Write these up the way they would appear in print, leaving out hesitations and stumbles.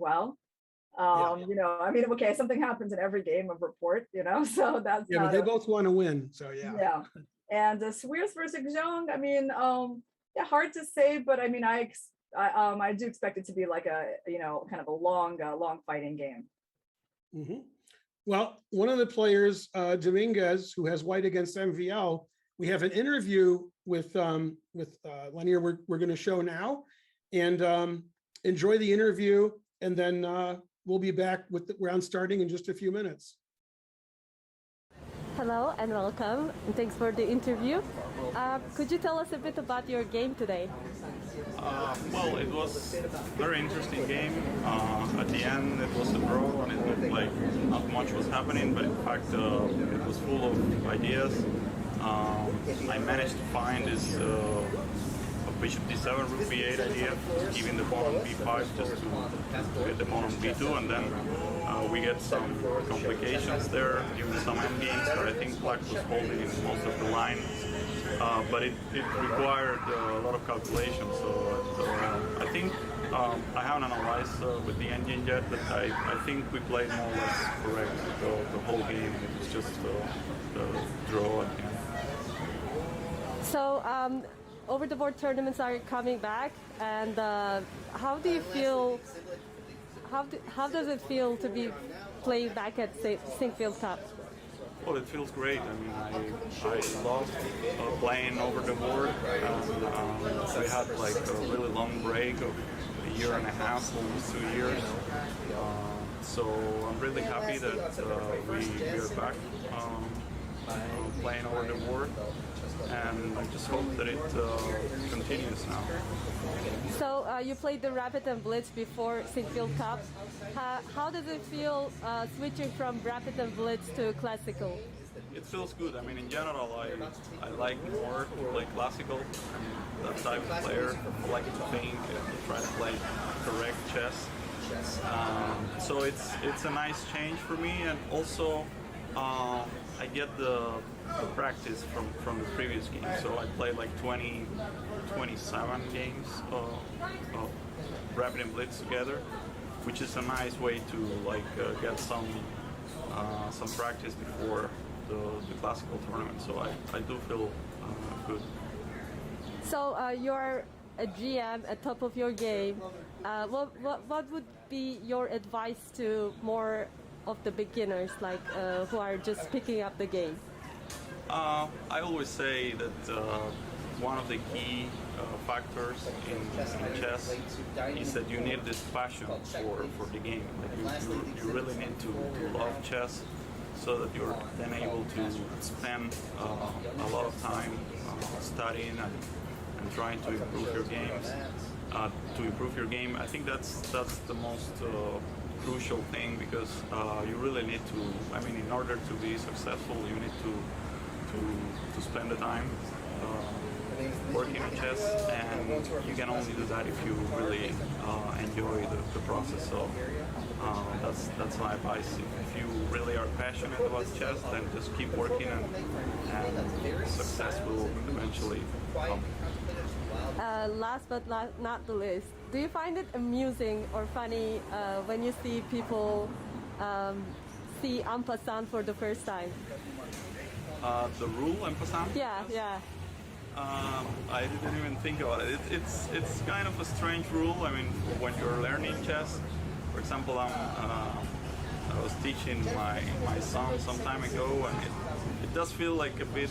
well. Yeah. You know, I mean, okay, something happens in every game of Rapport, you know, so that's Yeah, but they both want to win, so yeah. Yeah. And Swiercz versus Xiong, I mean, yeah, hard to say, but I mean, I do expect it to be like a, you know, kind of a long fighting game. Mm-hmm. Well, one of the players, Dominguez, who has white against MVL, we have an interview with Lanier we're going to show now, and enjoy the interview, and then we'll be back with the round starting in just a few minutes. Hello and welcome, and thanks for the interview. Could you tell us a bit about your game today? Well, it was a very interesting game. At the end, it was a draw, and it looked like not much was happening, but in fact, it was full of ideas. I managed to find this bishop d7, rook b8 idea, giving the pawn on b5 just to get the pawn on b2, and then we get some complications there, given some endgames where I think black was holding in most of the line, but it required a lot of calculation. So I think I haven't analyzed with the endgame yet, but I think we played more or less correct the whole game. It was just the draw at the end. So, over the board tournaments are coming back, and how do you feel? How does it feel to be playing back at Sinquefield Cup? Well, it feels great. I mean, I love playing over the board. We had like a really long break of a year and a half, almost 2 years. So I'm really happy that we are back playing over the board. And I just hope that it continues now. So you played the Rapid and Blitz before Sinquefield Cup. How does it feel switching from Rapid and Blitz to Classical? It feels good. I mean, in general, I like more to play Classical. I'm that type of player. I like to think and try to play correct chess. So it's a nice change for me, and also I get the practice from the previous game. So I played like 27 games of Rapid and Blitz together, which is a nice way to like get some practice before the classical tournament. So I do feel good. So you're a GM at top of your game. What would be your advice to more of the beginners, like who are just picking up the game? I always say that one of the key factors in chess is that you need this passion for the game. Like you really need to love chess, so that you're then able to spend a lot of time studying and trying to improve your games. To improve your game, I think that's the most crucial thing, because you really need to, I mean, in order to be successful, you need to spend the time working on chess, and you can only do that if you really enjoy the process. So that's my advice. If you really are passionate about chess, then just keep working, and success will eventually come. Last but not the least, do you find it amusing or funny when you see people see en passant for the first time? The rule en passant? Yeah. I didn't even think about it. It's kind of a strange rule. I mean, when you're learning chess, for example, I was teaching my son some time ago, and it does feel like a bit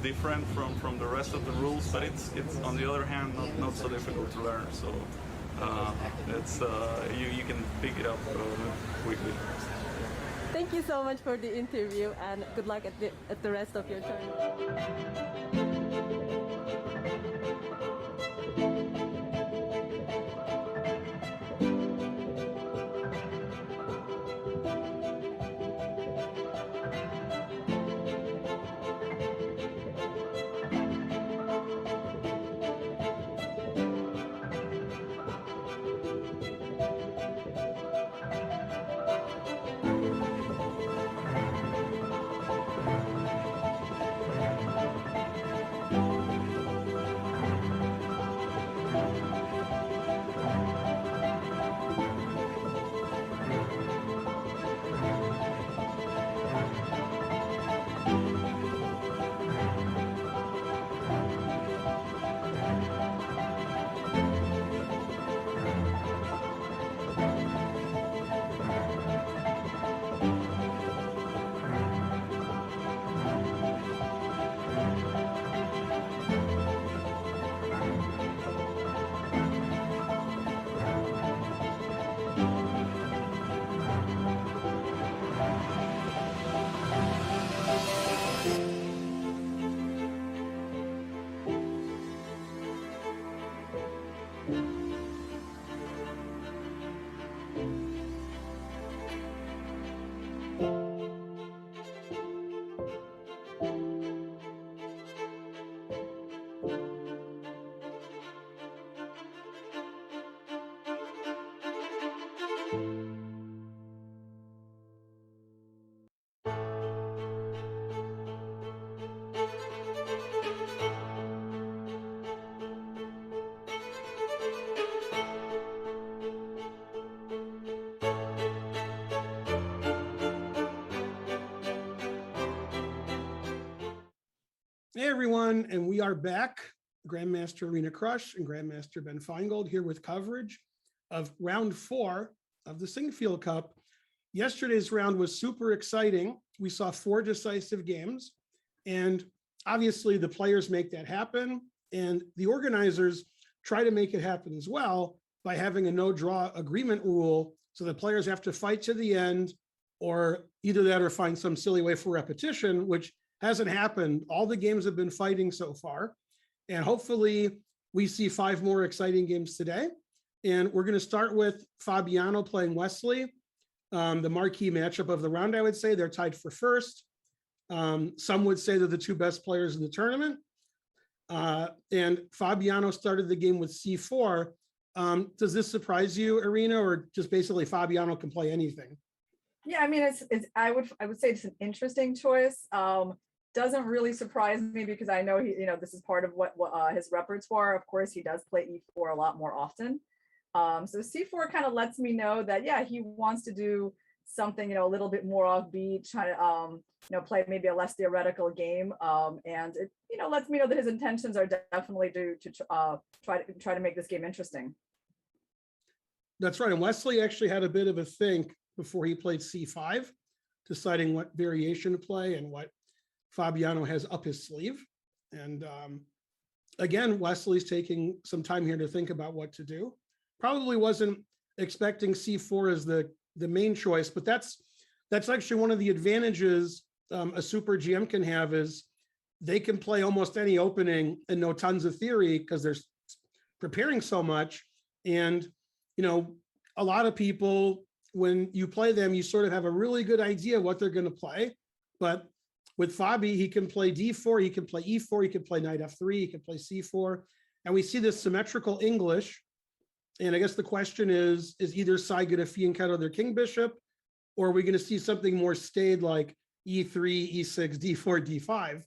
different from the rest of the rules, but it's on the other hand not so difficult to learn. So it's you can pick it up quickly. Thank you so much for the interview, and good luck at the rest of your tournament. Hey everyone, and we are back. Grandmaster Arena Crush and Grandmaster Ben Feingold here with coverage of round 4 of the Sinquefield Cup. Yesterday's round was super exciting. We saw 4 decisive games, and obviously the players make that happen, and the organizers try to make it happen as well by having a no draw agreement rule, so the players have to fight to the end, or either that or find some silly way for repetition, which hasn't happened. All the games have been fighting so far, and hopefully we see 5 more exciting games today. And we're going to start with Fabiano playing Wesley, the marquee matchup of the round. I would say they're tied for first. Some would say they're the 2 best players in the tournament. And Fabiano started the game with c4. Does this surprise you, Arena, or just basically Fabiano can play anything? Yeah, I mean, I would say it's an interesting choice. Doesn't really surprise me because I know this is part of what his repertoire. Of course, he does play e4 a lot more often. So c4 kind of lets me know that, yeah, he wants to do something, a little bit more offbeat, try to, play maybe a less theoretical game. And it, lets me know that his intentions are definitely to try to make this game interesting. That's right. And Wesley actually had a bit of a think before he played c5, deciding what variation to play and what Fabiano has up his sleeve. And again, Wesley's taking some time here to think about what to do. Probably wasn't expecting c4 as the main choice, but that's actually one of the advantages a super GM can have, is they can play almost any opening and know tons of theory because they're preparing so much. And a lot of people, when you play them, you sort of have a really good idea what they're going to play. But with Fabi, he can play d4, he can play e4, he can play knight f3, he can play c4, and we see this symmetrical English. And I guess the question is either side going to fianchetto their king bishop, or are we going to see something more staid like e3, e6, d4, d5?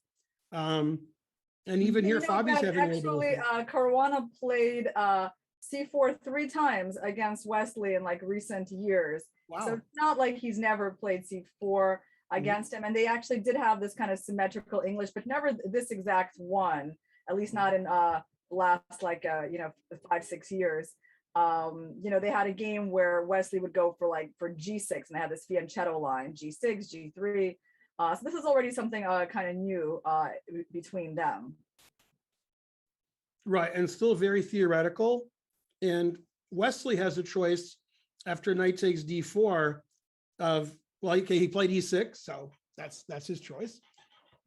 And even here, Fabi's having actually, Caruana played c4 3 times against Wesley in like recent years. Wow. So it's not like he's never played c4 against him. And they actually did have this kind of symmetrical English, but never this exact one, at least not in last 5-6 years. They had a game where Wesley would go for g6, and they had this fianchetto line, g6, g3. So this is already something kind of new between them. Right, and still very theoretical. And Wesley has a choice after knight takes d4 of, well, okay, he played e6, so that's his choice.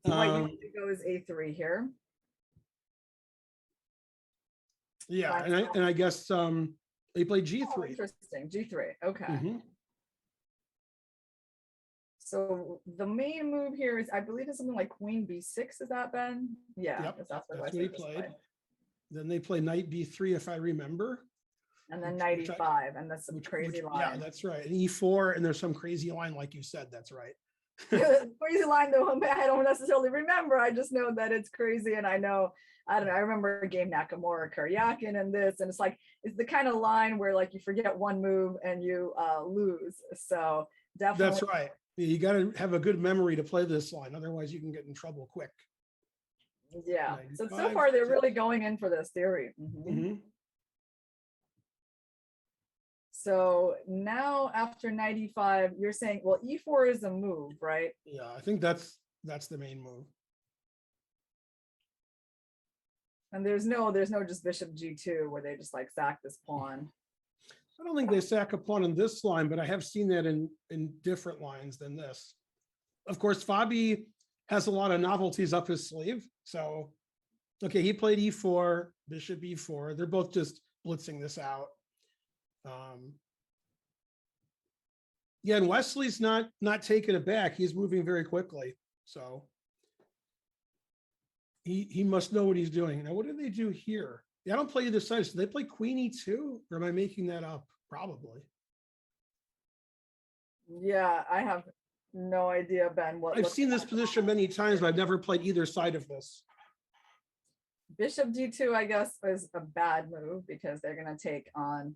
He goes a3 here. Yeah, and I guess he played g3. Oh, interesting, g3. Okay. Mm-hmm. So the main move here is, I believe, is something like queen b6. Is that, Ben? Yeah, yep, that's what he played. Then they play knight b3, if I remember. And then knight e5, and that's some crazy line. Yeah, that's right. And e4, and there's some crazy line, like you said. That's right. Crazy line, though, I don't necessarily remember. I just know that it's crazy, and I don't know. I remember a game Nakamura, Karyakin, and this, and it's the kind of line where you forget one move and you lose. So definitely. That's right. You got to have a good memory to play this line, otherwise you can get in trouble quick. Yeah. So far they're really going in for this theory. Mm-hmm. Mm-hmm. So now after knight e5, you're saying, well, e4 is a move, right? Yeah, I think that's the main move. And there's no just bishop g2 where they just sack this pawn. I don't think they sack a pawn in this line, but I have seen that in different lines than this. Of course, Fabi has a lot of novelties up his sleeve. So, okay, he played e4, bishop e4. They're both just blitzing this out. Yeah, and Wesley's not taking it back. He's moving very quickly. So he must know what he's doing. Now, what do they do here? Yeah, I don't play either side. So they play queen e2, or am I making that up? Probably. Yeah, I have no idea, Ben. I've seen this position many times, but I've never played either side of this. Bishop d2, I guess, is a bad move because they're going to take on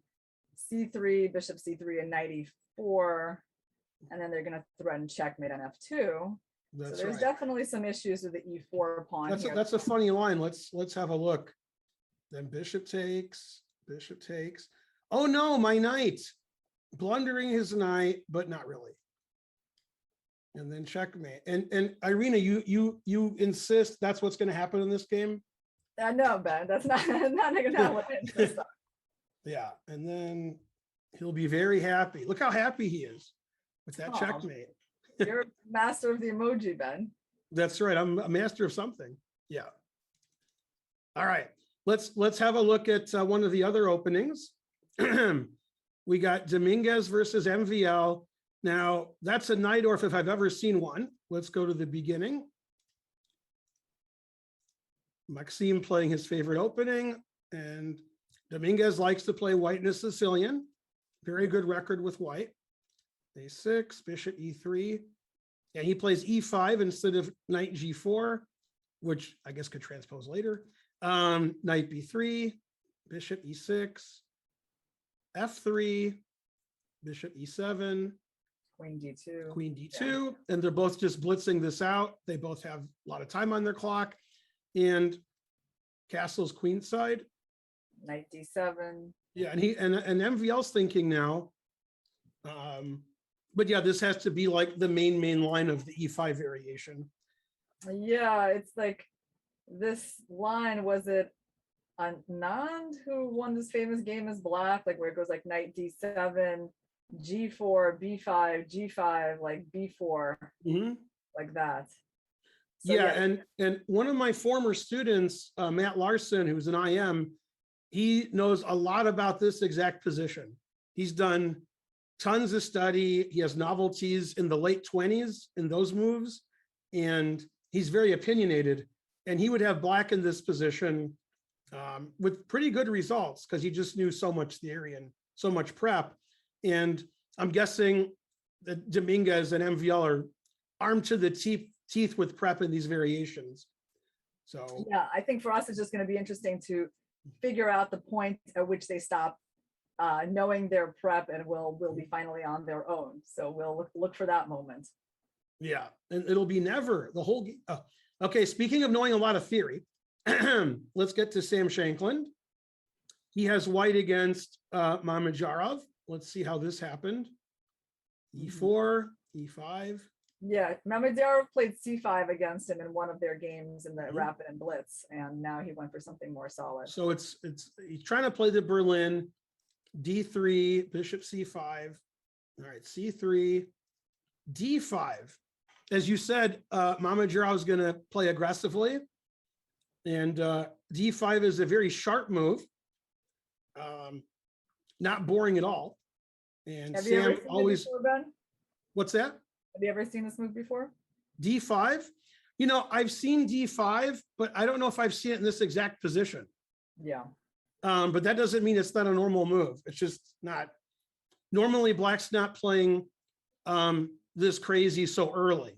c3, bishop c3, and knight e4, and then they're going to threaten checkmate on f2. That's so there's right. definitely some issues with the e4 pawn here. That's a funny line. Let's have a look. Then bishop takes, bishop takes. Oh no, my knight. Blundering his knight, but not really. And then checkmate. And Irina, you insist that's what's going to happen in this game? No, Ben, that's not what I insist on. Yeah, and then he'll be very happy. Look how happy he is with that Aw. checkmate. You're master of the emoji, Ben. That's right. I'm a master of something. Yeah. All right. Let's have a look at one of the other openings. We got Dominguez versus MVL. Now, that's a Najdorf if I've ever seen one. Let's go to the beginning. Maxime playing his favorite opening, and Dominguez likes to play white in a Sicilian. Very good record with white. A6, bishop E3. And he plays E5 instead of knight G4, which I guess could transpose later. Knight B3, bishop E6, F3, bishop E7, Queen D2. Queen D2, and they're both just blitzing this out. They both have a lot of time on their clock. And castle's queenside. Knight D7. Yeah, and MVL's thinking now. But yeah, this has to be like the main line of the E5 variation. Yeah, it's like this line, was it Anand who won this famous game as black, like where it goes like knight D7, G4, B5, G5, like B4, like that. So, yeah, and one of my former students, Matt Larson, who's an IM, he knows a lot about this exact position. He's done tons of study. He has novelties in the late 20s in those moves, and he's very opinionated. And he would have black in this position with pretty good results because he just knew so much theory and so much prep. And I'm guessing that Dominguez and MVL are armed to the teeth with prep in these variations. So yeah, I think for us it's just going to be interesting to figure out the point at which they stop knowing their prep and will be finally on their own. So we'll look for that moment. Yeah, and it'll be never the whole game. Okay, speaking of knowing a lot of theory, let's get to Sam Shankland. He has white against Mamedyarov. Let's see how this happened. E4, E5. Yeah, Mamedyarov played C5 against him in one of their games in the Rapid and Blitz, and now he went for something more solid. So it's he's trying to play the Berlin. D3, bishop C5. All right, C3, D5. As you said, Mamedyarov is going to play aggressively, and D5 is a very sharp move, not boring at all. And have you ever seen always. it before, Ben? What's that? Have you ever seen this move before? D5. You know, I've seen D5, but I don't know if I've seen it in this exact position. Yeah. But that doesn't mean it's not a normal move. It's just not. Normally, black's not playing this crazy so early.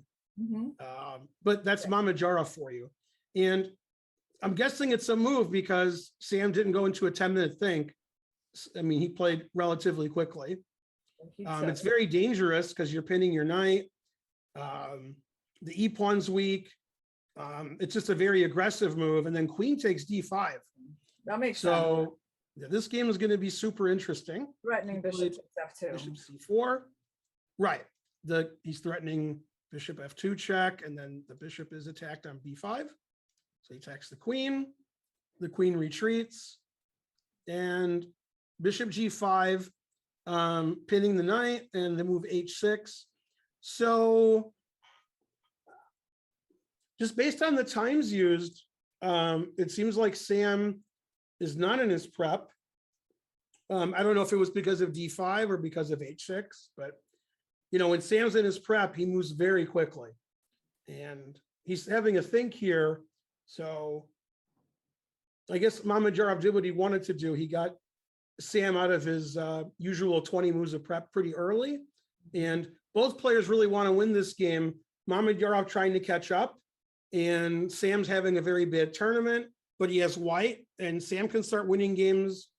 But that's Mamedyarov for you. And I'm guessing it's a move because Sam didn't go into a 10-minute think. I mean, he played relatively quickly. It's very dangerous because you're pinning your knight. The E-pawn's weak. It's just a very aggressive move. And then queen takes D5. That makes sense. So yeah, this game is going to be super interesting. Threatening bishop F2. Bishop C4. Right. He's threatening bishop F2 check, and then the bishop is attacked on B5. So he attacks the queen retreats, and bishop G5, pinning the knight, and the move H6. So just based on the times used, it seems like Sam is not in his prep. I don't know if it was because of D5 or because of H6, but you know, when Sam's in his prep, he moves very quickly, and he's having a think here. So I guess Mamedyarov did what he wanted to do. He got Sam out of his usual 20 moves of prep pretty early, and both players really want to win this game. Mamedyarov trying to catch up, and Sam's having a very bad tournament, but he has white, and Sam can start winning games,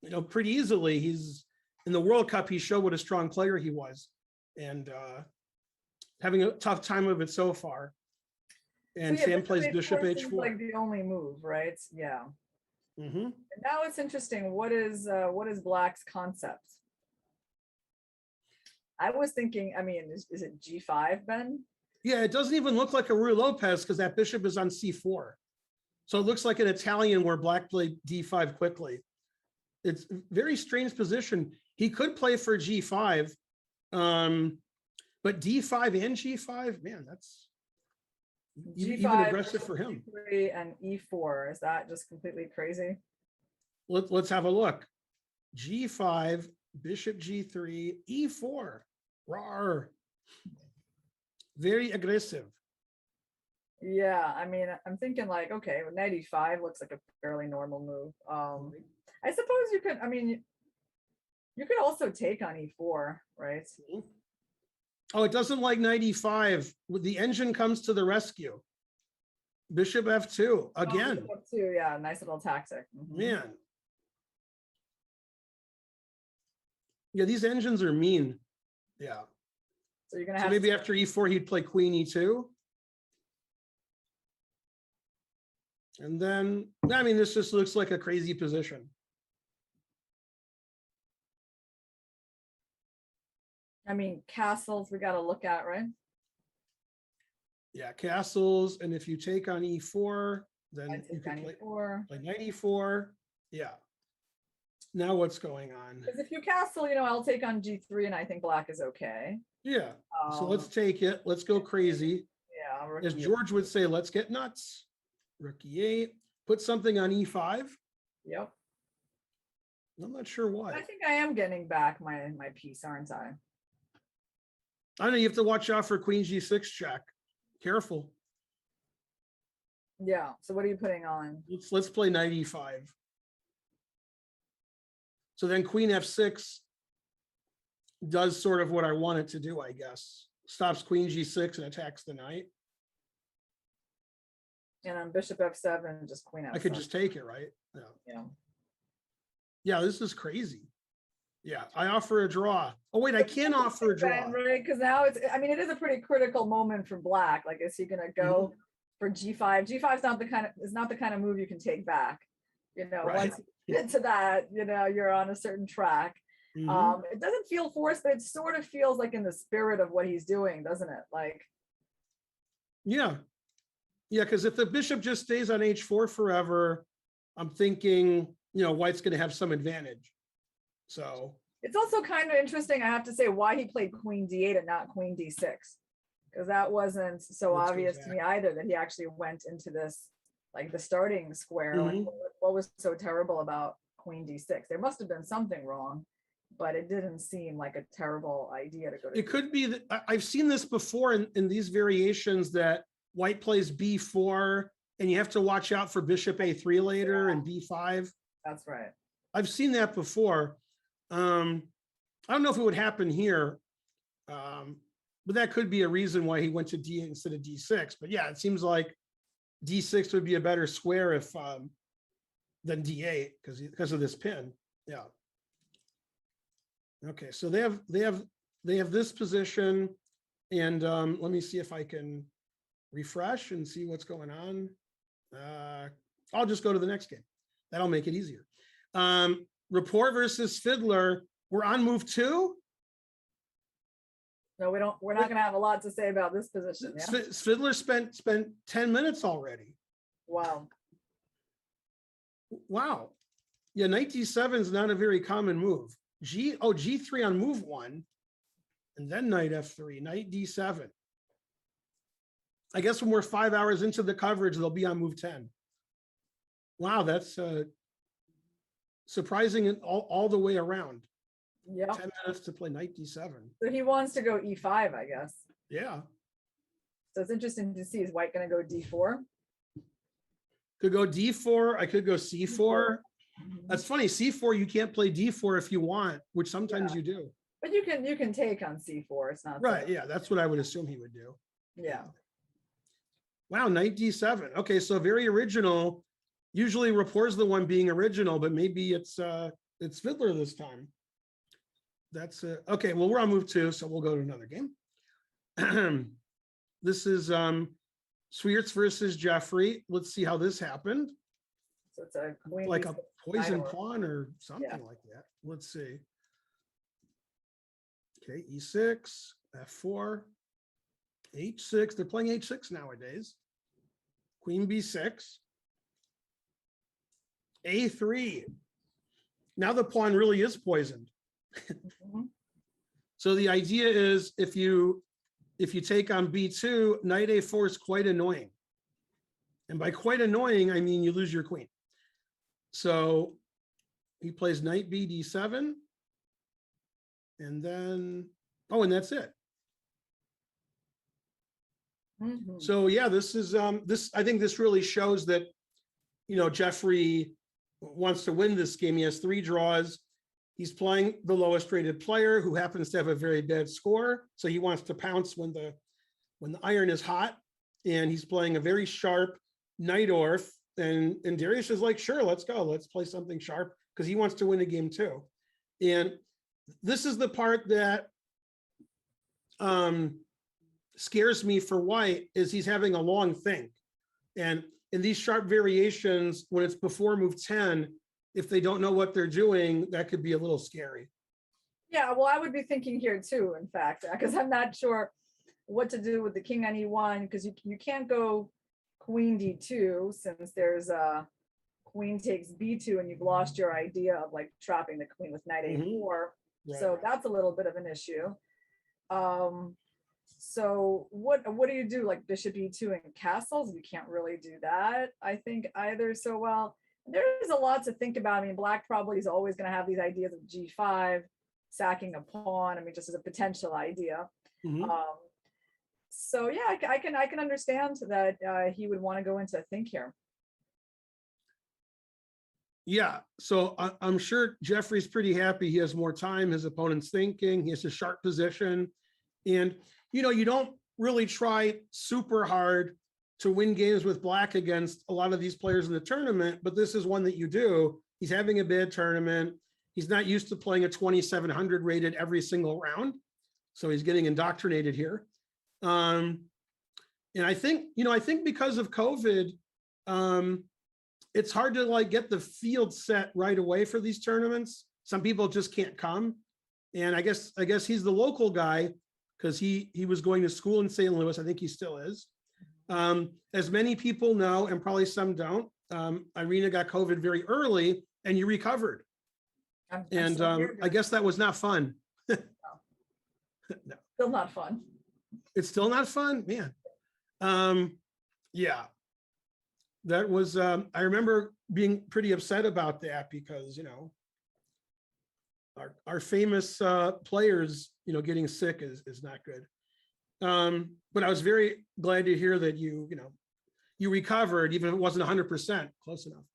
you know, pretty easily. He's in the World Cup. He showed what a strong player he was, and having a tough time of it so far. And So, yeah, Sam plays bishop seems h4. like the only move, right? Yeah. Mm-hmm. And now it's interesting. What is Black's concept? I was thinking, I mean, is it G5, Ben? Yeah, it doesn't even look like a Ruy Lopez because that bishop is on c4. So it looks like an Italian where Black played d5 quickly. It's a very strange position. He could play for g5, but d5 and g5, man, that's even G5, aggressive for him. G3 and E4. Is that just completely crazy? Let's have a look. G5, bishop g3, e4. Rawr. Very aggressive. Yeah, I mean, I'm thinking like, okay, knight e5 looks like a fairly normal move. I suppose you could, I mean, you could also take on e4, right? Oh, it doesn't like knight e5. The engine comes to the rescue. Bishop f2 again. Oh, F2, yeah, nice little tactic. Man. Yeah, these engines are mean. Yeah. So you're gonna So have maybe to, after e4, he'd play queen e2. And then, I mean, this just looks like a crazy position. I mean, castles we got to look at, right? Yeah, castles. And if you take on e4, then I you take can on play e4. knight e4. Yeah. Now what's going on? Because if you castle, you know, I'll take on g3, and I think Black is okay. Yeah. So let's take it. Let's go crazy. Yeah, As rook George would say, let's get nuts. Rook e8. Put something on e5. Yep. I'm not sure why. I think I am getting back my piece, aren't I? I know you have to watch out for queen g6 check. Careful. Yeah. So what are you putting on? Let's play knight e5. So then queen f6 does sort of what I want it to do, I guess. Stops queen g6 and attacks the knight. And on bishop f7, just queen f7. I could just take it, right? Yeah. Yeah. Yeah, this is crazy. Yeah, I offer a draw. Oh, wait, I can't offer a draw. Right, because now it's, I mean, it is a pretty critical moment for Black. Like, is he gonna go for g5? G5 is not the kind of move you can take back. You know, Right. once you get to that, you know, you're on a certain track. It doesn't feel forced, but it sort of feels like in the spirit of what he's doing, doesn't it? Like, Yeah. Yeah, because if the bishop just stays on h4 forever, I'm thinking, you know, White's going to have some advantage. So it's also kind of interesting, I have to say, why he played queen d8 and not queen d6, because that wasn't so Let's go obvious to back. me either, that he actually went into this, like the starting square. Like, what was so terrible about queen d6? There must have been something wrong, but it didn't seem like a terrible idea to go to. it could be that I've seen this before in these variations that White plays b4 and you have to watch out for bishop a3 later and b5. That's right. I've seen that before. I don't know if it would happen here, but that could be a reason why he went to d8 instead of d6. But yeah, it seems like d6 would be a better square if than d8 because of this pin. Yeah. Okay, so they have this position, and let me see if I can refresh and see what's going on. I'll just go to the next game. That'll make it easier. Rapport versus Svidler. We're on move 2. No, we don't. We're not going to have a lot to say about this position. Yeah. Svidler spent 10 minutes already. Wow. Wow. Yeah, knight d7 is not a very common move. G3 on move 1, and then knight f3, knight d7. I guess when we're 5 hours into the coverage, they'll be on move 10. Wow, that's surprising all the way around. Yeah. 10 minutes to play knight d7. So he wants to go e5, I guess. Yeah. So it's interesting to see, is White going to go d4? Could go d4. I could go c4. That's funny. c4, you can't play d4 if you want, which sometimes you do. But you can take on c4. It's not Right. so- Yeah, that's what I would assume he would do. Yeah. Wow, knight d7. Okay, so very original. Usually Rapport's the one being original, but maybe it's Svidler this time. That's okay. Well, we're on move 2, so we'll go to another game. This is Swiercz versus Jeffrey. Let's see how this happened. So it's a queen Like a d6 poison knight or- pawn or something Yeah. like that. Let's see. Okay, E6, F4, H6. They're playing H6 nowadays. Queen B6. A3. Now the pawn really is poisoned. Mhm. So the idea is if you take on B2, knight A4 is quite annoying. And by quite annoying, I mean you lose your queen. So he plays knight B D7. And then, oh, and that's it. Mhm. So yeah, this is I think this really shows that, you know, Jeffrey wants to win this game. He has 3 draws. He's playing the lowest rated player who happens to have a very bad score. So he wants to pounce when the iron is hot, and he's playing a very sharp Nightorf. And Darius is like, sure, let's go. Let's play something sharp, because he wants to win a game too. And this is the part that scares me for White, is he's having a long think. And in these sharp variations, when it's before move 10, if they don't know what they're doing, that could be a little scary. Yeah, well, I would be thinking here too, in fact, because I'm not sure what to do with the king on E1, because you can't go queen D2 since there's a queen takes B2 and you've lost your idea of like trapping the queen with knight A4. So Right. that's a little bit of an issue. So what do you do, like bishop E2 and castles? You can't really do that, I think, either. So well, there's a lot to think about. I mean, black probably is always going to have these ideas of G5, sacking a pawn. I mean, just as a potential idea. Mhm. So yeah, I can understand that he would want to go into a think here. Yeah, so I'm sure Jeffrey's pretty happy. He has more time. His opponent's thinking. He has a sharp position. And, you know, you don't really try super hard to win games with black against a lot of these players in the tournament, but this is one that you do. He's having a bad tournament. He's not used to playing a 2,700 rated every single round. So he's getting indoctrinated here. And I think, you know, I think because of COVID, it's hard to like get the field set right away for these tournaments. Some people just can't come. And I guess he's the local guy, because he was going to school in St. Louis. I think he still is. As many people know, and probably some don't, Irina got COVID very early, and you recovered. I'm And still here, I guess that was not fun. No, still not fun. it's still not fun, man. Yeah, that was. I remember being pretty upset about that, because you know, our famous players, you know, getting sick is not good. But I was very glad to hear that you recovered, even if it wasn't 100%, close enough.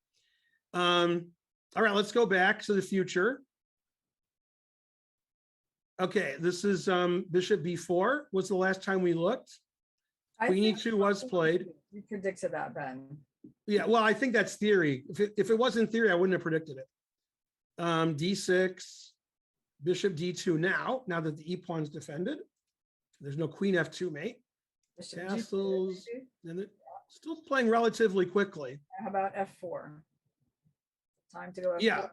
All right, let's go back to the future. Okay, this is bishop b4 was the last time we looked. Queen e2 was played. You predicted that, Ben. Yeah, well, I think that's theory. If it wasn't theory, I wouldn't have predicted it. D6, bishop d2 now that the e-pawn's defended. There's no queen f2 mate. Bishop Castles, G4, maybe? and they're still playing relatively quickly. How about F4? Time to go F4. Yeah,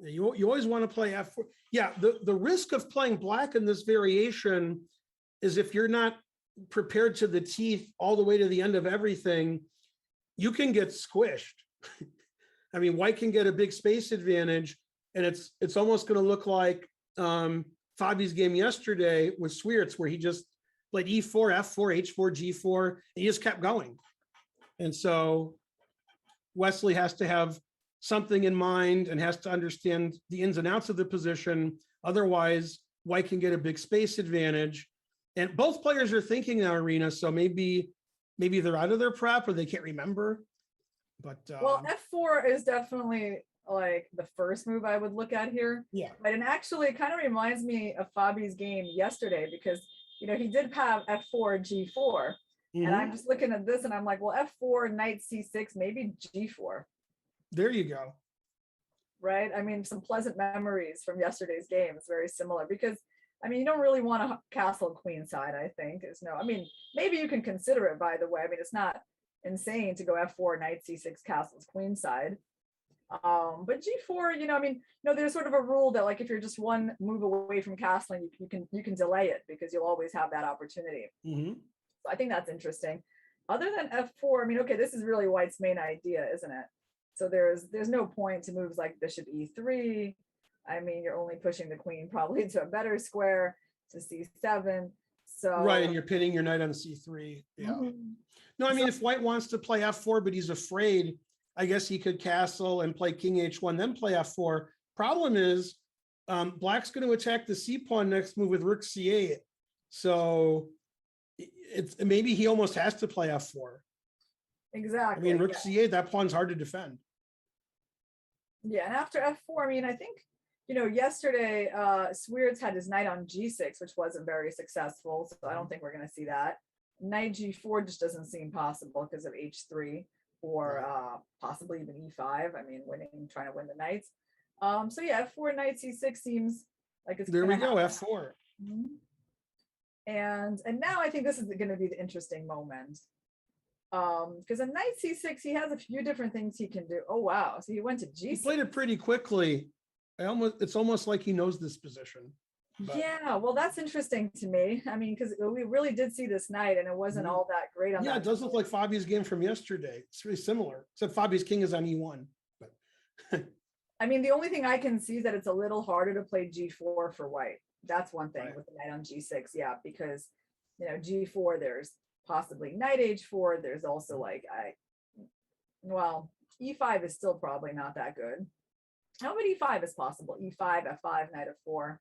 you always want to play f4. Yeah, the risk of playing black in this variation is if you're not prepared to the teeth all the way to the end of everything, you can get squished. I mean, white can get a big space advantage, and it's almost going to look like Fabi's game yesterday with Swiercz, where he just played e4, f4, h4, g4, and he just kept going. And so Wesley has to have something in mind and has to understand the ins and outs of the position. Otherwise, white can get a big space advantage. And both players are thinking now, Irina, so maybe they're out of their prep or they can't remember. But well, F4 is definitely like the first move I would look at here. yeah, But and actually it kind of reminds me of Fabi's game yesterday, because you know he did have F4, G4. And I'm just looking at this and I'm like, well, F4, knight C6, maybe G4. There you go. Right? I mean, some pleasant memories from yesterday's game. It's very similar because I mean, you don't really want to castle queenside, I think. Is no, I mean, maybe you can consider it, by the way. I mean, it's not insane to go f4, knight c6, castles queenside. But g4, I mean, there's sort of a rule that like if you're just one move away from castling, you can delay it because you'll always have that opportunity. Mm-hmm. So I think that's interesting. Other than f4, I mean, okay, this is really White's main idea, isn't it? So there's no point to moves like bishop e3. I mean, you're only pushing the queen probably to a better square, to c7. So Right, and you're pinning your knight on c3. Yeah. Mhm. No, I mean, if White wants to play f4, but he's afraid, I guess he could castle and play king h1, then play f4. Problem is, Black's going to attack the c pawn next move with rook c8. So it's maybe he almost has to play f4. Exactly. I mean, rook yeah. c8, that pawn's hard to defend. Yeah, and after f4, I mean, I think, yesterday Swiercz had his knight on g6, which wasn't very successful. So I don't think we're going to see that. Knight g4 just doesn't seem possible because of h3 or possibly even e5. I mean, trying to win the knights. So yeah, f4 knight c6 seems like it's There we go, happen. f4. Mhm. And now I think this is going to be the interesting moment. Because a knight c6, he has a few different things he can do. Oh wow! So he went to g6. He played it pretty quickly. It's almost like he knows this position. But yeah, well, that's interesting to me. I mean, because we really did see this knight, and it wasn't all that great on yeah, that. it does look like Fabi's game from yesterday. It's really similar, except Fabi's king is on e1. But I mean, the only thing I can see is that it's a little harder to play g4 for White. That's one thing Right. with the knight on g6. Yeah, because g4, there's possibly knight h4. There's also like e5 is still probably not that good. How about e5 is possible? e5, f5, knight f4.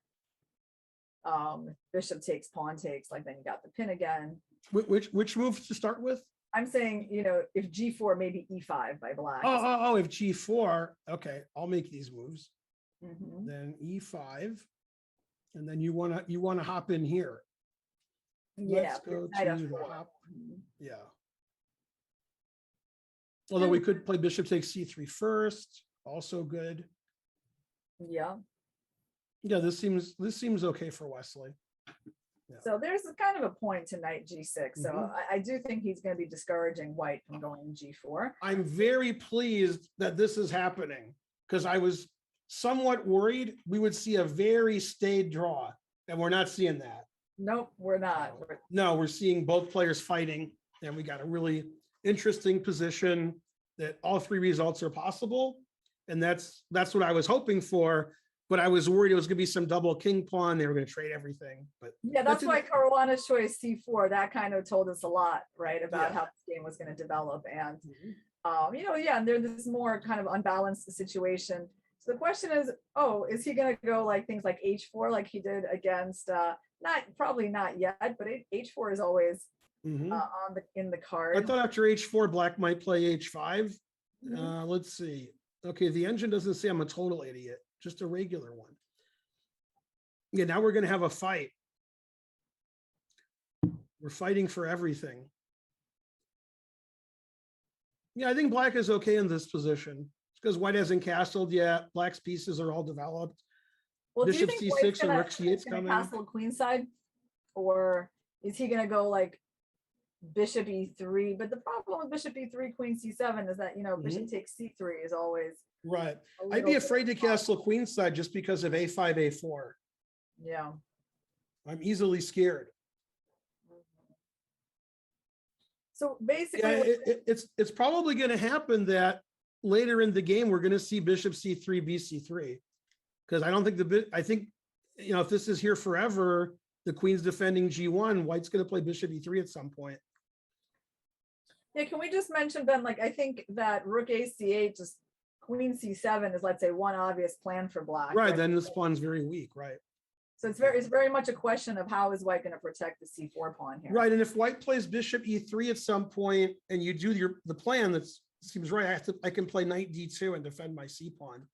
Bishop takes, pawn takes, like then you got the pin again. which move to start with? I'm saying, if g4, maybe e5 by Black. Oh, if g4, okay, I'll make these moves. Mhm. Then e5, and then you wanna hop in here. Yeah, Let's go knight to the f4. hop. Mhm. Yeah. Although we could play bishop takes c3 first, also good. Yeah. Yeah, this seems okay for Wesley. So there's kind of a point to knight g6. So Mhm. I do think he's going to be discouraging White from going g4. I'm very pleased that this is happening because I was somewhat worried we would see a very staid draw, and we're not seeing that. Nope, we're not. No, we're seeing both players fighting, and we got a really interesting position that all three results are possible, and that's what I was hoping for. But I was worried it was going to be some double king pawn. They were going to trade everything. But Yeah, that's why Caruana's choice c4, that kind of told us a lot, right, about Yeah. how this game was going to develop. And Mhm. yeah, and there's this more kind of unbalanced situation. So the question is, is he going to go like things like h4 like he did against probably not yet, but h4 is always Mhm. in the I card. thought after h4, Black might play h5. Mhm. Let's see. Okay, the engine doesn't say I'm a total idiot, just a regular one. Yeah, now we're going to have a fight. We're fighting for everything. Yeah, I think Black is okay in this position. It's because White hasn't castled yet. Black's pieces are all developed. Well, do you Bishop think c6 White's and gonna, rook c8's gonna coming. castle queenside, or is he gonna go like bishop e3? But the problem with bishop e3, queen c7 is that bishop takes c3 is always Right. a I'd be little afraid to bit castle queenside just because of a5, a4. Yeah. I'm easily scared. So basically, Yeah, it's probably going to happen that later in the game we're going to see bishop c3, bc3, because I don't think I think if this is here forever, the queen's defending g1. White's going to play bishop e3 at some point. yeah, can we just mention, Ben, like I think that rook a8, just queen c7 is, let's say, one obvious plan for Black. Right, then this pawn's very weak, right? So it's very much a question of how is White going to protect the c4 pawn here. Right, and if White plays bishop e3 at some point, and you do the plan that seems right, I can play knight d2 and defend my c pawn.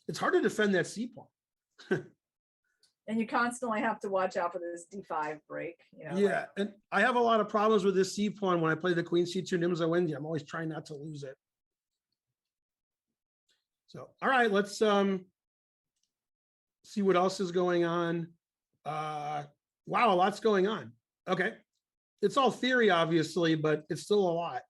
It's hard to defend that c pawn. And you constantly have to watch out for this d5 break. Yeah, and I have a lot of problems with this c pawn when I play the queen c2 Nimzo India. I'm always trying not to lose it. So, all right, let's see what else is going on. Wow, a lot's going on. Okay. It's all theory, obviously, but it's still a lot.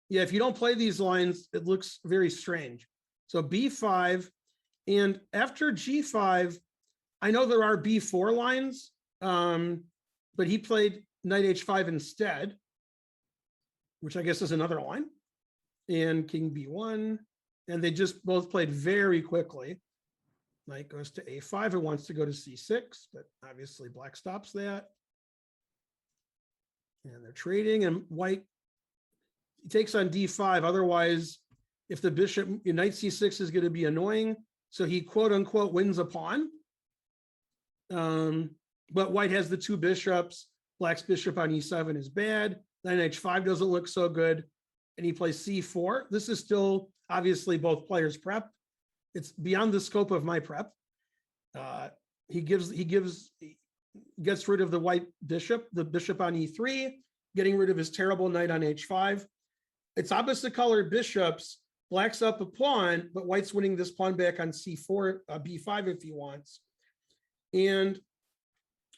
Yeah, if you don't play these lines, it looks very strange. So B5, and after G5, I know there are B4 lines, but he played knight H5 instead, which I guess is another line, and King B1, and they just both played very quickly. Knight goes to A5, it wants to go to C6, but obviously black stops that. And they're trading, and white he takes on D5. Otherwise, if the bishop, knight C6 is going to be annoying, so he quote unquote wins a pawn. But white has the two bishops. Black's bishop on E7 is bad. Then H5 doesn't look so good, and he plays C4. This is still obviously both players' prep. It's beyond the scope of my prep. He gets rid of the white bishop, the bishop on E3, getting rid of his terrible knight on H5. It's opposite colored bishops. Black's up a pawn, but white's winning this pawn back on C4, B5 if he wants. And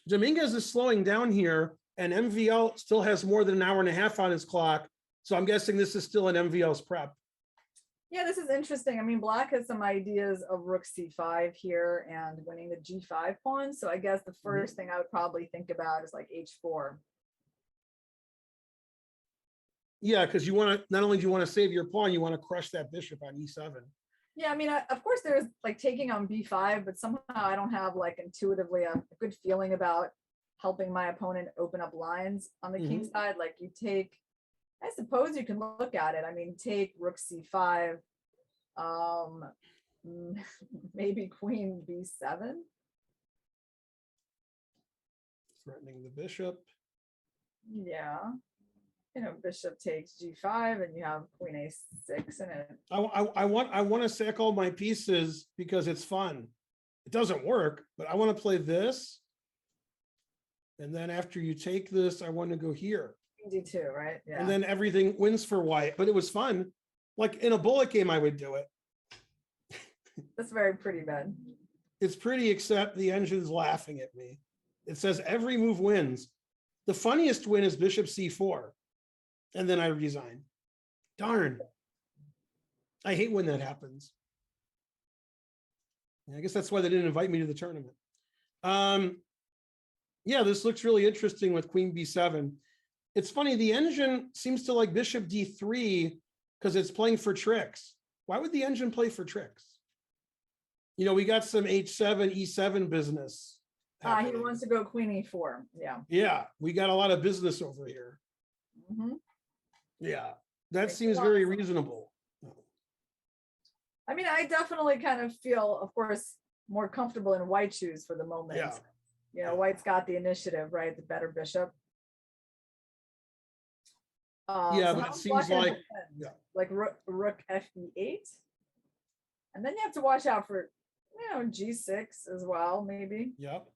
Dominguez is slowing down here, and MVL still has more than an hour and a half on his clock. So I'm guessing this is still an MVL's prep. Yeah, this is interesting. I mean, black has some ideas of rook c5 here and winning the g5 pawn. So I guess the first thing I would probably think about is like h4. Yeah, because you want to, not only do you want to save your pawn, you want to crush that bishop on e7. Yeah, I mean, of course there's like taking on b5, but somehow I don't have like intuitively a good feeling about helping my opponent open up lines on the king side. Like you take, I suppose you can look at it. I mean, take rook c5, maybe queen b7. Threatening the bishop. Yeah. You know, bishop takes g5 and you have queen a6 in it. I want to sack all my pieces because it's fun. It doesn't work, but I want to play this. And then after you take this, I want to go here. d2, right? Yeah. And then everything wins for white, but it was fun. Like in a bullet game, I would do it. That's very pretty, Ben. It's pretty, except the engine's laughing at me. It says every move wins. The funniest win is bishop c4. And then I resign. Darn. I hate when that happens. I guess that's why they didn't invite me to the tournament. Yeah, this looks really interesting with queen b7. It's funny, the engine seems to like bishop d3 because it's playing for tricks. Why would the engine play for tricks? You know, we got some h7, e7 business. He wants to go queen e4. Yeah. Yeah, we got a lot of business over here. Yeah, that seems very reasonable. I mean, I definitely kind of feel, of course, more comfortable in white shoes for the moment. Yeah. You know, white's got the initiative, right? The better bishop. Yeah, so but it how's seems black like, rook fe8. And then you have to watch out for, you know, g6 as well, maybe. Yep.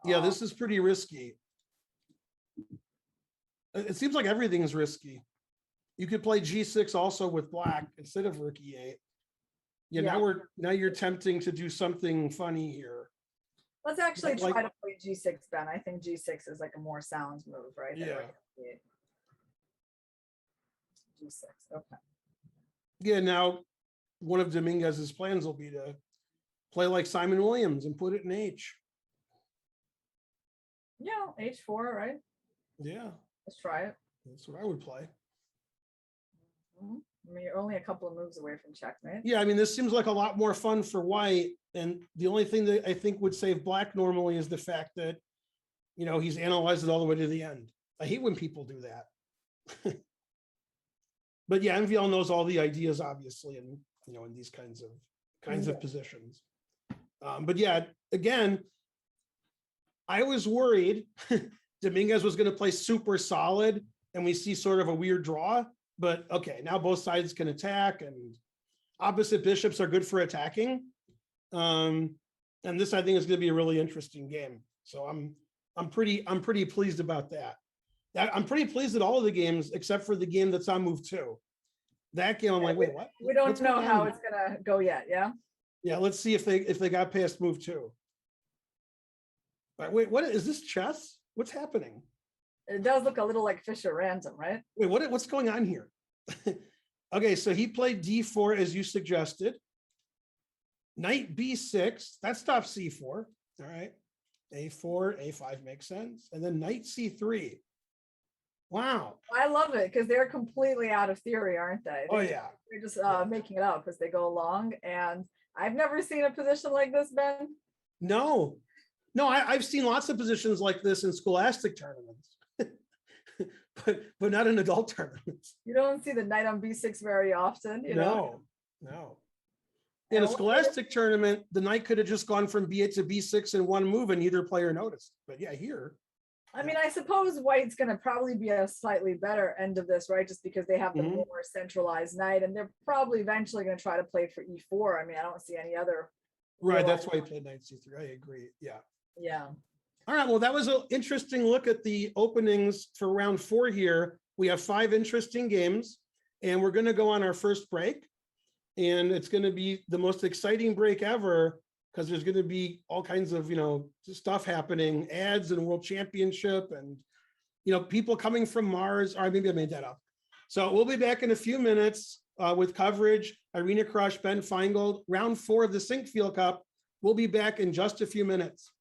Yeah, this is pretty risky. It seems like everything's risky. You could play g6 also with black instead of rook e8. Yeah, now you're tempting to do something funny here. Let's actually try to play g6, Ben. I think g6 is like a more sound move, right? Yeah. G6. Okay. Yeah, now one of Dominguez's plans will be to play like Simon Williams and put it in H. Yeah, h4, right? Yeah. Let's try it. That's what I would play. I mean, you're only a couple of moves away from checkmate. Yeah, I mean, this seems like a lot more fun for white. And the only thing that I think would save black normally is the fact that, you know, he's analyzed it all the way to the end. I hate when people do that. But yeah, MVL knows all the ideas, obviously, and you know, in these kinds of positions. But yeah, again, I was worried Dominguez was going to play super solid and we see sort of a weird draw. But okay, now both sides can attack and opposite bishops are good for attacking. And this, I think, is going to be a really interesting game. So I'm pretty pleased about that. I'm pretty pleased at all of the games except for the game that's on move 2. That game, I'm like, wait, what? We don't know how it's gonna go yet. Yeah. Yeah, let's see if they got past move 2. All right, wait, what is this chess? What's happening? It does look a little like Fischer random, right? Wait, what's going on here? Okay, so he played d4 as you suggested. Knight b6, that stops c4. All right, a4, a5 makes sense. And then knight c3. Wow. I love it because they're completely out of theory, aren't they? Oh, yeah. They're just making it up as they go along. And I've never seen a position like this, Ben. No, I've seen lots of positions like this in scholastic tournaments, but not in adult tournaments. You don't see the knight on b6 very often, you know? No. In a scholastic tournament, the knight could have just gone from b8 to b6 in one move and neither player noticed. But yeah, here. I mean, I suppose white's going to probably be a slightly better end of this, right? Just because they have the more centralized knight, and they're probably eventually going to try to play for e4. I mean, I don't see any other. Right, that's why he played knight c3. I agree. Yeah. Yeah. All right, well, that was an interesting look at the openings for round 4 here. We have 5 interesting games, and we're going to go on our first break. And it's going to be the most exciting break ever, because there's going to be all kinds of, stuff happening, ads and world championship and, people coming from Mars, or maybe I made that up. So we'll be back in a few minutes with coverage. Irina Krush, Ben Feingold, round 4 of the Sinquefield Cup. We'll be back in just a few minutes.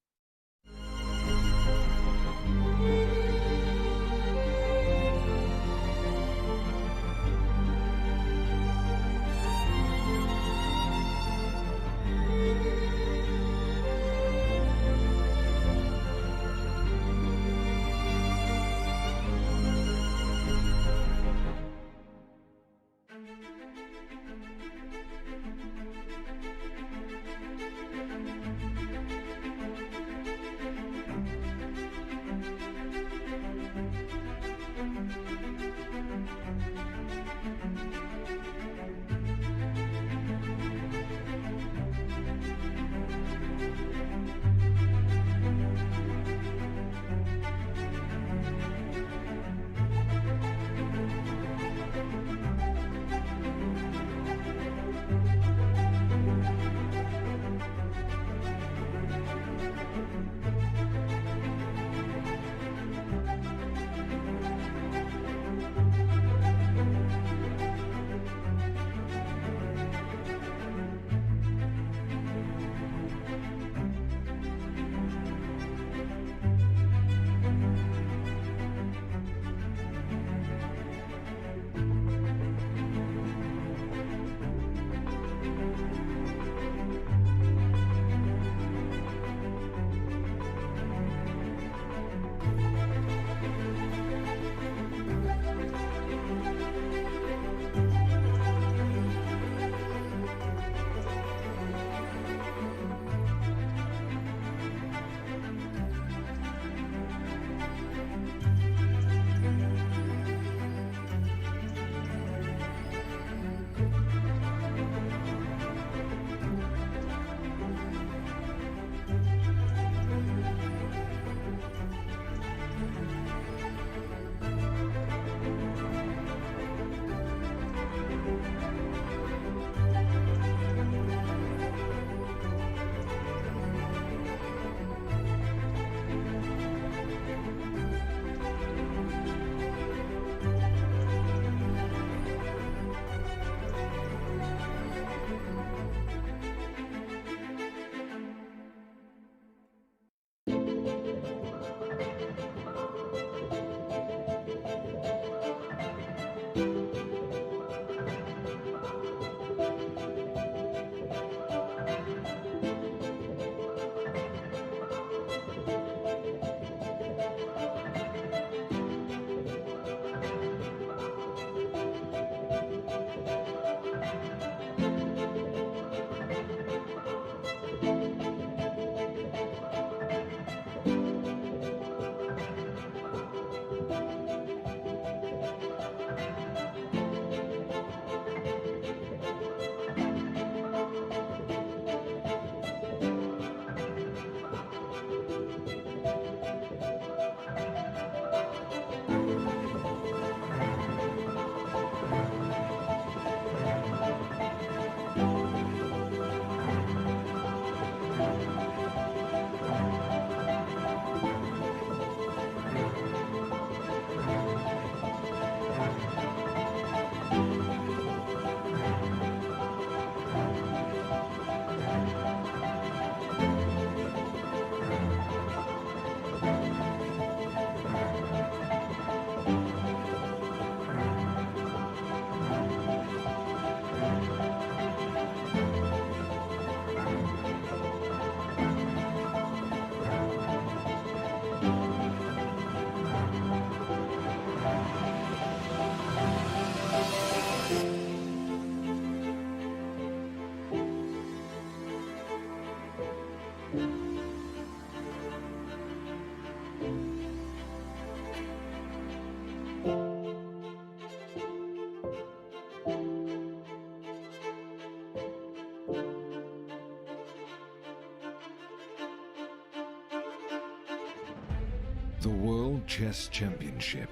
The World Chess Championship.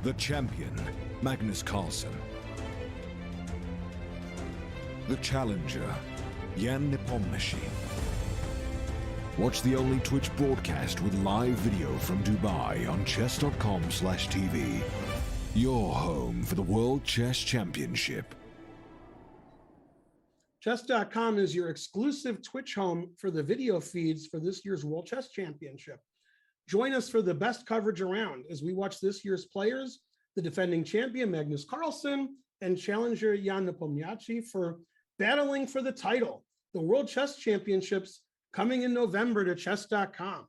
The champion, Magnus Carlsen. The challenger, Jan Nepomniachtchi. Watch the only Twitch broadcast with live video from Dubai on Chess.com/TV. Your home for the World Chess Championship. Chess.com is your exclusive Twitch home for the video feeds for this year's World Chess Championship. Join us for the best coverage around as we watch this year's players, the defending champion Magnus Carlsen and challenger Jan Nepomniachtchi, for battling for the title. The World Chess Championships coming in November to Chess.com.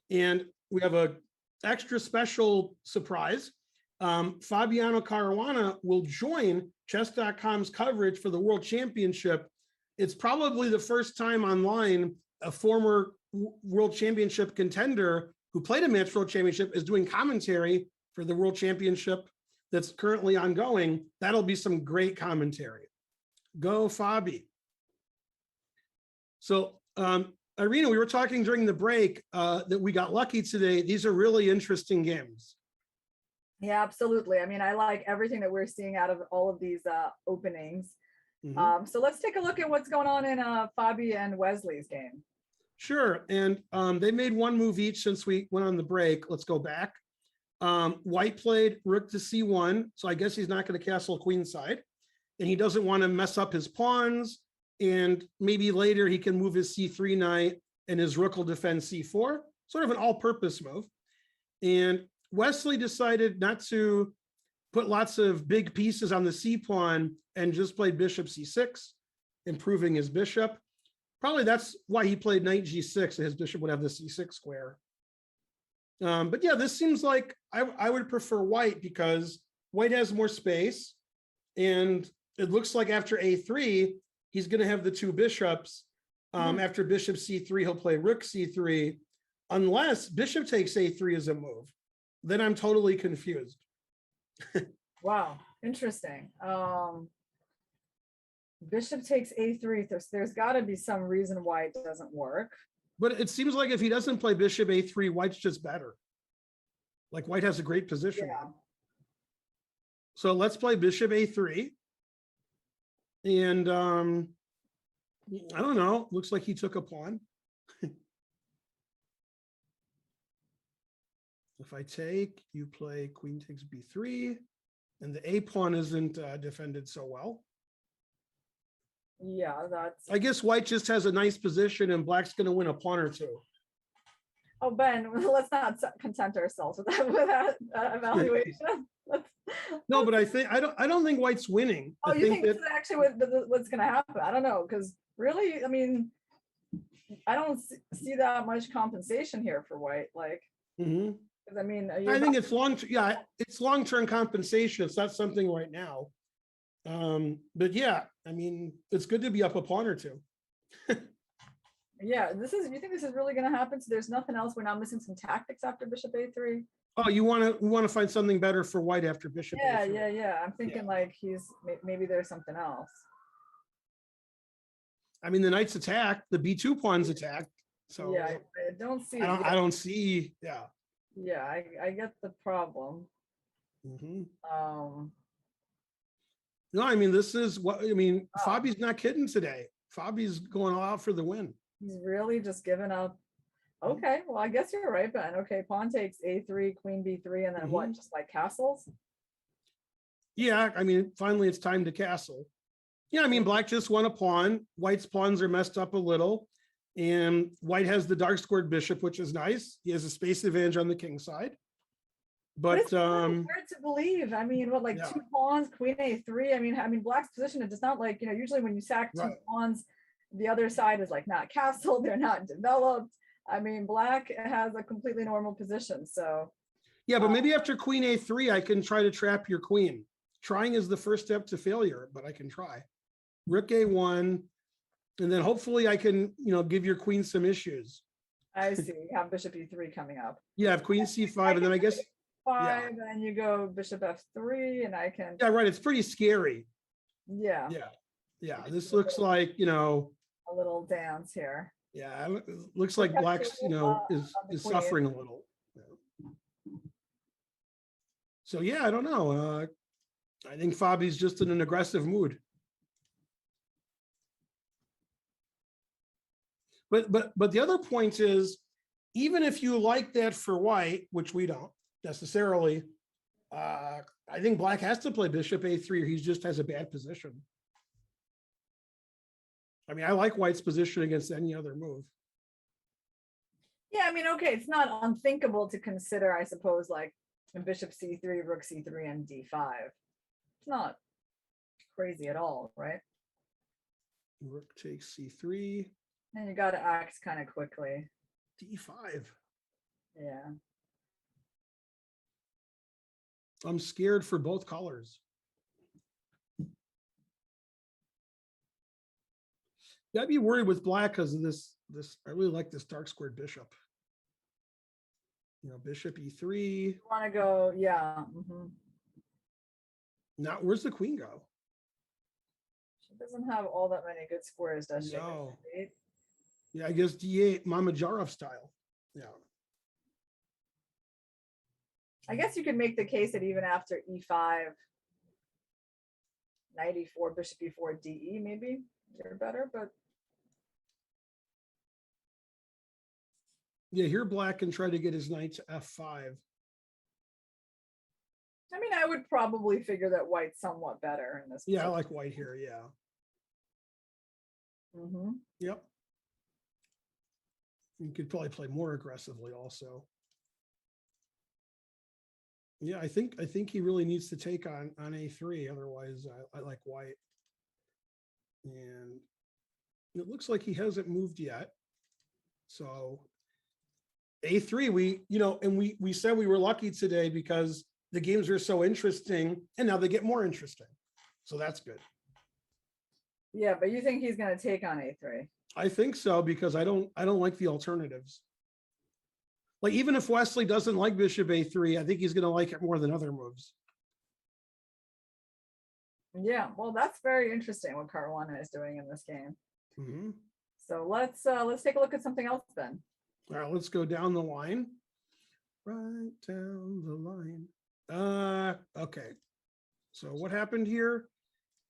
And we have a extra special surprise. Fabiano Caruana will join Chess.com's coverage for the World Championship. It's probably the first time online a former World Championship contender who played a match World Championship is doing commentary for the World Championship that's currently ongoing. That'll be some great commentary. Go, Fabi. So, Irina, we were talking during the break that we got lucky today. These are really interesting games. Yeah, absolutely. I mean, I like everything that we're seeing out of all of these openings. So let's take a look at what's going on in Fabi and Wesley's game. Sure. And they made one move each since we went on the break. Let's go back. White played rook to c1. So I guess he's not going to castle queenside. And he doesn't want to mess up his pawns. And maybe later he can move his c3 knight and his rook will defend c4. Sort of an all-purpose move. And Wesley decided not to put lots of big pieces on the c-pawn and just played bishop c6, improving his bishop. Probably that's why he played knight g6, and his bishop would have the c6 square. But yeah, this seems like I would prefer white because white has more space. And it looks like after a3, he's going to have the two bishops. After bishop c3, he'll play rook c3, unless bishop takes a3 as a move. Then I'm totally confused. Wow, interesting. Bishop takes a3. There's got to be some reason why it doesn't work. But it seems like if he doesn't play bishop a3, white's just better. Like white has a great position. Yeah. So let's play bishop a3. And I don't know. Looks like he took a pawn. If I take, you play queen takes b3, and the a pawn isn't defended so well. Yeah, that's. I guess white just has a nice position, and black's going to win a pawn or two. Oh, Ben, let's not content ourselves with that evaluation. No, but I don't think white's winning. Oh, you think this is actually what's going to happen? I don't know, because really, I mean, I don't see that much compensation here for white. Like. I mean, I think it's it's long-term compensation. It's not something right now. But yeah, I mean, it's good to be up a pawn or two. Yeah, you think this is really going to happen? So there's nothing else. We're not missing some tactics after bishop a3. Oh, you want to find something better for white after bishop a3. Yeah. I'm thinking like maybe there's something else. I mean, the knight's attacked, the b2 pawn's attacked. So yeah, I don't see. I don't see. Yeah. Yeah, I get the problem. No, I mean, this is what I mean. Fabi's not kidding today. Fabi's going all out for the win. He's really just given up. Okay, well, I guess you're right, Ben. Okay, pawn takes a3, queen b3, and then what? Just like castles? Yeah, I mean, finally it's time to castle. Yeah, I mean, black just won a pawn. White's pawns are messed up a little. And white has the dark squared bishop, which is nice. He has a space advantage on the king side. But it's hard to believe. I mean, what, like two pawns, queen a3? I mean, black's position, it does not like, usually when you sack two pawns, the other side is like not castled, they're not developed. I mean, black has a completely normal position. So yeah, but maybe after queen a3, I can try to trap your queen. Trying is the first step to failure, but I can try. Rook a1. And then hopefully I can, give your queen some issues. I see. You have bishop e3 coming up. Yeah, I have queen c5, and then I guess 5, and you go bishop f3, and I can. Yeah, right. It's pretty scary. Yeah. Yeah. This looks like, a little dance here. Yeah, it looks like Black's, is on the queen. suffering a little. Yeah. So yeah, I don't know. I think Fabi's just in an aggressive mood. But the other point is, even if you like that for white, which we don't necessarily, I think Black has to play bishop a3, or he just has a bad position. I mean, I like White's position against any other move. Yeah, I mean, okay, it's not unthinkable to consider, I suppose, like bishop c3, rook c3, and d5. It's not crazy at all, right? Rook takes c3. And you got to act kind of quickly. d5. Yeah. I'm scared for both colors. I'd be worried with Black because of this. I really like this dark squared bishop. Bishop e3. You want to go, yeah. Now, where's the queen go? She doesn't have all that many good squares, does she? No. Yeah, I guess d8, Mamedyarov style. Yeah. I guess you could make the case that even after e5, knight e4, bishop e4, de, maybe you're better, but yeah, here Black can try to get his knight to f5. I mean, I would probably figure that White's somewhat better in this. Yeah, I like White here. Yeah. Yep. You could probably play more aggressively also. Yeah, I think he really needs to take on a3. Otherwise, I like White. And it looks like he hasn't moved yet. So a3, we said we were lucky today because the games are so interesting, and now they get more interesting. So that's good. Yeah, but you think he's going to take on a3? I think so, because I don't like the alternatives. Like, even if Wesley doesn't like bishop a3, I think he's going to like it more than other moves. Yeah, well, that's very interesting what Caruana is doing in this game. So let's take a look at something else then. All right, let's go down the line. Right down the line. Okay. So what happened here?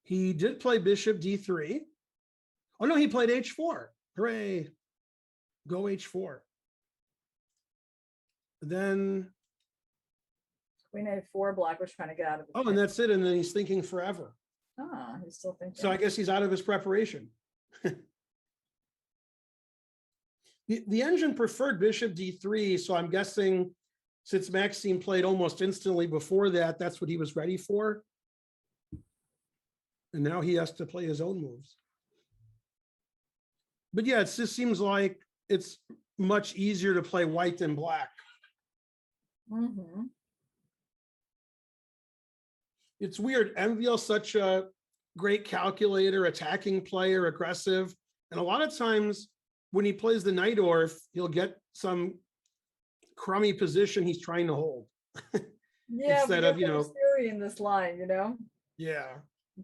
He did play bishop d3. Oh no, he played h4. Hooray. Go h4. Then Queen a4, Black was trying to get out of it. Oh, and that's it. And then he's thinking forever. Ah, he's still thinking. So I guess he's out of his preparation. The engine preferred bishop d3, so I'm guessing since Maxime played almost instantly before that, that's what he was ready for. And now he has to play his own moves. But yeah, it just seems like it's much easier to play White than Black. It's weird. MVL's such a great calculator, attacking player, aggressive. And a lot of times when he plays the Najdorf, he'll get some crummy position he's trying to hold. Yeah, instead of, theory in this line, Yeah.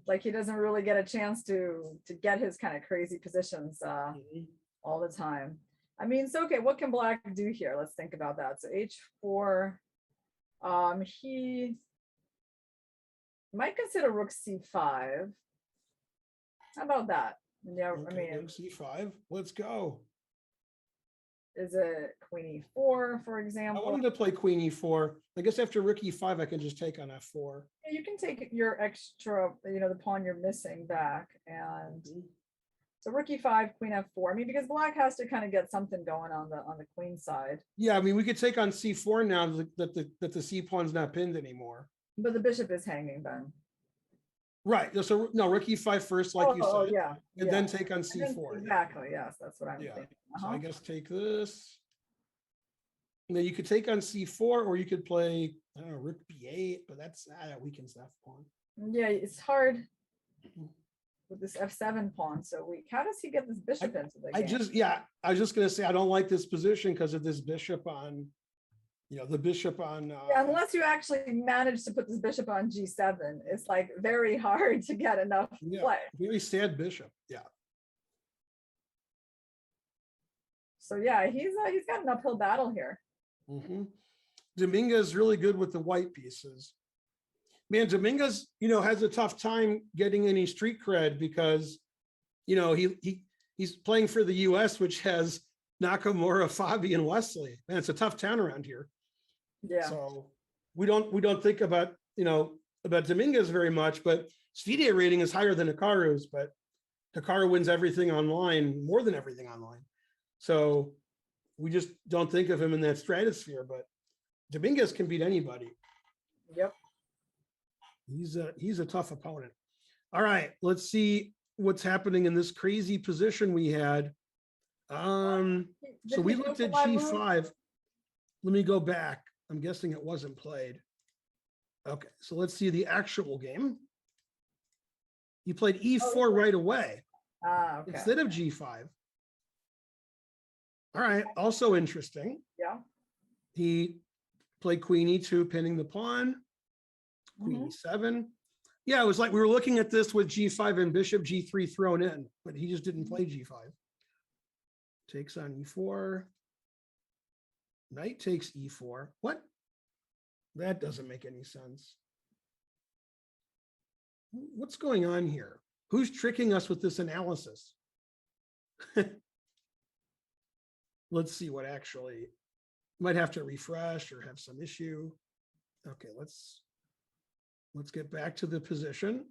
Like he doesn't really get a chance to get his kind of crazy positions all the time. I mean, so okay, what can Black do here? Let's think about that. So h4, he might consider rook c5. How about that? Yeah, Okay, I mean, rook c5. Let's go. Is it queen e4, for example? I wanted to play queen e4. I guess after rook e5, I can just take on f4. Yeah, you can take your extra, the pawn you're missing back. And so rook e5, queen f4. I mean, because Black has to kind of get something going on the queen side. Yeah, I mean, we could take on c4 now that the c pawn's not pinned anymore. But the bishop is hanging then. Right. So no, rook e5 first, like you said. Yeah. And then take on c4. Exactly. Yes, that's what I'm thinking. So I guess take this. And then you could take on c4, or you could play, I don't know, rook b8, but that weakens that pawn. Yeah, it's hard with this f7 pawn so weak. How does he get this bishop into the game? I was just going to say, I don't like this position because of this bishop on, the bishop on. Unless you actually manage to put this bishop on g7, it's like very hard to get enough play. Very sad bishop. Yeah. So yeah, he's got an uphill battle here. Dominguez is really good with the white pieces. Man, Dominguez, has a tough time getting any street cred because, he's playing for the US, which has Nakamura, Fabi, and Wesley. Man, it's a tough town around here. Yeah. So we don't think about Dominguez very much, but Svidler rating is higher than Hikaru's, but Hikaru wins everything online, more than everything online. So we just don't think of him in that stratosphere, but Dominguez can beat anybody. Yep. He's a tough opponent. All right, let's see what's happening in this crazy position we had. So we looked at G5. Let me go back. I'm guessing it wasn't played. Okay, so let's see the actual game. He played E4 right away Okay. instead of G5. All right, also interesting. Yeah. He played Queen E2, pinning the pawn. Queen E7. Yeah, it was like we were looking at this with G5 and Bishop G3 thrown in, but he just didn't play G5. Takes on E4. Knight takes E4. What? That doesn't make any sense. What's going on here? Who's tricking us with this analysis? Let's see what actually, might have to refresh or have some issue. Okay, let's get back to the position.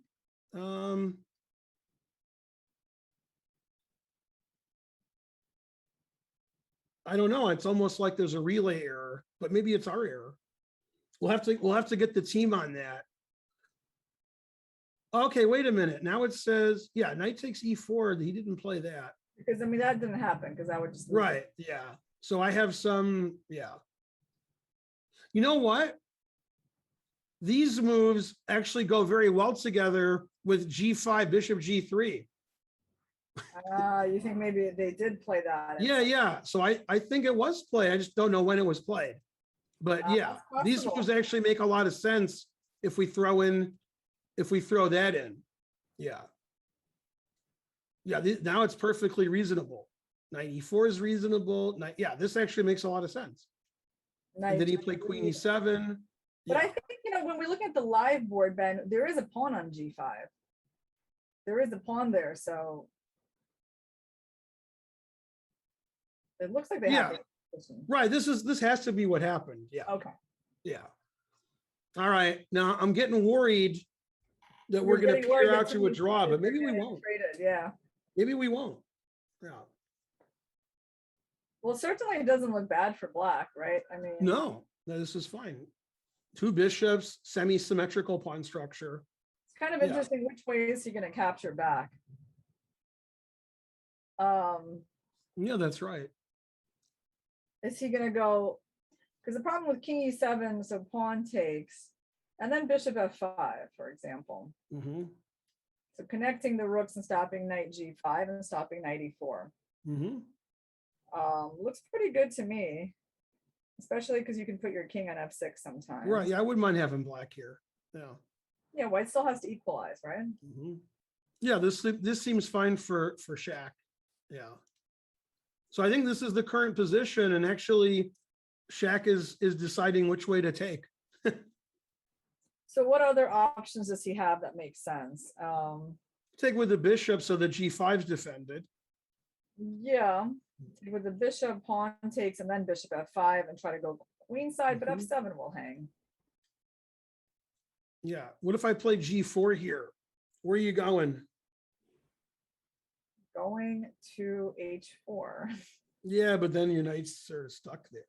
I don't know. It's almost like there's a relay error, but maybe it's our error. We'll have to get the team on that. Okay, wait a minute. Now it says, yeah, knight takes E4. He didn't play that. Because that didn't happen because I would just right. Yeah. So I have some, yeah. You know what? These moves actually go very well together with G5, Bishop G3. You think maybe they did play that? Yeah. So I think it was played. I just don't know when it was played. But yeah, these moves actually make a lot of sense if we throw that in. Yeah. Yeah, now it's perfectly reasonable. Knight E4 is reasonable. Yeah, this actually makes a lot of sense. And then he played Queen E7. But I think, when we look at the live board, Ben, there is a pawn on G5. There is a pawn there, so it looks like they have. Right. This has to be what happened. Yeah. Okay. Yeah. All right. Now I'm getting worried that we're going to peer out to a draw, but maybe we won't. Yeah. Maybe we won't. Yeah. Well, certainly it doesn't look bad for black, right? I mean, no, this is fine. Two bishops, semi-symmetrical pawn structure. It's kind of interesting which way is he going to capture back. Yeah, that's right. Is he going to go? Because the problem with King E7, so pawn takes, and then Bishop F5, for example. So connecting the rooks and stopping Knight G5 and stopping Knight E4. Looks pretty good to me, especially because you can put your king on F6 sometimes. Right. Yeah, I wouldn't mind having black here. Yeah. Yeah, white still has to equalize, right? Yeah, this seems fine for Shaq. Yeah. So I think this is the current position, and actually, Shaq is deciding which way to take. So what other options does he have that make sense? Take with the bishop so the G5's defended. Yeah, with the bishop, pawn takes, and then bishop F5 and try to go queen side, but F7 will hang. Yeah. What if I play G4 here? Where are you going? Going to H4. Yeah, but then your knights are stuck there.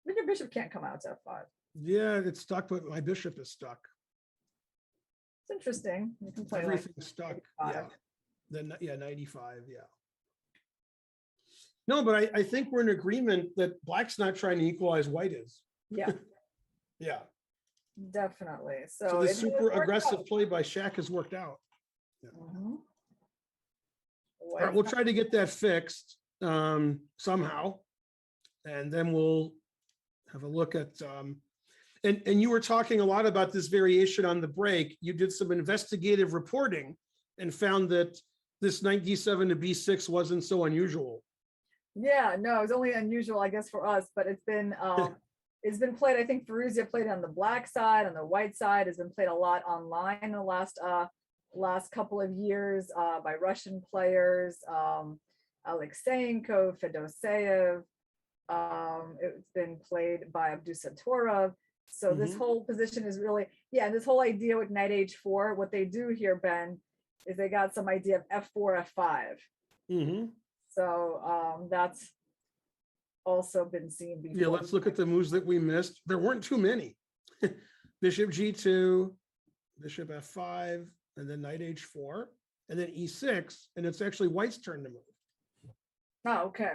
But your bishop can't come out to F5. Yeah, it's stuck, but my bishop is stuck. It's interesting. You can play everything's stuck. Yeah. Then knight E5. Yeah. No, but I think we're in agreement that black's not trying to equalize, white is. Yeah. Yeah. Definitely. So the super aggressive play by Shaq has worked out. Yeah. All right, we'll try to get that fixed somehow, and then we'll have a look at. And you were talking a lot about this variation on the break. You did some investigative reporting and found that this knight D7 to B6 wasn't so unusual. Yeah, no, it's only unusual, I guess, for us, but it's been played. I think Furuzia played on the black side, on the white side, has been played a lot online in the last couple of years by Russian players, Alexeyenko, Fedoseev. It's been played by Abdusatorov. So this whole position is really, yeah, this whole idea with knight h4, what they do here, Ben, is they got some idea of f4, f5. So that's also been seen before. Yeah, let's look at the moves that we missed. There weren't too many. Bishop g2, bishop f5, and then knight h4, and then e6, and it's actually white's turn to move. Oh, okay.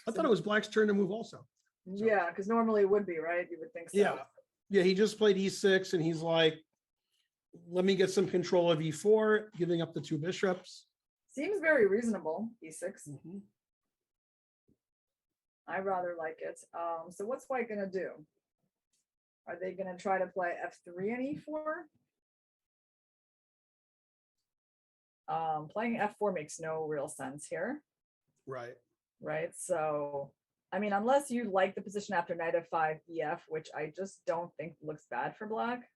I thought it was black's turn to move also. Yeah, because normally it would be, right? You would think so. Yeah, he just played e6, and he's like, let me get some control of e4, giving up the two bishops. Seems very reasonable, e6. I rather like it. So what's white gonna do? Are they gonna try to play f3 and e4? Playing f4 makes no real sense here. Right. So, I mean, unless you like the position after knight f5, ef, which I just don't think looks bad for black.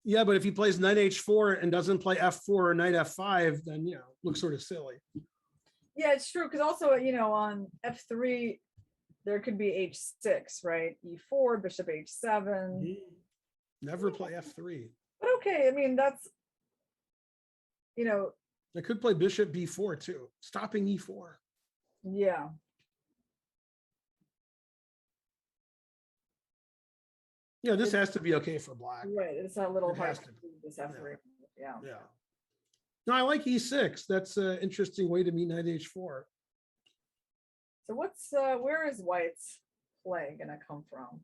Yeah, but if he plays knight h4 and doesn't play f4 or knight f5, then, looks sort of silly. Yeah, it's true. Because also, on f3, there could be h6, right? e4, bishop h7. Never play f3. But okay, I mean, that's, They could play bishop b4 too, stopping e4. Yeah. Yeah, this has to be okay for black. Right, it's a little It hard has to to do this f3. Yeah. Yeah. No, I like e6. That's an interesting way to meet knight h4. So where is white's play gonna come from?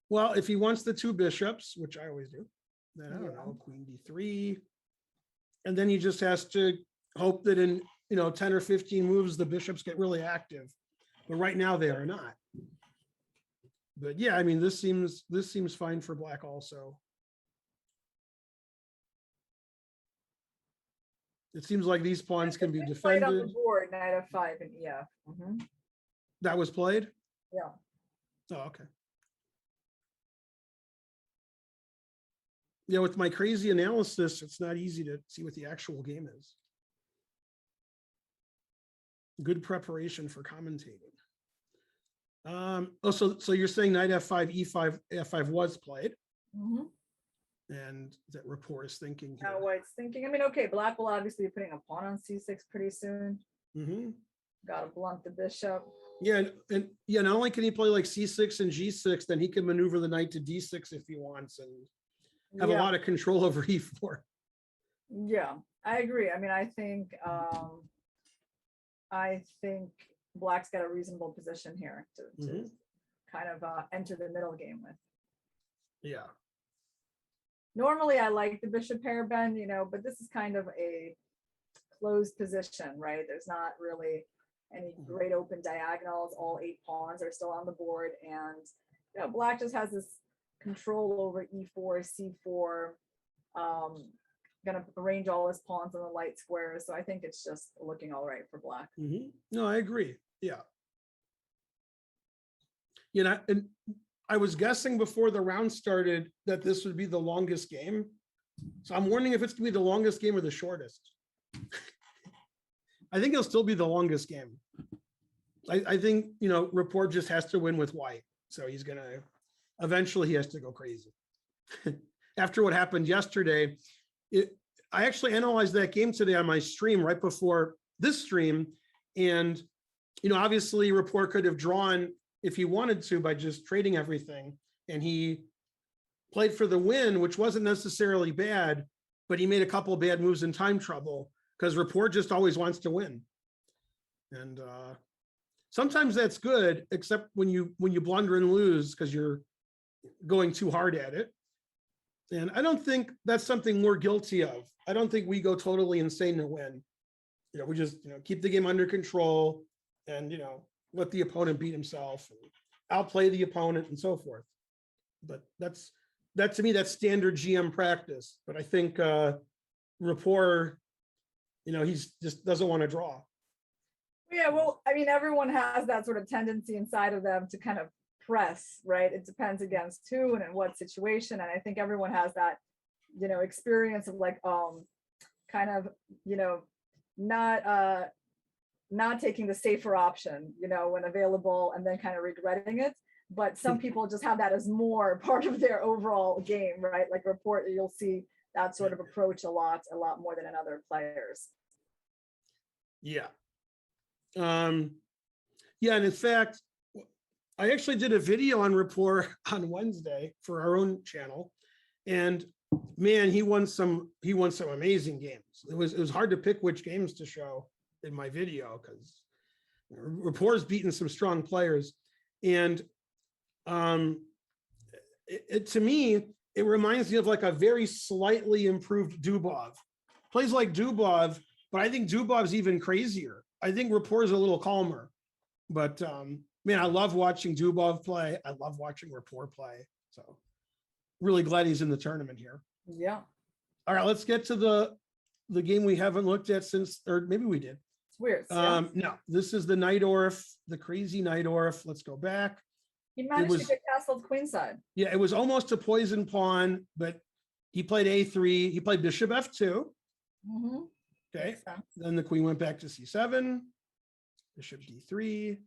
Well, if he wants the two bishops, which I always do, then I don't know, queen d3. And then he just has to hope that in 10 or 15 moves, the bishops get really active. But right now they are not. But yeah, I mean, this seems fine for black also. It seems like these pawns can be Played on the defended. board, knight f5 and ef. That was played? Yeah. Oh, okay. Yeah, with my crazy analysis, it's not easy to see what the actual game is. Good preparation for commentating. So you're saying knight f5, e5, f5 was played, and that Rapport is thinking here. Now white's thinking. I mean, okay, black will obviously be putting a pawn on c6 pretty soon. Got to blunt the bishop. Yeah, and not only can he play like c6 and g6, then he can maneuver the knight to d6 if he wants, and have a lot of control over e4. Yeah, I agree. I mean, I think black's got a reasonable position here to kind of enter the middle game with. Yeah. Normally I like the bishop pair, Ben, but this is kind of a closed position, right? There's not really any great open diagonals. All 8 pawns are still on the board, and black just has this control over e4, c4, gonna arrange all his pawns on the light squares. So I think it's just looking all right for black. No, I agree. Yeah. And I was guessing before the round started that this would be the longest game. So I'm wondering if it's gonna be the longest game or the shortest. I think it'll still be the longest game. I think, Rapport just has to win with white. So he's gonna, eventually he has to go crazy. After what happened yesterday, I actually analyzed that game today on my stream right before this stream. And, obviously Rapport could have drawn if he wanted to by just trading everything. And he played for the win, which wasn't necessarily bad, but he made a couple of bad moves in time trouble because Rapport just always wants to win. And sometimes that's good, except when you blunder and lose because you're going too hard at it. And I don't think that's something we're guilty of. I don't think we go totally insane to win. We just, keep the game under control and, let the opponent beat himself and outplay the opponent and so forth. But that to me, that's standard GM practice. But I think Rapport, he's just doesn't want to draw. Yeah, well, I mean, everyone has that sort of tendency inside of them to kind of press, right? It depends against who and in what situation. And I think everyone has that, experience of like, kind of, you know, not not taking the safer option, when available, and then kind of regretting it. But some people just have that as more part of their overall game, right? Like Rapport, you'll see that sort of approach a lot more than in other players. Yeah. Yeah, and in fact, I actually did a video on Rapport on Wednesday for our own channel, and man, he won some amazing games. It was hard to pick which games to show in my video because Rapport's beaten some strong players, and to me, it reminds me of like a very slightly improved Dubov. Plays like Dubov, but I think Dubov's even crazier. I think Rapport's a little calmer, but man, I love watching Dubov play. I love watching Rapport play. So really glad he's in the tournament here. Yeah. All right, let's get to the game we haven't looked at since, or maybe we did. Swiercz. No, this is the Najdorf, the crazy Najdorf. Let's go back. He managed to get castled queenside. Yeah, it was almost a poison pawn, but he played a3. He played bishop f2. Mm-hmm. Okay. Then the queen went back to c7. Bishop d3.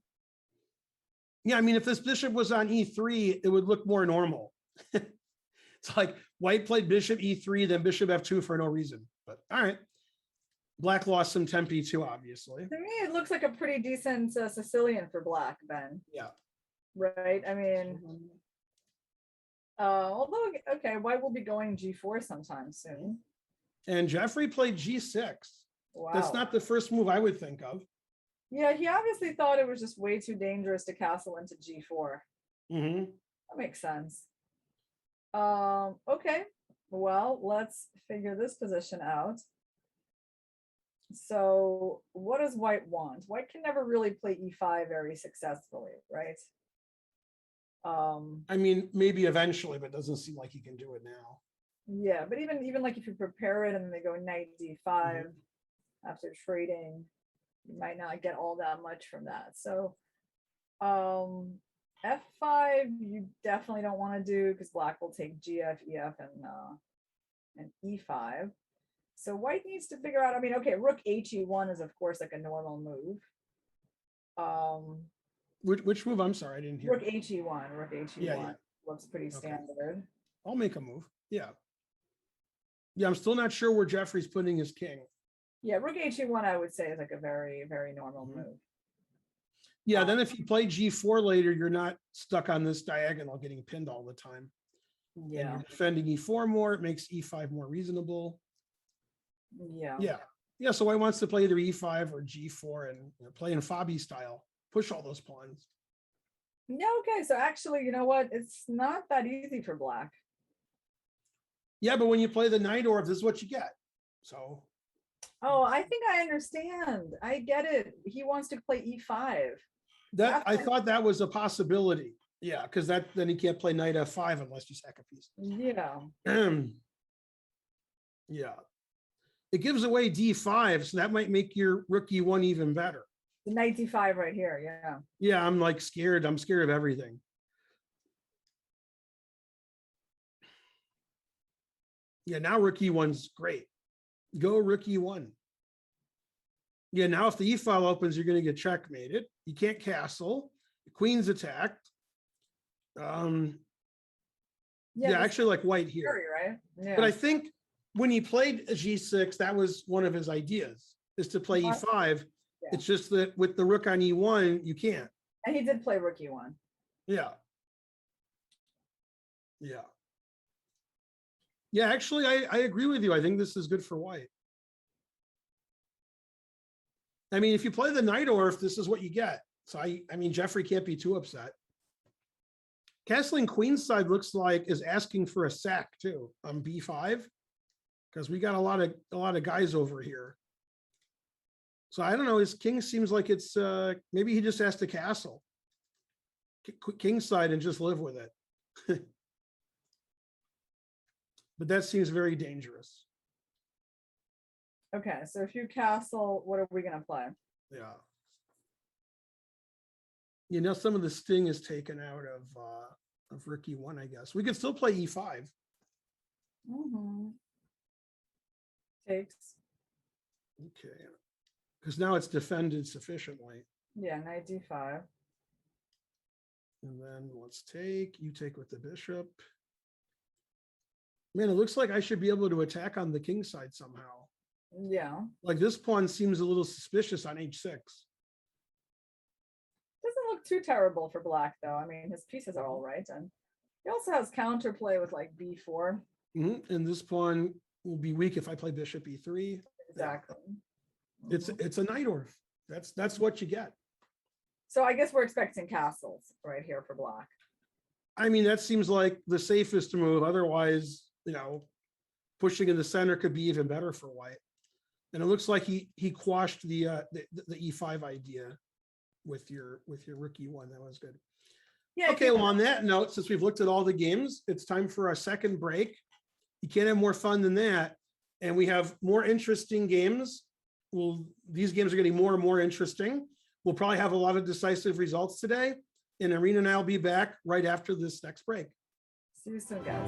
Yeah, I mean, if this bishop was on e3, it would look more normal. It's like white played bishop e3, then bishop f2 for no reason. But all right. Black lost some tempi too, obviously. To me, it looks like a pretty decent Sicilian for black, Ben. Yeah. Right? I mean, although, okay, white will be going g4 sometime soon. And Jeffrey played g6. Wow. That's not the first move I would think of. Yeah, he obviously thought it was just way too dangerous to castle into g4. Mm-hmm. That makes sense. Okay, well, let's figure this position out. So what does white want? White can never really play e5 very successfully, right? I mean, maybe eventually, but it doesn't seem like he can do it now. Yeah, but even like if you prepare it and then they go knight d5 after trading, you might not get all that much from that. So f5 you definitely don't want to do because black will take gf, ef, and e5. So white needs to figure out, I mean, okay, rook he1 is of course like a normal move. Which move? I'm sorry, I didn't hear. Rook he1, rook he1 Yeah. looks pretty standard. I'll make a move. Yeah. Yeah, I'm still not sure where Jeffrey's putting his king. Yeah, rook he1 I would say is like a very, very normal move. Yeah, then if you play g4 later, you're not stuck on this diagonal getting pinned all the time. Yeah. And you're defending e4 more, it makes e5 more reasonable. Yeah. Yeah, so white wants to play either e5 or g4 and play in Fabi style. Push all those pawns. Yeah, okay, so actually, you know what? It's not that easy for black. Yeah, but when you play the Najdorf, this is what you get. So. Oh, I think I understand. I get it. He wants to play e5. I thought that was a possibility. Yeah, because then he can't play knight f5 unless you sack a piece. Yeah. Yeah. It gives away d5, so that might make your rook e1 even better. The knight d5 right here, yeah. Yeah, I'm like scared. I'm scared of everything. Yeah, now rook e1's great. Go rook e1. Yeah, now if the e-file opens, you're going to get checkmated. You can't castle. The queen's attacked. Yeah, actually like white here. Right? Yeah. But I think when he played g6, that was one of his ideas, is to play e5. Yeah. It's just that with the rook on e1, you can't. And he did play rook e1. Yeah. Yeah. Yeah, actually, I agree with you. I think this is good for white. I mean, if you play the Najdorf, this is what you get. So I mean, Jeffrey can't be too upset. Castling queenside looks like is asking for a sack too on b5, because we got a lot of guys over here. So I don't know. His king seems like it's maybe he just has to castle kingside and just live with it. But that seems very dangerous. Okay, so if you castle, what are we gonna play? Yeah. You know, some of the sting is taken out of rook e1, I guess. We could still play e5. Takes. Okay. Because now it's defended sufficiently. Yeah, knight d5. And then let's take, you take with the bishop. Man, it looks like I should be able to attack on the king side somehow. Yeah. Like this pawn seems a little suspicious on h6. Doesn't look too terrible for black though. I mean, his pieces are all right, and he also has counterplay with like b4. And this pawn will be weak if I play bishop e3. Exactly. It's a knight orf. That's what you get. So I guess we're expecting castles right here for black. I mean, that seems like the safest move. Otherwise, you know, pushing in the center could be even better for white. And it looks like he quashed the e5 idea with your rook e1. That was good. Yeah. Okay, well, on that note, since we've looked at all the games, it's time for our second break. You can't have more fun than that. And we have more interesting games. These games are getting more and more interesting. We'll probably have a lot of decisive results today. And Irina and I will be back right after this next break. See you soon, guys.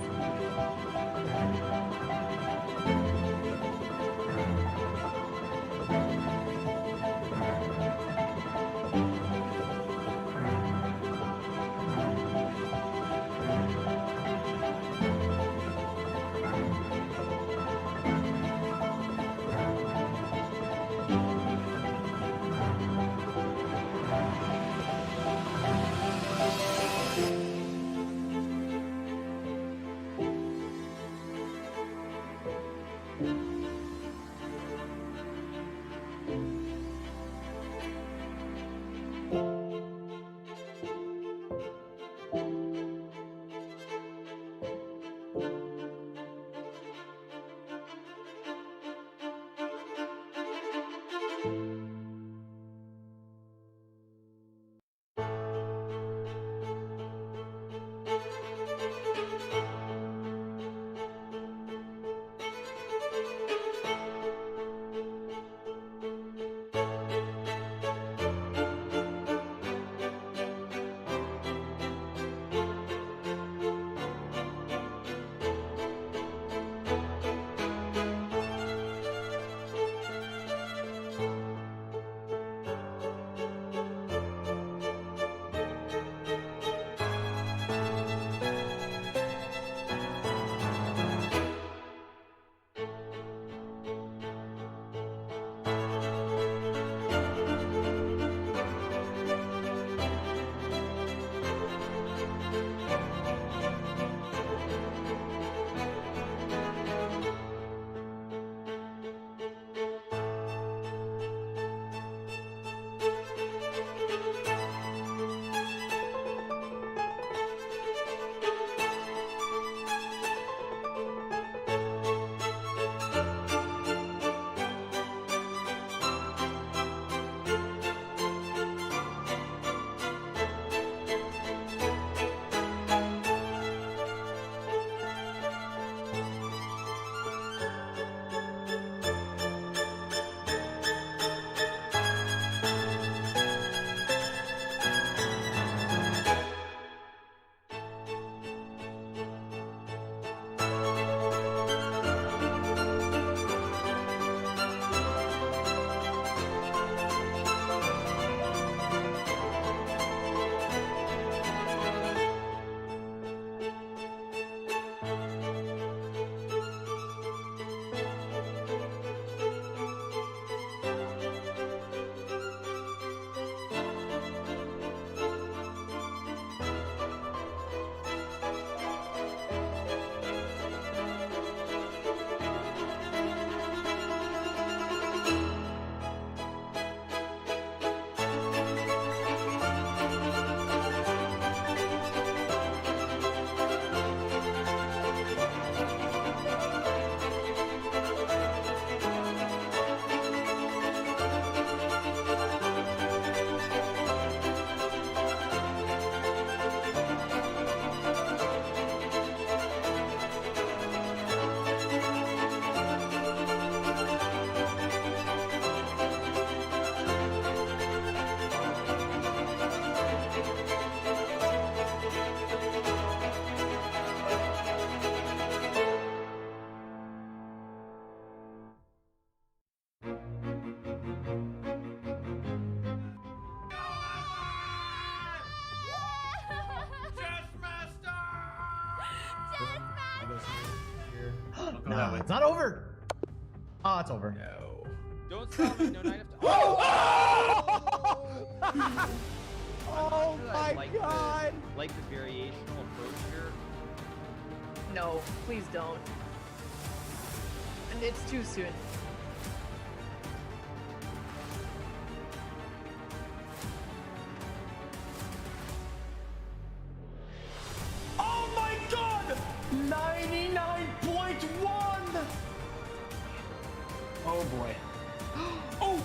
No, it's not over. Oh, it's over. No. Don't stop me. No knight of Oh my god! Like the variational approach here. No, please don't. And it's too soon. Oh my god! 99.1! Oh boy. Oh,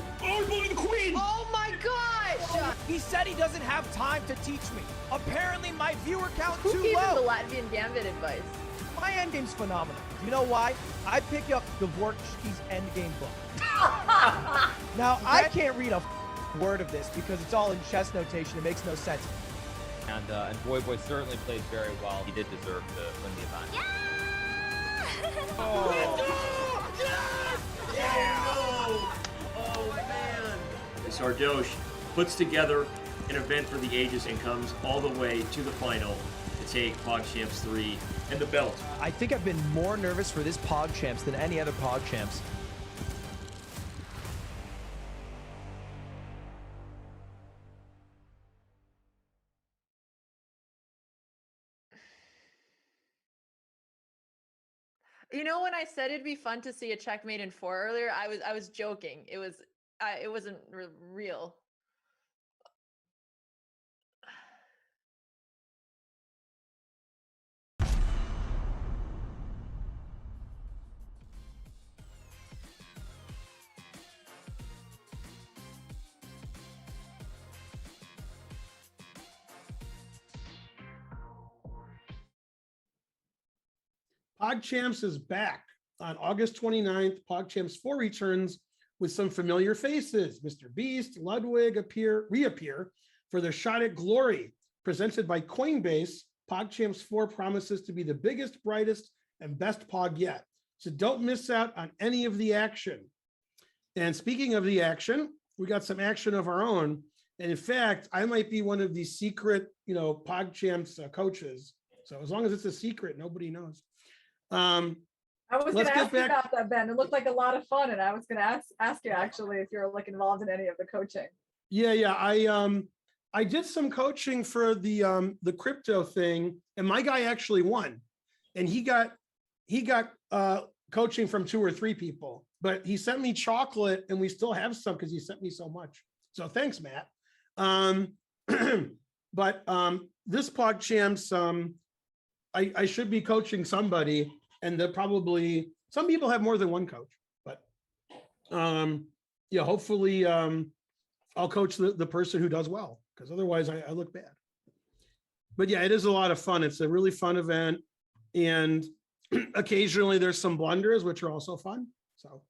the queen! Oh my gosh! He said he doesn't have time to teach me. Apparently my viewer count Who too gave him the low. Latvian Gambit advice? My endgame's phenomenal. You know why? I pick up Dvorak's endgame book. Now, I can't read a word of this because it's all in chess notation. It makes no sense. And Boy certainly played very well. He did deserve to win the event. Yeah! Oh. Oh man! Sardoche puts together an event for the ages and comes all the way to the final to take PogChamps 3 and the belt. I think I've been more nervous for this PogChamps than any other PogChamps. You know, when I said it'd be fun to see a checkmate in 4 earlier, I was joking. It wasn't real. PogChamps is back on August 29th. PogChamps 4 returns with some familiar faces. Mr. Beast, Ludwig reappear for their shot at glory. Presented by Coinbase, PogChamps 4 promises to be the biggest, brightest, and best Pog yet. So don't miss out on any of the action. And speaking of the action, we got some action of our own. And in fact, I might be one of these secret, PogChamps coaches. So as long as it's a secret, nobody knows. I was going to ask you about that, Ben. It looked like a lot of fun, and I was going to ask you actually if you're involved in any of the coaching. Yeah. I did some coaching for the crypto thing, and my guy actually won, and he got coaching from 2 or 3 people, but he sent me chocolate, and we still have some because he sent me so much. So thanks, Matt. But this PogChamps, I should be coaching somebody, and probably some people have more than one coach, but hopefully I'll coach the person who does well, because otherwise I look bad. But yeah, it is a lot of fun. It's a really fun event, and occasionally there's some blunders, which are also fun. So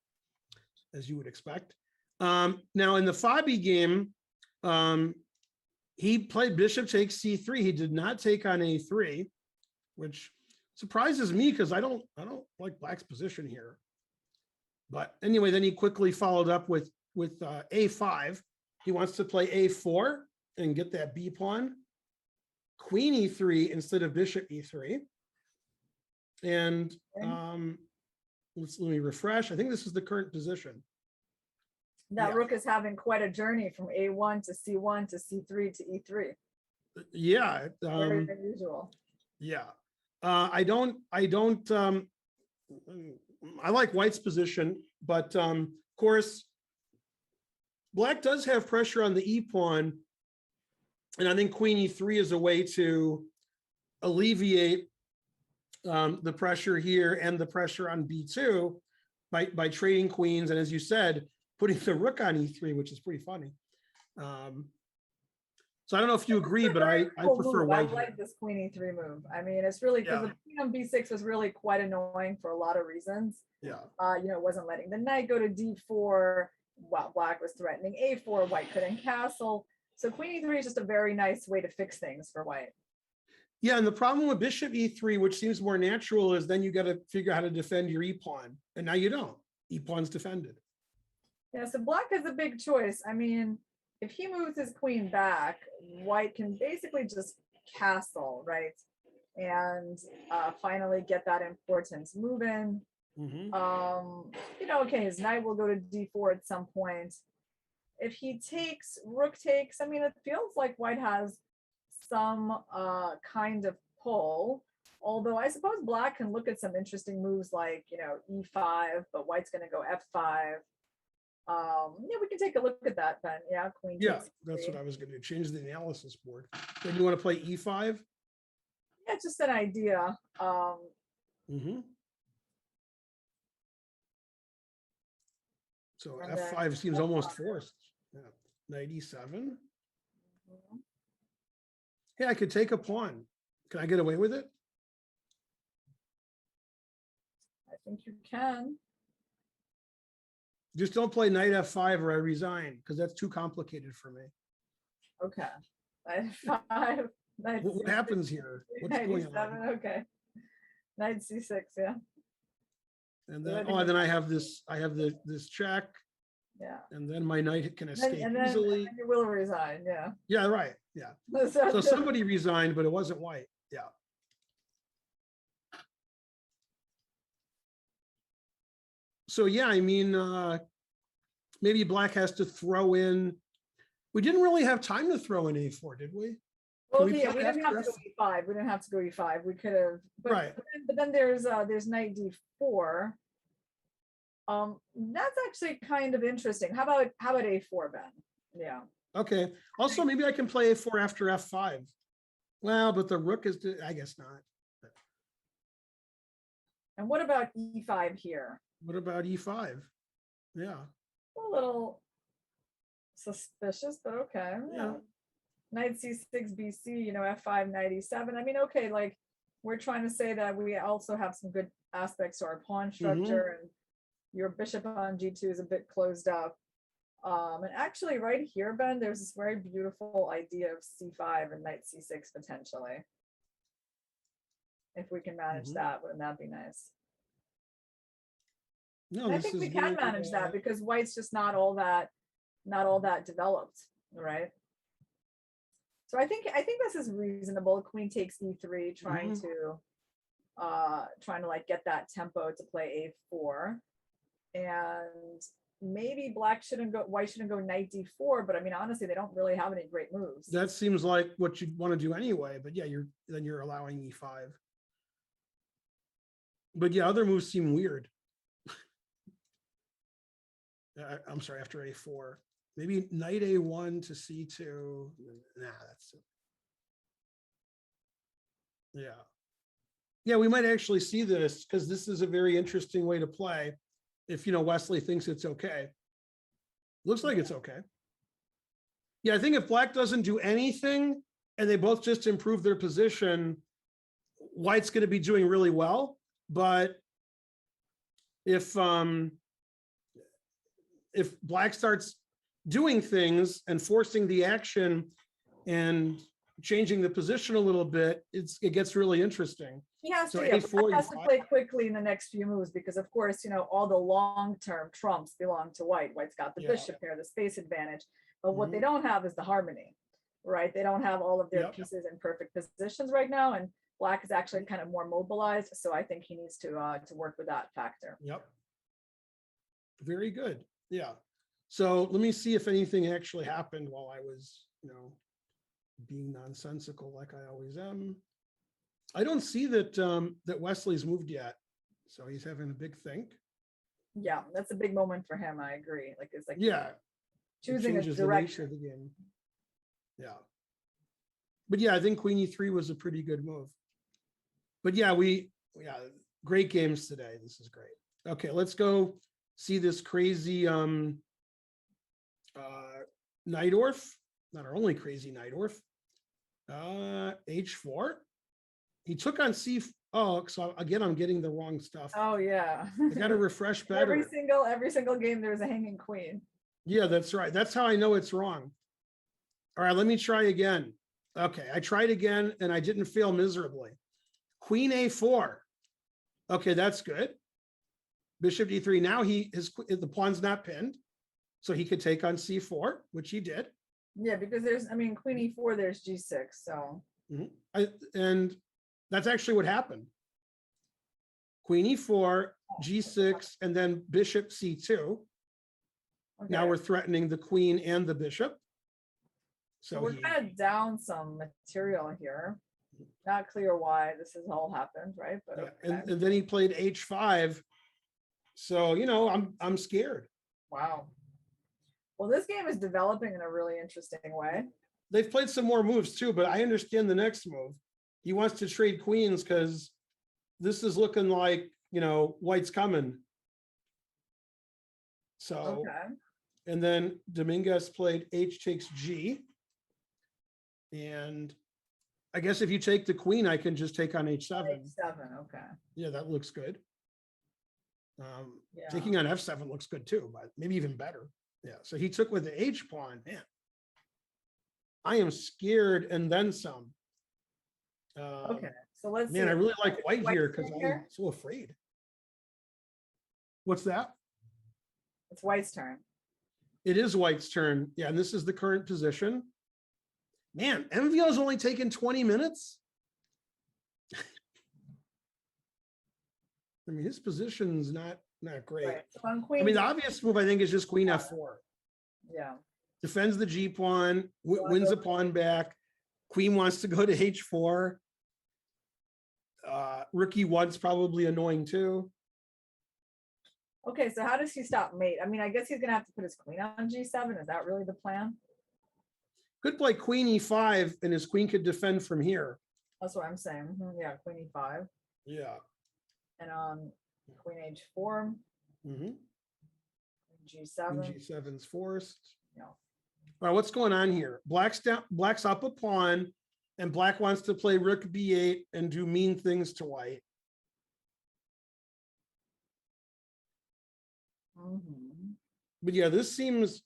as you would expect. Now in the Fabi game, he played bishop takes c3. He did not take on a3, which surprises me because I don't like Black's position here. But anyway, then he quickly followed up with a5. He wants to play a4 and get that b pawn. Queen e3 instead of bishop e3. And let me refresh. I think this is the current position. That rook is having quite a journey from a1 to c1 to c3 to e3. Yeah. Very unusual. Yeah. I like White's position, but of course, Black does have pressure on the e pawn, and I think Queen e3 is a way to alleviate the pressure here and the pressure on b2 by trading queens, and as you said, putting the rook on e3, which is pretty funny. So I don't know if you agree, but I prefer White. I like this Queen e3 move. I mean, it's really because the queen on b6 was really quite annoying for a lot of reasons. Yeah. It wasn't letting the knight go to d4 while Black was threatening a4. White couldn't castle. So Queen e3 is just a very nice way to fix things for White. Yeah, and the problem with bishop e3, which seems more natural, is then you got to figure out how to defend your e-pawn, and now you don't. E-pawn's defended. Yeah, so Black has a big choice. I mean, if he moves his queen back, White can basically just castle, right? And finally get that important move in. You know, okay, his knight will go to d4 at some point. If he takes, rook takes, I mean, it feels like white has some kind of pull. Although I suppose black can look at some interesting moves like, you know, e5, but white's going to go f5. Yeah, we can take a look at that then. Yeah, queen. Yeah, takes that's three. what I was going to change the analysis board. Then you want to play e5? Yeah, it's just an idea. So And then f5 seems almost F5. forced. Yeah. Knight e7. Hey, I could take a pawn. Can I get away with it? I think you can. Just don't play knight f5 or I resign because that's too complicated for me. Okay. Knight f5. What happens here? What's Knight going e7. on? Okay. Knight c6. Yeah. And So I then, think oh, then I have this. I have this check, Yeah. and then my knight can And escape then easily. you will resign. Yeah. Yeah, right. Yeah. So somebody resigned, but it wasn't white. Yeah. So yeah, I mean, maybe black has to throw in. We didn't really have time to throw in a4, did we? Well, we yeah, play we didn't have to after go e5. We didn't have to go e5. We could have, but, Right. but then there's knight d4. That's actually kind of interesting. How about a4, Ben? Yeah. Okay. Also, maybe I can play a4 after f5. Well, but the rook is, I guess not. And what about e5 here? What about e5? Yeah. A little suspicious, but okay. Yeah. Knight c6 bc, you know, f5, knight e7. I mean, okay, like we're trying to say that we also have some good aspects to our pawn structure, and your bishop on g2 is a bit closed up. And actually right here, Ben, there's this very beautiful idea of c5 and knight c6 potentially. If we can manage that, wouldn't that be nice? No, And I think we can manage that because white's just not all that developed, right? So I think this is reasonable. Queen takes e3, trying to like get that tempo to play a4. And maybe white shouldn't go knight d4, but I mean honestly they don't really have any great moves. That seems like what you'd want to do anyway, but yeah, you're allowing e5. But yeah, other moves seem weird. I'm sorry, after a4. Maybe knight a1 to c2. Nah, that's it. Yeah. Yeah, we might actually see this because this is a very interesting way to play. If, you know, Wesley thinks it's okay. Looks like it's okay. Yeah, I think if black doesn't do anything and they both just improve their position, white's going to be doing really well. But if black starts doing things and forcing the action and changing the position a little bit, it gets really interesting. He has So to, yeah, A4, he has to play quickly in the next few moves because, of course, you know, all the long-term trumps belong to white. White's got the bishop here, the space advantage. But what they don't have is the harmony, right? They don't have all of their pieces in perfect positions right now, and black is actually kind of more mobilized. So I think he needs to work with that factor. Yep. Very good. Yeah. So let me see if anything actually happened while I was, you know, being nonsensical like I always am. I don't see that that Wesley's moved yet, so he's having a big think. Yeah, that's a big moment for him. I agree. Like it's like It choosing a changes the nature direction. of the game. Yeah, but yeah, I think Queen E3 was a pretty good move. But yeah, great games today. This is great. Okay, let's go see this crazy Najdorf. Not our only crazy Najdorf. H4. He took on C. Oh, so again, I'm getting the wrong stuff. Oh yeah. I got to refresh better. every single game there's a hanging queen. Yeah, that's right. That's how I know it's wrong. All right, let me try again. Okay, I tried again and I didn't fail miserably. Queen A4. Okay, that's good. Bishop D3. Now the pawn's not pinned, so he could take on C4, which he did. Yeah, because Queen E4, there's G6. So. And that's actually what happened. Queen E4, G6, and then bishop C2. Now Okay. we're threatening the queen and the bishop. So So we're he, kind of down some material here. Not clear why this has all happened, right? But yeah, okay. and then he played H5. So, you know, I'm scared. Wow. Well, this game is developing in a really interesting way. They've played some more moves too, but I understand the next move. He wants to trade queens because this is looking like, you know, white's coming. So, Okay. and then Dominguez played H takes G. And I guess if you take the queen, I can just take on H7. H7, okay. Yeah, that looks good. Yeah. Taking on F7 looks good too, but maybe even better. Yeah, so he took with the H pawn. Man, I am scared and then some. Okay. So let's Man, see. I really like white White's here because turn I'm here? so afraid. What's that? It's white's turn. It is white's turn. Yeah, and this is the current position. Man, MVL's only taken 20 minutes. I mean, his position's not great. Right. So on I queen. mean, the obvious move, I think, is just queen F4. Yeah. Defends the G pawn, wins a pawn back. Queen wants to go to H4. Rook E1's probably annoying too. Okay, so how does he stop mate? I mean, I guess he's gonna have to put his queen on G7. Is that really the plan? Could play Queen E5, and his queen could defend from here. That's what I'm saying. Mhm, yeah, queen E5. Yeah. And on queen H4, Mm-hmm. G7. G7's forced. Yeah. All right, what's going on here? Black's up a pawn, and black wants to play Rook B8 and do mean things to white. Mhm. But yeah, this seems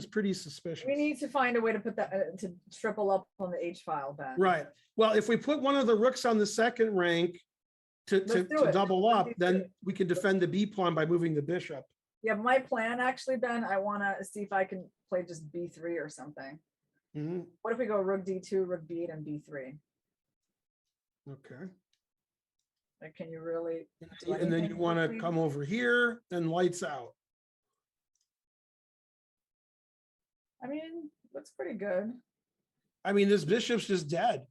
pretty suspicious. We need to find a way to put that to triple up on the H file, Ben. Right. Well, if we put one of the rooks on the second rank to Let's do it. double Let's up, do then it. we can defend the B pawn by moving the bishop. Yeah, my plan actually, Ben, I want to see if I can play just B3 or something. Mhm. What if we go Rook D2, Rook B8, and B3? Okay. Like, can you really? do And then anything you want to quickly? come over here and lights out. I mean, looks pretty good. I mean, this bishop's just dead.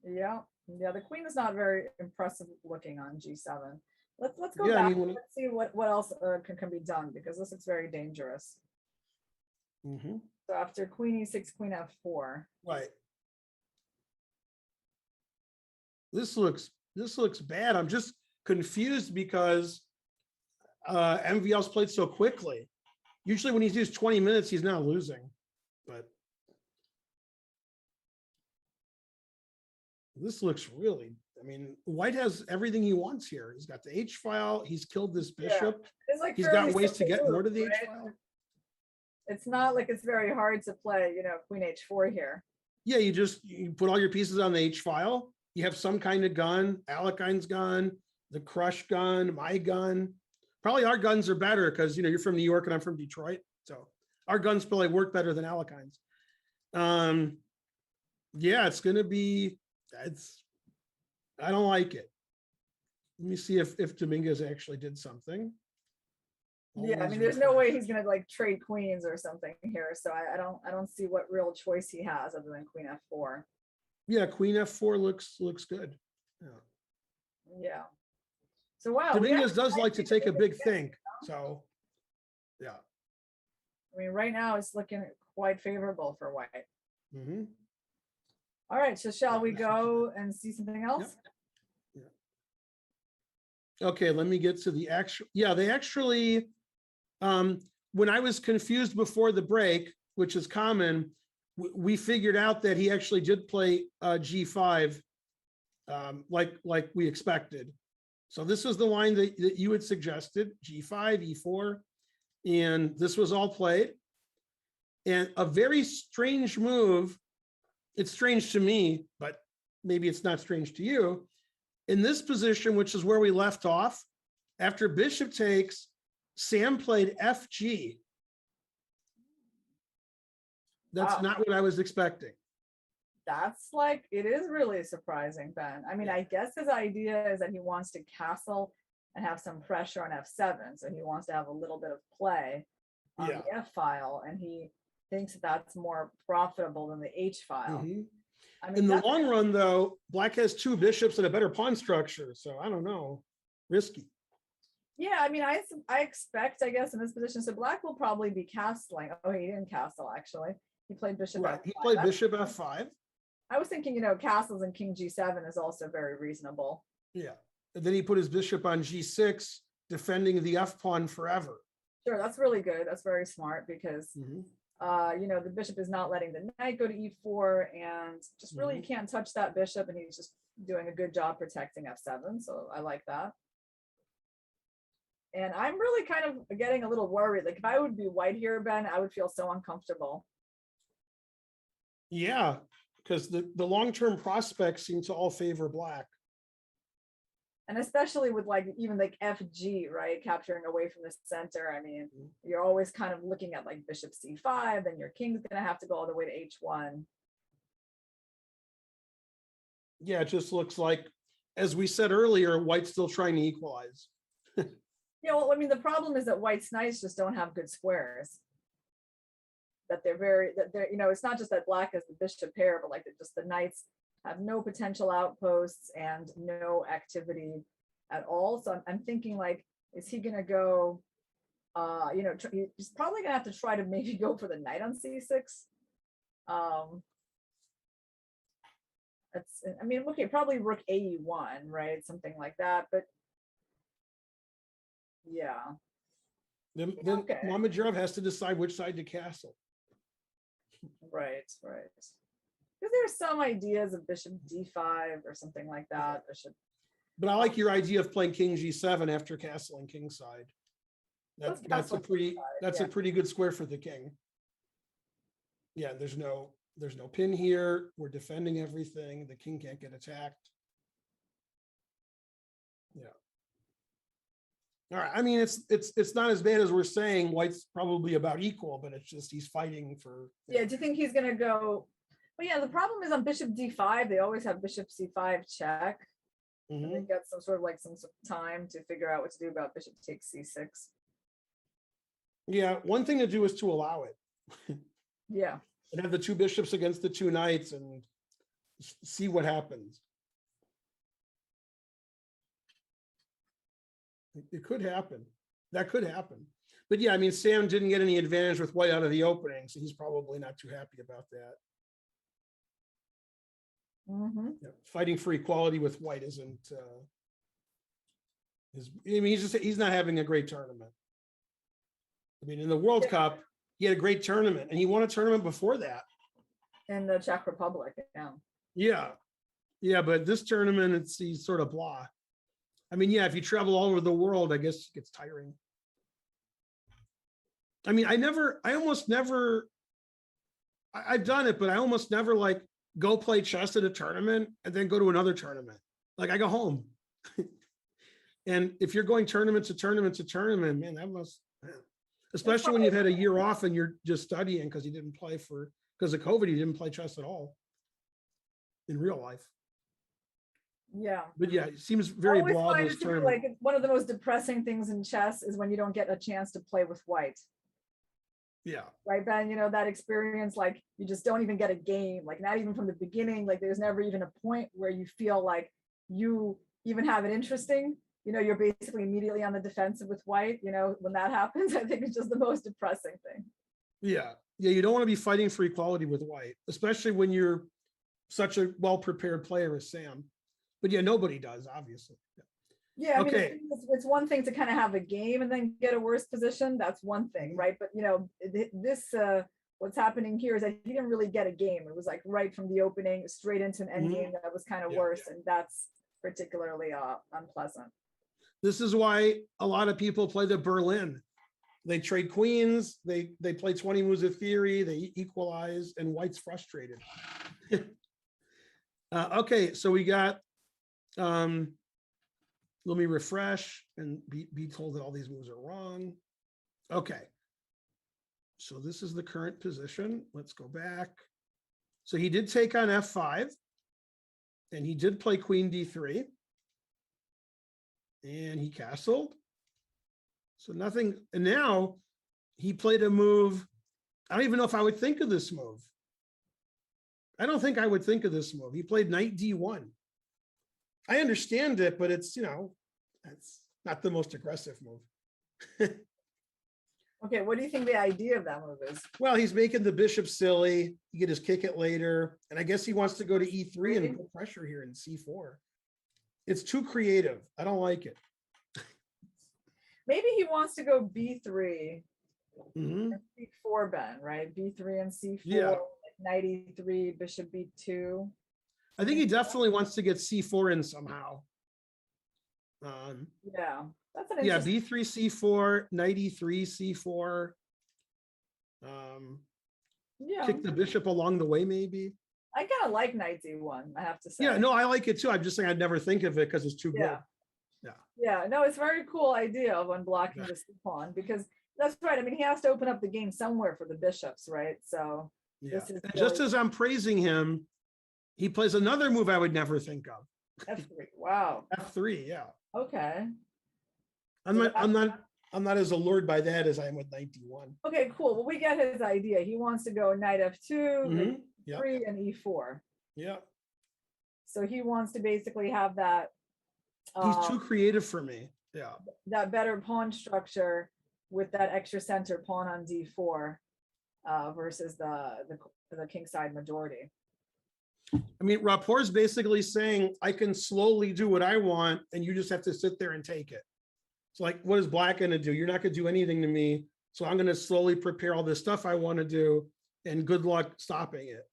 Yeah, yeah. The queen is not very impressive looking on G7. Let's go Yeah, I back. mean, Let's see what else can be done, because this looks very dangerous. Mhm. So after queen E6, queen F4. Right. This looks bad. I'm just confused because MVL's played so quickly. Usually when he's used 20 minutes, he's not losing. But this looks really, I mean, white has everything he wants here. He's got the H file, he's killed this bishop. It's like He's fairly got ways to simple get more to move, the H right? file. It's not like it's very hard to play, queen H4 here. Yeah, you put all your pieces on the H file. You have some kind of gun, Alekine's gun, the crush gun, my gun. Probably our guns are better because you're from New York and I'm from Detroit. So our guns probably work better than Alekine's. Yeah, it's gonna be I don't like it. Let me see if Dominguez actually did something. Yeah, I mean, there's no way he's gonna like trade queens or something here. So I don't see what real choice he has other than queen F4. Yeah, queen F4 looks good. Yeah. Yeah. So wow, Dominguez does like to take a big think. So yeah. I mean, right now it's looking quite favorable for white. Mm-hmm. All right, so shall we go and see something else? Okay, let me get to the actual. Yeah, they actually, when I was confused before the break, which is common, we figured out that he actually did play G5, like we expected. So this was the line that you had suggested, G5, E4, and this was all played. And a very strange move. It's strange to me, but maybe it's not strange to you. In this position, which is where we left off, after bishop takes, Sam played FG. That's Wow. not what I was expecting. That's like, it is really surprising, Ben. I mean, I guess his idea is that he wants to castle and have some pressure on f7. So he wants to have a little bit of play on Yeah. the f file, and he thinks that's more profitable than the h file. Mhm. I mean, In the that's- long run, though, black has 2 bishops and a better pawn structure. So I don't know, risky. yeah, I mean, I expect, I guess, in this position, so black will probably be castling. Oh, he didn't castle, actually. He played bishop Right. f5. He played That's- bishop f5. I was thinking, you know, castles and king g7 is also very reasonable. Yeah. And then he put his bishop on g6, defending the f pawn forever. Sure, that's really good. That's very smart because, Mhm. you know, the bishop is not letting the knight go to e4 and just really can't touch that bishop, and he's just doing a good job protecting f7. So I like that. And I'm really kind of getting a little worried. Like if I would be white here, Ben, I would feel so uncomfortable. Yeah, because the long-term prospects seem to all favor black. And especially with like even like FG, right? Capturing away from the center. I mean, you're always kind of looking at like bishop c5, then your king's gonna have to go all the way to h1. Yeah, it just looks like, as we said earlier, white's still trying to equalize. Yeah, well, I mean, the problem is that white's knights just don't have good squares. That they're, you know, it's not just that black has the bishop pair, but like just the knights have no potential outposts and no activity at all. So I'm thinking like, is he gonna go, you know, he's probably gonna have to try to maybe go for the knight on c6. That's, I mean, okay, probably rook ae1, right? Something like that, but yeah. Then Okay. Mamedyarov has to decide which side to castle. Right. Because there's some ideas of bishop d5 or something like that. Bishop. But I like your idea of playing king g7 after castling kingside. Let's That's a castle pretty kingside, that's yeah. a pretty good square for the king. Yeah, there's no pin here. We're defending everything. The king can't get attacked. Yeah. All right. I mean, it's not as bad as we're saying. White's probably about equal, but it's just he's fighting for. Yeah. Do you think he's gonna go? Well, yeah. The problem is on bishop d5. They always have bishop c5 check. And they get some sort of time to figure out what to do about bishop takes c6. Yeah, one thing to do is to allow it. Yeah. And have the 2 bishops against the 2 knights and see what happens. It could happen. That could happen. But yeah, I mean, Sam didn't get any advantage with white out of the opening, so he's probably not too happy about that. Yeah, fighting for equality with white isn't. I mean, he's not having a great tournament. I mean, in the World Cup, he had a great tournament, and he won a tournament before that. In the Czech Republic, Yeah. Yeah, but this tournament, he's sort of blah. I mean, yeah, if you travel all over the world, I guess it gets tiring. I mean, I've done it, but I almost never like go play chess at a tournament and then go to another tournament. Like I go home. And if you're going tournament to tournament to tournament, man, that must, especially when you've had a year off and you're just studying because you didn't play because of COVID, you didn't play chess at all in real life. Yeah. But yeah, it seems very always blah. find Those it to be tournaments. like one of the most depressing things in chess is when you don't get a chance to play with white. Yeah. Right, Ben? You know, that experience, like you just don't even get a game, like not even from the beginning, like there's never even a point where you feel like you even have it interesting. You know, you're basically immediately on the defensive with white. You know, when that happens, I think it's just the most depressing thing. Yeah. Yeah. You don't want to be fighting for equality with white, especially when you're such a well-prepared player as Sam. But yeah, nobody does, obviously. Yeah, I mean, Okay. it's one thing to kind of have a game and then get a worse position. That's one thing, right? But you know, this what's happening here is that he didn't really get a game. It was like right from the opening, straight into an endgame that was kind of worse, and that's particularly unpleasant. This is why a lot of people play the Berlin. They trade queens. They play 20 moves of theory. They equalize, and white's frustrated. Okay, so we got. Let me refresh and be told that all these moves are wrong. Okay. So this is the current position. Let's go back. So he did take on f5, and he did play queen d3. and he castled. So nothing, and now he played a move. I don't even know if I would think of this move. I don't think I would think of this move. He played knight d1. I understand it, but it's, that's not the most aggressive move. Okay, what do you think the idea of that move is? Well, he's making the bishop silly. You get his kick it later. And I guess he wants to go to e3 and put pressure here in c4. It's too creative. I don't like it. Maybe he wants to go b3 Mhm. and c4, Ben, right? b3 and c4, Yeah. like knight e3, bishop b2. I think he definitely wants to get c4 in somehow. Yeah, that's an Yeah, interesting. b3, c4, knight e3, c4. Yeah, Kick the bishop along the way, maybe. I kind of like knight d1, I have to say. Yeah, no, I like it too. I'm just saying I'd never think of it because it's too good. Yeah. Yeah. Yeah, no, it's a very cool idea of unblocking Yeah. the c pawn, because that's right. I mean, he has to open up the game somewhere for the bishops, right? So Yeah. this is And just really- as I'm praising him, he plays another move I would never think of. f3. Wow. F3, yeah. Okay. I'm not as allured by that as I am with knight d1. Okay, cool. Well, we get his idea. He wants to go knight f2, Mhm. Yeah. 3 and e4. Yeah. So he wants to basically have that He's too creative for me. Yeah. that better pawn structure with that extra center pawn on d4 versus the kingside majority. I mean, Rapport is basically saying I can slowly do what I want and you just have to sit there and take it. It's like, what is black going to do? You're not going to do anything to me. So I'm going to slowly prepare all this stuff I want to do and good luck stopping it.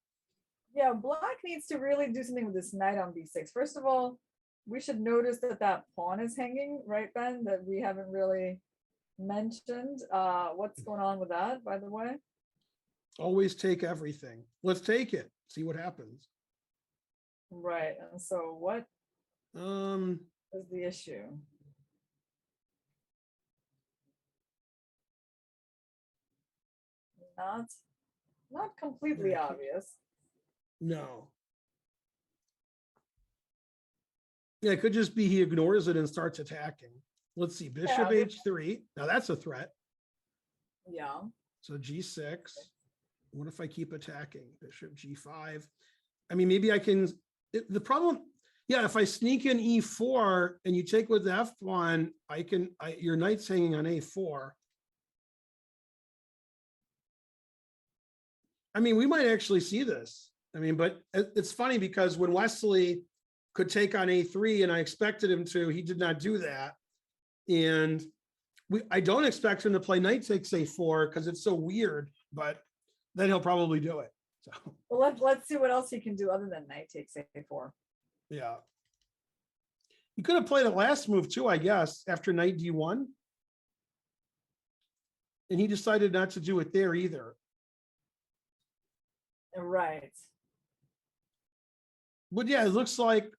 Yeah, black needs to really do something with this knight on b6. First of all, we should notice that that pawn is hanging, right, Ben? That we haven't really mentioned. What's going on with that, by the way? Always take everything. Let's take it. See what happens. Right. And so what is the issue? Not completely obvious. No. Yeah, it could just be he ignores it and starts attacking. Let's see, bishop Yeah. h3. Now that's a threat. Yeah. So g6. What if I keep attacking? Bishop g5. I mean, maybe I can. The problem, yeah, if I sneak in e4 and you take with the f1, your knight's hanging on a4. I mean, we might actually see this. I mean, but it's funny because when Wesley could take on a3 and I expected him to, he did not do that. And I don't expect him to play knight takes a4 because it's so weird, but then he'll probably do it. So Well, let's see what else he can do other than knight takes a4. yeah. He could have played a last move too, I guess, after knight d1. And he decided not to do it there either. Right. But yeah, it looks like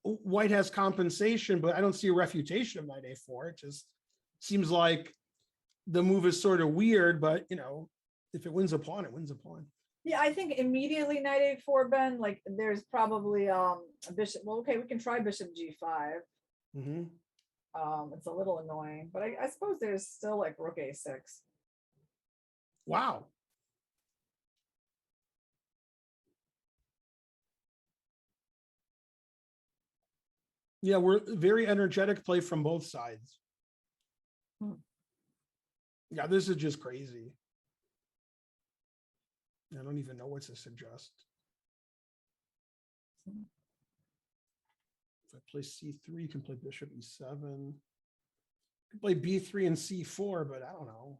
white has compensation, but I don't see a refutation of knight a4. It just seems like the move is sort of weird, but if it wins a pawn, it wins a pawn. Yeah, I think immediately knight a4, Ben, like there's probably a bishop. Well, okay, we can try bishop g5. Mm-hmm. It's a little annoying, but I suppose there's still like rook a6. Wow. Yeah, we're very energetic play from both sides. Yeah, this is just crazy. I don't even know what to suggest. If I play c3, you can play bishop e7. You can play b3 and c4, but I don't know.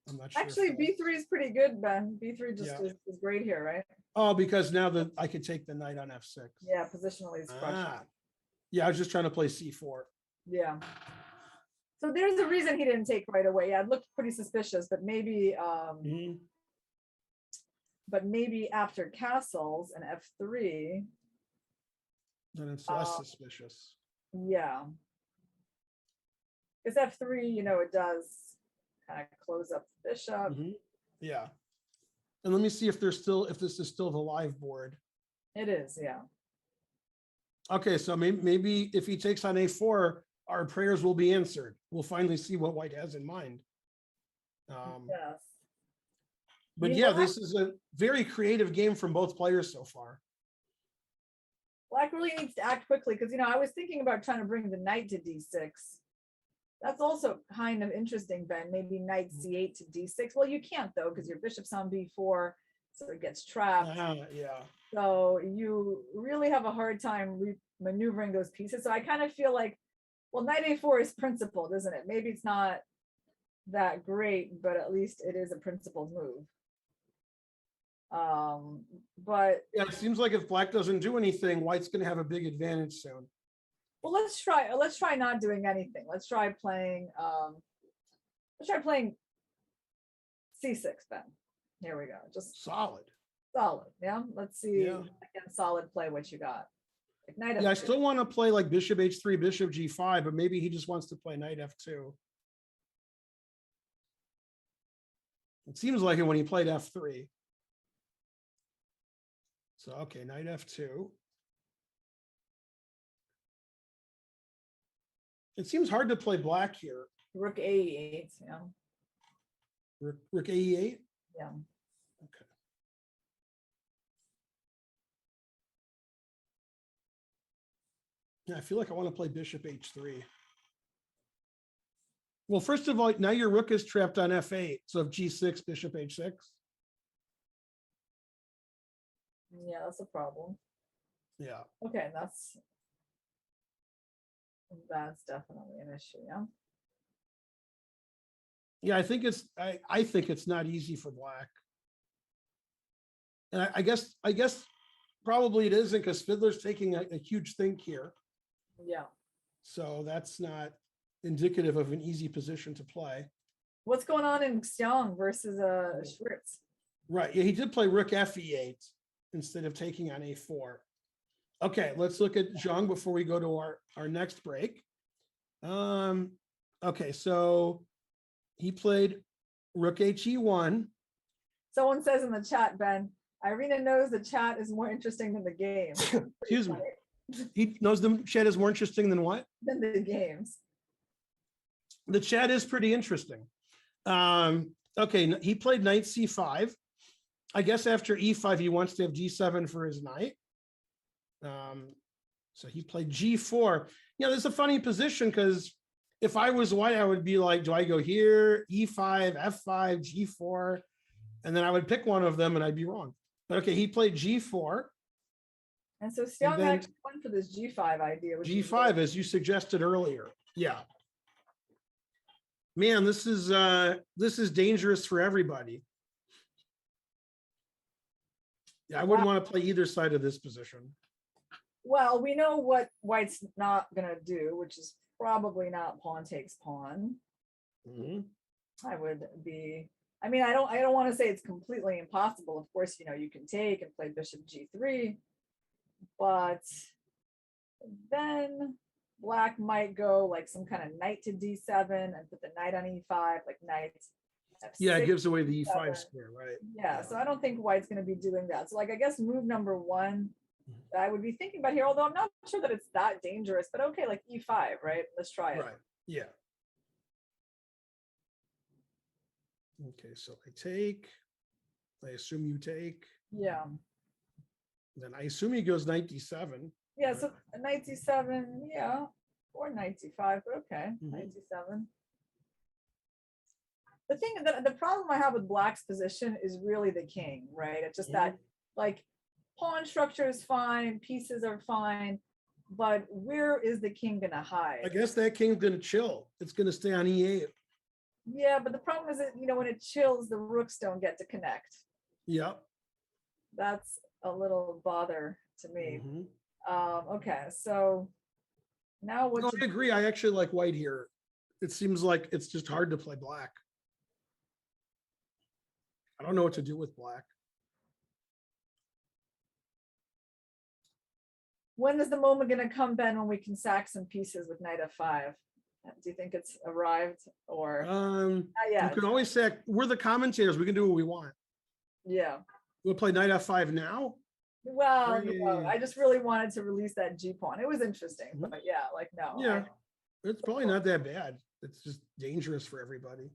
I'm not sure. Actually, b3 is pretty good, Ben. b3 just Yeah. is great here, right? Oh, because now that I could take the knight on f6. Yeah, positionally it's crushing. Yeah, I was just trying to play c4. Yeah. So there's a reason he didn't take right away. Yeah, it looked pretty suspicious, but maybe after castles and f3. Then it's less suspicious. Yeah. Because f3, it does kind of close up the bishop. Yeah. And let me see if this is still the live board. It is, yeah. Okay, so maybe if he takes on a4, our prayers will be answered. We'll finally see what white has in mind. Yes. But You yeah, know, this is a very creative game from both players so far. Black really needs to act quickly because, I was thinking about trying to bring the knight to d6. That's also kind of interesting, Ben. Maybe knight c8 to d6. Well, you can't though because your bishop's on b4, so it gets trapped. Yeah. So you really have a hard time maneuvering those pieces. So I kind of feel like, well, knight a4 is principled, isn't it? Maybe it's not that great, but at least it is a principled move. But Yeah, it seems like if black doesn't do anything, white's going to have a big advantage soon. well, let's try not doing anything. Let's try playing c6, Ben. Here we go. Just Solid. Yeah, let's see. Yeah. Again, solid play. What you got? Like knight Yeah, I f2. still want to play like bishop h3, bishop g5, but maybe he just wants to play knight f2. It seems like it when he played f3. So, okay, knight f2. It seems hard to play black here. Rook a8. Yeah. Rook a8. Yeah. Okay. Yeah, I feel like I want to play bishop h3. Well, first of all, now your rook is trapped on f8. So if g6, bishop h6. Yeah, that's a problem. Yeah. Okay, that's definitely an issue. Yeah. Yeah, I think it's not easy for black. And I guess probably it isn't because Svidler's taking a huge think here. Yeah. So that's not indicative of an easy position to play. What's going on in Xiong versus Swiercz? Right. Yeah, he did play rook fe8 instead of taking on a4. Okay, let's look at Xiong before we go to our next break. Okay, so he played rook he1. Someone says in the chat, Ben, Irina knows the chat is more interesting than the game. Excuse me. He knows the chat is more interesting than what? Than the games. The chat is pretty interesting. Okay, he played knight c5. I guess after e5, he wants to have g7 for his knight. So he played g4. Yeah, this is a funny position because if I was white, I would be like, do I go here, e5, f5, g4? And then I would pick one of them and I'd be wrong. But okay, he played g4. And so Xiong actually went for this g5 idea. G5, as you suggested earlier. Yeah. Man, this is dangerous for everybody. Yeah, I wouldn't want to play either side of this position. Well, we know what white's not gonna do, which is probably not pawn takes pawn. Mm-hmm. I don't want to say it's completely impossible. Of course, you can take and play bishop g3, but then black might go like some kind of knight to d7 and put the knight on e5, like knight f6. Yeah, it gives away the e5 square, right? Yeah, so I don't think white's going to be doing that. So like, I guess move number one that I would be thinking about here, although I'm not sure that it's that dangerous, but okay, like e5, right? Let's try it. Right, yeah. Okay, so I take, I assume you take. Yeah. Then I assume he goes knight d7. Yeah, so knight d7, yeah, or knight d5, but okay, Mhm. knight d7. The thing that the problem I have with black's position is really the king, right? It's just that like pawn structure is fine, pieces are fine, but where is the king gonna hide? I guess that king's gonna chill. It's gonna stay on e8. Yeah, but the problem is that when it chills, the rooks don't get to connect. Yep. That's a little bother to me. Mhm. Okay, so now what? No, I agree. I actually like white here. It seems like it's just hard to play black. I don't know what to do with black. When is the moment going to come, Ben, when we can sack some pieces with knight f5? Do you think it's arrived or? You yet. can always say we're the commentators. We can do what we want. Yeah. We'll play knight f5 now. Well, I just really wanted to release that G pawn. It was interesting, Mhm. but yeah, like no. Yeah. It's probably not that bad. It's just dangerous for everybody.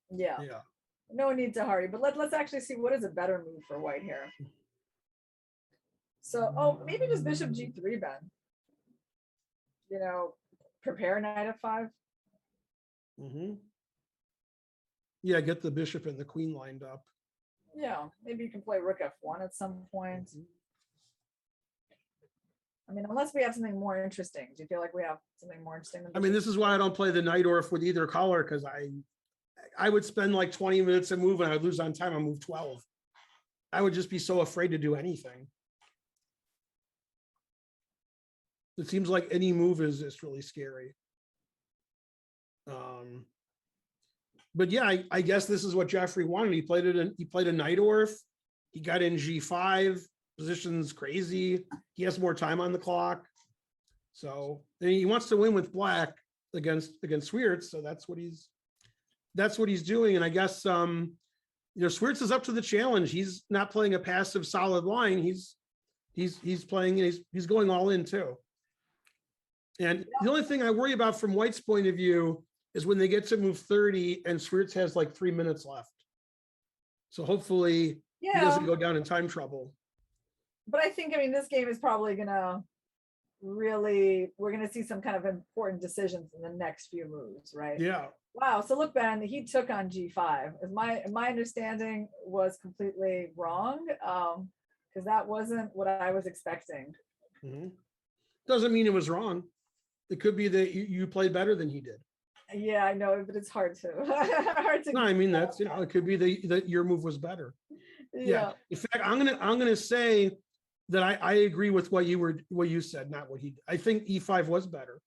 Yeah. Yeah. No need to hurry, but let's actually see what is a better move for white here. So, oh, maybe just bishop g3, Ben. You know, prepare knight f5. Mm-hmm. Yeah, get the bishop and the queen lined up. Yeah, maybe you can play rook f1 at some point. I mean, unless we have something more interesting. Do you feel like we have something more interesting? I mean, this is why I don't play the Najdorf with either color, because I would spend like 20 minutes a move and I would lose on time on move 12. I would just be so afraid to do anything. It seems like any move is just really scary. But yeah, I guess this is what Jeffrey wanted. He played a Najdorf. He got in g5. Position's crazy. He has more time on the clock. So and he wants to win with black against Swiercz. So that's what he's doing. And I guess Swiercz is up to the challenge. He's not playing a passive solid line. He's going all in too. And the only thing I worry about from White's point of view is when they get to move 30 and Swiercz has like 3 minutes left. So hopefully he doesn't go down in time trouble. But I think, I mean, this game is probably gonna we're gonna see some kind of important decisions in the next few moves, right? Yeah. Wow. So look, Ben, he took on g5. My understanding was completely wrong, because that wasn't what I was expecting. Mm-hmm. Doesn't mean it was wrong. It could be that you played better than he did. Yeah, I know, but it's hard to. No, I mean that's it could be that your move was better. Yeah. In fact, I'm gonna say that I agree with what you said, not what he did. I think e5 was better,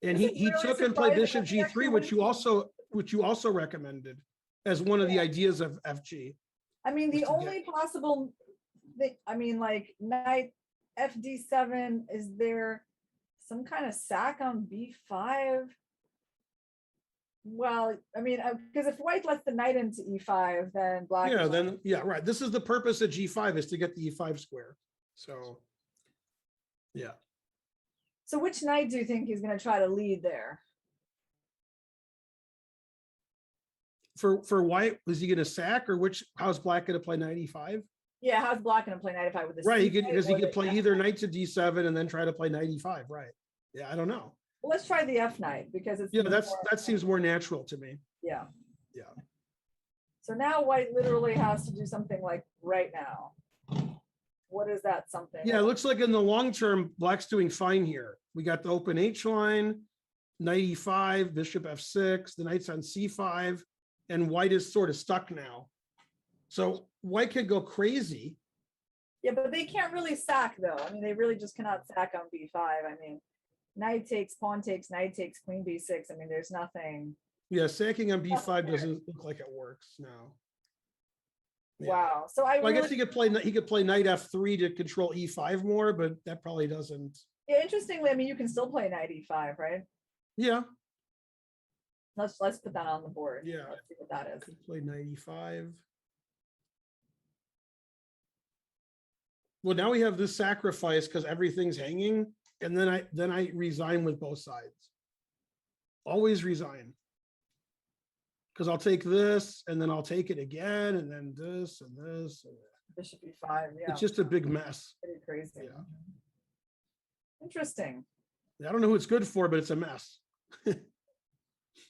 and he took and played bishop g3, which you also recommended as one of the ideas of FG. I mean, the only possible thing, I mean, like knight fd7, is there some kind of sack on b5? Well, I mean, because if white lets the knight into e5, then black. Yeah, right. This is the purpose of g5, is to get the e5 square. So, yeah. So which knight do you think he's going to try to lead there? For white, is he going to sack, or how's black going to play knight e5? Yeah, how's black going to play knight e5 with this? Right, because he could play either knight to d7 and then try to play knight e5. Right. Yeah, I don't know. Well, let's try the f knight, because it's that seems more natural to me. Yeah. Yeah. So now white literally has to do something like right now. What is that something? Yeah, it looks like in the long term, black's doing fine here. We got the open H line, knight e5, bishop f6, the knight's on c5, and white is sort of stuck now. So white could go crazy. Yeah, but they can't really sack though. I mean, they really just cannot sack on b5. I mean, knight takes, pawn takes, knight takes, queen b6. I mean, there's nothing. Yeah, sacking on b5 doesn't look like it works now. Yeah. Wow. So I guess he could play knight f3 to control e5 more, but that probably doesn't. Yeah, interestingly, I mean, you can still play knight e5, right? Yeah. Let's put that on the board. Yeah. Let's see what that is. Could play knight e5. Well, now we have this sacrifice because everything's hanging, and then I resign with both sides. Always resign. Because I'll take this, and then I'll take it again, and then this, and this. And Bishop e5, yeah. It's just a big mess. Pretty crazy. Yeah. Interesting. I don't know who it's good for, but it's a mess.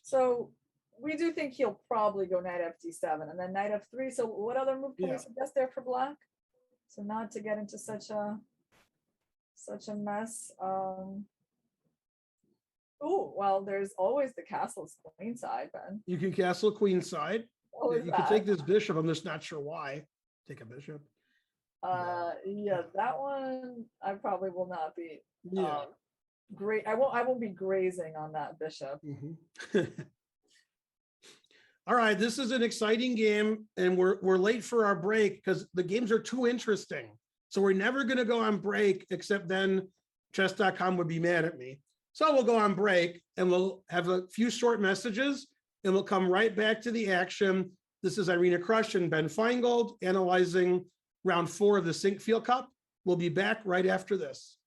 So we do think he'll probably go knight fd7 and then knight f3. So what other move can we suggest there for black? So not to get into such a mess. Oh, well, there's always the castle's queen side, Ben. You can castle queen side. You can take this bishop. I'm just not sure why. Take a bishop. Yeah, that one I probably will not be. Yeah. Great. I won't be grazing on that bishop. Mm-hmm. All right, this is an exciting game, and we're late for our break because the games are too interesting. So we're never going to go on break, except then Chess.com would be mad at me. So we'll go on break, and we'll have a few short messages, and we'll come right back to the action. This is Irina Krush and Ben Feingold analyzing round 4 of the Sinquefield Cup. We'll be back right after this.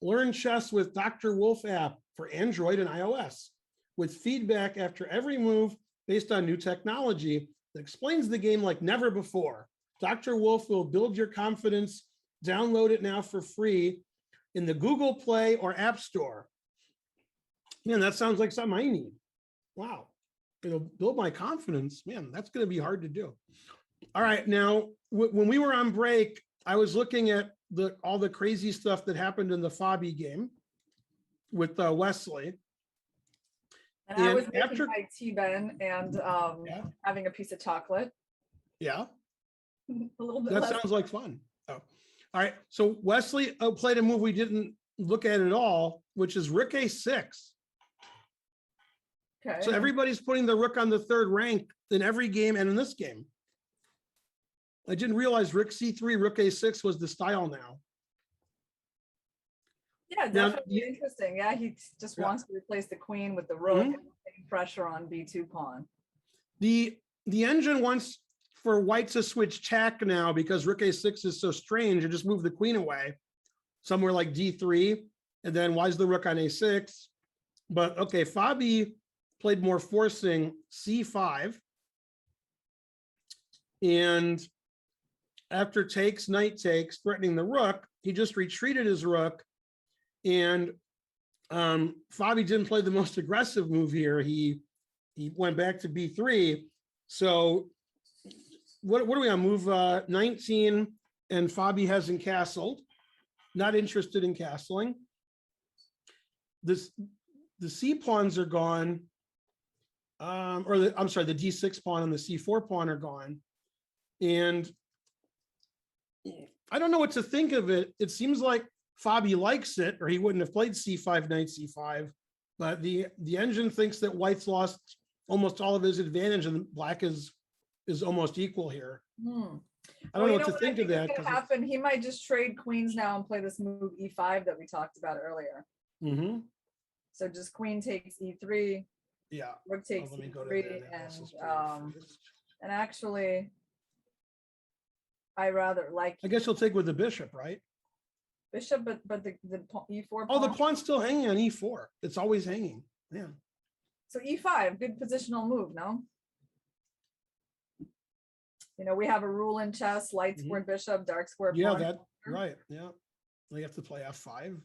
Learn chess with Dr. Wolf app for Android and iOS with feedback after every move based on new technology that explains the game like never before. Dr. Wolf will build your confidence. Download it now for free in the Google Play or App Store. Man, that sounds like something I need. Wow. It'll build my confidence. Man, that's going to be hard to do. All right. Now, when we were on break, I was looking at all the crazy stuff that happened in the Fabi game with Wesley. And I was making my tea, Ben, and having a piece of chocolate. Yeah. A little bit That less. sounds like fun. Oh. All right. So Wesley played a move we didn't look at at all, which is Rook A6. Okay. So everybody's putting the rook on the third rank in every game and in this game. I didn't realize Rook C3, Rook A6 was the style now. Yeah, definitely interesting. Yeah, he just wants to replace the queen with the rook and putting pressure on B2 pawn. The engine wants for white to switch check now because Rook A6 is so strange. You just move the queen away somewhere like D3, and then why's the rook on A6? But okay, Fabi played more forcing C5. And after takes, knight takes, threatening the rook, he just retreated his rook. And Fabi didn't play the most aggressive move here. He went back to B3. So what are we on? Move 19, and Fabi hasn't castled. Not interested in castling. The C pawns are gone. I'm sorry, the D6 pawn and the C4 pawn are gone. And I don't know what to think of it. It seems like Fabi likes it, or he wouldn't have played C5, knight C5. But the engine thinks that white's lost almost all of his advantage, and black is almost equal here. I don't know what to think of that. Happen. He might just trade queens now and play this move E5 that we talked about earlier. So just queen takes E3. Yeah. Rook takes E3, and actually, I rather like. I guess he'll take with the bishop, right? Bishop, but the E4 pawn. Oh, the pawn's still hanging on E4. It's always hanging. Yeah. So E5, good positional move, no? You know, we have a rule in chess: light squared bishop, dark squared pawn. Yeah, right. Yeah. You have to play F5.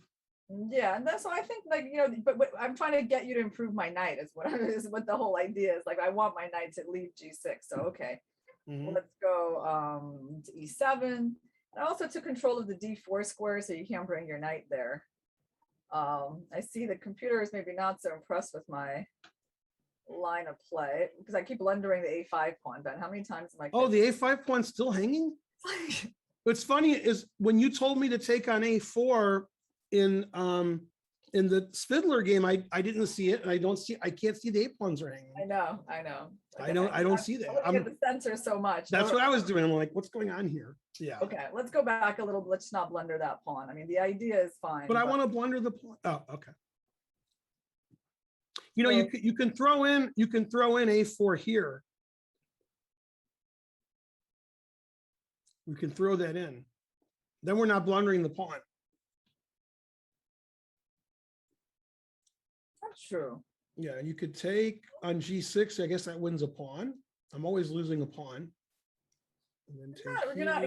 Yeah, and that's why I think, like, you know, but I'm trying to get you to improve my knight is what the whole idea is. Like, I want my knight to leave G6. So okay, let's go to E7. And I also took control of the D4 square, so you can't bring your knight there. I see the computer is maybe not so impressed with my line of play because I keep blundering the A5 pawn. Ben, how many times am I? Oh, the A5 pawn's still hanging? What's funny is when you told me to take on A4 in the Svidler game, I didn't see it, and I can't see the A pawns are hanging. I know. I don't see that. I'm at the center so much. That's what I was doing. I'm like, what's going on here? Yeah. Okay, let's go back a little. Let's not blunder that pawn. I mean, the idea is fine. But I want to blunder the pawn. Oh, okay. You know, you can throw in A4 here. We can throw that in. Then we're not blundering the pawn. That's true. Yeah, you could take on G6. I guess that wins a pawn. I'm always losing a pawn. And then you're not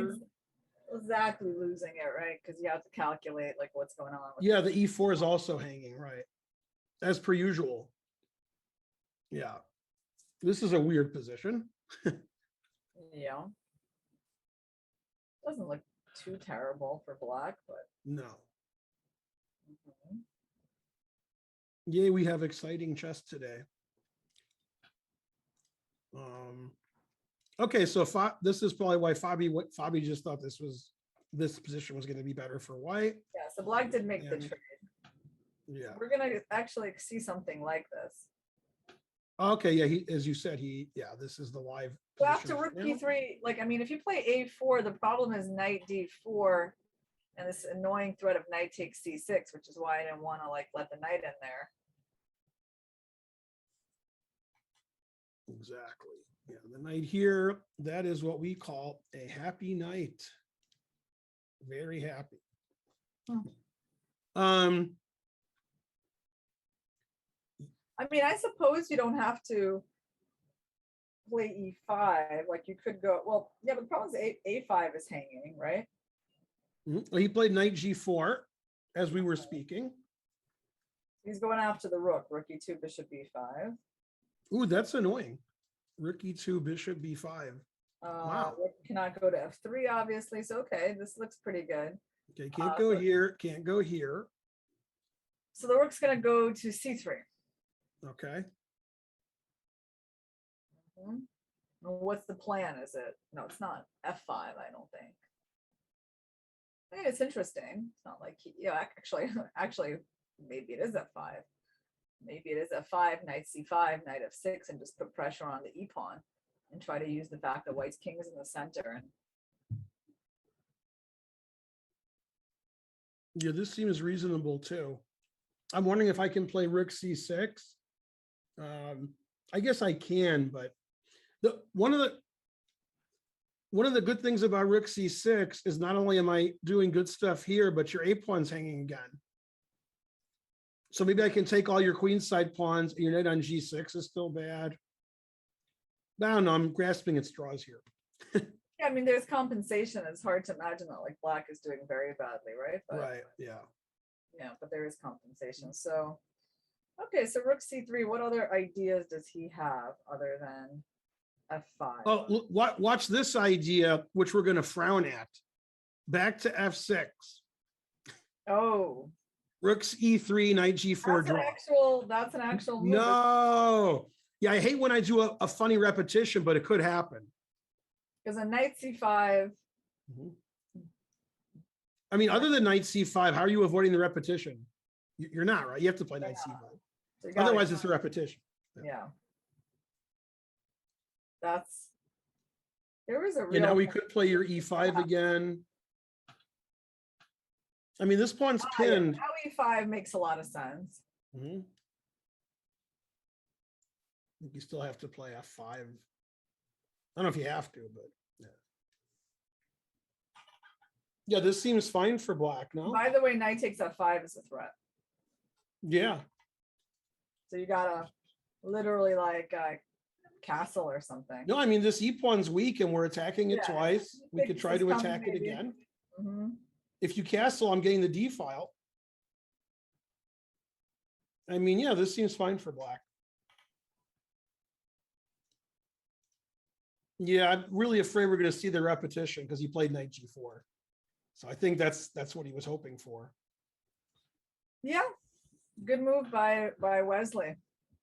exactly losing it, right? Because you have to calculate like what's going on. Yeah, the E4 is also hanging, right? As per usual. Yeah. This is a weird position. Yeah. Doesn't look too terrible for black, but no. Yay, we have exciting chess today. Okay, so this is probably why Fabi just thought this position was going to be better for white. Yeah, so black did make the trade. Yeah. We're going to actually see something like this. Okay, yeah, as you said, this is the live. So after rook E3, like, I mean, if you play A4, the problem is knight D4 and this annoying threat of knight takes C6, which is why I didn't want to like let the knight in there. Exactly. Yeah, the knight here, that is what we call a happy knight. Very happy. Um, I mean, I suppose you don't have to play e5. Like you could go, well, yeah, but the problem is a5 is hanging, right? He played knight g4 as we were speaking. He's going after the rook, rook e2, bishop b5. Ooh, that's annoying. Rook e2, bishop b5. Wow. Rook cannot go to f3, obviously. So, okay, this looks pretty good. Okay, can't go here, can't go here. So the rook's going to go to c3. Okay. What's the plan? Is it? No, it's not f5, I don't think. I mean, it's interesting. It's not like actually, maybe it is f5. Maybe it is f5, knight c5, knight f6, and just put pressure on the e pawn and try to use the fact that white's king is in the center. And yeah, this seems reasonable too. I'm wondering if I can play rook c6. I guess I can, but one of the good things about rook c6 is not only am I doing good stuff here, but your a pawn's hanging again. So maybe I can take all your queenside pawns. Your knight on g6 is still bad. I don't know. I'm grasping at straws here. yeah, I mean, there's compensation. It's hard to imagine that like black is doing very badly, right? But, right. Yeah. Yeah, but there is compensation. So, okay. So rook c3. What other ideas does he have other than f5? Oh, look, watch this idea, which we're going to frown at. Back to f6. Oh. Rooks e3, knight g4 draw. That's an actual move. No. Yeah, I hate when I do a funny repetition, but it could happen. Because a knight c5. I mean, other than knight c5, how are you avoiding the repetition? You're not, right? You have to play knight c5. So Otherwise, it's a repetition. Yeah. There was a real. You know, we could play your e5 again. I mean, this pawn's pinned. Now e5 makes a lot of sense. I think you still have to play f5. I don't know if you have to, but yeah. Yeah, this seems fine for black, no? By the way, knight takes f5 is a threat. Yeah. So you gotta literally like castle or something. No, I mean, this e pawn's weak and we're attacking it twice. We could try to attack it again. If you castle, I'm getting the d file. I mean, yeah, this seems fine for black. Yeah, I'm really afraid we're going to see the repetition because he played knight g4. So I think that's what he was hoping for. Yeah, good move by Wesley.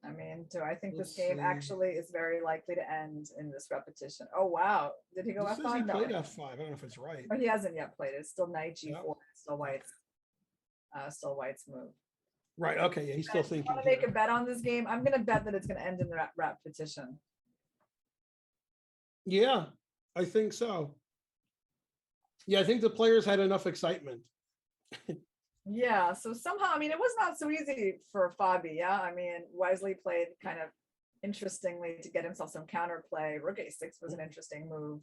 I mean, I think this game actually is very likely to end in this repetition. Oh wow, did he go f5? He played f5. I don't know if it's right. Oh, he hasn't yet played it. It's still knight g4. Still white's move. Right. Okay. Yeah, he's still thinking. Want to make a bet on this game? I'm going to bet that it's going to end in the repetition. Yeah, I think so. Yeah, I think the players had enough excitement. Yeah, so somehow, I mean, it was not so easy for Fabi. Yeah, I mean, Wesley played kind of interestingly to get himself some counterplay. Rook a6 was an interesting move.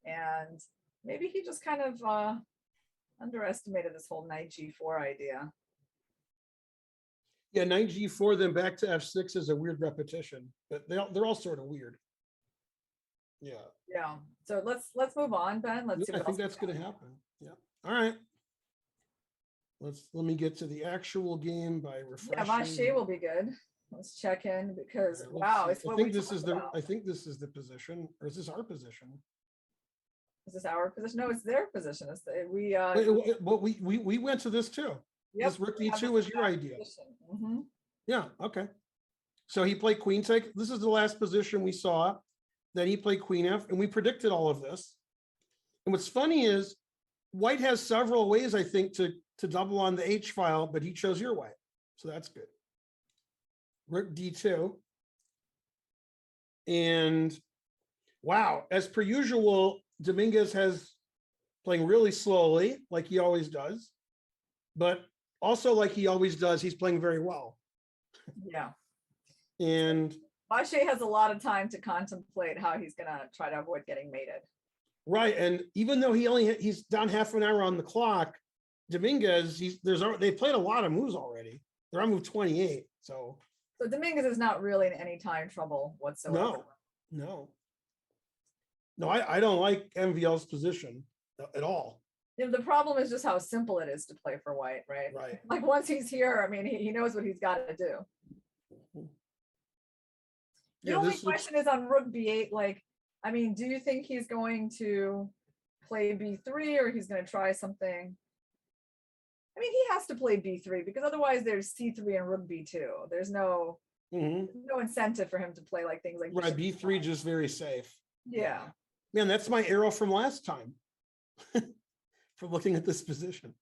And maybe he just kind of underestimated this whole knight g4 idea. Yeah, knight g4, then back to f6 is a weird repetition, but they're all sort of weird. Yeah. Yeah. So let's move on, Ben. Let's see. I think that's going to happen. Yeah. All right. Let me get to the actual game by refreshing. Yeah, Vache will be good. Let's check in because wow, it's I think this is the position, or is this our position? Is this our position? No, it's their position. It's we went to this too. Yep. This rook d2 was your idea. Yeah. Okay. So he played queen take. This is the last position we saw. Then he played queen f, and we predicted all of this. And what's funny is white has several ways, I think, to double on the H file, but he chose your way. So that's good. Rook d2. And wow, as per usual, Dominguez has playing really slowly, like he always does. But also like he always does, he's playing very well. Yeah. And Vache has a lot of time to contemplate how he's going to try to avoid getting mated. Right. And even though he's down half an hour on the clock, Dominguez, they played a lot of moves already. They're on move 28. So Dominguez is not really in any time trouble whatsoever. No, I don't like MVL's position at all. The problem is just how simple it is to play for white, right? Right. Like once he's here, I mean, he knows what he's got to do. The only question is on rook b8. Like, I mean, do you think he's going to play b3 or he's going to try something? I mean, he has to play b3 because otherwise there's c3 and rook b2. There's no incentive for him to play like things like right. B3 just very safe. Yeah. Man, that's my arrow from last time. For looking at this position.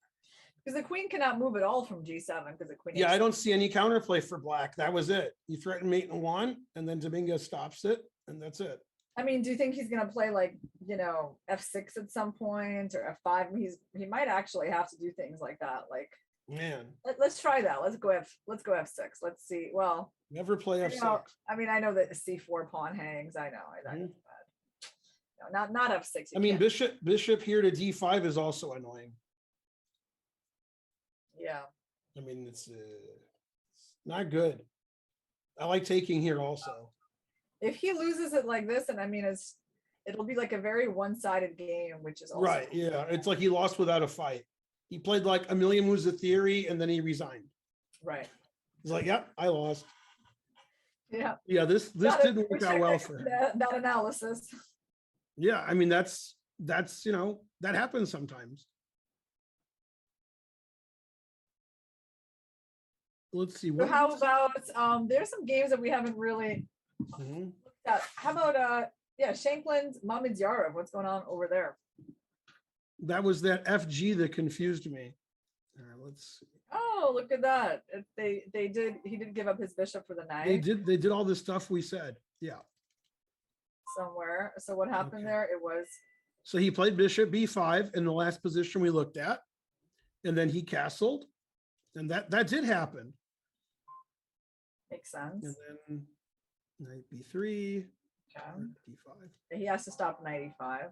Because the queen cannot move at all from g7 because the queen. Yeah, I don't see any counterplay for black. That was it. You threaten mate in one, and then Dominguez stops it, and that's it. I mean, do you think he's going to play like, f6 at some point or f5? He might actually have to do things like that. Like, man, let's try that. Let's go f6. Let's see. Well, never play f6. I mean, I know that the c4 pawn hangs. I know. No, not f6. I mean, bishop here to d5 is also annoying. Yeah. I mean, it's not good. I like taking here also. If he loses it like this, and I mean, it'll be like a very one-sided game, which is also right. Yeah, it's like he lost without a fight. He played like a million moves of theory, and then he resigned. Right. He's like, "Yep, I lost." Yeah. Yeah. This didn't work out well for him. That analysis. Yeah, I mean that's that happens sometimes. Let's see. So how about there's some games that we haven't really looked at. How about Shankland, Mamedyarov? What's going on over there? That was that FG that confused me. Let's see. Oh, look at that! He did give up his bishop for the knight. They did all the stuff we said. Yeah. Somewhere. So what happened there? It was. So he played bishop b5 in the last position we looked at, and then he castled, and that did happen. Makes sense. And then knight b3, d5. He has to stop knight e5.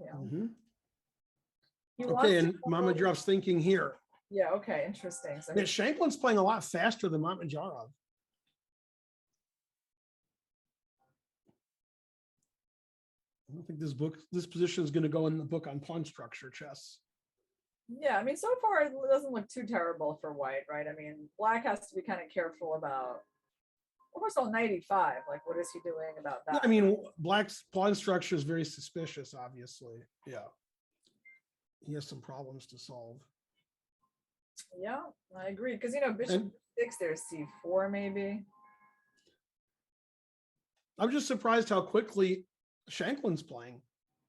Yeah. Okay, and Mamedyrov's thinking here. Yeah. Okay. Interesting. So Shankland's playing a lot faster than Mamedyarov. I don't think this position is going to go in the book on pawn structure chess. Yeah, I mean, so far it doesn't look too terrible for white, right? I mean, black has to be kind of careful about. Almost all knight e5. Like, what is he doing about that? I mean, black's pawn structure is very suspicious, obviously. Yeah, he has some problems to solve. Yeah, I agree. Because bishop 6, there's c4 maybe. I'm just surprised how quickly Shankland's playing.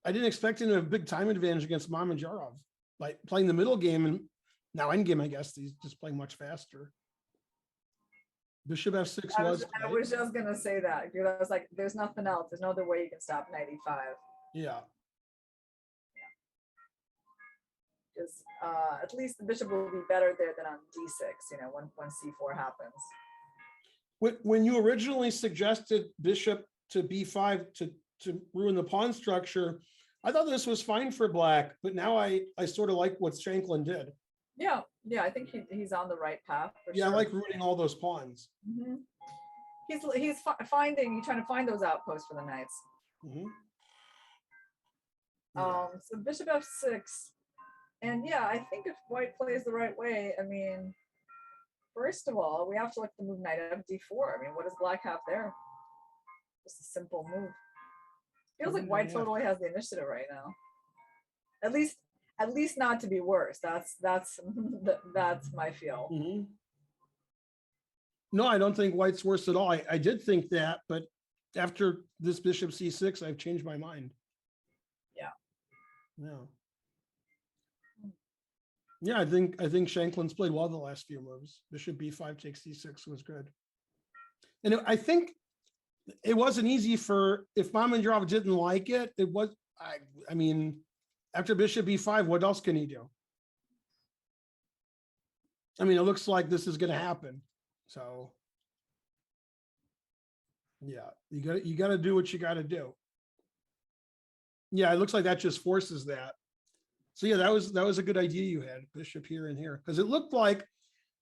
I didn't expect him to have a big time advantage against Mamedyarov by playing the middle game, and now endgame, I guess he's just playing much faster. Bishop f6 I was just gonna say that because I was like, there's nothing else. There's no other way you can stop knight e5. Yeah. Because at least the bishop will be better there than on d6. When c4 happens. When you originally suggested bishop to b5 to ruin the pawn structure, I thought this was fine for black, but now I sort of like what Shankland did. Yeah, I think he's on the right path. Yeah, sure. I like ruining all those pawns. He's trying to find those outposts for the knights. So bishop f6, and yeah, I think if white plays the right way, I mean, first of all, we have to look at the move knight f d4. I mean, what does black have there? Just a simple move. Feels like white totally has the initiative right now. At least not to be worse. That's my feel. No, I don't think white's worse at all. I did think that, but after this bishop c6, I've changed my mind. Yeah, I think Shankland's played well the last few moves. Bishop b5 takes c6 was good, and I think it wasn't easy if Mamedyarov didn't like it. It was. I mean, after bishop b5, what else can he do? I mean, it looks like this is going to happen. So, yeah, you got to do what you got to do. Yeah, it looks like that just forces that. So yeah, that was a good idea you had, bishop here and here, because it looked like,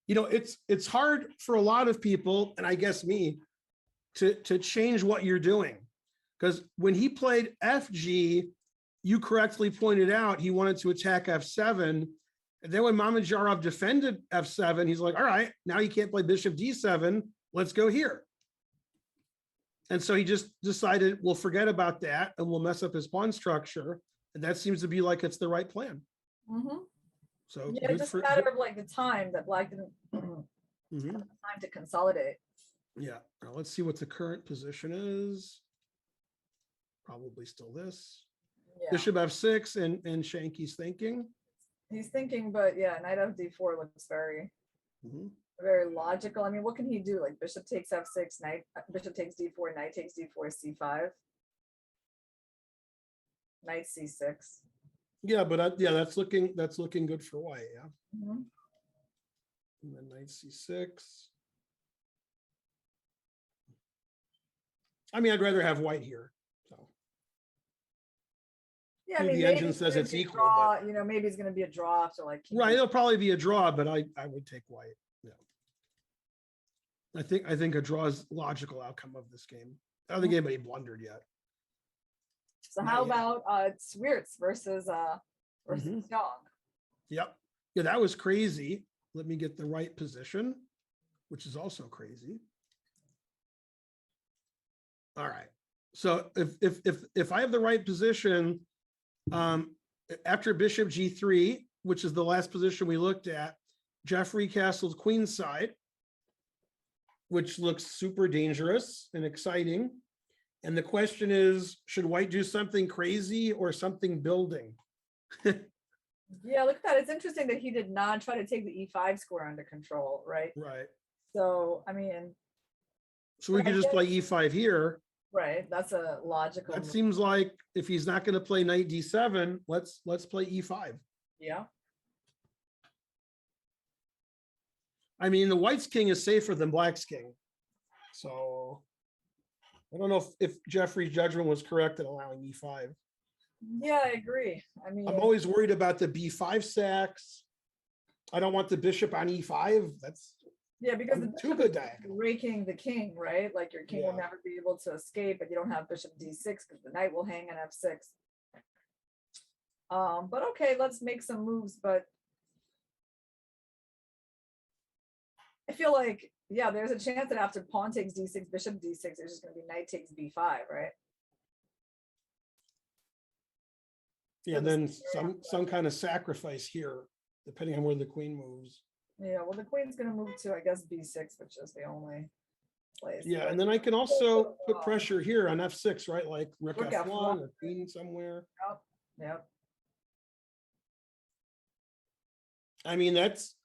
it's hard for a lot of people, and I guess me, to change what you're doing. Because when he played FG, you correctly pointed out he wanted to attack F7. And then when Mamedyarov defended F7, he's like, all right, now you can't play bishop D7. Let's go here. And so he just decided, we'll forget about that and we'll mess up his pawn structure. And that seems to be like it's the right plan. So Yeah, it's just a matter of like the time that Black didn't have time to consolidate. Yeah. Now let's see what the current position is. Probably still this. Yeah. Bishop F6 and Shanky's thinking. He's thinking, but yeah, knight of D4 looks very, very logical. I mean, what can he do? Like bishop takes F6, bishop takes D4, knight takes D4, C5, knight C6. Yeah, but that's looking good for white. Yeah. And then knight C6. I mean, I'd rather have white here. So. Yeah, I mean, the engine says it's equal. Draw, maybe it's going to be a draw after like. Right, it'll probably be a draw, but I would take white. Yeah. I think a draw is logical outcome of this game. I don't think anybody blundered yet. So how about Swiercz versus Xiong? Yep. Yeah, that was crazy. Let me get the right position, which is also crazy. All right. So if I have the right position, after bishop G3, which is the last position we looked at, Jeffrey castled queenside, which looks super dangerous and exciting. And the question is, should white do something crazy or something building? Yeah, look at that. It's interesting that he did not try to take the E5 square under control, right? Right. So, I mean. So we could just play E5 here. Right, that's a logical. That seems like if he's not going to play knight D7, let's play E5. Yeah. I mean, the white's king is safer than black's king. So I don't know if Jeffrey's judgment was correct in allowing E5. Yeah, I agree. I mean, I'm always worried about the B5 sacks. I don't want the bishop on E5. That's because the too good diagonal. Raking the king, right? Like your king will never be able to escape, and you don't have bishop D6 because the knight will hang on F6. But okay, let's make some moves. But I feel like, yeah, there's a chance that after pawn takes D6, bishop D6, there's just going to be knight takes B5, right? Yeah, and then some kind of sacrifice here, depending on where the queen moves. Yeah, well, the queen's going to move to, I guess, B6, which is the only place. Yeah, and then I can also put pressure here on F6, right? Like rook F1 or queen somewhere. Yep. I mean, that's,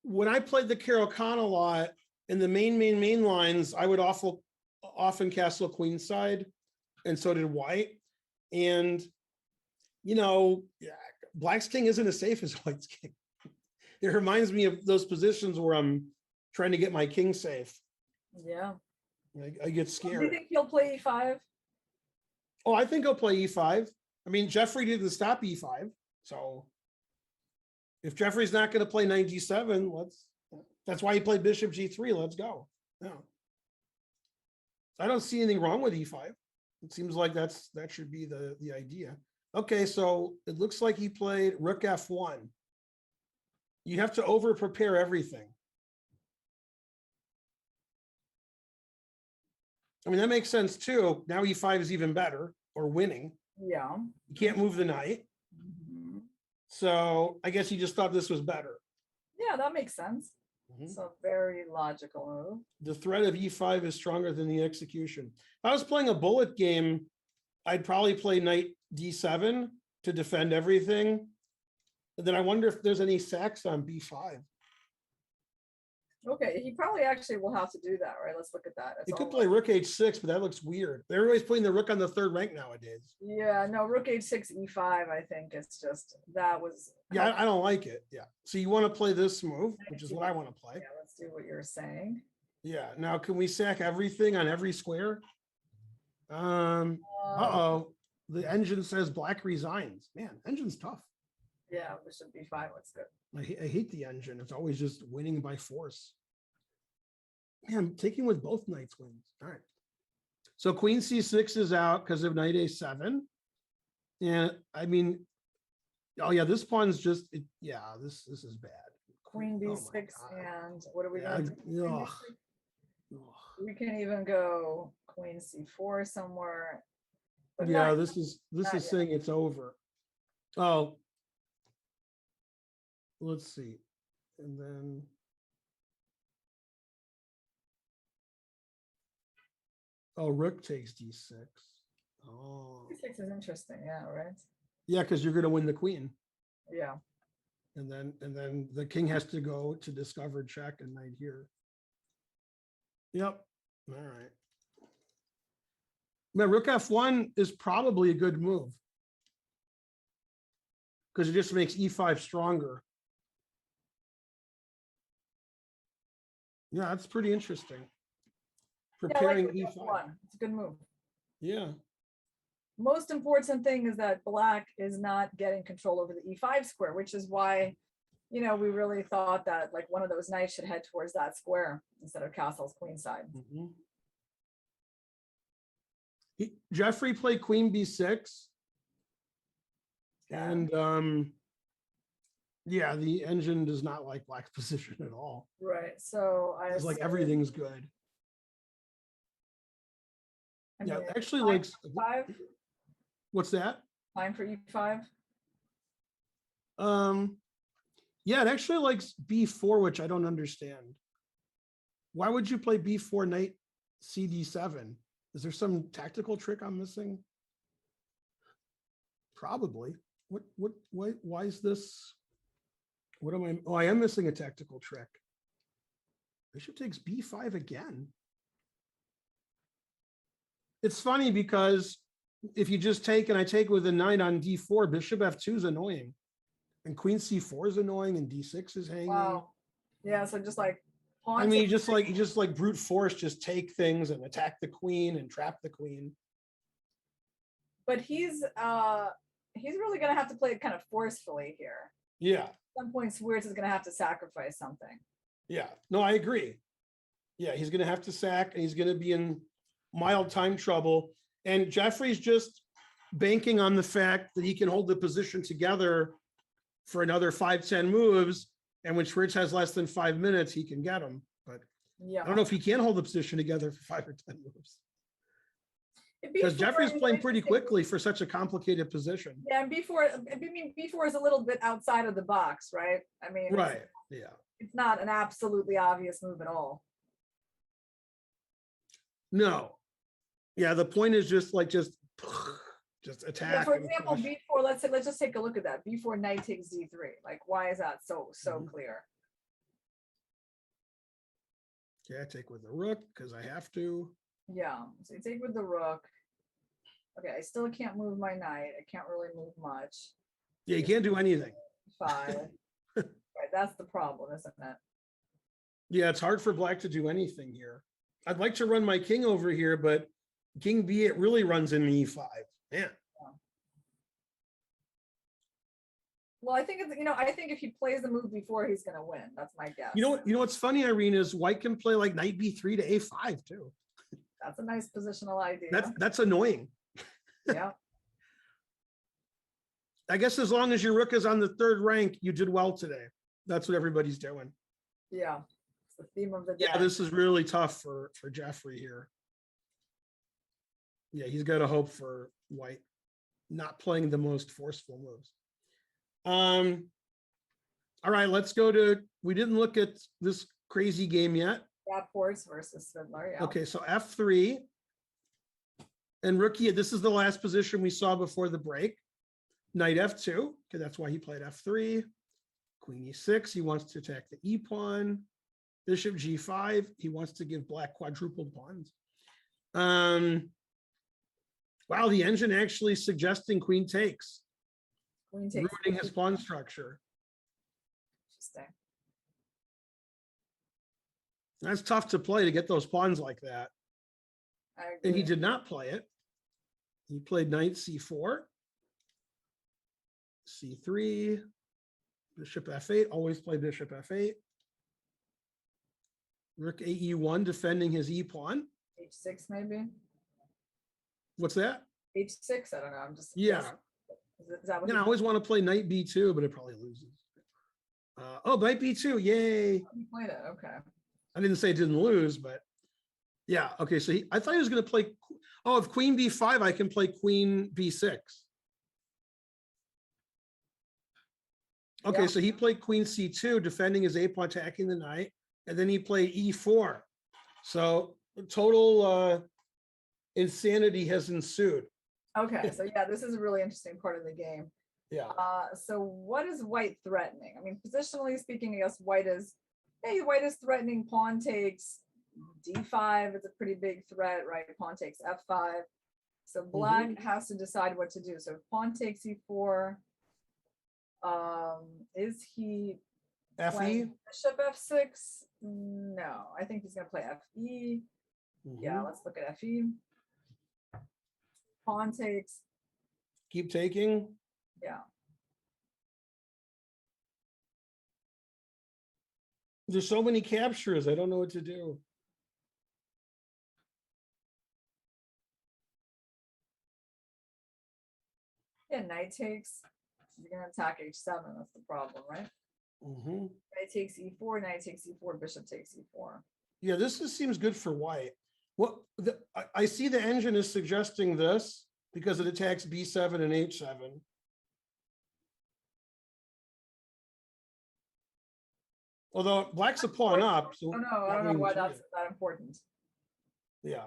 when I played the Caruana a lot, in the main lines, I would often castle queenside, and so did white. And, black's king isn't as safe as white's king. It reminds me of those positions where I'm trying to get my king safe. Yeah. I get scared. Do you think he'll play E5? Oh, I think he'll play E5. I mean, Jeffrey didn't stop E5. So if Jeffrey's not going to play knight D7, that's why he played bishop G3. Let's go. Yeah. I don't see anything wrong with E5. It seems like that should be the idea. Okay, so it looks like he played rook F1. You have to over prepare everything. I mean, that makes sense too. Now E5 is even better, or winning. Yeah. You can't move the knight. So I guess he just thought this was better. Yeah, that makes sense. It's a very logical move. The threat of E5 is stronger than the execution. If I was playing a bullet game, I'd probably play knight D7 to defend everything. And then I wonder if there's any sacks on B5. Okay, he probably actually will have to do that, right? Let's look at that. He could play rook H6, but that looks weird. Everybody's putting the rook on the third rank nowadays. Yeah, no, rook H6, E5, I think it's just, that was... Yeah, I don't like it. Yeah. So you want to play this move, which is what I want to play. Yeah, let's do what you're saying. Yeah. Now, can we sack everything on every square? Uh-oh. the engine says black resigns. Man, engine's tough. Yeah, bishop b5 looks good. I hate the engine. It's always just winning by force. Man, taking with both knights wins. All right. So queen c6 is out because of knight a7. And I mean, oh yeah, this pawn's just, yeah, this is bad. Queen Oh my b6 God. and what are we Yeah, going to do? ugh. We can even go queen c4 somewhere. But Yeah, not- this is not yet. saying it's over. Oh, let's see. And then oh, rook takes d6. Oh, d6 is interesting, yeah, right? yeah, because you're gonna win the queen. Yeah. And then the king has to go to discover check and knight here. Yep. All right. Now, rook f1 is probably a good move because it just makes e5 stronger. Yeah, that's pretty interesting. Preparing rook e5. f1. It's a good move. Yeah. Most important thing is that black is not getting control over the e5 square, which is why, you know, we really thought that like one of those knights should head towards that square instead of castle's queenside. Mhm. Jeffrey played queen b6. Yeah. And yeah, the engine does not like black's position at all. Right. So I It's like assume- everything's good. I Yeah, mean, actually fine like, for e5, what's that? fine for e5. Yeah, it actually likes b4, which I don't understand. Why would you play b4 knight cd7? Is there some tactical trick I'm missing? Probably. Why is this? What am I? Oh, I am missing a tactical trick. Bishop takes b5 again. It's funny because if you just take and I take with a knight on d4, bishop f2 is annoying. And queen c4 is annoying and d6 is hanging. Wow. Yeah. So just like pawn. I mean, you takes- just like brute force, just take things and attack the queen and trap the queen. But he's really gonna have to play it kind of forcefully here. Yeah, At some point, Swiercz is gonna have to sacrifice something. yeah. No, I agree. Yeah, he's gonna have to sack and he's gonna be in mild time trouble. And Jeffrey's just banking on the fact that he can hold the position together for another 5-10 moves. And when Swiercz has less than 5 minutes, he can get him. But Yeah. I don't know if he can hold the position together for 5 or 10 moves. If Because B4 Jeffrey's is playing like- pretty quickly for such a complicated position. Yeah, and B4 is a little bit outside of the box, right? I mean, Right, yeah. it's not an absolutely obvious move at all. No. Yeah, the point is just like, just Yeah, attack. for and example, crush. B4, let's just take a look at that. B4 knight takes D3. Like, why is that so Mhm. clear? Yeah, I take with the rook because I have to. Yeah, so you take with the rook. Okay, I still can't move my knight. I can't really move much. Yeah, you can't do anything. 5. Right, that's the problem, isn't it? Yeah, it's hard for black to do anything here. I'd like to run my king over here, but king b8 really runs in e5. Man, Well, I think it's, I think if he plays the move before, he's gonna win. That's my guess. you know what's funny, Irene, is white can play like knight b3 to a5 too. That's a nice positional idea. That's annoying. Yeah. I guess as long as your rook is on the 3rd rank, you did well today. That's what everybody's doing. Yeah. It's the theme of the day. Yeah, this is really tough for Jeffrey here. Yeah, he's got to hope for white not playing the most forceful moves. All right, let's go to, we didn't look at this crazy game yet. Rapports versus Svidler. Yeah. Okay, so f3. And rookie, this is the last position we saw before the break. Knight f2, okay, that's why he played f3. Queen e6, he wants to attack the e pawn. Bishop g5, he wants to give black quadrupled pawns. Wow, the engine actually suggesting queen takes, Queen takes. ruining his pawn structure. Interesting. That's tough to play to get those pawns like that. I And he agree. did not play it. He played knight c4, c3, bishop f8, always play bishop f8. Rook ae1, defending his e pawn. H6 maybe. What's that? H6. I don't know. I'm just. Yeah. Is that what? I always want to play knight b2, but it probably loses. Oh, knight b2, yay! You played it. Okay. I didn't say it didn't lose, but yeah. Okay, so I thought he was going to play. Oh, if queen b5, I can play queen b6. Okay, Yeah. so he played queen c2, defending his a pawn, attacking the knight, and then he played e4. So total insanity has ensued. Okay. So yeah, this is a really interesting part of the game. Yeah. So what is white threatening? I mean, positionally speaking, I guess white is threatening pawn takes d5. It's a pretty big threat, right? Pawn takes f5. So black has to decide what to do. So if pawn takes e4, is he Fe? playing bishop f6? No, I think he's gonna play fe. Yeah, let's look at fe. Pawn takes. Keep taking. Yeah. There's so many captures. I don't know what to do. Yeah, knight takes. You're gonna attack h7. That's the problem, right? Knight takes e4. Knight takes e4. Bishop takes e4. Yeah, this seems good for white. What I see the engine is suggesting this because it attacks b7 and h7. Although black's a pawn up. So Oh no, I don't know why that's that important. Yeah.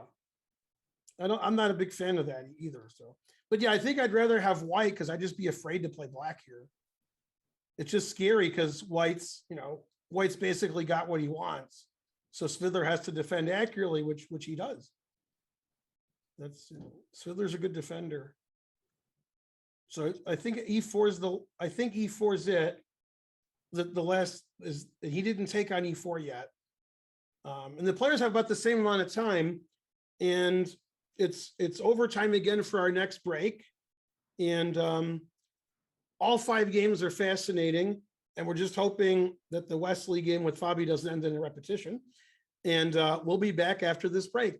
I'm not a big fan of that either. So, but yeah, I think I'd rather have white because I'd just be afraid to play black here. It's just scary because white's basically got what he wants. So Svidler has to defend accurately, which he does. Svidler's a good defender. So I think e4 is it. The last is he didn't take on e4 yet. And the players have about the same amount of time, and it's overtime again for our next break. And all 5 games are fascinating, and we're just hoping that the Wesley game with Fabi doesn't end in a repetition. And we'll be back after this break.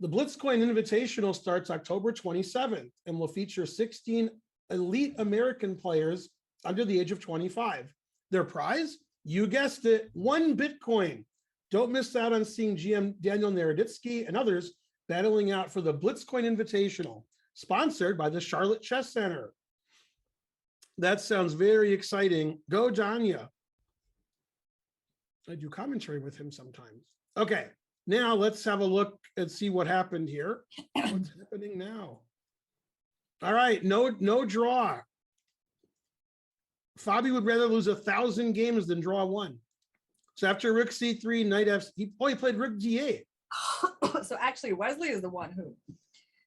Blitzcoin Invitational starts October 27th and will feature 16 elite American players under the age of 25. Their prize, you guessed it, 1 Bitcoin. Don't miss out on seeing GM Daniel Naroditsky and others battling out for the Blitzcoin Invitational, sponsored by the Charlotte Chess Center. That sounds very exciting. Go, Danya. I do commentary with him sometimes. Okay, now let's have a look and see what happened here. What's happening now? All right, no draw. Fabi would rather lose 1,000 games than draw 1. So after Rook C3, Knight F, he played Rook D8. So actually, Wesley is the one who.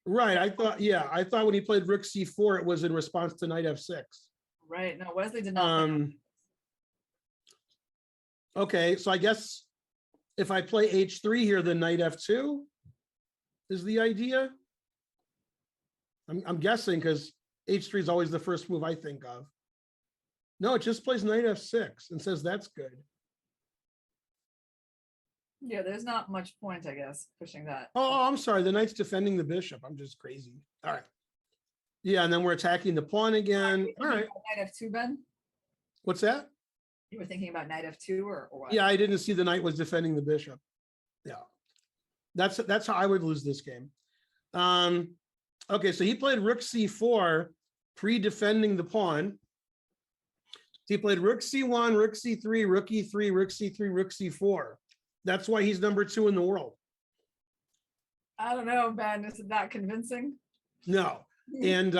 Right, I thought when he played Rook C4, it was in response to Knight F6. Right, no, Wesley did not. Okay, so I guess if I play H3 here, then Knight F2 is the idea. I'm guessing because H3 is always the first move I think of. No, it just plays Knight F6 and says that's good. Yeah, there's not much point, I guess, pushing that. Oh, I'm sorry. The knight's defending the bishop. I'm just crazy. All right. Yeah, and then we're attacking the pawn again. All right. Knight F2, Ben? What's that? You were thinking about Knight F2 or what? Yeah, I didn't see the knight was defending the bishop. Yeah. That's how I would lose this game. Okay, so he played Rook C4, pre-defending the pawn. He played Rook C1, Rook C3, Rook E3, Rook C3, Rook C4. That's why he's number 2 in the world. I don't know, Ben. Is it that convincing? No. And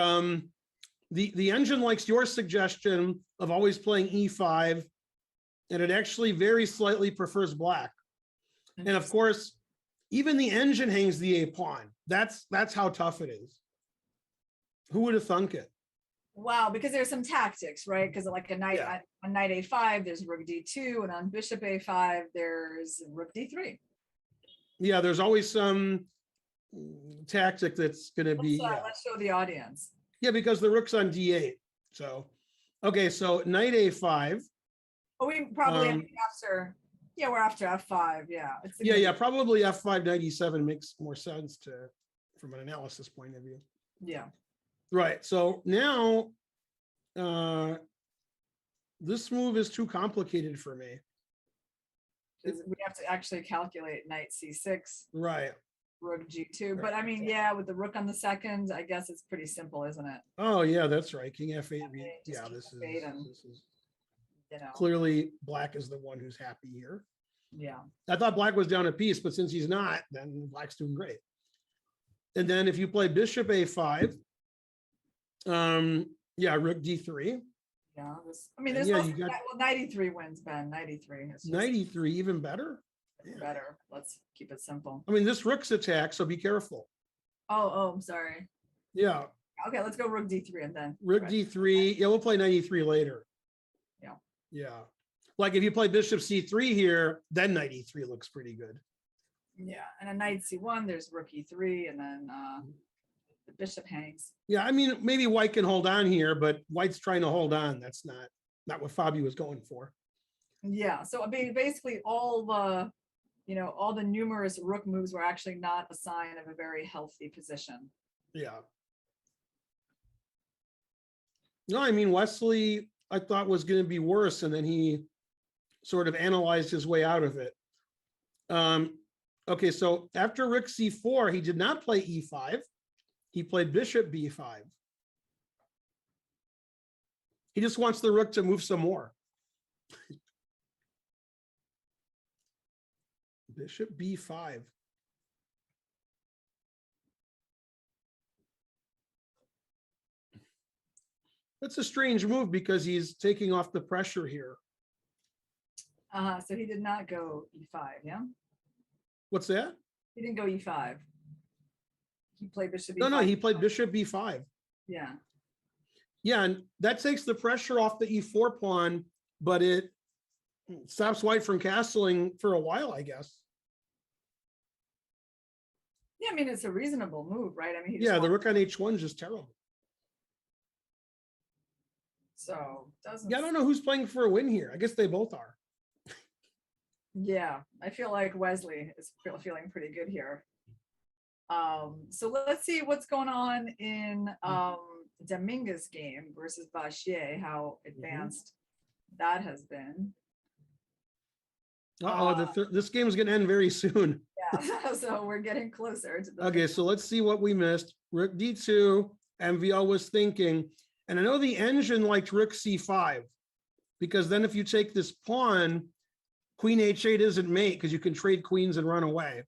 the engine likes your suggestion of always playing E5, and it actually very slightly prefers black. And of course, even the engine hangs the A pawn. That's how tough it is. Who would have thunk it? Wow, because there's some tactics, right? Because like a knight on knight A5, there's Rook D2, and on Bishop A5, there's Rook D3. Yeah, there's always some tactic that's going to be. Let's show the audience. Yeah, because the rook's on D8. So, okay, so knight A5. Oh, we probably after. Yeah, we're after F5. Yeah. Yeah, probably F5 97 makes more sense from an analysis point of view. Yeah. Right. So now this move is too complicated for me. We have to actually calculate knight C6. Right. Rook G2. But I mean, yeah, with the rook on the second, I guess it's pretty simple, isn't it? Oh, yeah, that's right. King F8. Yeah, this is clearly black is the one who's happy here. Yeah. I thought black was down a piece, but since he's not, then black's doing great. And then if you play Bishop A5, yeah, Rook D3. Yeah, there's well, 93 wins, Ben. 93. 93, even better. Better. Let's keep it simple. I mean, this rook's attack, so be careful. Oh, I'm sorry. Yeah. Okay, let's go Rook D3 and then Rook D3. Yeah, we'll play 93 later. Yeah. Yeah. Like if you play Bishop C3 here, then knight E3 looks pretty good. Yeah, and a knight C1, there's Rook E3, and then the bishop hangs. Yeah, I mean, maybe white can hold on here, but white's trying to hold on. That's not what Fabi was going for. Yeah, so I mean, basically all the numerous rook moves were actually not a sign of a very healthy position. Yeah. No, I mean, Wesley, I thought was going to be worse, and then he sort of analyzed his way out of it. Okay, so after Rook C4, he did not play E5. He played Bishop B5. He just wants the rook to move some more. Bishop B5. That's a strange move because he's taking off the pressure here. So he did not go E5, yeah? What's that? He didn't go E5. He played Bishop No, E5. he played Bishop B5. Yeah. Yeah, and that takes the pressure off the E4 pawn, but it stops white from castling for a while, I guess. Yeah, I mean, it's a reasonable move, right? I mean, yeah, the rook on H1 is just terrible. So doesn't. Yeah, I don't know who's playing for a win here. I guess they both are. Yeah, I feel like Wesley is feeling pretty good here. So let's see what's going on in Dominguez game versus Bachier, how advanced that has been. This game is going to end very soon. Yeah, so we're getting closer to the Okay, so let's see what we missed. Rook D2, MVL was thinking, and I know the engine liked Rook C5, because then if you take this pawn, Queen H8 isn't mate because you can trade queens and run away.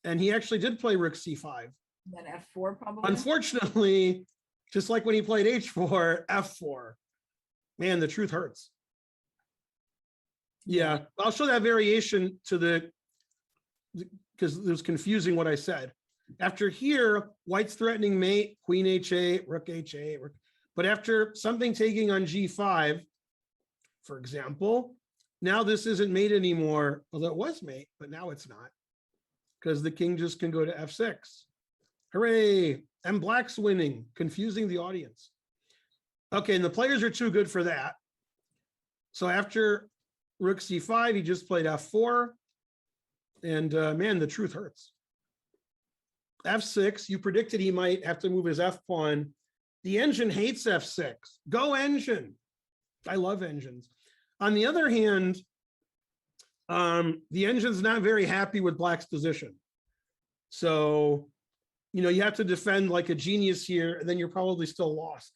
And he actually did play Rook C5. then F4 probably. Unfortunately, just like when he played H4, F4. Man, the truth hurts. Yeah, I'll show that variation to because it was confusing what I said. After here, White's threatening mate, Queen H8, Rook H8. But after something taking on G5, for example, now this isn't mate anymore, although it was mate, but now it's not, because the king just can go to F6. Hooray, and Black's winning, confusing the audience. Okay, and the players are too good for that. So after Rook C5, he just played F4, and man, the truth hurts. F6, you predicted he might have to move his F pawn. The engine hates F6. Go engine. I love engines. On the other hand, the engine's not very happy with Black's position. So, you have to defend like a genius here, and then you're probably still lost.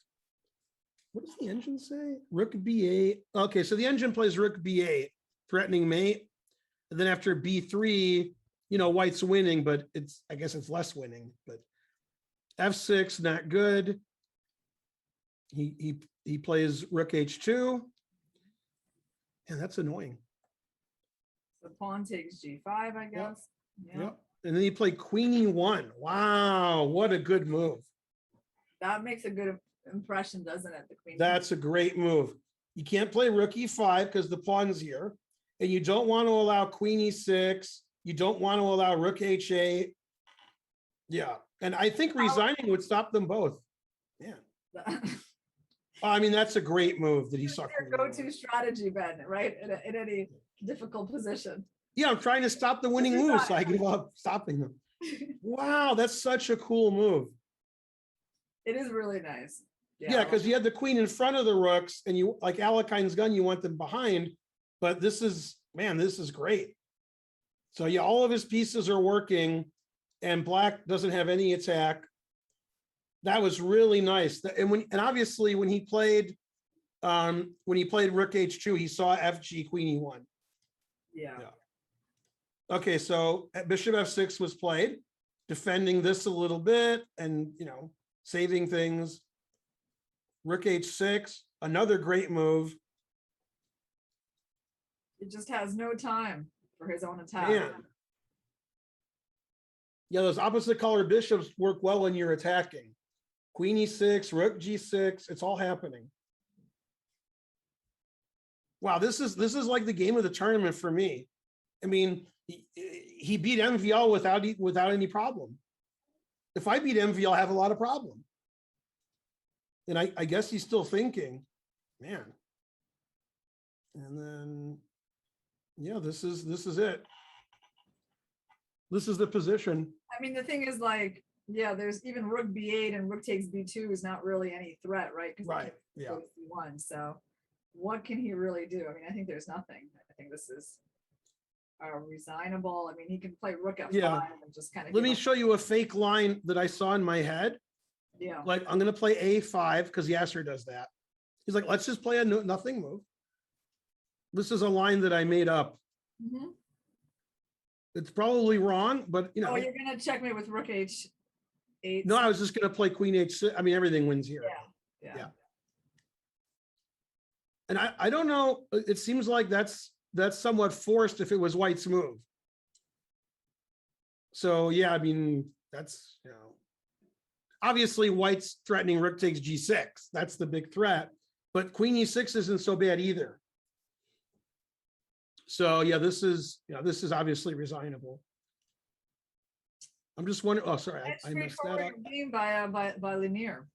What does the engine say? Rook B8. Okay, so the engine plays Rook B8, threatening mate. And then after B3, White's winning, but I guess it's less winning. But F6, not good. He plays Rook H2. And that's annoying. The pawn takes G5, I guess. Yep. And then he played Queen E1. Wow, what a good move. That makes a good impression, doesn't it? The queen. That's a great move. You can't play Rook E5 because the pawn's here. And you don't want to allow Queen E6. You don't want to allow Rook H8. Yeah. And I think resigning would stop them both. Yeah. I mean, that's a great move that he saw. Your go-to strategy, Ben, right? In any difficult position. Yeah, I'm trying to stop the winning move, so I give up stopping them. Wow, that's such a cool move. It is really nice. Yeah, because you had the queen in front of the rooks, and you, like Alekine's gun, you want them behind. But this is great. So yeah, all of his pieces are working, and Black doesn't have any attack. That was really nice. And obviously when he played Rook H2, he saw FG Queen E1. Yeah. Okay, so Bishop F6 was played, defending this a little bit and saving things. Rook H6, another great move. It just has no time for his own attack. Man. Yeah, those opposite color bishops work well when you're attacking. Queen E6, Rook G6, it's all happening. Wow, this is like the game of the tournament for me. I mean, he beat MVL without any problem. If I beat MVL, I have a lot of problem. And I guess he's still thinking, man. And then, yeah, this is it. This is the position. I mean, the thing is, like, yeah, there's even Rook B8 and Rook takes B2 is not really any threat, right? Right. Yeah. C1. So what can he really do? I mean, I think there's nothing. I think this is resignable. I mean, he can play Rook F5 and just kind of. Let me show you a fake line that I saw in my head. Yeah. Like, I'm going to play A5 because Yasser does that. He's like, let's just play a nothing move. This is a line that I made up. Mm-hmm. It's probably wrong, but Oh, you're going to check me with Rook H8. No, I was just going to play Queen H6. I mean, everything wins here. Yeah. And I don't know. It seems like that's somewhat forced if it was White's move. So yeah, I mean, that's, obviously White's threatening Rook takes G6. That's the big threat, but Queen E6 isn't so bad either. So yeah, this is obviously resignable. I'm just wondering. Oh, sorry, I messed that up. Game by Lanier.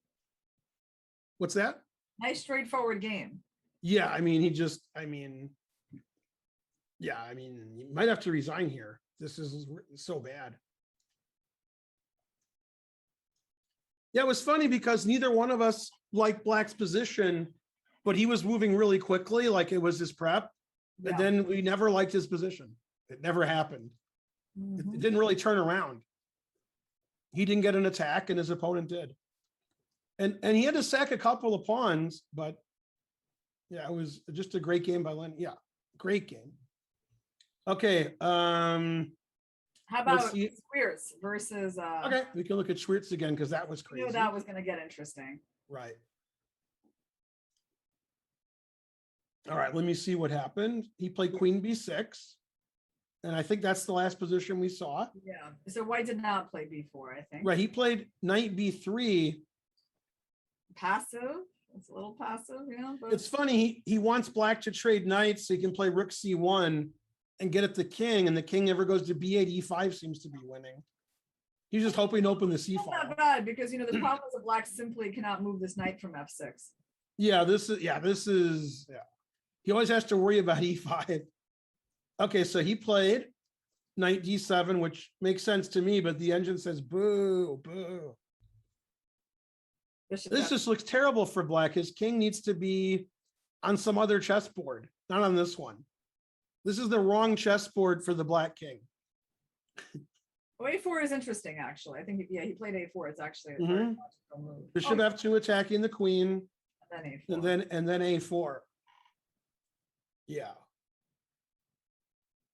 What's that? Nice straightforward game. Yeah, I mean, you might have to resign here. This is so bad. Yeah, it was funny because neither one of us liked Black's position, but he was moving really quickly, like it was his prep. Yeah. And then we never liked his position. It never happened. It didn't really turn around. He didn't get an attack and his opponent did. And he had to sack a couple of pawns, but yeah, it was just a great game by Len. Yeah, great game. Okay. How about see- Swiercz versus Okay, we can look at Swiercz again because that was you crazy. knew that was gonna get interesting. Right. All right, let me see what happened. He played Queen B6. And I think that's the last position we saw. Yeah. So White did not play B4, I think. Right, he played Knight B3. Passive. It's a little passive, yeah. But It's funny, he wants Black to trade knights so he can play Rook C1 and get at the king, and the king never goes to B8, E5 seems to be winning. He's just hoping to open the C it's file. not bad because the problem is that Black simply cannot move this knight from F6. Yeah, this is. He always has to worry about E5. Okay, so he played Knight D7, which makes sense to me, but the engine says boo, boo. This just looks terrible for Black. His king needs to be on some other chessboard, not on this one. This is the wrong chessboard for the Black king. A4 is interesting, actually. I think, he played A4. It's actually a very Mhm. logical move. Bishop F2 attacking the queen, Then A4. and then A4. Yeah.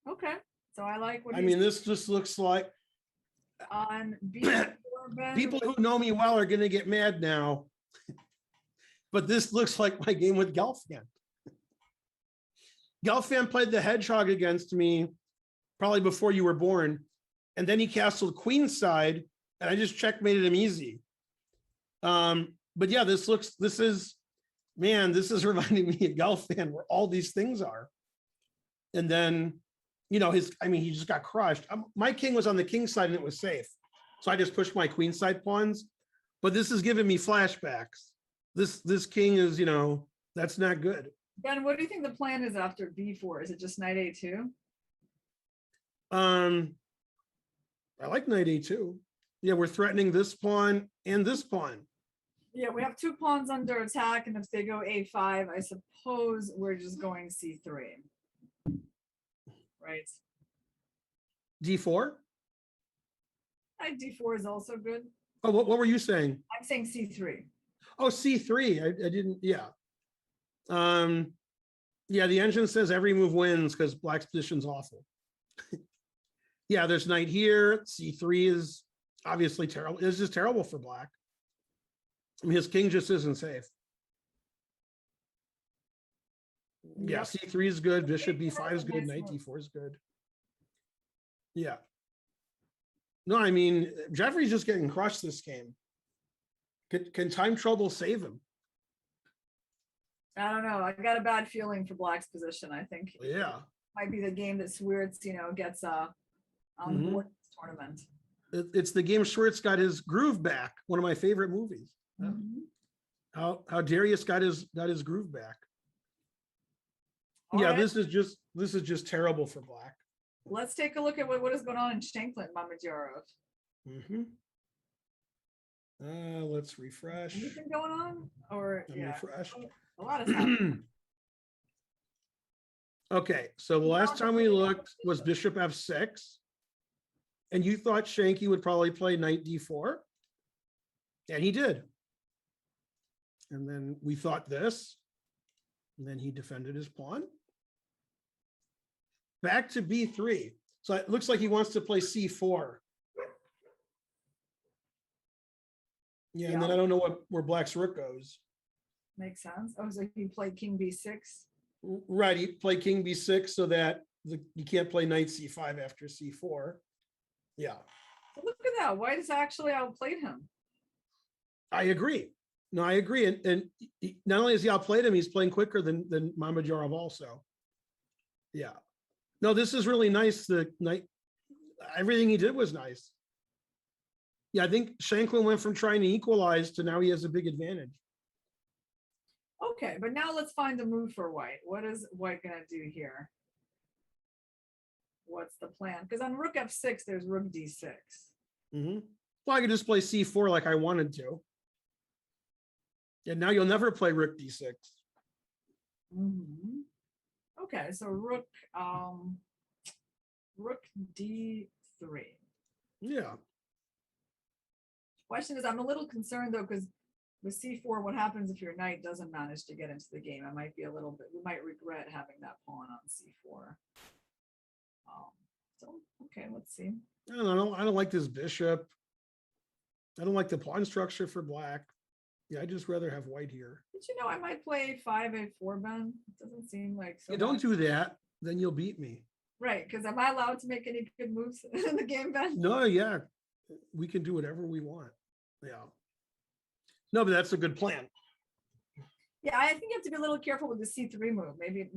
Okay. So I like what I mean, this just looks like on B4. Ben, people who know me well are going to get mad now. But this looks like my game with Gelfand. Gelfand played the hedgehog against me probably before you were born. And then he castled queenside, and I just checkmated him easy. But yeah, this is reminding me of Gelfand, where all these things are. And then, he just got crushed. My king was on the king side and it was safe. So I just pushed my queen side pawns, but this is giving me flashbacks. This king is, that's not good. Ben, what do you think the plan is after B4? Is it just knight A2? I like knight A2. Yeah, we're threatening this pawn and this pawn. Yeah, we have two pawns under attack, and if they go A5, I suppose we're just going C3. Right. D4? Knight D4 is also good. Oh, what were you saying? I'm saying C3. Oh, C3. I didn't, yeah. Yeah, the engine says every move wins because Black's position's awful. Yeah, there's knight here. C3 is obviously terrible. It's just terrible for Black. I mean, his king just isn't safe. Yeah, C3 is good. Bishop B5 is good. Knight D4 is good. Yeah. No, I mean, Jeffrey's just getting crushed this game. Can time trouble save him? I don't know. I got a bad feeling for Black's position. I think Yeah. might be the game that Swiercz, gets on the board this tournament. It's the game Swiercz got his groove back. One of my favorite movies. How Darius got his groove back. All Yeah, right. this is just terrible for Black. Let's take a look at what is going on in Shankland, Mamedyarov. Let's refresh. Anything going on? Or Refresh. a lot is happening. Okay, so the last time we looked was Bishop F6. And you thought Shanky would probably play Knight D4. And he did. And then we thought this. And then he defended his pawn. Back to B3. So it looks like he wants to play C4. Yeah, and then I don't know where Black's rook goes. Makes sense. Oh, so he played King B6. Right, he played King B6 so that you can't play Knight C5 after C4. Yeah. Look at that. White has actually outplayed him. I agree. No, I agree. And not only has he outplayed him, he's playing quicker than Mamedyarov also. Yeah. No, this is really nice. The night, everything he did was nice. Yeah, I think Shankland went from trying to equalize to now he has a big advantage. Okay, but now let's find a move for White. What is White gonna do here? What's the plan? Because on Rook F6, there's Rook D6. Well, I could just play C4 like I wanted to. Yeah, now you'll never play rook d6. Mhm. Okay, so rook d3. Yeah. Question is, I'm a little concerned though, because with c4, what happens if your knight doesn't manage to get into the game? I might be a little bit, we might regret having that pawn on c4. So okay, let's see. I don't like this bishop. I don't like the pawn structure for black. Yeah, I'd just rather have white here. But I might play 5a4, Ben. It doesn't seem like so Yeah, don't much. do that. Then you'll beat me. Right, because am I allowed to make any good moves in the game, Ben? No, yeah. We can do whatever we want. Yeah. No, but that's a good plan. Yeah, I think you have to be a little careful with the c3 move. Maybe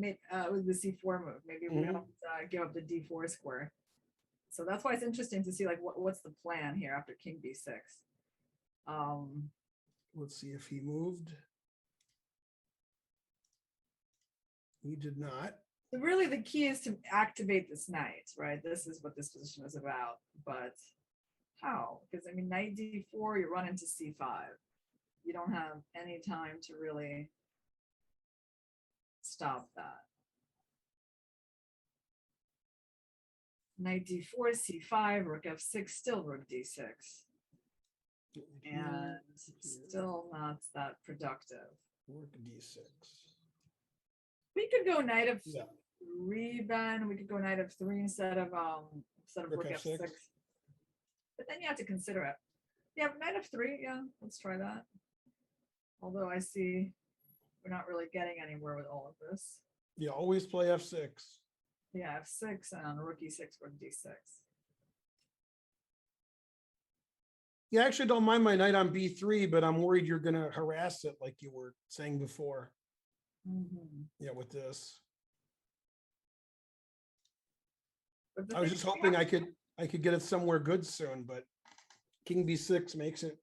with the c4 move. Maybe we don't give up the d4 square. So that's why it's interesting to see like what's the plan here after king b6. Let's see if he moved. He did not. Really, the key is to activate this knight, right? This is what this position is about. But how? Because I mean, knight d4, you run into c5. You don't have any time to really stop that. Knight d4, c5, rook f6, still rook d6. And still not that productive. Rook d6. We could go knight of 3, Ben. We could go knight of 3 instead of rook f6. But then you have to consider it. Yeah, knight of 3, yeah, let's try that. Although I see we're not really getting anywhere with all of this. Yeah, always play f6. Yeah, f6 and on rook e6, rook d6. Yeah, I actually don't mind my knight on b3, but I'm worried you're going to harass it like you were saying before. Yeah, with this. I was just hoping I could get it somewhere good soon, but king b6 makes it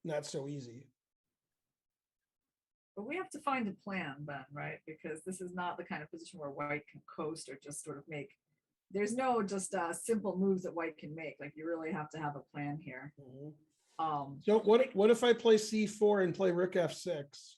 not so easy. But we have to find a plan, Ben, right? Because this is not the kind of position where white can coast or just sort of make. There's no just simple moves that white can make. Like you really have to have a plan here. So what if I play c4 and play rook f6?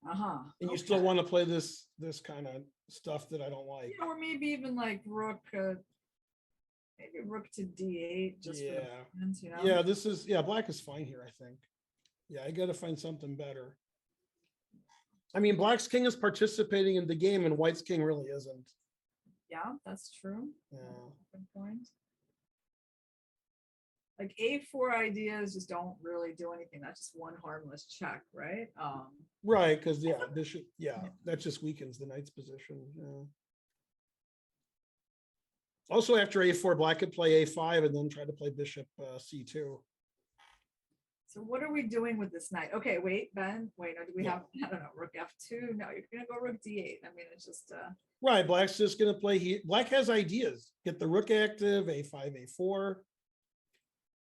And you still want to play this kind of stuff that I don't like. Yeah, or maybe even like rook, maybe rook to d8 just for the plans, Yeah, black is fine here, I think. Yeah, I got to find something better. I mean, black's king is participating in the game and white's king really isn't. Yeah, that's true. Yeah. Good point. Like a4 ideas just don't really do anything. That's just one harmless check, right? Right, because bishop, that just weakens the knight's position. Yeah. Also, after a4, black could play a5 and then try to play bishop c2. So what are we doing with this knight? Okay, wait, Ben. Wait, no, do we have, I don't know, rook f2? No, you're going to go rook d8. I mean, it's just... Right, black's just going to play... Black has ideas. Get the rook active, a5, a4.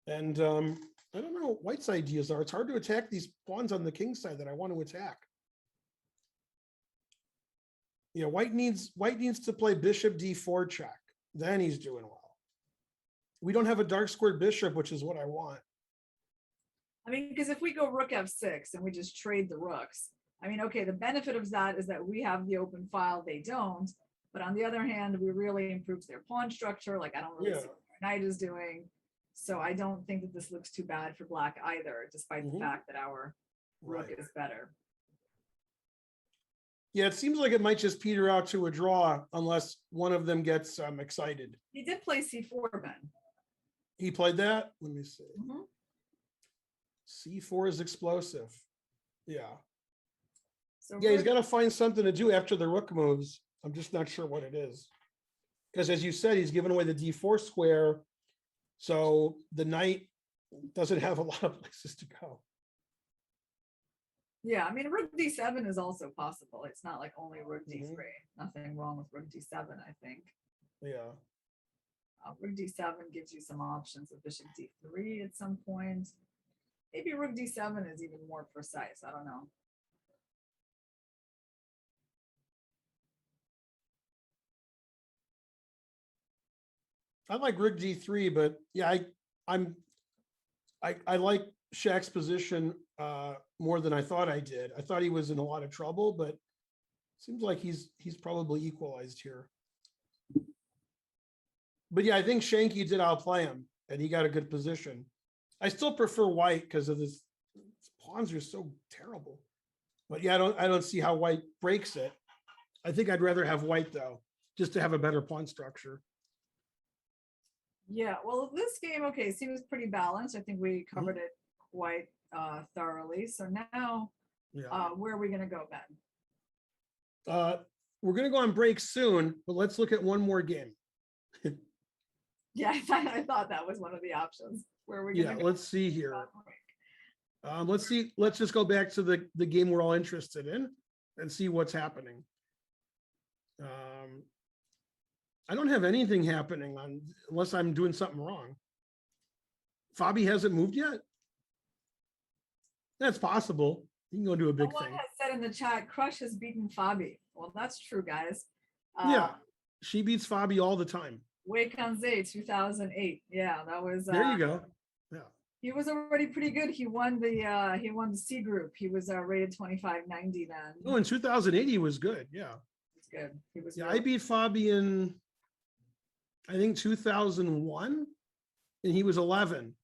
And I don't know what white's ideas are. It's hard to attack these pawns on the king side that I want to attack. Yeah, white needs to play bishop d4 check. Then he's doing well. We don't have a dark squared bishop, which is what I want. I mean, because if we go rook f6 and we just trade the rooks, I mean, okay, the benefit of that is that we have the open file, they don't. But on the other hand, we really improved their pawn structure. Like, I don't really see what our knight is doing. So I don't think that this looks too bad for black either, despite the fact that our rook is better. Yeah, it seems like it might just peter out to a draw unless one of them gets excited. He did play c4, Ben. He played that? Let me see. C4 is explosive. Yeah. So yeah, he's got to find something to do after the rook moves. I'm just not sure what it is. Because as you said, he's given away the d4 square. So the knight doesn't have a lot of places to go. Yeah, I mean, rook d7 is also possible. It's not like only rook d3. Nothing wrong with rook d7, I think. Yeah. Rook d7 gives you some options with bishop d3 at some point. Maybe rook d7 is even more precise. I don't know. I like rook d3, but yeah, I like Shaq's position more than I thought I did. I thought he was in a lot of trouble, but seems like he's probably equalized here. But yeah, I think Shanky did outplay him, and he got a good position. I still prefer white because of this. Pawns are so terrible. But yeah, I don't see how white breaks it. I think I'd rather have white though, just to have a better pawn structure. Yeah, well, this game, okay, seems pretty balanced. I think we covered it quite thoroughly. So now, where are we going to go, Ben? We're going to go on break soon, but let's look at one more game. Yeah, I thought that was one of the options. Where are we going to go? Let's see here. Let's see. Let's just go back to the game we're all interested in and see what's happening. I don't have anything happening unless I'm doing something wrong. Fabi hasn't moved yet. That's possible. You can go do a big Someone thing. has said in the chat, Crush has beaten Fabi. Well, that's true, guys. Yeah, she beats Fabi all the time. Weikanze 2008. Yeah, that was. There you go. Yeah. He was already pretty good. He won the C group. He was rated 2590 then. Oh, in 2008 he was good. Yeah. It's good. He was. Yeah, I beat Fabi in, I think 2001, and he was 11.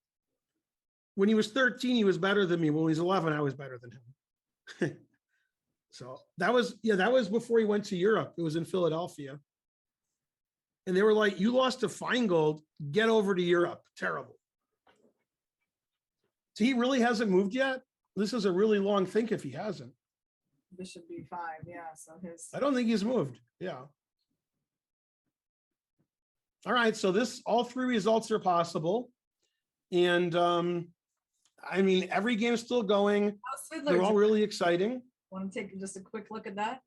When he was 13, he was better than me. When he was 11, I was better than him. So that was before he went to Europe. It was in Philadelphia. And they were like, you lost to Feingold, get over to Europe. Terrible. So he really hasn't moved yet. This is a really long think if he hasn't. This should be 5. Yeah. So his. I don't think he's moved. Yeah. All right. So all 3 results are possible. And I mean, every game is still going. They're all really exciting. Want to take just a quick look at that?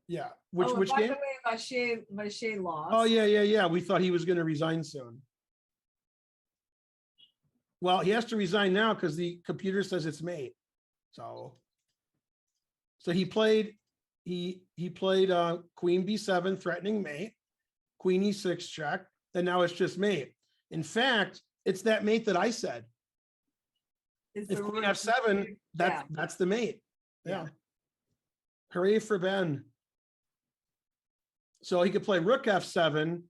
Yeah. Which by game? the way, Vacher lost. Oh, yeah. We thought he was going to resign soon. Well, he has to resign now because the computer says it's mate. So he played Queen B7, threatening mate, Queen E6 check, and now it's just mate. In fact, it's that mate that I said. If Queen F7, that's the mate. Yeah. Hooray for Ben. So he could play Rook F7.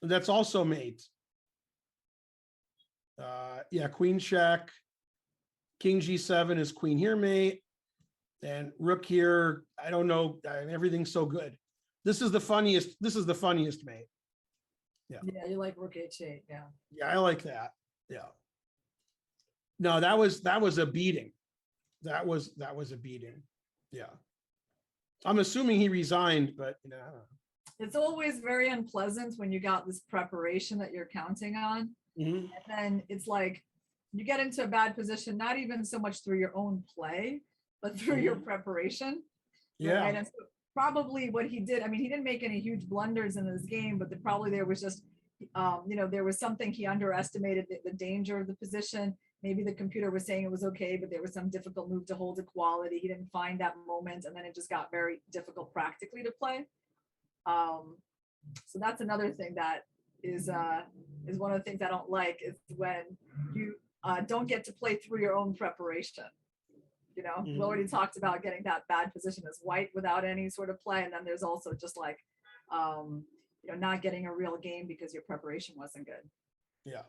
That's also mate. Yeah, Queen check. King G7 is Queen here mate. And Rook here, I don't know. Everything's so good. This is the funniest mate. Yeah. Yeah, you like Rook H8. Yeah. Yeah, I like that. Yeah. No, that was a beating. That was a beating. Yeah. I'm assuming he resigned, but you know. It's always very unpleasant when you got this preparation that you're counting on. And then it's like you get into a bad position, not even so much through your own play, but through your preparation. Yeah. Right? And so probably what he did, I mean, he didn't make any huge blunders in this game, but there was just, there was something he underestimated the danger of the position. Maybe the computer was saying it was okay, but there was some difficult move to hold equality. He didn't find that moment, and then it just got very difficult practically to play. So that's another thing that is one of the things I don't like, is when you don't get to play through your own preparation. We already talked about getting that bad position as white without any sort of play, and then there's also just like not getting a real game because your preparation wasn't good. Yeah.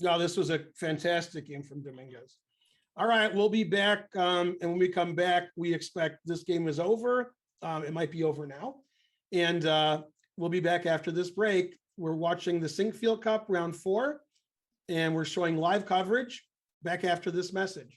No, this was a fantastic game from Dominguez. All right, we'll be back. And when we come back, we expect this game is over. It might be over now. And we'll be back after this break. We're watching the Sinquefield Cup round 4, and we're showing live coverage back after this message.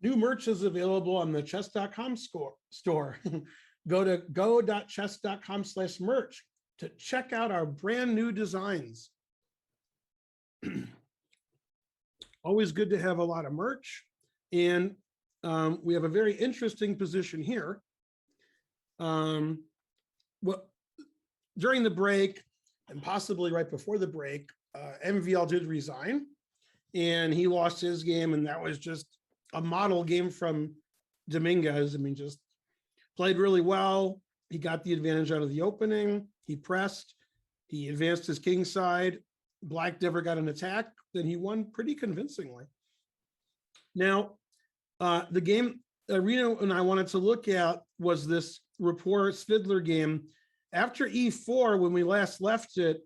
new merch is available on the Chess.com store. Go to go.chess.com/merch to check out our brand new designs. Always good to have a lot of merch. And we have a very interesting position here. During the break, and possibly right before the break, MVL did resign, and he lost his game, and that was just a model game from Dominguez. I mean, just played really well. He got the advantage out of the opening. He pressed. He advanced his king side. Black never got an attack. Then he won pretty convincingly. Now, the game Reno and I wanted to look at was this Rapport Svidler game. After E4, when we last left it,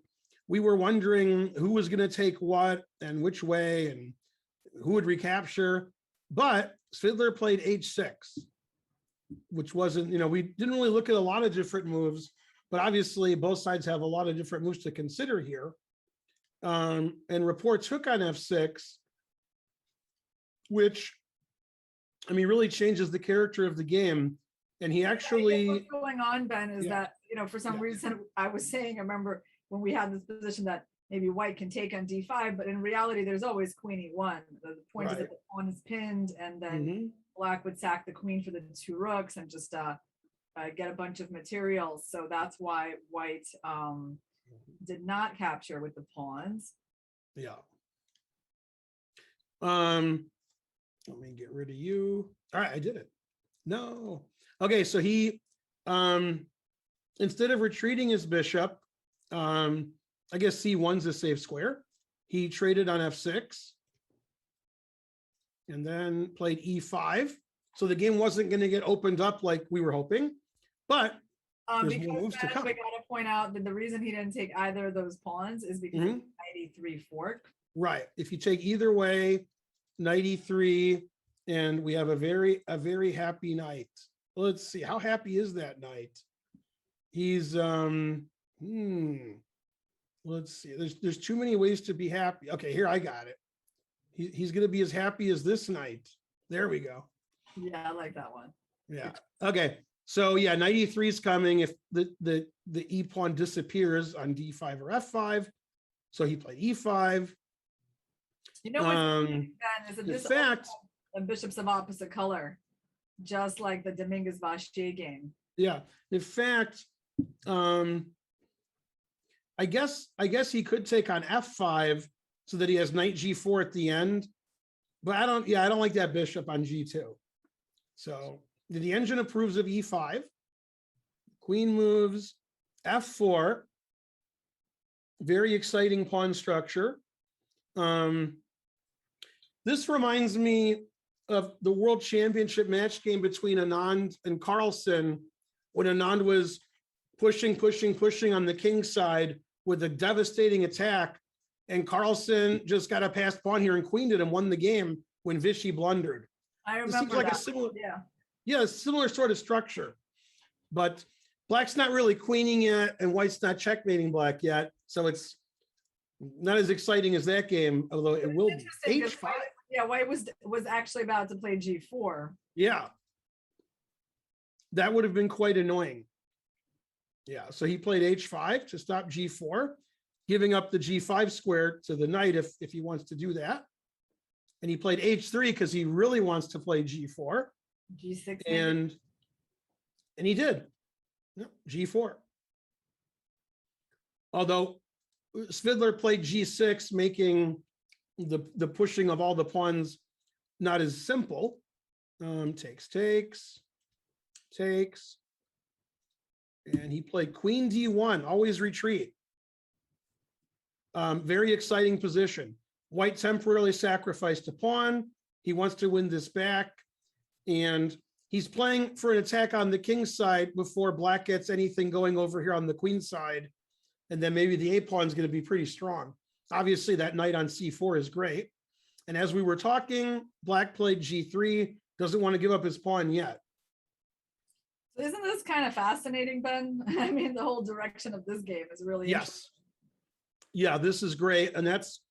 we were wondering who was going to take what and which way and who would recapture. But Svidler played H6, which wasn't, we didn't really look at a lot of different moves, but obviously both sides have a lot of different moves to consider here. And Rapport took on F6, which, really changes the character of the game. And he actually... What's going on, Ben, is that, for some reason, I was saying, I remember when we had this position that maybe white can take on D5, but in reality, there's always queen E1. The point is that the pawn is pinned, and then black would sack the queen for the 2 rooks and just get a bunch of materials. So that's why white did not capture with the pawns. Yeah. Let me get rid of you. All right, I did it. No. Okay, so he, instead of retreating his bishop, I guess C1's a safe square. He traded on F6 and then played E5. So the game wasn't going to get opened up like we were hoping, but there's more moves to come. We got to point out that the reason he didn't take either of those pawns is because of knight E3 fork. Right. If you take either way, knight E3, and we have a very happy knight. Let's see, how happy is that knight? He's let's see. There's too many ways to be happy. Okay, here I got it. He's going to be as happy as this knight. There we go. Yeah, I like that one. Yeah. Okay. So yeah, knight E3 is coming if the E pawn disappears on D5 or F5. So he played E5. You know what's Ben, is that in this fact, the bishops of opposite color, just like the Dominguez Vachier game. Yeah. In fact, I guess he could take on F5 so that he has knight G4 at the end, but I don't like that bishop on G2. So the engine approves of E5. Queen moves F4. Very exciting pawn structure. This reminds me of the World Championship match game between Anand and Carlsen, when Anand was pushing on the king side with a devastating attack, and Carlsen just got a passed pawn here and queened it and won the game when Vichy blundered. I remember it seems like that. a similar, a similar sort of structure, but black's not really queening yet, and white's not checkmating black yet, so it's not as exciting as that game, although it will be. H5. White was actually about to play G4. Yeah. That would have been quite annoying. Yeah, so he played H5 to stop G4, giving up the G5 square to the knight if he wants to do that. And he played H3 because he really wants to play G4. G6. And he did. Yep, G4. Although Svidler played G6, making the pushing of all the pawns not as simple. Takes. And he played Queen D1, always retreat. Very exciting position. White temporarily sacrificed a pawn. He wants to win this back. And he's playing for an attack on the king's side before black gets anything going over here on the queen's side. And then maybe the A pawn is going to be pretty strong. Obviously, that knight on C4 is great. And as we were talking, black played G3, doesn't want to give up his pawn yet. So isn't this kind of fascinating, Ben? I mean, the whole direction of this game is really Yes. Yeah, this is great. And that's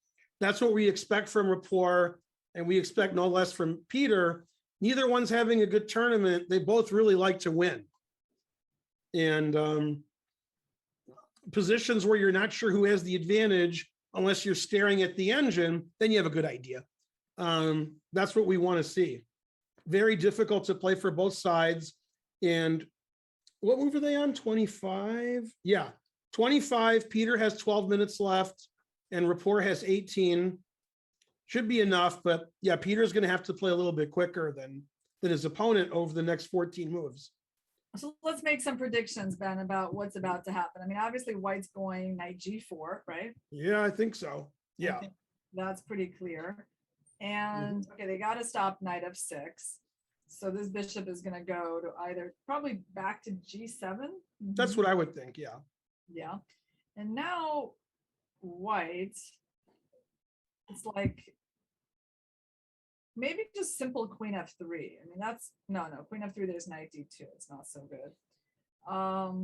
what we expect from Rapport. And we expect no less from Peter. neither one's having a good tournament. They both really like to win. And positions where you're not sure who has the advantage, unless you're staring at the engine, then you have a good idea. That's what we want to see. Very difficult to play for both sides. And what move are they on? 25? Yeah, 25. Peter has 12 minutes left and Rapport has 18. Should be enough, but yeah, Peter's going to have to play a little bit quicker than his opponent over the next 14 moves. So let's make some predictions, Ben, about what's about to happen. I mean, obviously white's going knight G4, right? Yeah, I think so. I Yeah. think that's pretty clear. And okay, they got to stop knight F6. So this bishop is going to go to either probably back to G7. That's what I would think. Yeah. Yeah. And now white, it's like maybe just simple queen F3. I mean, that's no, queen F3, there's knight D2. It's not so good. How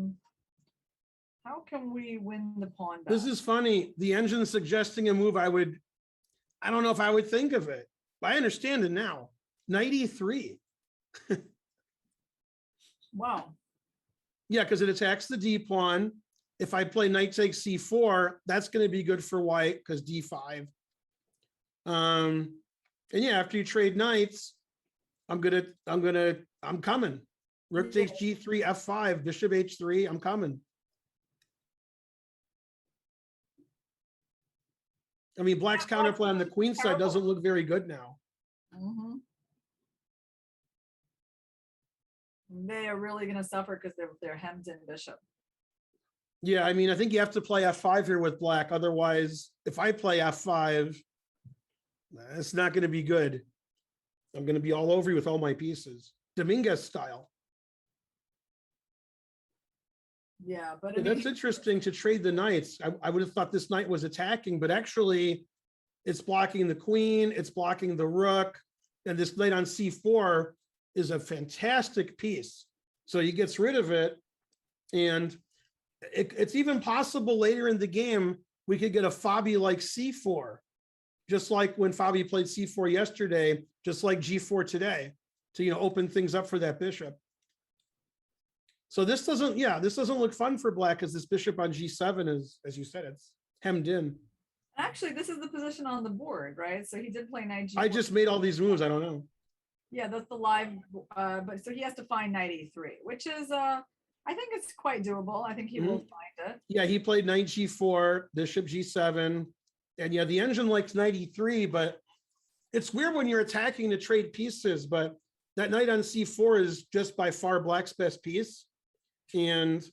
can we win the pawn back? This is funny. The engine's suggesting a move I don't know if I would think of it, but I understand it now. Knight E3. Wow. Yeah, because it attacks the D pawn. If I play knight takes C4, that's going to be good for white because D5. And yeah, after you trade knights, I'm coming. Rook takes G3, F5, bishop H3, I'm coming. I mean, black's counterplay on the queen side doesn't look very good now. They are really going to suffer because they're hemmed in bishop. Yeah, I mean, I think you have to play F5 here with black. Otherwise, if I play F5, it's not going to be good. I'm going to be all over you with all my pieces. Dominguez style. Yeah, but Yeah, that's interesting to trade the knights. I would have thought this knight was attacking, but actually it's blocking the queen, it's blocking the rook, and this knight on C4 is a fantastic piece. So he gets rid of it, and it's even possible later in the game we could get a Fabi like C4, just like when Fabi played C4 yesterday, just like G4 today, to open things up for that bishop. So this doesn't look fun for black because this bishop on G7 is, as you said, it's hemmed in. actually, this is the position on the board, right? So he did play knight G4. I just made all these moves. I don't know. Yeah, that's the live, but so he has to find knight E3, which is, I think it's quite doable. I think he will find it. Yeah, he played knight G4, bishop G7. And yeah, the engine likes knight E3, but it's weird when you're attacking to trade pieces, but that knight on C4 is just by far black's best piece. And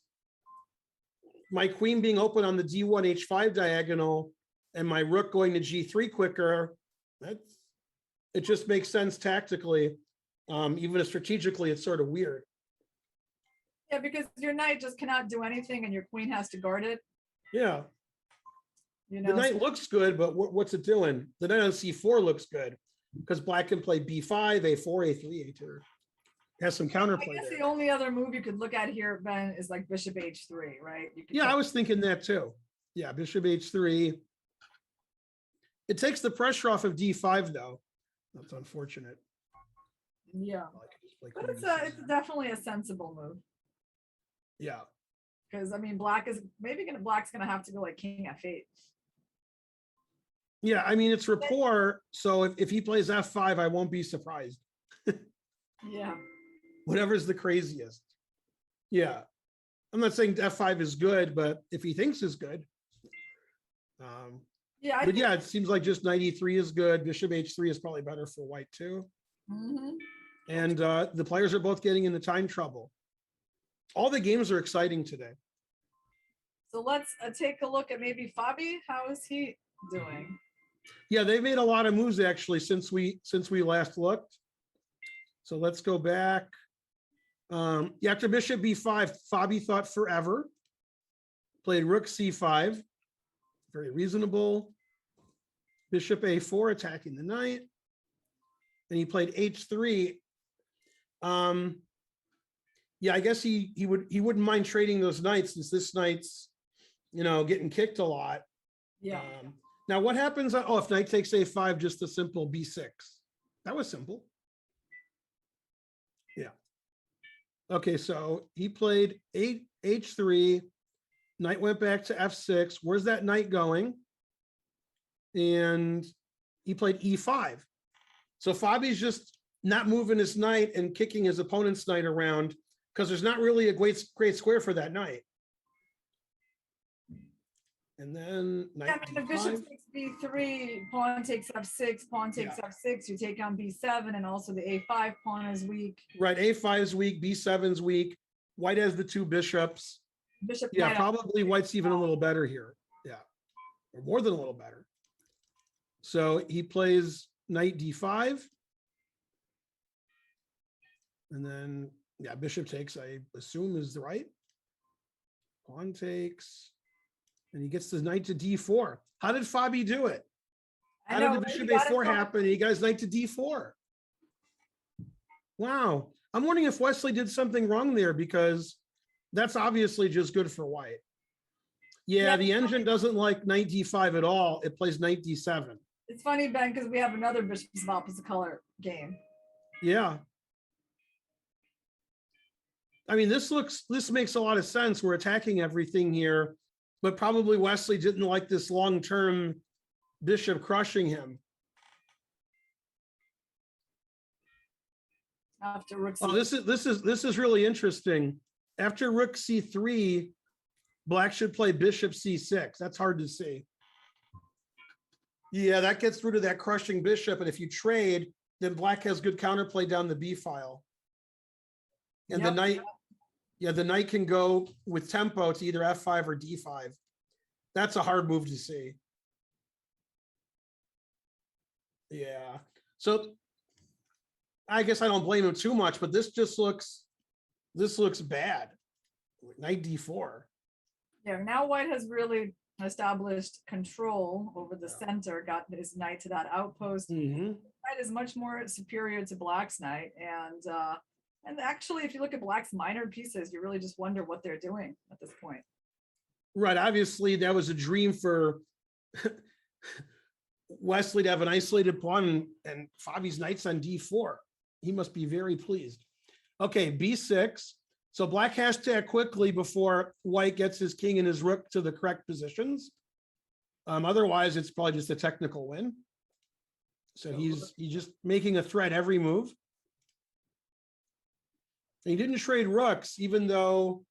my queen being open on the D1 H5 diagonal and my rook going to G3 quicker, it just makes sense tactically. Even if strategically, it's sort of weird. Yeah, because your knight just cannot do anything and your queen has to guard it. Yeah. The knight looks good, but what's it doing? The knight on C4 looks good because black can play B5, A4, A3, A2. Has some counterplay. I guess there. the only other move you could look at here, Ben, is like bishop H3, right? Yeah, I was thinking that too. Yeah, bishop H3. It takes the pressure off of D5 though. That's unfortunate. Yeah, but it's definitely a sensible move. Yeah. Because I mean, black's gonna have to go like king F8. Yeah, I mean it's Rapport, so if he plays F5, I won't be surprised. Yeah. Whatever's the craziest. Yeah. I'm not saying F5 is good, but if he thinks is good. Yeah. But yeah, it seems like just knight E3 is good. Bishop H3 is probably better for white too. And the players are both getting into time trouble. All the games are exciting today. So let's take a look at maybe Fabi. How is he doing? Yeah, they've made a lot of moves actually since we last looked. So let's go back. After bishop B5, Fabi thought forever. Played rook C5. Very reasonable. Bishop A4 attacking the knight. And he played H3. Yeah, I guess he wouldn't mind trading those knights since this knight's, getting kicked a lot. Yeah. Now what happens? If knight takes A5, just a simple B6. That was simple. Okay, so he played H3. Knight went back to F6. Where's that knight going? And he played E5. So Fabi's just not moving his knight and kicking his opponent's knight around because there's not really a great square for that knight. And then Yeah, I mean, the bishop takes b3, pawn takes f6, pawn takes f6. You take on b7, and also the a5 pawn is weak. Right, a5 is weak, b7 is weak. White has the two bishops. Bishop. Yeah, probably White's even a little better here. Yeah, or more than a little better. So he plays knight d5. And then, yeah, bishop takes, I assume is the right. Pawn takes. And he gets the knight to d4. How did Fabi do it? How did the bishop a4 happen? He got his knight to d4. Wow. I'm wondering if Wesley did something wrong there because that's obviously just good for White. Yeah, the engine doesn't like knight d5 at all. It plays knight d7. It's funny, Ben, because we have another bishops of opposite color game. Yeah. I mean, this makes a lot of sense. We're attacking everything here, but probably Wesley didn't like this long-term bishop crushing him. After rook Oh, this is really interesting. After rook c3, Black should play bishop c6. That's hard to see. Yeah, that gets rid of that crushing bishop, and if you trade, then Black has good counterplay down the b file. And the knight, yeah, the knight can go with tempo to either f5 or d5. That's a hard move to see. Yeah. So I guess I don't blame him too much, but this looks bad. Knight d4. Yeah, now White has really established control over the center, got his knight to that outpost. White is much more superior to Black's knight, and actually, if you look at Black's minor pieces, you really just wonder what they're doing at this point. Right. Obviously, that was a dream for Wesley to have an isolated pawn, and Fabi's knight's on d4. He must be very pleased. Okay, b6. So Black has to act quickly before White gets his king and his rook to the correct positions. Otherwise, it's probably just a technical win. So he's just making a threat every move. And he didn't trade rooks, even though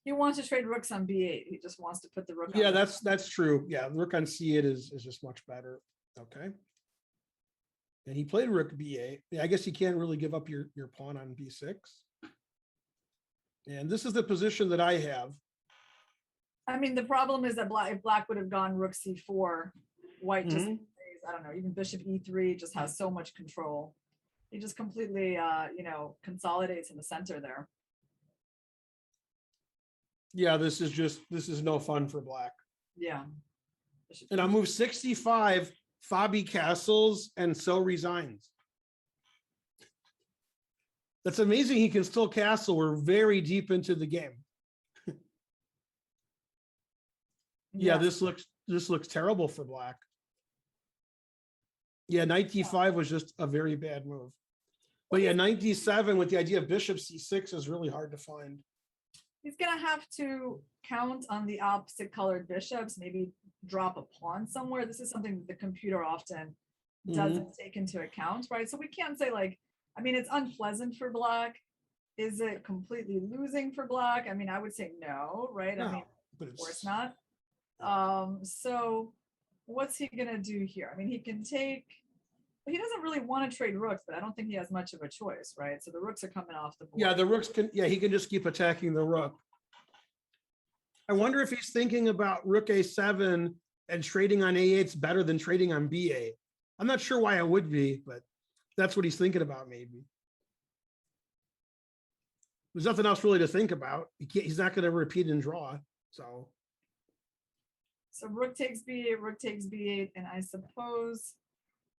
he wants to trade rooks on b8. He just wants to put the rook. Yeah, that's true. Yeah, rook on c8 is just much better. Okay. And he played rook b8. Yeah, I guess you can't really give up your pawn on b6. And this is the position that I have. I mean, the problem is that if Black would have gone rook c4, White just plays, I don't know, even bishop e3 just has so much control. He just completely, consolidates in the center there. Yeah, this is no fun for Black. Yeah. And on move 65, Fabi castles and so resigns. That's amazing. He can still castle. We're very deep into the game. Yeah, this looks terrible for Black. Yeah, knight d5 was just a very bad move. But yeah, knight d7 with the idea of bishop c6 is really hard to find. He's gonna have to count on the opposite colored bishops, maybe drop a pawn somewhere. This is something that the computer often doesn't take into account, right? So we can't say like, I mean, it's unpleasant for Black. Is it completely losing for Black? I mean, I would say no, right? No, I mean, but of course not. So what's he gonna do here? I mean, he can take, but he doesn't really want to trade rooks, but I don't think he has much of a choice, right? So the rooks are coming off the board. Yeah, the rooks can, yeah, he can just keep attacking the rook. I wonder if he's thinking about rook a7 and trading on a8 is better than trading on b8. I'm not sure why it would be, but that's what he's thinking about maybe. There's nothing else really to think about. He's not going to repeat and draw, so. So rook takes b8, rook takes b8, and I suppose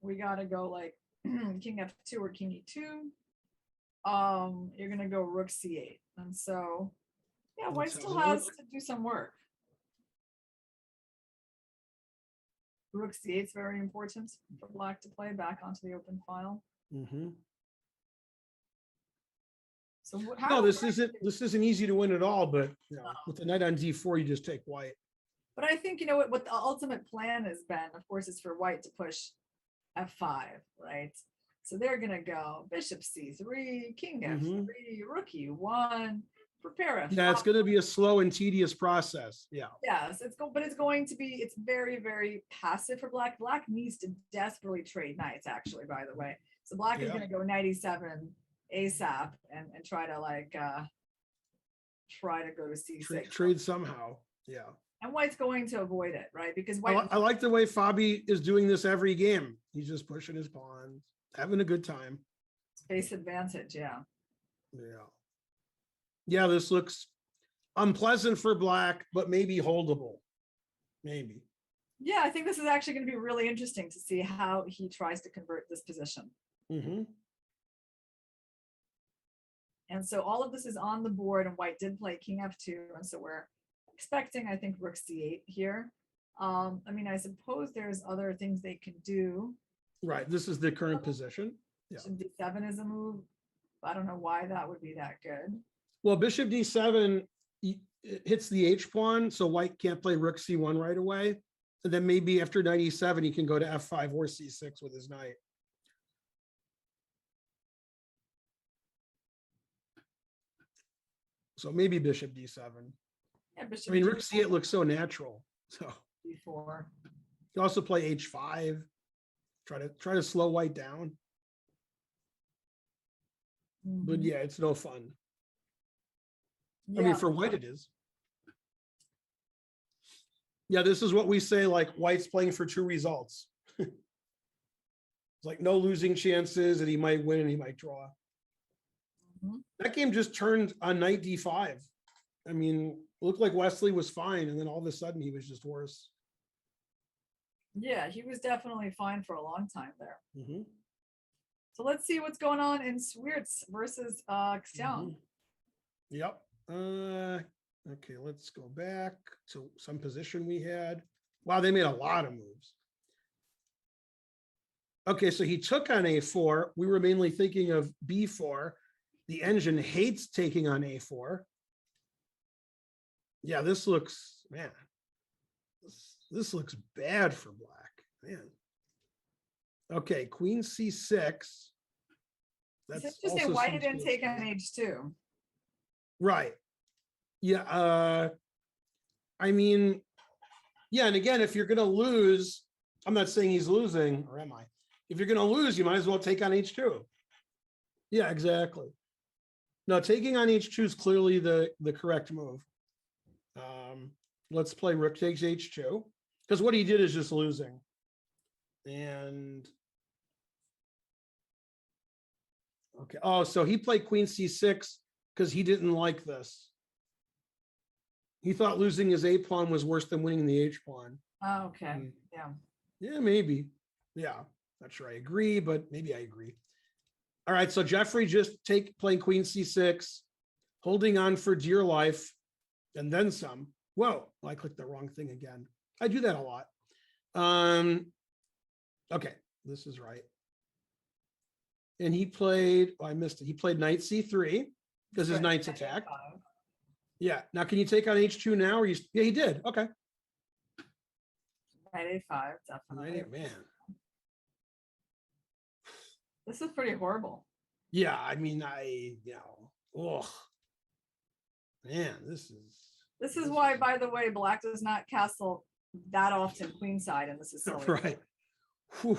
we gotta go like king f2 or king e2. You're gonna go rook c8, and so yeah, White still has to do some work. Rook c8 is very important for Black to play back onto the open file. So No, this isn't easy to win at all, but you know, with the knight on d4, you just take white. But I think, you know, what the ultimate plan has been, of course, is for white to push f5, right? So they're going to go bishop c3, king f3, rook e1, prepare f5. Yeah, it's going to be a slow and tedious process. Yeah. Yes, but it's going to be, it's very, very passive for black. Black needs to desperately trade knights, actually, by the way. So black is going to go knight e7 ASAP and try to like, try to go to c6. Trade somehow. Yeah. And white's going to avoid it, right? Because white. I like the way Fabi is doing this every game. He's just pushing his pawns, having a good time. Space advantage, yeah. Yeah. Yeah, this looks unpleasant for black, but maybe holdable. Maybe. Yeah, I think this is actually going to be really interesting to see how he tries to convert this position. And so all of this is on the board, and white did play king f2, and so we're expecting, I think, rook c8 here. I mean, I suppose there's other things they can do. Right, this is the current position. Yeah. Bishop d7 is a move. I don't know why that would be that good. Well, bishop d7 hits the h pawn, so white can't play rook c1 right away. And then maybe after knight e7, he can go to f5 or c6 with his knight. So maybe bishop d7. Yeah, bishop I mean, D4. rook c8 looks so natural. So d4. you can also play h5. Try to slow white down. But yeah, it's no fun. Yeah. I mean, for white it is. Yeah, this is what we say, like white's playing for two results. It's like no losing chances, and he might win and he might draw. That game just turned on knight d5. I mean, it looked like Wesley was fine, and then all of a sudden he was just worse. Yeah, he was definitely fine for a long time there. So let's see what's going on in Swiercz versus Xiong. Yep. Okay, let's go back to some position we had. Wow, they made a lot of moves. Okay, so he took on a4. We were mainly thinking of b4. The engine hates taking on a4. Yeah, this looks, man, this looks bad for black, man. Okay, queen c6. It's interesting why he didn't take on h2. Right. Yeah. I mean, yeah. And again, if you're going to lose, I'm not saying he's losing, or am I? If you're going to lose, you might as well take on h2. Yeah, exactly. No, taking on h2 is clearly the correct move. Let's play rook takes h2, because what he did is just losing. And okay. Oh, so he played queen c6 because he didn't like this. He thought losing his a pawn was worse than winning the h pawn. Oh, okay. Yeah. Yeah, maybe. Yeah, not sure I agree, but maybe I agree. All right, so Jeffrey just playing queen c6, holding on for dear life, and then some. Whoa, I clicked the wrong thing again. I do that a lot. Okay, this is right. And he played, oh, I missed it. He played knight c3 because his knight's attacked. Yeah. Now, can you take on h2 now? Or you? Yeah, he did. Okay. Knight a5, definitely. Man. This is pretty horrible. Yeah, I mean, ugh. Man, this is why, by the way, black does not castle that often queenside, and this is silly. Right. Whew.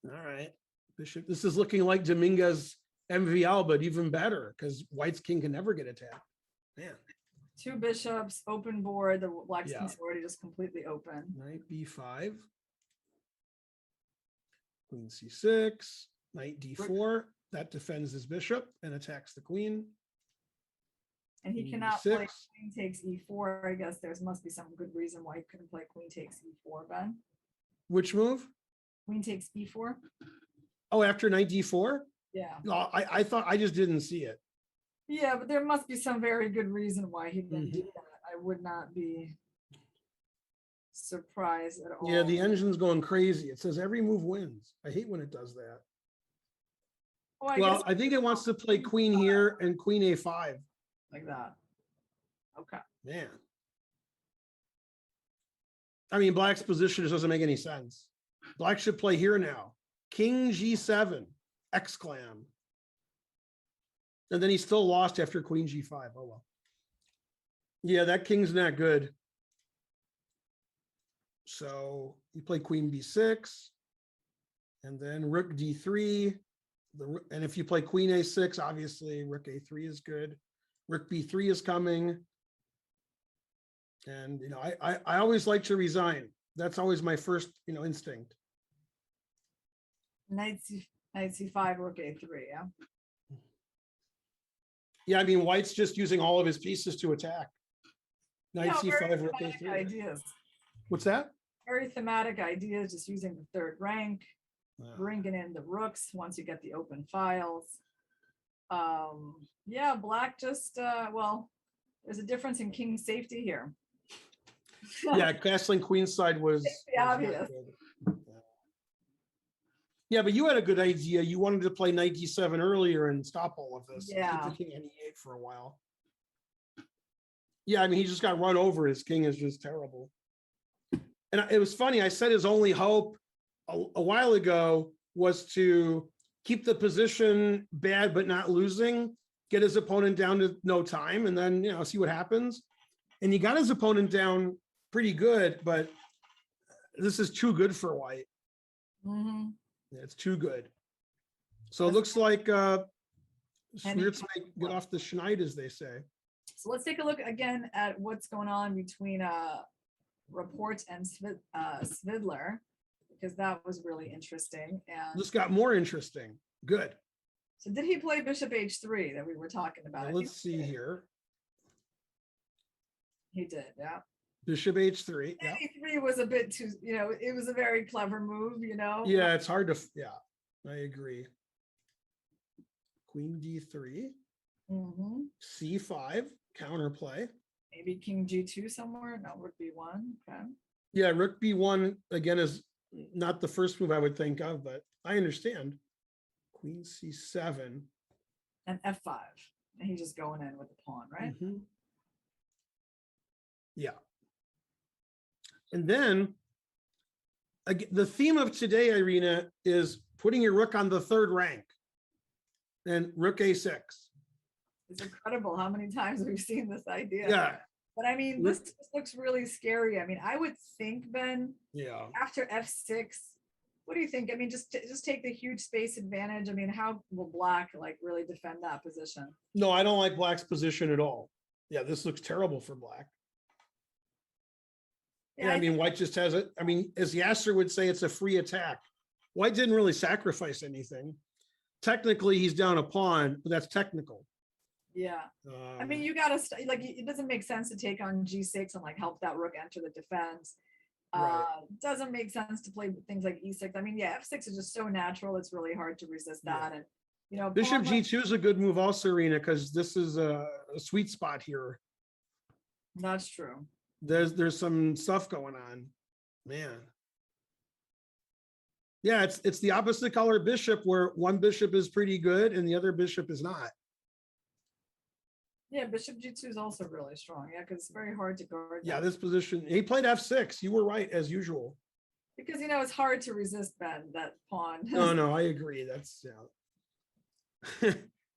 All right. Bishop. This is looking like Dominguez MVL, but even better because white's king can never get attacked. Man. Two bishops, open board. The black's king's already just completely open. Knight b5. Queen c6. Knight d4. That defends his bishop and attacks the queen. And he cannot play queen takes e4. I guess there must be some good reason why he couldn't play queen takes e4, Ben. Which move? Queen takes e4. Oh, after knight d4? Yeah. No, I thought I just didn't see it. Yeah, but there must be some very good reason why he didn't do that. I would not be surprised at all. Yeah, the engine's going crazy. It says every move wins. I hate when it does that. Oh, I Well, guess I think it wants to play queen here and queen a5. like that. Okay. Man. I mean, black's position just doesn't make any sense. Black should play here now. King g7, exclam. And then he still lost after queen g5. Oh, well. Yeah, that king's not good. So you play queen b6, and then rook d3. And if you play queen a6, obviously rook a3 is good. Rook b3 is coming. And, I always like to resign. That's always my first, instinct. Knight c5, rook a3, yeah. Yeah, I mean, white's just using all of his pieces to attack. Knight c5, rook a3. Ideas. What's that? Very thematic ideas, just using the third rank, bringing in the rooks once you get the open files. Yeah, black just, well, there's a difference in king safety here. Yeah, castling queenside was obvious. Yeah, but you had a good idea. You wanted to play knight d7 earlier and stop all of this. Yeah. Keep the king on e8 for a while. Yeah, I mean, he just got run over. His king is just terrible. And it was funny. I said his only hope a while ago was to keep the position bad but not losing, get his opponent down to no time, and then, see what happens. And he got his opponent down pretty good, but this is too good for white. Mm-hmm. Yeah, it's too good. So it looks like Swiercz might get off the schneid, as they say. So let's take a look again at what's going on between Rapport and Svidler, because that was really interesting. And This got more interesting. Good. so did he play bishop h3 that we were talking about? Now let's see here. He did, yeah. Bishop h3. Yeah. E3 was a bit too, it was a very clever move, Yeah, it's hard to. Yeah, I agree. Queen d3. Mm-hmm. C5 counterplay. Maybe king g2 somewhere. No, rook b1. Okay. Yeah, rook b1 again is not the first move I would think of, but I understand. Queen c7 and f5, and he's just going in with the pawn, right? Mm-hmm. Yeah. And then again, the theme of today, Irina, is putting your rook on the third rank and rook a6. It's incredible how many times we've seen this idea. Yeah. But I mean, this just looks really scary. I mean, I would think, Ben, yeah, after f6, what do you think? I mean, just take the huge space advantage. I mean, how will black really defend that position? No, I don't like black's position at all. Yeah, this looks terrible for black. Yeah, I mean, white just has it. I mean, as Yasser would say, it's a free attack. White didn't really sacrifice anything. Technically, he's down a pawn, but that's technical. Yeah. I mean, you gotta it doesn't make sense to take on g6 and help that rook enter the defense. Right. Doesn't make sense to play things like e6. I mean, yeah, f6 is just so natural. It's really hard to resist that. And Bishop g2 is a good move also, Irina, because this is a sweet spot here. That's true. There's some stuff going on, man. Yeah, it's the opposite color bishop, where one bishop is pretty good and the other bishop is not. Yeah, bishop g2 is also really strong. Yeah, because it's very hard to guard. Yeah, this position. He played f6. You were right, as usual. Because it's hard to resist that pawn. No, I agree. That's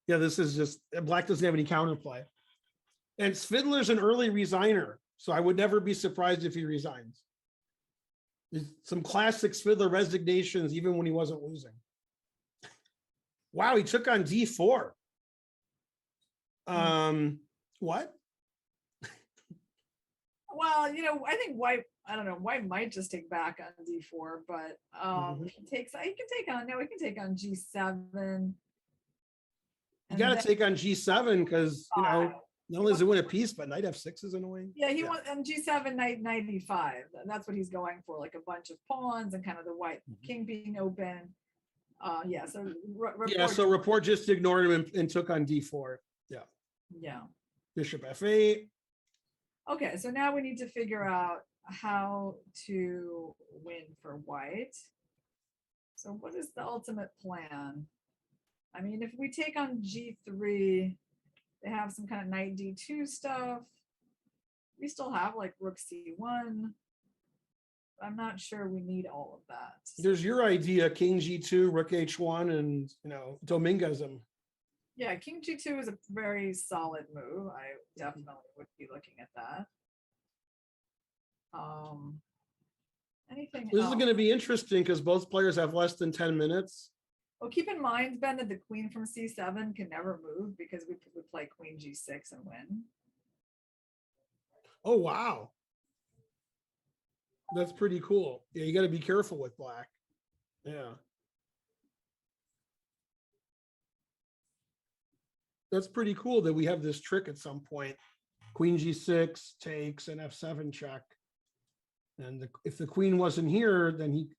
yeah. This is just black doesn't have any counterplay, and Svidler's an early resigner, so I would never be surprised if he resigns. There's some classic Svidler resignations, even when he wasn't losing. Wow, he took on d4. What? Well, I think white, I don't know, white might just take back on d4, but he can take on g7. You got to take on g7 because not only does it win a piece, but knight f6 is annoying. Yeah, he wants on g7, knight e5. That's what he's going for, like a bunch of pawns and kind of the white king being open. Yeah, so so Rapport just ignored him and took on d4. Yeah. Bishop f8. Okay, so now we need to figure out how to win for white. So what is the ultimate plan? I mean, if we take on G3, they have some kind of knight D2 stuff. We still have like rook C1. I'm not sure we need all of that. There's your idea, king G2, rook H1, and Dominguez him. Yeah, king G2 is a very solid move. I definitely would be looking at that. Anything This else? is going to be interesting because both players have less than 10 minutes. Well, keep in mind, Ben, that the queen from C7 can never move because we would play queen G6 and win. Oh, wow. That's pretty cool. Yeah, you got to be careful with black. Yeah. That's pretty cool that we have this trick at some point. Queen G6 takes an F7 check. And if the queen wasn't here, then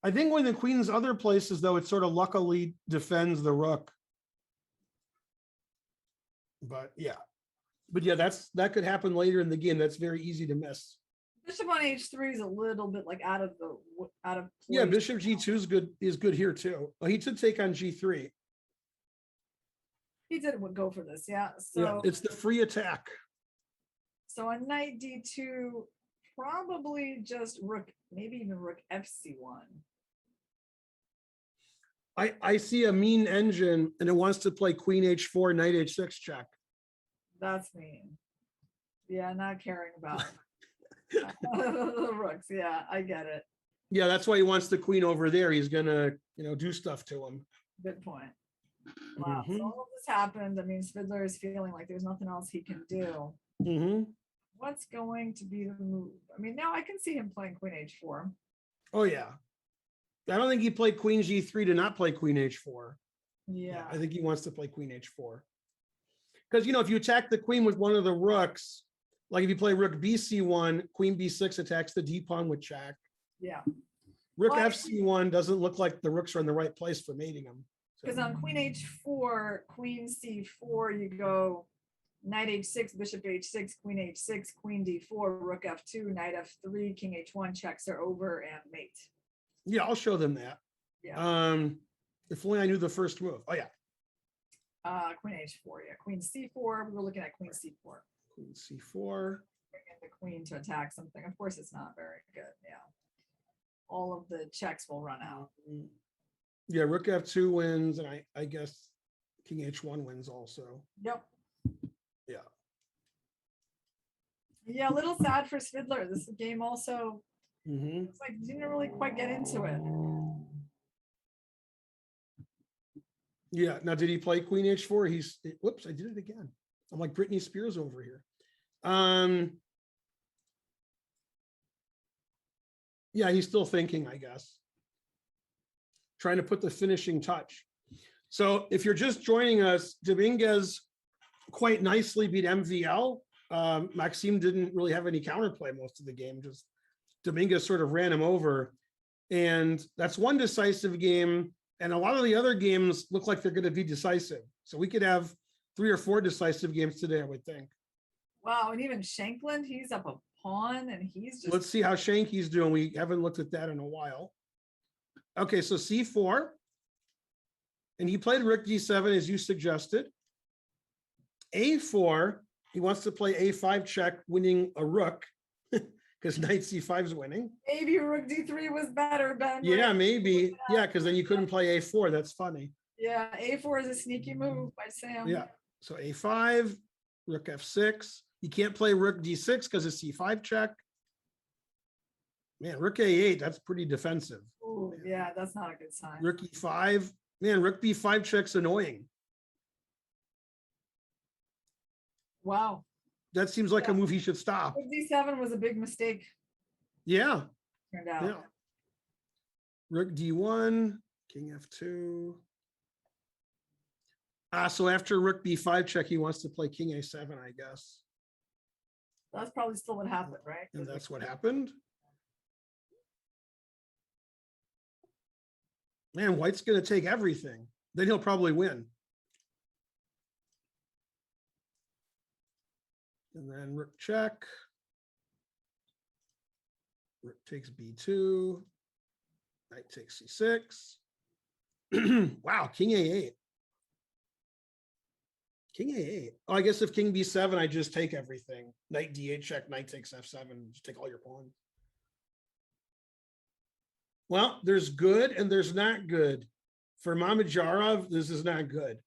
I think when the queen's other places, though, it sort of luckily defends the rook. But yeah. But yeah, that could happen later in the game. That's very easy to miss. Bishop on H3 is a little bit like out of place. Yeah, Bishop G2 is good here too. Well, he did take on G3. He did go for this, yeah. So Yeah, it's the free attack. So on knight D2, probably just rook, maybe even rook FC1. I see a mean engine and it wants to play queen H4, knight H6 check. That's mean. Yeah, not caring about the rooks. Yeah, I get it. Yeah, that's why he wants the queen over there. He's gonna, do stuff to him. Good point. Wow. So all of this happened. I mean, Svidler is feeling like there's nothing else he can do. What's going to be the move? I mean, now I can see him playing queen H4. Oh yeah. I don't think he played queen G3 to not play queen H4. Yeah. I think he wants to play queen H4. Because, if you attack the queen with one of the rooks, like if you play rook BC1, queen B6 attacks the D pawn with check. Yeah. Rook FC1 doesn't look like the rooks are in the right place for mating them. Because on queen H4, queen C4, you go knight H6, bishop H6, queen H6, queen D4, rook F2, knight F3, king H1, checks are over and mate. Yeah, I'll show them that. Yeah. If only I knew the first move. Oh yeah. Queen H4, yeah. Queen C4, we were looking at queen C4. Queen C4. Bringing the queen to attack something. Of course, it's not very good. Yeah. All of the checks will run out. Yeah, rook F2 wins, and I guess king H1 wins also. Yep. Yeah. Yeah, a little sad for Svidler. This game also, it's like didn't really quite get into it. Yeah. Now, did he play queen H4? Whoops, I did it again. I'm like Britney Spears over here. Yeah, he's still thinking, I guess. Trying to put the finishing touch. So if you're just joining us, Dominguez quite nicely beat MVL. Maxime didn't really have any counterplay most of the game. Just Dominguez sort of ran him over. And that's one decisive game. And a lot of the other games look like they're going to be decisive. So we could have 3 or 4 decisive games today, I would think. Wow, and even Shankland, he's up a pawn and he's just... Let's see how Shanky's doing. We haven't looked at that in a while. Okay, so C4. And he played rook D7 as you suggested. A4, he wants to play A5 check, winning a rook because knight C5 is winning. Maybe rook D3 was better, Ben. Yeah, maybe. Yeah, because then you couldn't play A4. That's funny. Yeah, A4 is a sneaky move by Sam. Yeah, so A5, rook F6. You can't play rook D6 because it's C5 check. Man, rook A8, that's pretty defensive. Ooh, yeah, that's not a good sign. Rook E5. Man, rook B5 check's annoying. Wow. That seems like a move he should stop. Rook D7 was a big mistake. Yeah. Turned out. Yeah. Rook D1, king F2. So after rook B5 check, he wants to play king A7, I guess. That's probably still what happened, right? And that's what happened. Man, white's going to take everything. Then he'll probably win. And then rook check. Rook takes B2. Knight takes C6. Wow, king a8. King a8. Oh, I guess if king b7, I just take everything. Knight d8 check, knight takes f7, just take all your pawns. Well, there's good and there's not good. For Mamedyarov, this is not good.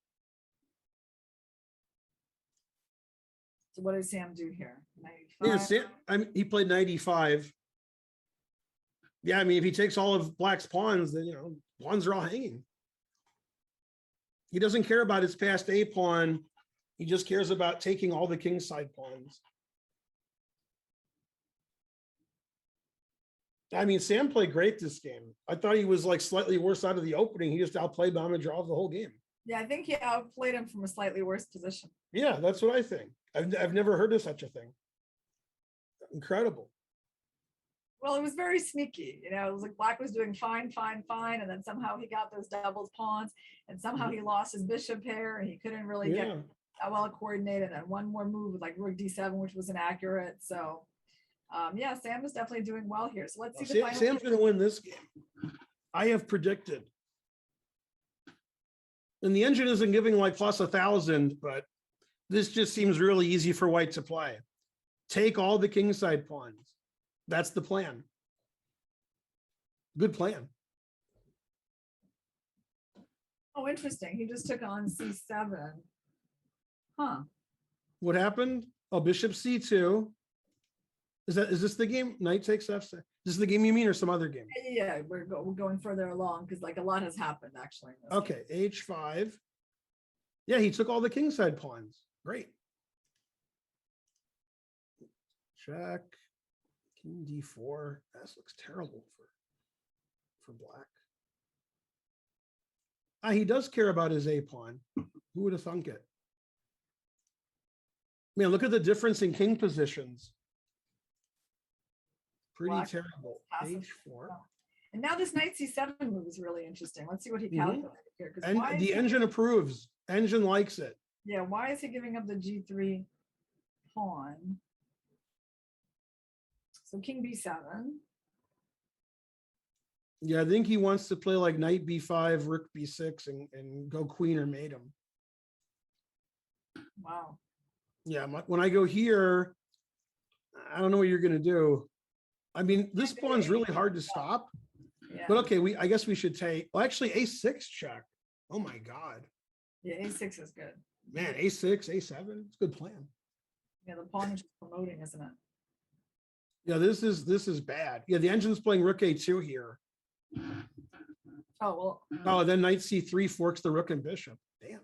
So what did Sam do here? Yeah, 95? he played 95. Yeah, I mean, if he takes all of Black's pawns, then, you know, pawns are all hanging. He doesn't care about his passed a pawn. He just cares about taking all the kingside pawns. I mean, Sam played great this game. I thought he was like slightly worse out of the opening. He just outplayed Mamedyarov the whole game. Yeah, I think he outplayed him from a slightly worse position. Yeah, that's what I think. I've never heard of such a thing. Incredible. Well, it was very sneaky. You know, it was like Black was doing fine, and then somehow he got those doubles pawns, and somehow he lost his bishop pair, and he couldn't really get that well coordinated. And one more move with like rook d7, which was inaccurate. So, yeah, Sam is definitely doing well here. So let's see the final. Sam's going to win this game. I have predicted. And the engine isn't giving like plus 1,000, but this just seems really easy for White to play. Take all the kingside pawns. That's the plan. Good plan. Oh, interesting. He just took on c7. Huh. What happened? Oh, bishop c2. Is this the game? Knight takes f7. This is the game you mean, or some other game? Yeah, we're going further along because like a lot has happened actually. Okay, h5. Yeah, he took all the kingside pawns. Great. Check. King d4. This looks terrible for Black. He does care about his a pawn. Who would have thunk it? Man, look at the difference in king positions. Pretty Black terrible. h4. And now this knight c7 move is really interesting. Let's see what he calculated here. And the engine approves. Engine likes it. Yeah, why is he giving up the g3 pawn? So king b7. Yeah, I think he wants to play like knight b5, rook b6, and go queen or mate him. Wow. Yeah, when I go here, I don't know what you're going to do. I mean, this pawn's really hard to stop. Yeah. But okay, I guess we should take, well, actually a6 check. Oh my God. Yeah, a6 is good. Man, a6, a7, it's a good plan. Yeah, the pawn is just promoting, isn't it? Yeah, this is bad. Yeah, the engine's playing rook a2 here. Oh, well. Oh, then knight c3 forks the rook and bishop. Damn.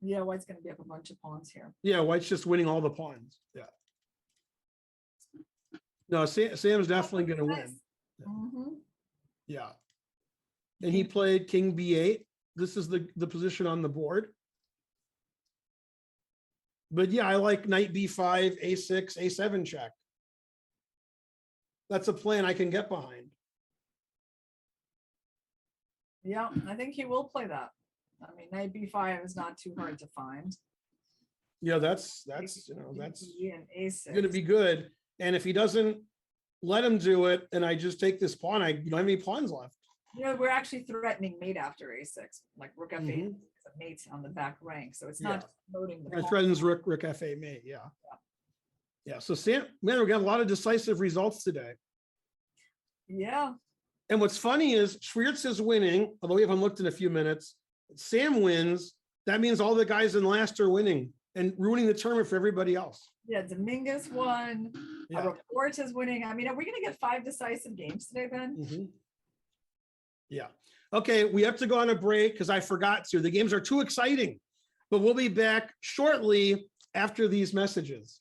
Yeah, White's going to be up a bunch of pawns here. Yeah, White's just winning all the pawns. Yeah. No, Sam's definitely going to win. Mm-hmm. Yeah. And he played king b8. This is the position on the board. But yeah, I like knight b5, a6, a7 check. That's a plan I can get behind. Yeah, I think he will play that. I mean, knight b5 is not too hard to find. Yeah, that's an a6 going to be good. And if he doesn't let him do it, and I just take this pawn, I don't have any pawns left. You know, we're actually threatening mate after a6, like rook f8 is a mate on the back rank, so it's not promoting the It threatens rook f8 mate. Yeah. So Sam, man, we got a lot of decisive results today. Yeah. And what's funny is Swiercz is winning, although we haven't looked in a few minutes. Sam wins. That means all the guys in last are winning and ruining the tournament for everybody else. Yeah, Dominguez won. Yeah. Rapport is winning. I mean, are we going to get 5 decisive games today, Ben? Yeah. Okay, we have to go on a break because I forgot to. The games are too exciting, but we'll be back shortly after these messages.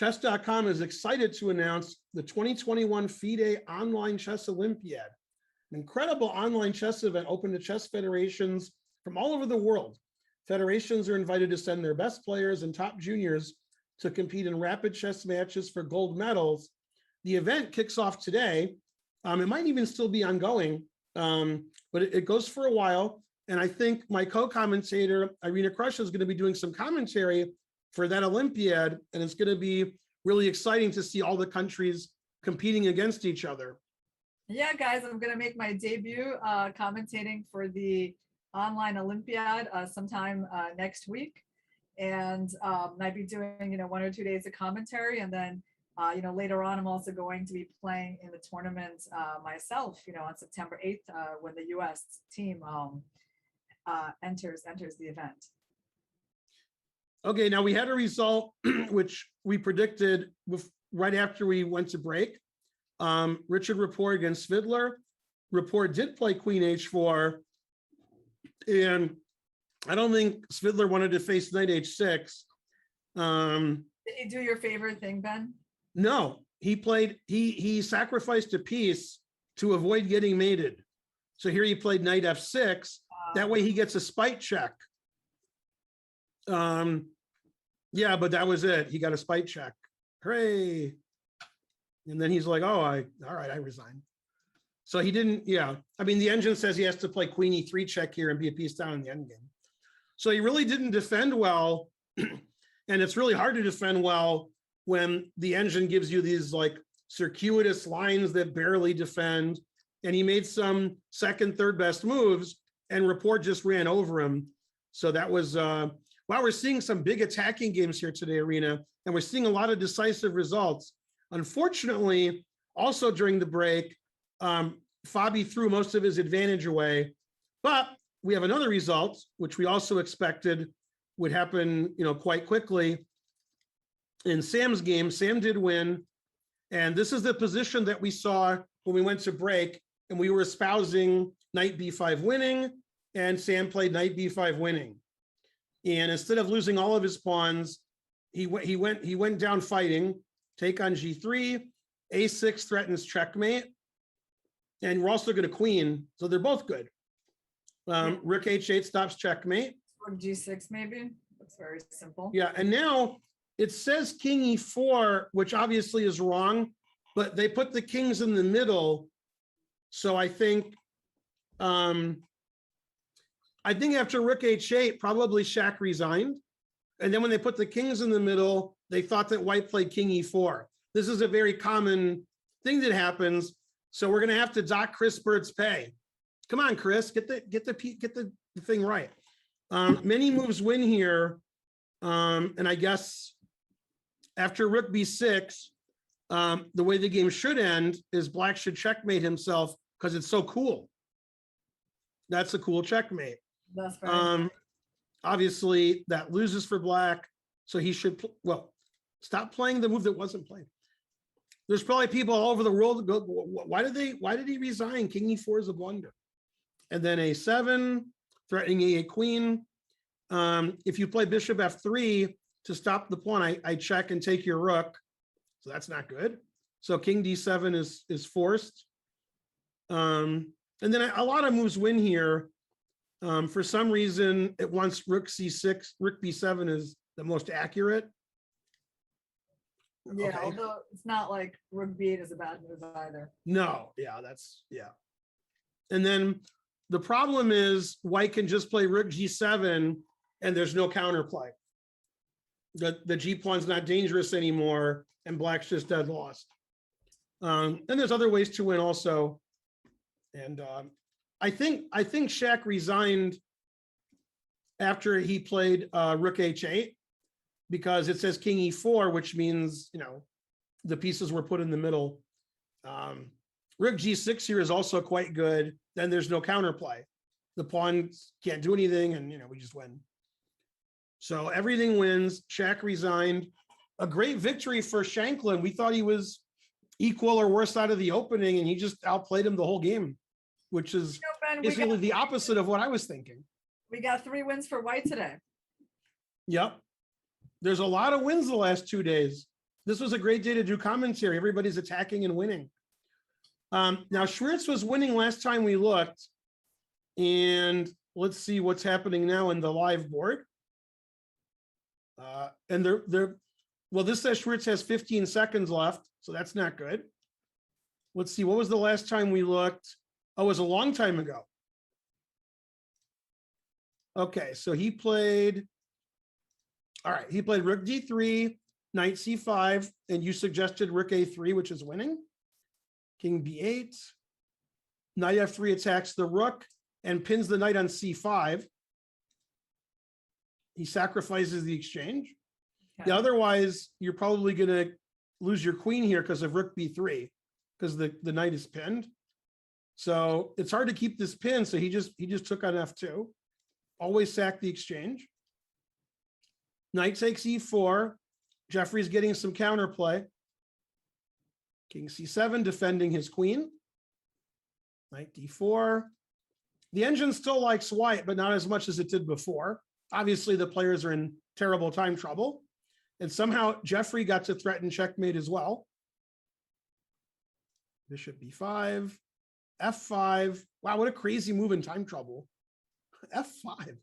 Chess.com is excited to announce the 2021 FIDE Online Chess Olympiad, an incredible online chess event open to chess federations from all over the world. Federations are invited to send their best players and top juniors to compete in rapid chess matches for gold medals. The event kicks off today. It might even still be ongoing, but it goes for a while. And I think my co-commentator, Irina Krush, is going to be doing some commentary for that Olympiad. And it's going to be really exciting to see all the countries competing against each other. Yeah, guys, I'm going to make my debut commentating for the online Olympiad sometime next week. And I'd be doing, 1 or 2 days of commentary. And then, later on, I'm also going to be playing in the tournament myself, on September 8th, when the US team enters the event. Okay, now we had a result which we predicted right after we went to break. Richard Rapport against Svidler. Rapport did play Queen H4, and I don't think Svidler wanted to face Knight H6. Did he do your favorite thing, Ben? No, he sacrificed a piece to avoid getting mated. So here he played Knight F6. That way he gets a spite check. Yeah, but that was it. He got a spite check. Hooray. And then he's like, all right, I resign. So he didn't, yeah. I mean, the engine says he has to play Queen E3 check here and be a piece down in the endgame. So he really didn't defend well. And it's really hard to defend well when the engine gives you these like circuitous lines that barely defend. And he made some second, third best moves, and Rapport just ran over him. So that was, wow, we're seeing some big attacking games here today, Arena, and we're seeing a lot of decisive results. Unfortunately, also during the break, Fabi threw most of his advantage away, but we have another result, which we also expected would happen, quite quickly. In Sam's game, Sam did win, and this is the position that we saw when we went to break, and we were espousing Knight B5 winning, and Sam played Knight B5 winning. And instead of losing all of his pawns, he went down fighting. Take on G3, A6 threatens checkmate, and we're also going to queen, so they're both good. Rook H8 stops checkmate. Rook G6 maybe. That's very simple. Yeah, and now it says King E4, which obviously is wrong, but they put the kings in the middle. So I think after Rook H8, probably Shaq resigned. And then when they put the kings in the middle, they thought that white played King E4. This is a very common thing that happens. So we're going to have to dock Chris Bird's pay. Come on, Chris, get the thing right. Many moves win here. And I guess after Rook B6, the way the game should end is Black should checkmate himself because it's so cool. That's a cool checkmate. That's very Obviously, that loses for Black, so he should, stop playing the move that wasn't played. There's probably people all over the world that go, why did he resign? King E4 is a blunder. And then A7, threatening A8 queen. If you play Bishop F3 to stop the pawn, I check and take your rook. So that's not good. So King D7 is forced. And then a lot of moves win here. For some reason, it wants Rook C6, Rook B7 is the most accurate. Yeah, Okay. although it's not like Rook B8 is a bad move either. No, yeah, yeah. And then the problem is white can just play Rook G7 and there's no counterplay. The G pawn's not dangerous anymore and Black's just dead lost. And there's other ways to win also. And I think Shaq resigned after he played Rook H8 because it says King E4, which means, the pieces were put in the middle. Rook G6 here is also quite good. Then there's no counterplay. The pawns can't do anything and, we just win. So everything wins. Shaq resigned. A great victory for Shankland. We thought he was equal or worse out of the opening and he just outplayed him the whole game, which is Ben, really the opposite of what I was thinking. We got 3 wins for white today. Yep. There's a lot of wins the last 2 days. This was a great day to do commentary. Everybody's attacking and winning. Now, Swiercz was winning last time we looked. And let's see what's happening now in the live board. And well, this says Swiercz has 15 seconds left, so that's not good. Let's see, what was the last time we looked? Oh, it was a long time ago. Okay, so he played, all right, he played rook d3, knight c5, and you suggested rook a3, which is winning. King b8, knight f3 attacks the rook and pins the knight on c5. He sacrifices the exchange. Okay. Yeah, otherwise, you're probably going to lose your queen here because of rook b3, because the knight is pinned. So it's hard to keep this pin. So he just took on f2. Always sack the exchange. Knight takes e4. Jeffrey's getting some counterplay. King c7, defending his queen. Knight d4. The engine still likes white, but not as much as it did before. Obviously, the players are in terrible time trouble. And somehow Jeffrey got to threaten checkmate as well. Bishop b5, f5. Wow, what a crazy move in time trouble. f5.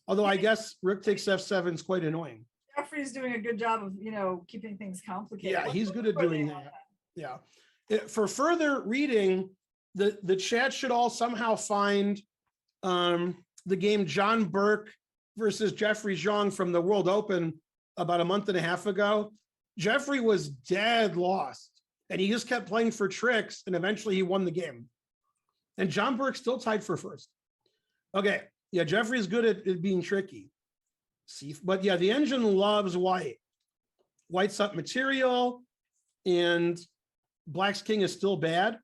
Although I guess rook takes f7 is quite annoying. Jeffrey's doing a good job of, keeping things complicated. Yeah, he's good at doing that. Yeah. For further reading, the chat should all somehow find the game John Burke versus Jeffrey Xiong from the World Open about a month and a half ago. Jeffrey was dead lost, and he just kept playing for tricks, and eventually he won the game. And John Burke still tied for first. Okay, yeah, Jeffrey's good at being tricky. See, but yeah, the engine loves white. White's up material, and Black's king is still bad.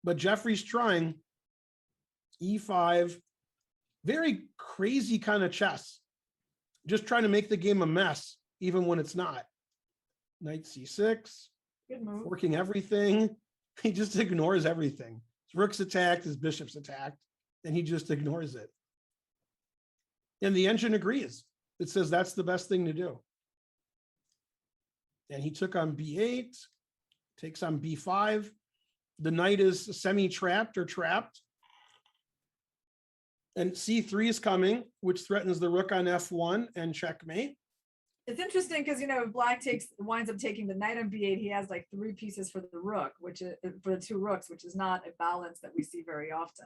But Jeffrey's trying. E5, very crazy kind of chess. Just trying to make the game a mess, even when it's not. Knight c6, Good move. working everything. He just ignores everything. His rook's attacked, his bishop's attacked, and he just ignores it. And the engine agrees. It says that's the best thing to do. And he took on b8, takes on b5. The knight is semi-trapped or trapped. And c3 is coming, which threatens the rook on f1 and checkmate. It's interesting because, if Black winds up taking the knight on b8, he has like 3 pieces for the rook, which is for the 2 rooks, which is not a balance that we see very often.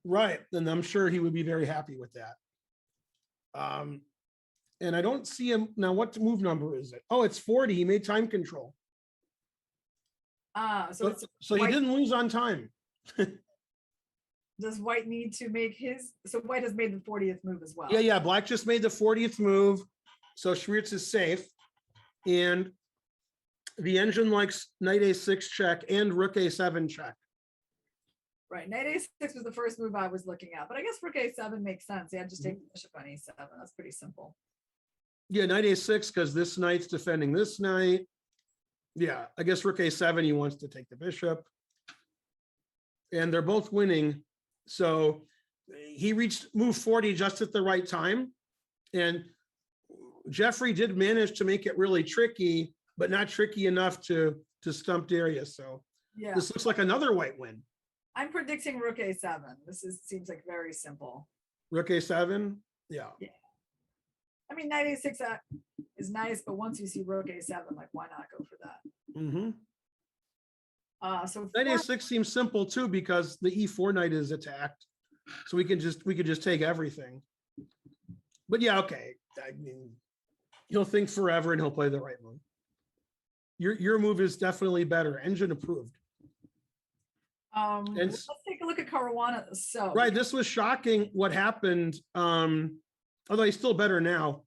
Right. And I'm sure he would be very happy with that. And I don't see him now. What move number is it? Oh, it's 40. He made time control. So he didn't lose on time. does White need to make his? So White has made the 40th move as well. Yeah. Black just made the 40th move. So Swiercz is safe. And the engine likes knight a6 check and rook a7 check. Right. Knight a6 was the first move I was looking at, but I guess rook a7 makes sense. Yeah, just take the bishop on e7. That's pretty simple. Yeah, knight a6 because this knight's defending this knight. Yeah, I guess rook a7, he wants to take the bishop. And they're both winning. So he reached move 40 just at the right time. And Jeffrey did manage to make it really tricky, but not tricky enough to stump Darius. So Yeah. this looks like another white win. I'm predicting rook a7. Seems like very simple. Rook a7, yeah. I mean, knight a6 is nice, but once you see rook a7, like, why not go for that? Mm-hmm. So Knight a6 seems simple too because the e4 knight is attacked, so we could just take everything. But yeah, okay. I mean, he'll think forever and he'll play the right move. Your move is definitely better. Engine approved. Let's take a look at Caruana. So Right, this was shocking what happened. Although he's still better now,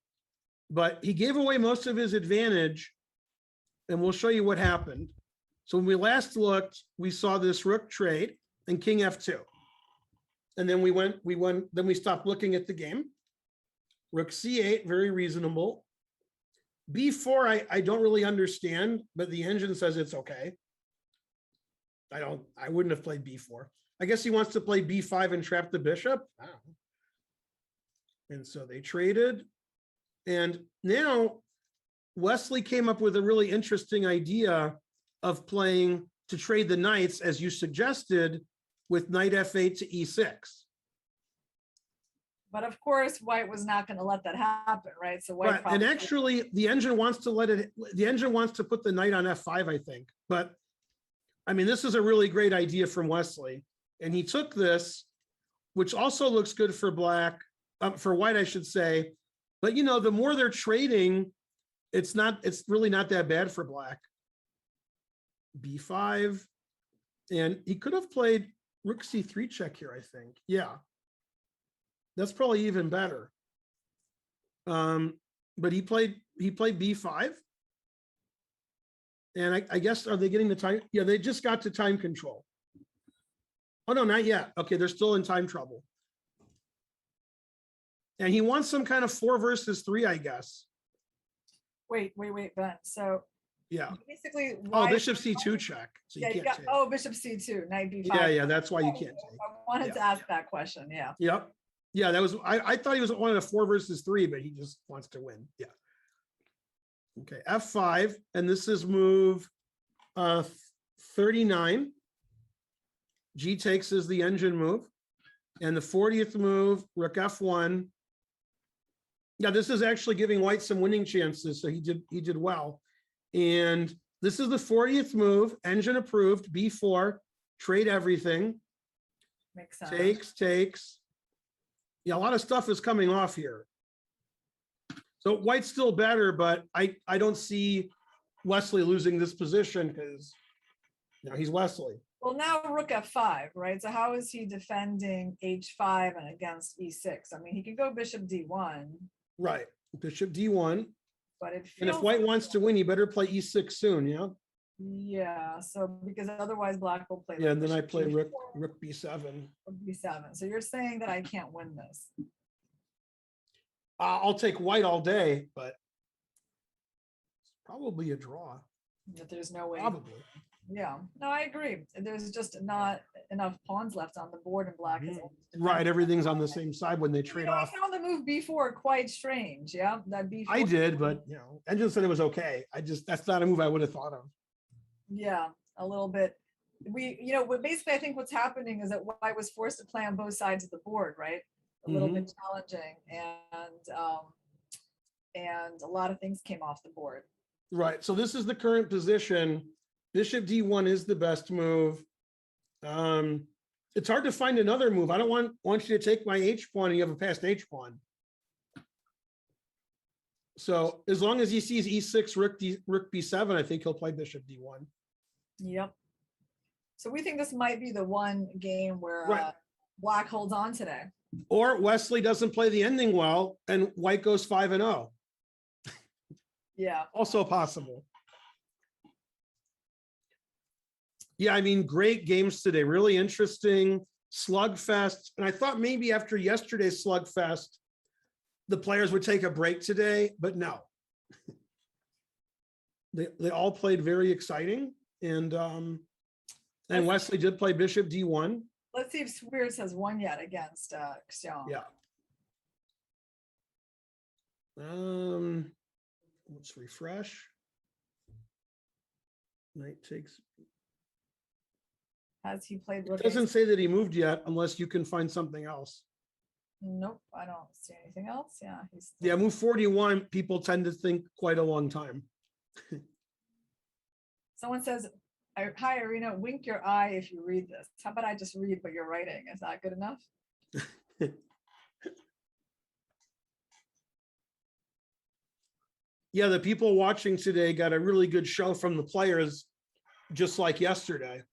but he gave away most of his advantage, and we'll show you what happened. So when we last looked, we saw this rook trade and king f2. And then then we stopped looking at the game. Rook c8, very reasonable. b4, I don't really understand, but the engine says it's okay. I wouldn't have played b4. I guess he wants to play b5 and trap the bishop. I don't know. And so they traded. And now Wesley came up with a really interesting idea of playing to trade the knights, as you suggested, with knight f8 to e6. But of course, white was not going to let that happen, right? So white Right, probably. and actually, the engine wants to the engine wants to put the knight on f5, I think. But I mean, this is a really great idea from Wesley, and he took this, which also looks good for black, for white, I should say. But you know, the more they're trading, it's really not that bad for black. b5, and he could have played rook c3 check here, I think. Yeah, that's probably even better. But he played b5, and I guess, are they getting the time? Yeah, they just got to time control. Oh no, not yet. Okay, they're still in time trouble. And he wants some kind of 4 versus 3, I guess. Wait, Ben. So Yeah. basically, Oh, white- bishop c2 check. So you can't take. Oh, bishop c2, knight b5. Yeah, that's why you can't take. I wanted to ask that question. Yeah. Yep. Yeah, that was, I thought he was wanted a 4 versus 3, but he just wants to win. Yeah. Okay, f5, and this is move 39. G takes is the engine move. And the 40th move, rook f1. Yeah, this is actually giving white some winning chances, so he did well. And this is the 40th move, engine approved, b4, trade everything. Makes sense. Takes. Yeah, a lot of stuff is coming off here. So white's still better, but I don't see Wesley losing this position because he's Wesley. Well, now rook f5, right? So how is he defending h5 and against e6? I mean, he could go bishop d1. Right, bishop d1. But it And if feels white wants to win, he better play e6 soon, yeah? Yeah, so because otherwise black will play. Yeah, like and then I bishop play g4, rook b7. rook b7. So you're saying that I can't win this? I'll take white all day, but it's probably a draw. That there's no way. Probably. Yeah, no, I agree. There's just not enough pawns left on the board, and black is Right, everything's on the same side when they You trade know, I off. found the move b4 quite strange. Yeah, that b4. I did, but engine said it was okay. That's not a move I would have thought of. Yeah, a little bit. But basically, I think what's happening is that white was forced to play on both sides of the board, right? A little bit challenging, and a lot of things came off the board. Right, so this is the current position. Bishop d1 is the best move. It's hard to find another move. I don't want you to take my h pawn and you have a passed h pawn. So as long as he sees e6, rook b7, I think he'll play bishop d1. Yep. So we think this might be the one game where Right. black holds on today. Or Wesley doesn't play the ending well and white goes 5-0. Yeah. Also possible. Yeah, I mean, great games today. Really interesting slugfest. And I thought maybe after yesterday's slugfest, the players would take a break today, but no. They all played very exciting. And Wesley did play bishop d1. Let's see if Swiercz has won yet against Xiong. Yeah. Let's refresh. Knight takes. Has he played? It doesn't say that he moved yet, unless you can find something else. Nope, I don't see anything else. Yeah, he's. Yeah, move 41. People tend to think quite a long time. Someone says, "Hi, Irina. Wink your eye if you read this." How about I just read what you're writing? Is that good enough? Yeah, the people watching today got a really good show from the players, just like yesterday.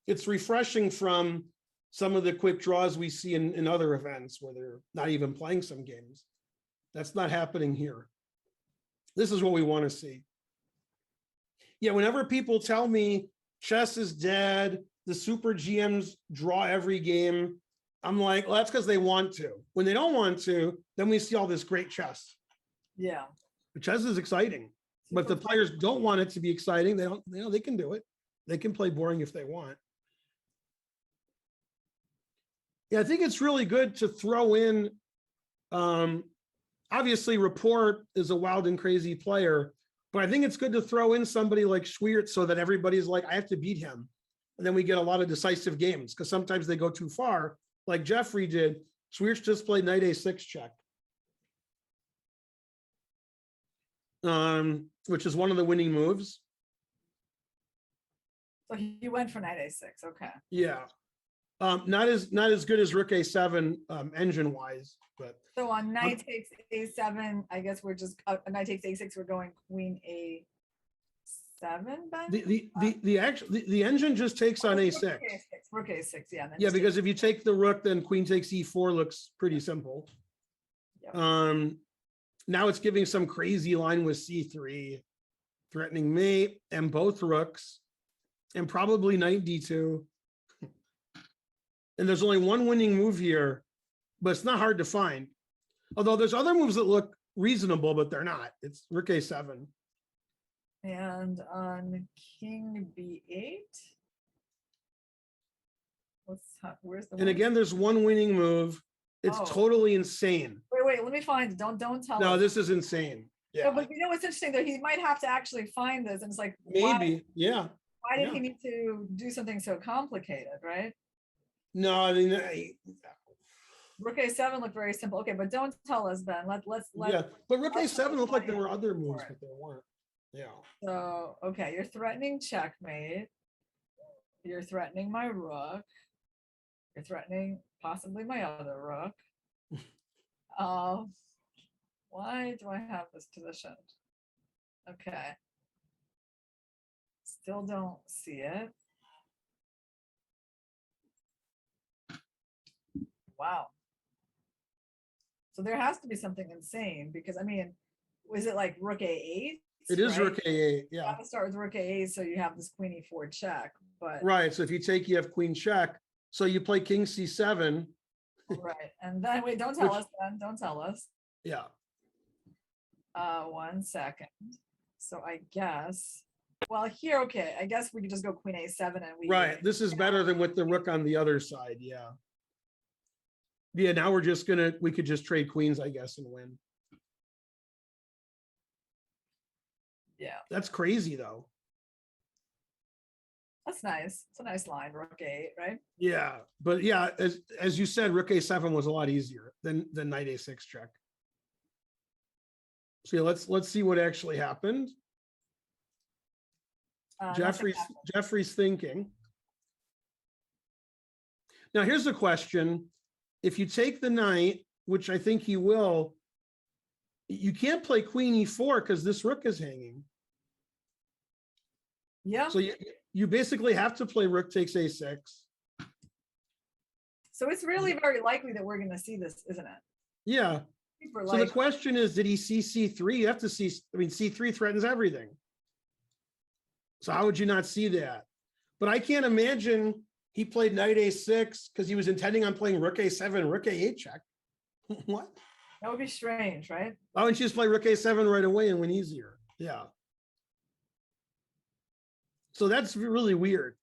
It's refreshing from some of the quick draws we see in other events where they're not even playing some games. That's not happening here. This is what we want to see. Yeah, whenever people tell me chess is dead, the super GMs draw every game, I'm like, well, that's because they want to. When they don't want to, then we see all this great chess. Yeah. Chess is exciting, but if the players don't want it to be exciting, they can do it. They can play boring if they want. Yeah, I think it's really good to throw in. I obviously Rapport is a wild and crazy player, but I think it's good to throw in somebody like Swiercz so that everybody's like, I have to beat him. And then we get a lot of decisive games because sometimes they go too far, like Jeffrey did. Swiercz just played knight a6 check. Which is one of the winning moves. So he went for knight a6. Okay. Yeah. Not as good as rook a7 engine wise, but So on knight takes a7, I guess we're just knight takes a6. We're going queen a7. Ben? the engine just takes on a6. Rook a6. Yeah. Yeah, because if you take the rook, then queen takes e4 looks pretty simple. Yep. Now it's giving some crazy line with c3, threatening mate and both rooks, and probably knight d2. And there's only one winning move here, but it's not hard to find. Although there's other moves that look reasonable, but they're not. It's rook a7. And on king b8. Where's the And again, there's one winning move. It's Oh. totally insane. Wait, let me find it. Don't tell No, us. this is insane. Yeah, Yeah, but you know what's interesting though? He might have to actually find this, and it's like, maybe. Yeah. why did yeah. he need to do something so complicated, right? No, I mean, Rook a7 looked very simple. Okay, but don't tell us, Ben. Let's yeah, but rook let's a7 looked like there find were other moves, for it. but there weren't. Yeah. So okay, you're threatening checkmate. You're threatening my rook. You're threatening possibly my other rook. Why do I have this positioned? Okay. Still don't see it. Wow. So there has to be something insane because I mean, was it like rook a8? It is right? rook a8. You Yeah. have to start with rook a8, so you have this queen e4 check. But Right. So if you take, you have queen check. So you play king c7. right, and then wait, don't tell Which- us then. Don't tell us. Yeah. 1 second. So I guess. Well, here, okay. I guess we could just go queen a7 and we. Right. This is better than with the rook on the other side. Yeah. Yeah. Now we could just trade queens, I guess, and win. Yeah, That's crazy though. that's nice. It's a nice line, rook a8, right? Yeah. But yeah, as you said, rook a7 was a lot easier than knight a6 check. So yeah, let's see what actually happened. Nothing happened. Jeffrey's thinking. Now here's the question. If you take the knight, which I think he will, you can't play queen e4 because this rook is hanging. Yeah. So you basically have to play rook takes a6. So it's really very likely that we're going to see this, isn't it? Yeah. Super So the likely. question is, did he see c3? You have to see, I mean, c3 threatens everything. So how would you not see that? But I can't imagine he played knight a6 because he was intending on playing rook a7, rook a8 check. What? That would be strange, right? Why wouldn't you just play rook a7 right away and win easier? Yeah. So that's really weird.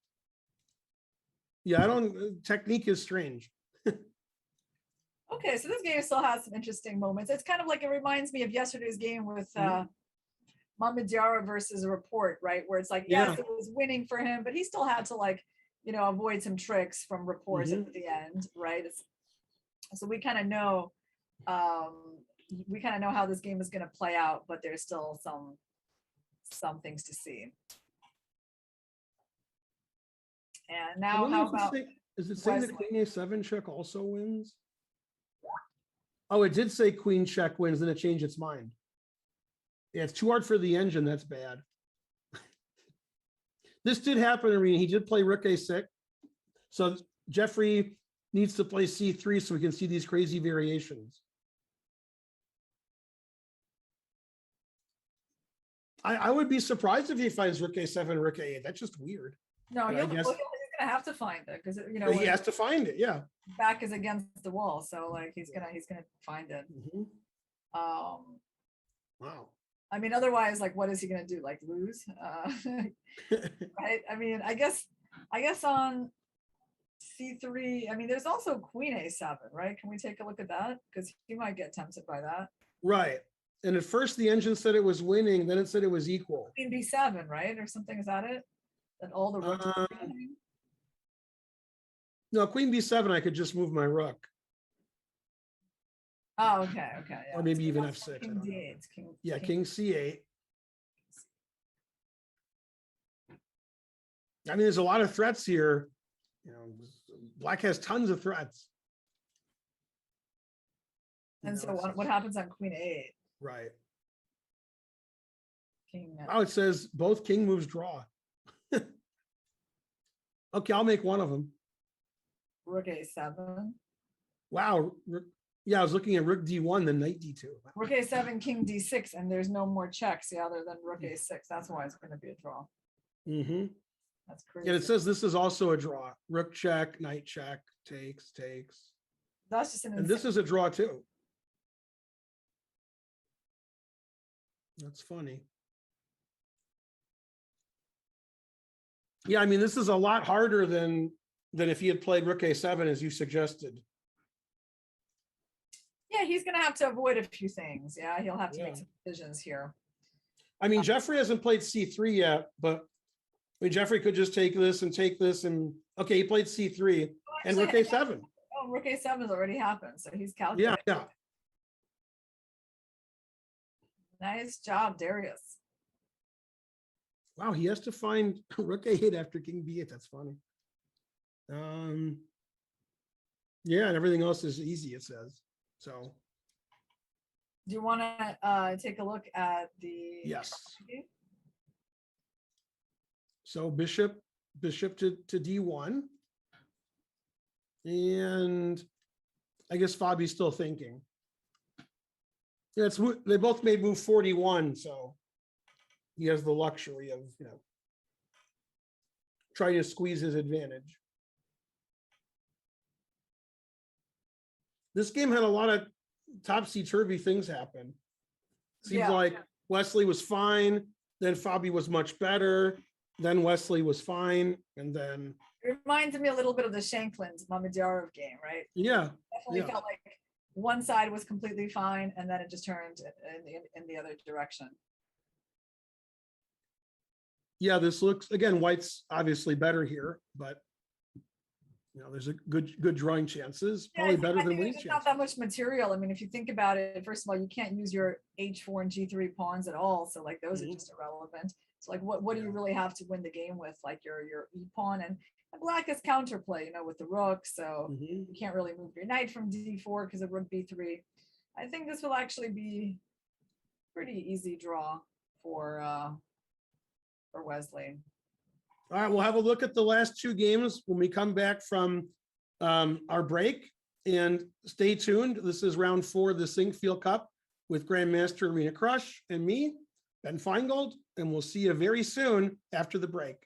Yeah, technique is strange. Okay, so this game still has some interesting moments. It's kind of like, it reminds me of yesterday's game with Mamedyarov versus Rapport, right? Where it's like, yes, it was winning for him, but he still had to avoid some tricks from Rapport's at the end, right? So we kind of know, how this game is going to play out, but there's still some things to see. And now, how about? Is it saying that queen a7 check also wins? Oh, it did say queen check wins, then it changed its mind. Yeah, it's too hard for the engine. That's bad. This did happen, Irene. He did play rook a6. So Jeffrey needs to play c3 so we can see these crazy variations. I would be surprised if he finds rook a7, rook a8. That's just weird. No, But I guess- he's gonna have to find it because But he has to find it. Yeah. back is against the wall, so he's gonna find it. Mhm. Wow. I mean, otherwise, what is he gonna do? Lose? Right? I mean, I guess on c3. I mean, there's also queen a7, right? Can we take a look at that? Because he might get tempted by that. Right. And at first the engine said it was winning, then it said it was equal. Queen B7, right? Or something, is that it? That all the rooks were Um, winning? No, Queen B7, I could just move my rook. Oh, okay, okay, yeah. Or maybe So even that's F6, I King don't know. D8, Yeah, King C8. I mean, there's a lot of threats here. You know, Black has tons of threats. And You so know, it's what happens on Queen 8? Right. King. Oh, it says both king moves draw. Okay, I'll make one of them. Rook A7. Wow. Yeah, I was looking at Rook D1, then Knight D2. Rook A7, King D6, and there's no more checks, yeah, other than Rook A6. That's why it's going to be a draw. Mm-hmm. That's crazy. And it says this is also a draw. Rook check, knight check, takes. That's just an And this is a draw too. That's funny. Yeah, I mean, this is a lot harder than if he had played Rook A7 as you suggested. Yeah, he's going to have to avoid a few things. Yeah, he'll have to Yeah. make some decisions here. I mean, Jeffrey hasn't played C3 yet, but I mean, Jeffrey could just take this, and okay, he played C3 and Rook A7. Oh, Rook A7 has already happened, so he's calculating. Yeah. Nice job, Darius. Wow, he has to find Rook A8 after King B8. That's funny. Yeah, and everything else is easy, it says. So Do you want to take a look at the? yes. So bishop to D1. And I guess Fabi's still thinking. Yeah, they both made move 41, so he has the luxury of, trying to squeeze his advantage. This game had a lot of topsy-turvy things happen. Seems like Wesley was fine, then Fabi was much better, then Wesley was fine, and then It reminds me a little bit of the Shankland Mamedyarov game, right? yeah. Definitely felt like one side was completely fine, and then it just turned in the other direction. Yeah, this looks, again, white's obviously better here, but there's a good drawing chances, probably better than winning There's chances. not that much material. I mean, if you think about it, first of all, you can't use your H4 and G3 pawns at all. So like those are just irrelevant. So like what do you really have to win the game with? Like your E pawn and black is counterplay, with the rook. So you can't really move your knight from D4 because of rook B3. I think this will actually be pretty easy draw for Wesley. All right, we'll have a look at the last two games when we come back from our break. And stay tuned. This is round 4 of the Sinquefield Cup with Grandmaster Arena Crush and me, Ben Feingold. And we'll see you very soon after the break.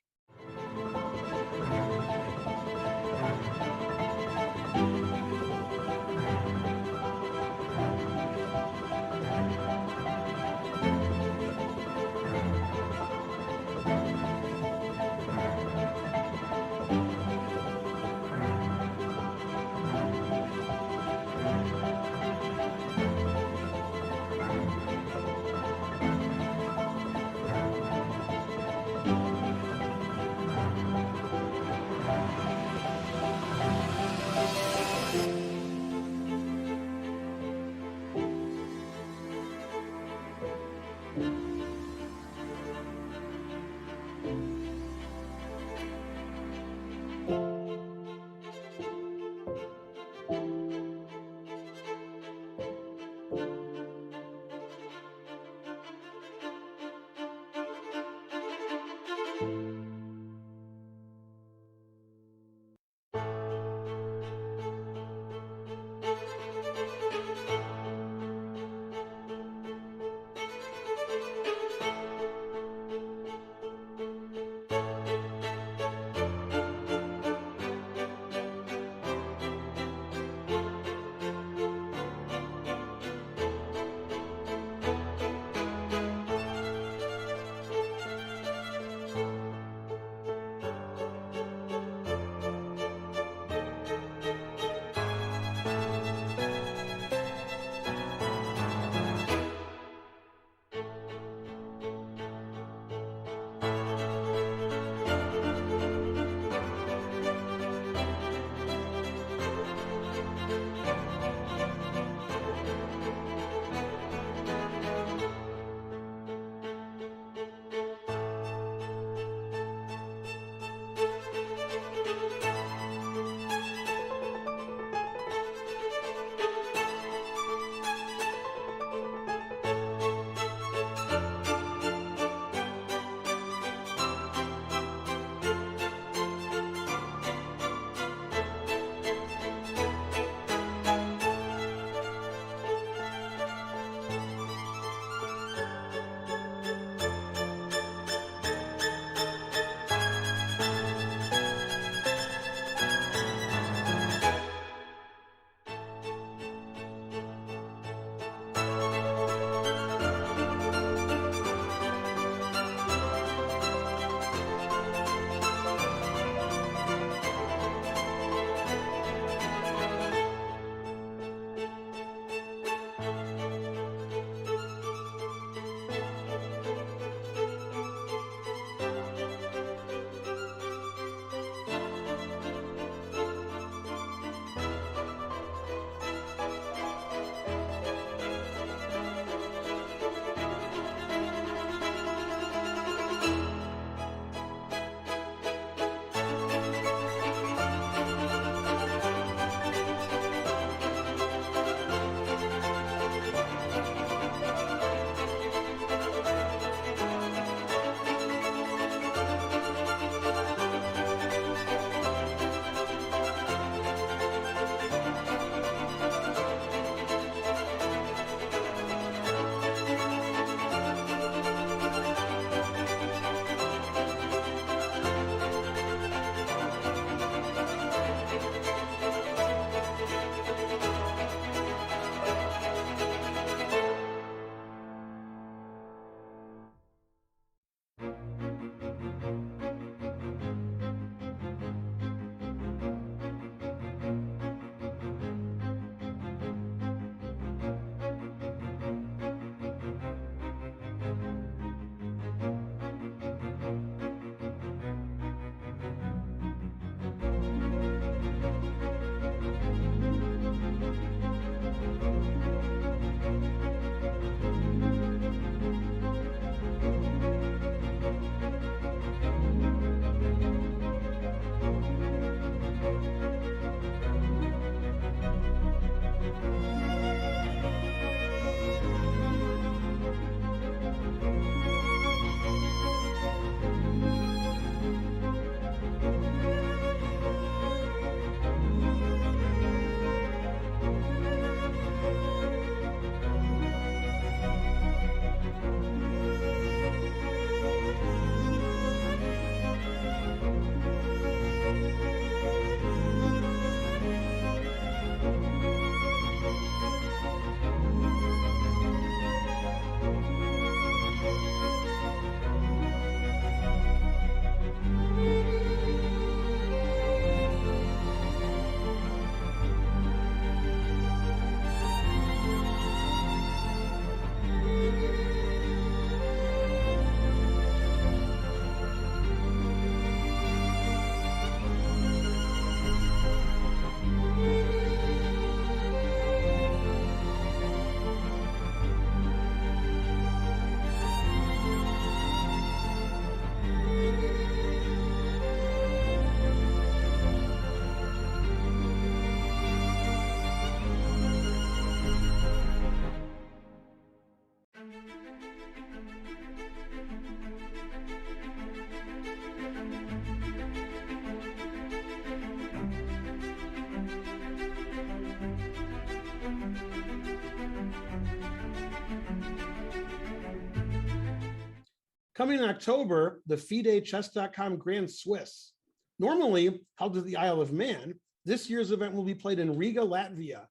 Coming in October, the FIDE Chess.com Grand Swiss. Normally held at the Isle of Man, this year's event will be played in Riga, Latvia.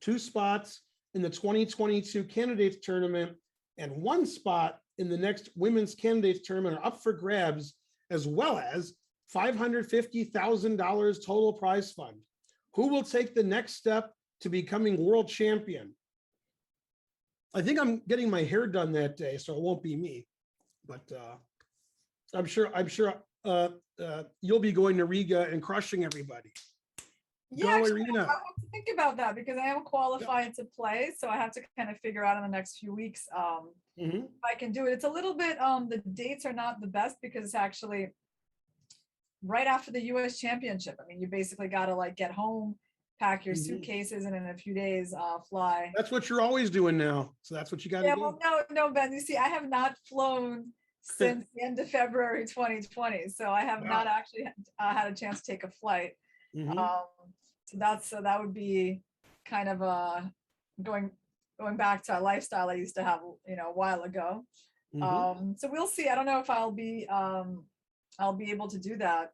2 spots in the 2022 Candidates Tournament and 1 spot in the next Women's Candidates Tournament are up for grabs, as well as $550,000 total prize fund. Who will take the next step to becoming world champion? I think I'm getting my hair done that day, so it won't be me. But I'm sure you'll be going to Riga and crushing everybody. Yeah, Go, actually, Irina. I have to think about that because I am qualified to play, so I have to kind of figure out in the next few weeks if I can do it. It's a little bit the dates are not the best because it's actually right after the U.S. Championship. I mean, you basically got to like get home, pack your suitcases, and in a few days fly. That's what you're always doing now, so that's what you got to do. Well, no, Ben. You see, I have not flown since the end of February 2020, so I have not actually had a chance to take a flight. So that would be kind of going back to a lifestyle I used to have, a while ago. So we'll see. I don't know if I'll be able to do that.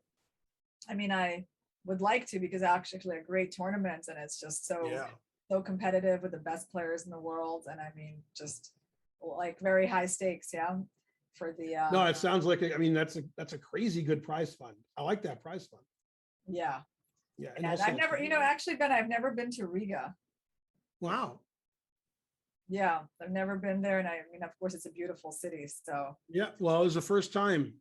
I mean, I would like to because it's actually a great tournament and it's just so competitive with the best players in the world. And I mean, just like very high stakes. Yeah. For the no, it sounds like that's a crazy good prize fund. I like that prize fund. Yeah. Yeah. And I've never, actually, Ben, I've never been to Riga. Wow. Yeah, I've never been there. And I mean, of course, it's a beautiful city. So Yeah. Well, it was the first time,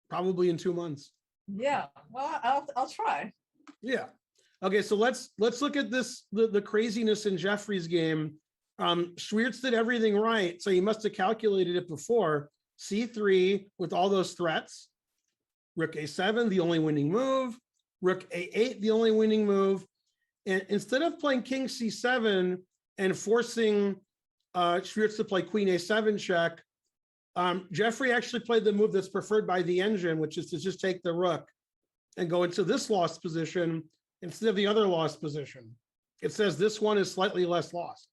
probably in 2 months. Yeah. Well, I'll try. Yeah. Okay. So let's look at this, the craziness in Jeffrey's game. Swiercz did everything right. So he must have calculated it before. C3 with all those threats. Rook A7, the only winning move. Rook A8, the only winning move. And instead of playing King C7 and forcing Swiercz to play Queen A7 check, Jeffrey actually played the move that's preferred by the engine, which is to just take the rook and go into this lost position instead of the other lost position. It says this one is slightly less lost.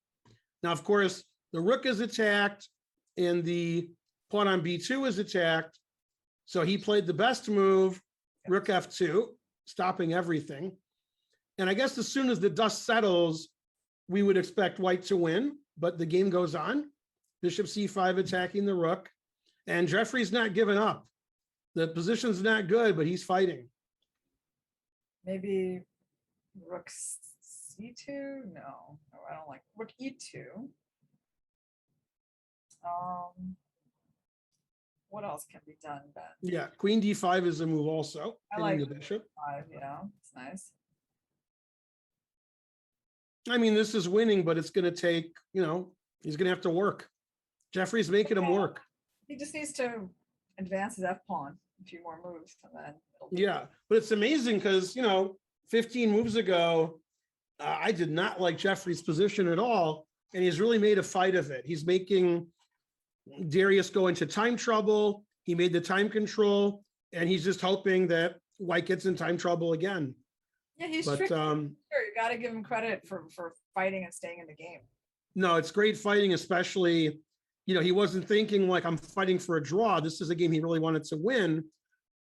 Now, of course, the rook is attacked and the pawn on B2 is attacked. So he played the best move, Rook F2, stopping everything. And I guess as soon as the dust settles, we would expect white to win, but the game goes on. Bishop C5 attacking the rook. And Jeffrey's not giving up. The position's not good, but he's fighting. Maybe Rook C2? No, I don't like Rook E2. What else can be done, Ben? Yeah, Queen D5 is a move also. I like the bishop. D5, yeah, it's nice. I mean, this is winning, but it's going to take, he's going to have to work. Jeffrey's making him work. He just needs to advance his F pawn a few more moves. And then yeah, but it's amazing because, 15 moves ago, I did not like Jeffrey's position at all. And he's really made a fight of it. He's making Darius go into time trouble. He made the time control, and he's just hoping that white gets in time trouble again. Yeah, he's tricky. Sure, you got to give him credit for fighting and staying in the game. No, it's great fighting, especially, he wasn't thinking like I'm fighting for a draw. This is a game he really wanted to win.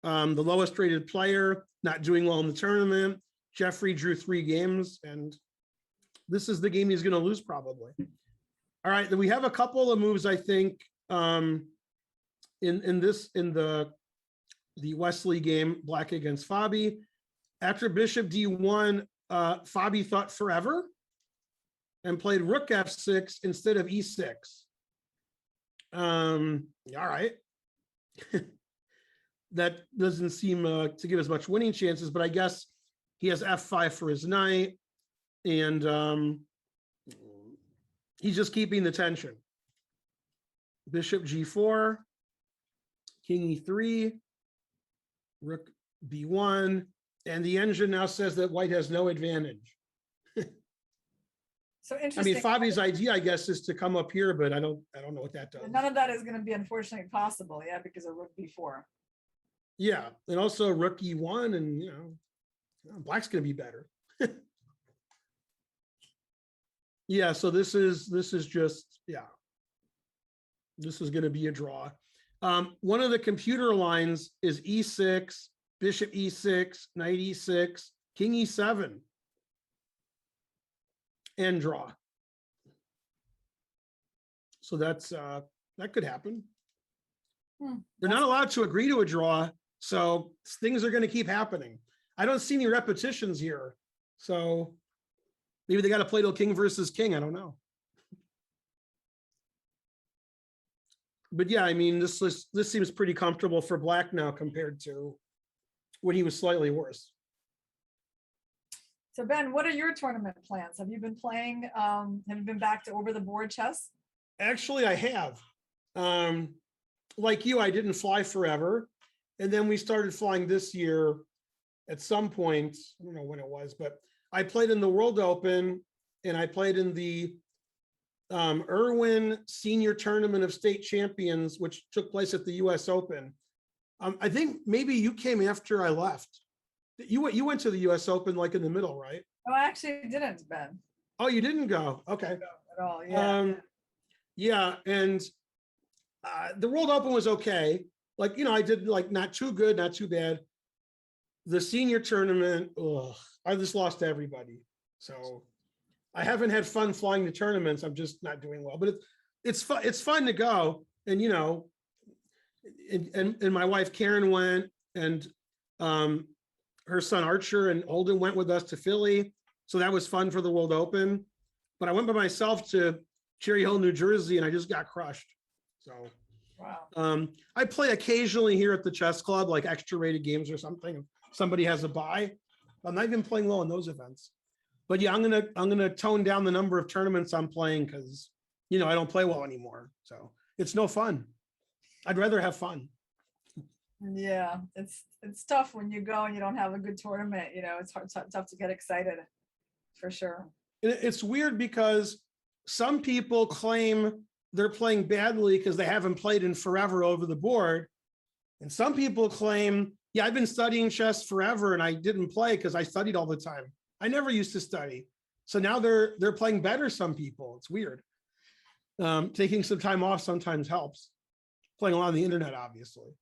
The lowest rated player, not doing well in the tournament. Jeffrey drew 3 games, and this is the game he's going to lose probably. All right, then we have a couple of moves, I think, in the Wesley game, Black against Fabi. After Bishop D1, Fabi thought forever and played Rook F6 instead of E6. All right. That doesn't seem to give as much winning chances, but I guess he has F5 for his knight, and he's just keeping the tension. Bishop G4, King E3, Rook B1, and the engine now says that white has no advantage. So interesting. I mean, Fabi's idea, I guess, is to come up here, but I don't know what that does. None of that is going to be unfortunately possible, yeah, because of Rook B4. Yeah, and also Rook E1, and Black's going to be better. Yeah, so this is just, this is going to be a draw. One of the computer lines is E6, bishop E6, knight E6, king E7, and draw. So that's that could happen. They're not allowed to agree to a draw, so things are going to keep happening. I don't see any repetitions here, so maybe they got to play till king versus king. I don't know. But yeah, I mean, this seems pretty comfortable for Black now compared to when he was slightly worse. So Ben, what are your tournament plans? Have you been playing? Have you been back to over the board chess? Actually, I have. Like you, I didn't fly forever. And then we started flying this year at some point. I don't know when it was, but I played in the World Open and I played in the Irwin Senior Tournament of State Champions, which took place at the US Open. I think maybe you came after I left. You went to the US Open like in the middle, right? No, I actually didn't, Ben. Oh, you didn't go? Okay. At all, yeah. Yeah, and the World Open was okay. Like, you know, I did like not too good, not too bad. The senior tournament, I just lost to everybody. So I haven't had fun flying to tournaments. I'm just not doing well, but it's fun. It's fun to go. And, you know, and my wife Karen went, and her son Archer and Olden went with us to Philly. So that was fun for the World Open. But I went by myself to Cherry Hill, New Jersey, and I just got crushed. So wow. I play occasionally here at the chess club, like extra rated games or something. If somebody has a buy. I'm not even playing well in those events. But yeah, I'm gonna tone down the number of tournaments I'm playing because, you know, I don't play well anymore. So it's no fun. I'd rather have fun. Yeah, it's tough when you go and you don't have a good tournament. You know, it's tough to get excited, for sure. It's weird because some people claim they're playing badly because they haven't played in forever over the board. And some people claim, yeah, I've been studying chess forever and I didn't play because I studied all the time. I never used to study. So now they're playing better, some people. It's weird. Taking some time off sometimes helps. Playing a lot on the internet, obviously.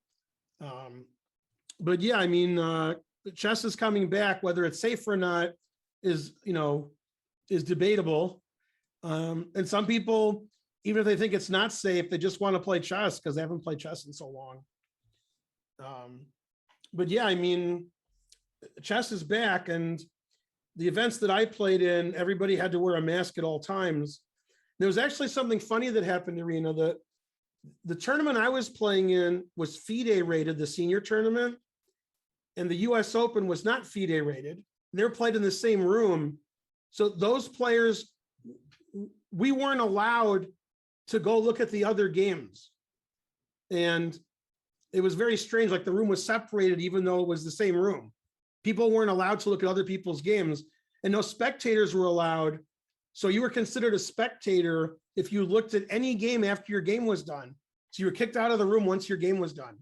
But yeah, I mean, chess is coming back. Whether it's safe or not is debatable. And some people, even if they think it's not safe, they just want to play chess because they haven't played chess in so long. But yeah, I mean, chess is back, and the events that I played in, everybody had to wear a mask at all times. There was actually something funny that happened, Irina. The tournament I was playing in was FIDE rated, the senior tournament, and the US Open was not FIDE rated. They were played in the same room. So those players, we weren't allowed to go look at the other games. And it was very strange, like the room was separated even though it was the same room. People weren't allowed to look at other people's games, and no spectators were allowed. So you were considered a spectator if you looked at any game after your game was done. So you were kicked out of the room once your game was done.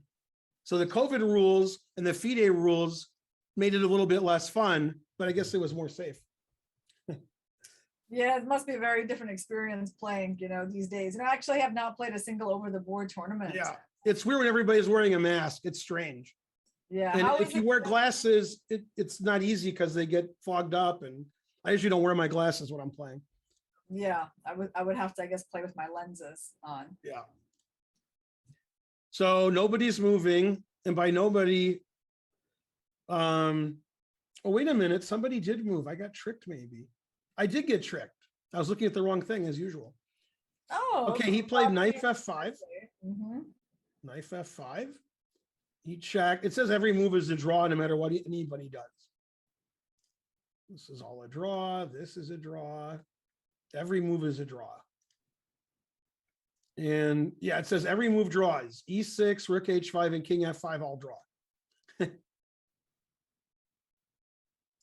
So the COVID rules and the FIDE rules made it a little bit less fun, but I guess it was more safe. Yeah, it must be a very different experience playing, these days. And I actually have not played a single over the board tournament. Yeah, it's weird when everybody's wearing a mask. It's strange. Yeah. And if you wear glasses, it's not easy because they get fogged up, and I usually don't wear my glasses when I'm playing. Yeah, I would have to, I guess, play with my lenses on. Yeah. So nobody's moving, and by nobody, oh, wait a minute, somebody did move. I got tricked, maybe. I did get tricked. I was looking at the wrong thing as usual. Oh. Okay, he played knight f5. Mm-hmm. Knight f5. He checked. It says every move is a draw no matter what anybody does. This is all a draw. This is a draw. Every move is a draw. And yeah, it says every move draws. E6, rook h5, and king f5 all draw.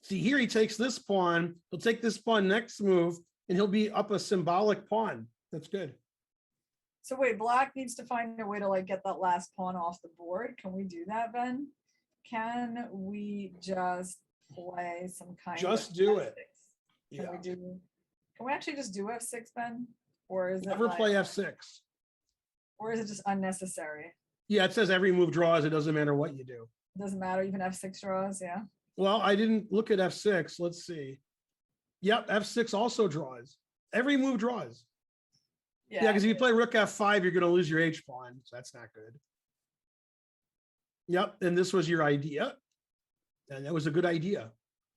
See, here he takes this pawn. He'll take this pawn next move, and he'll be up a symbolic pawn. That's good. So wait, black needs to find a way to get that last pawn off the board. Can we do that, Ben? Can we just play some kind just of do F6? it. Can Yeah. Can we actually just do F6, Ben? Or is Never it play F6. or is it just unnecessary? Yeah, it says every move draws. It doesn't matter what you do. It doesn't matter, even F6 draws, yeah. Well, I didn't look at F6. Let's see. Yep, F6 also draws. Every move draws. Yeah, because if you play rook F5, you're going to lose your H pawn. So that's not good. Yep, and this was your idea. And that was a good idea.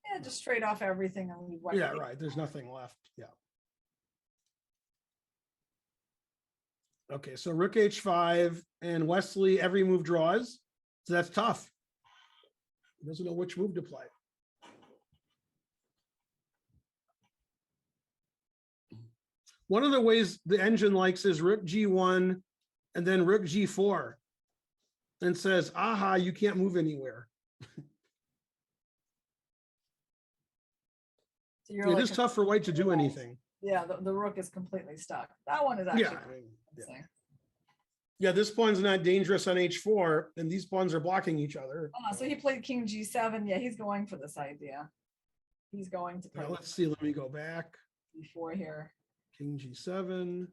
Yeah, just trade off everything and leave white. Yeah, right. There's nothing left. Yeah. Okay, so rook H5 and Wesley, every move draws. So that's tough. He doesn't know which move to play. One of the ways the engine likes is rook G1 and then rook G4 and says, aha, you can't move anywhere. So you're It like is tough for white to do anything. Yeah, the rook is completely stuck. That one is actually Yeah. Yeah, this pawn's not dangerous on H4, and these pawns are blocking each other. So he played King G7. Yeah, he's going for this idea. He's going to play Now, let's see, let me go back. before here. King G7.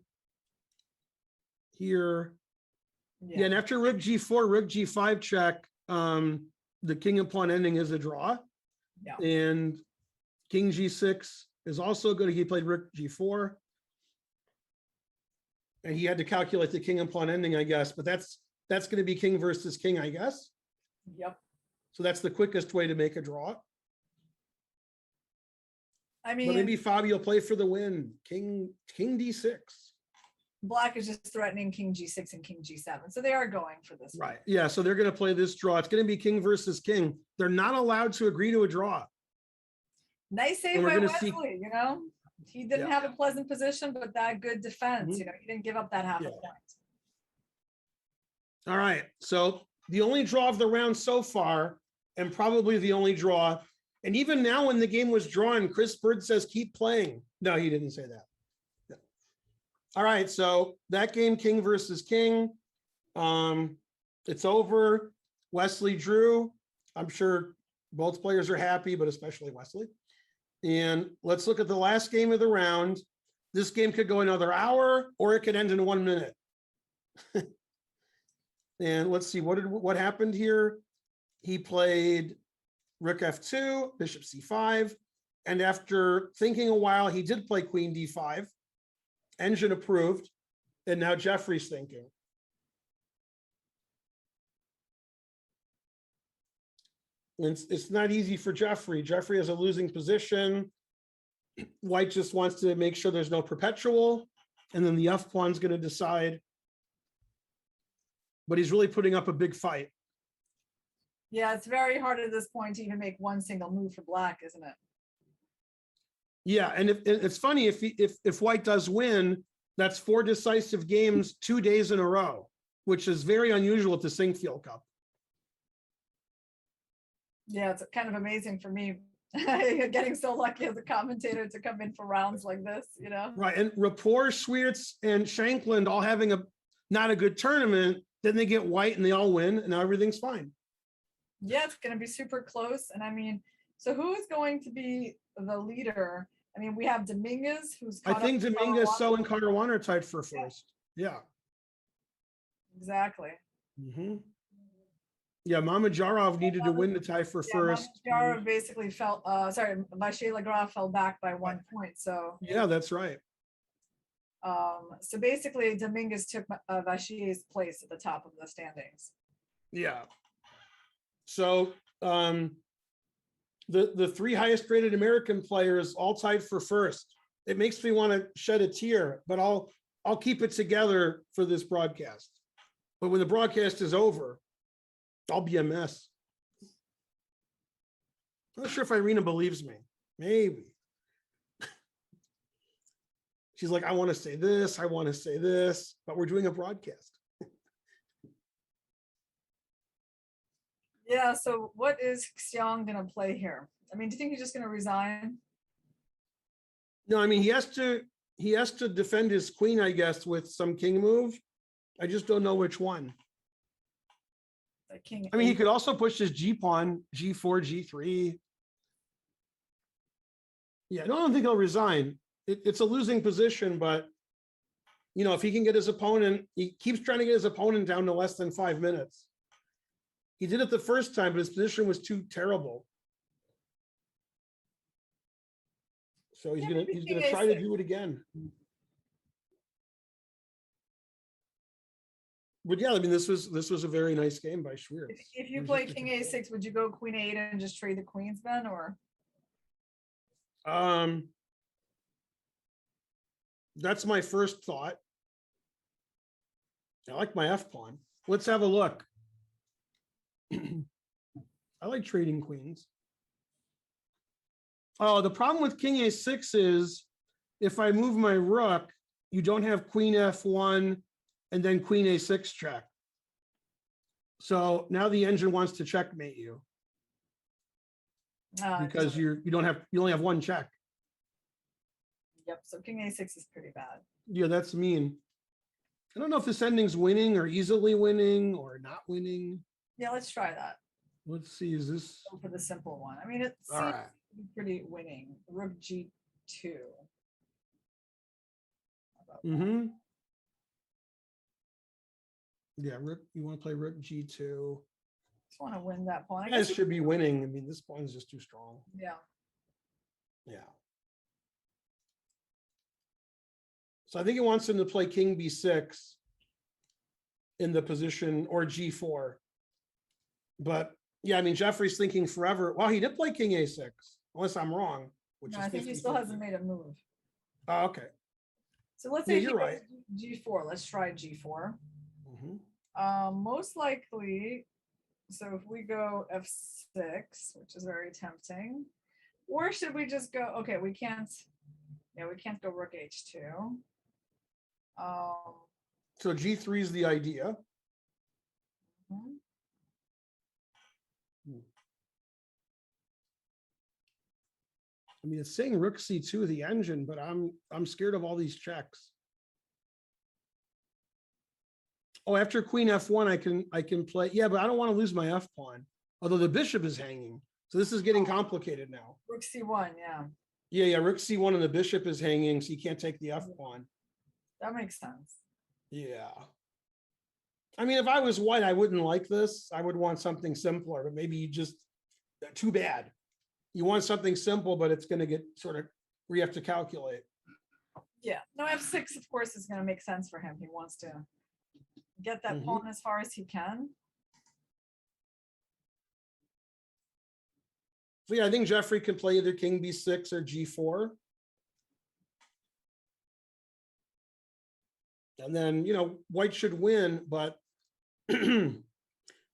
Here. Yeah, and after rook G4, rook G5 check, the king and pawn ending is a draw. Yeah. And King G6 is also good. He played rook G4. And he had to calculate the king and pawn ending, I guess, but that's going to be king versus king, I guess. Yep. So that's the quickest way to make a draw. I mean, but maybe Fabio play for the win. King D6. Black is just threatening King G6 and King G7. So they are going for this. Right. Yeah. So they're going to play this draw. It's going to be king versus king. They're not allowed to agree to a draw. Nice save by Wesley, you know? He didn't have a pleasant position, but that good defense, you know, he didn't give up that half a point. All right. So the only draw of the round so far, and probably the only draw. And even now when the game was drawn, Chris Bird says, keep playing. No, he didn't say that. No. All right. So that game, king versus king. It's over. Wesley drew. I'm sure both players are happy, but especially Wesley. And let's look at the last game of the round. This game could go another hour, or it could end in 1 minute. And let's see, what happened here? He played rook F2, bishop C5. And after thinking a while, he did play queen D5. Engine approved. And now Jeffrey's thinking. It's not easy for Jeffrey. Jeffrey has a losing position. White just wants to make sure there's no perpetual. And then the F pawn's going to decide. But he's really putting up a big fight. Yeah, it's very hard at this point to even make one single move for Black, isn't it? Yeah, and it's funny, if White does win, that's 4 decisive games 2 days in a row, which is very unusual at the Sinquefield Cup. Yeah, it's kind of amazing for me getting so lucky as a commentator to come in for rounds like this, you know? Right, and Rapport, Swiercz, and Shankland all having not a good tournament, then they get White and they all win, and now everything's fine. Yeah, it's going to be super close. And I mean, so who is going to be the leader? I mean, we have Dominguez, who's I think Dominguez, So, and Caruana are tied for first. Yeah. Exactly. Mm-hmm. Yeah, Mamedyarov needed to win to tie for first. Mamedyarov basically fell, Vachier-Lagrave fell back by 1 point. So yeah, that's right. So basically Dominguez took Vachier's place at the top of the standings. Yeah. So the 3 highest rated American players all tied for first. It makes me want to shed a tear, but I'll keep it together for this broadcast. But when the broadcast is over, I'll be a mess. I'm not sure if Irina believes me. Maybe. She's like, I want to say this, I want to say this, but we're doing a broadcast. Yeah, so what is Xiong going to play here? I mean, do you think he's just going to resign? No, I mean, he has to defend his queen, I guess, with some king move. I just don't know which one. I mean, he could also push his G pawn, G4, G3. Yeah, no, I don't think he'll resign. It's a losing position, but you know, if he can get his opponent, he keeps trying to get his opponent down to less than 5 minutes. He did it the first time, but his position was too terrible. So he's gonna try to do it again. But yeah, I mean, this was a very nice game by Swiercz. If you play king a6, would you go queen a8 and just trade the queens, Ben, or? That's my first thought. I like my F pawn. Let's have a look. I like trading queens. Oh, the problem with king a6 is if I move my rook, you don't have queen f1 and then queen a6 check. So now the engine wants to checkmate you because you only have one check. Yep. So king a6 is pretty bad. Yeah, that's mean. I don't know if this ending's winning or easily winning or not winning. Yeah, let's try that. Let's see. Is this Go for the simple one? I mean, it's all right? Pretty winning. Rook g2. Mm-hmm. Yeah, rook. You want to play rook g2? Just want to win that pawn. You guys should be winning. I mean, this pawn's just too strong. Yeah. Yeah. So I think he wants him to play king b6 in the position or g4. But yeah, I mean, Jeffrey's thinking forever. Well, he did play king a6, unless I'm wrong. Which No, is I think he still hasn't made a move. Oh, okay. So let's Yeah, say you're right. g4. Let's try g4. Mhm. Most likely, so if we go f6, which is very tempting, or should we just go? Okay, we can't. Yeah, we can't go rook h2. So g3 is the idea. Mhm. I mean, it's saying rook c2 the engine, but I'm scared of all these checks. Oh, after queen f1, I can play. Yeah, but I don't want to lose my f pawn. Although the bishop is hanging, so this is getting complicated now. Rook c1, yeah. Yeah, rook c1 and the bishop is hanging, so you can't take the f pawn. That makes sense. Yeah. I mean, if I was white, I wouldn't like this. I would want something simpler, but maybe you just too bad. You want something simple, but it's going to get sort of where you have to calculate. Yeah. No, f6, of course, is going to make sense for him. He wants to get that pawn as far as he can. So yeah, I think Jeffrey can play either king b6 or g4. And then, you know, white should win, but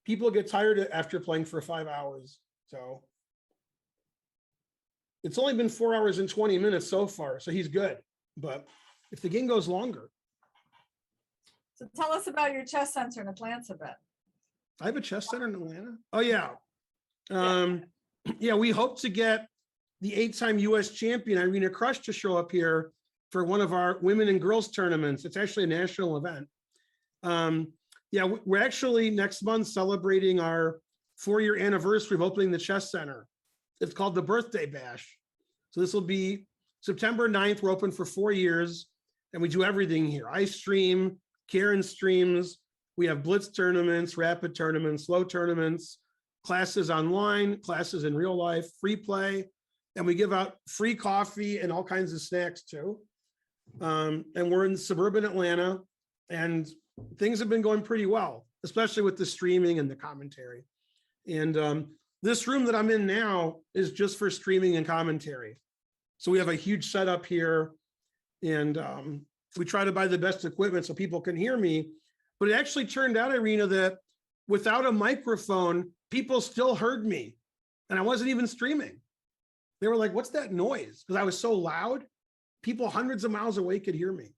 people get tired after playing for 5 hours. So it's only been 4 hours and 20 minutes so far, so he's good. But if the game goes longer. So tell us about your chess center in Atlanta, Ben. I have a chess center in Atlanta. Oh yeah. Yeah, we hope to get the 8-time US champion Irina Krush to show up here for one of our women and girls tournaments. It's actually a national event. Yeah, we're actually next month celebrating our 4-year anniversary of opening the chess center. It's called the Birthday Bash. So this will be September 9th. We're open for 4 years and we do everything here. I stream, Karen streams. We have blitz tournaments, rapid tournaments, slow tournaments, classes online, classes in real life, free play, and we give out free coffee and all kinds of snacks too. And we're in suburban Atlanta, and things have been going pretty well, especially with the streaming and the commentary. And this room that I'm in now is just for streaming and commentary. So we have a huge setup here, and we try to buy the best equipment so people can hear me. But it actually turned out, Irina, that without a microphone, people still heard me, and I wasn't even streaming. They were like, "What's that noise?" Because I was so loud. People hundreds of miles away could hear me.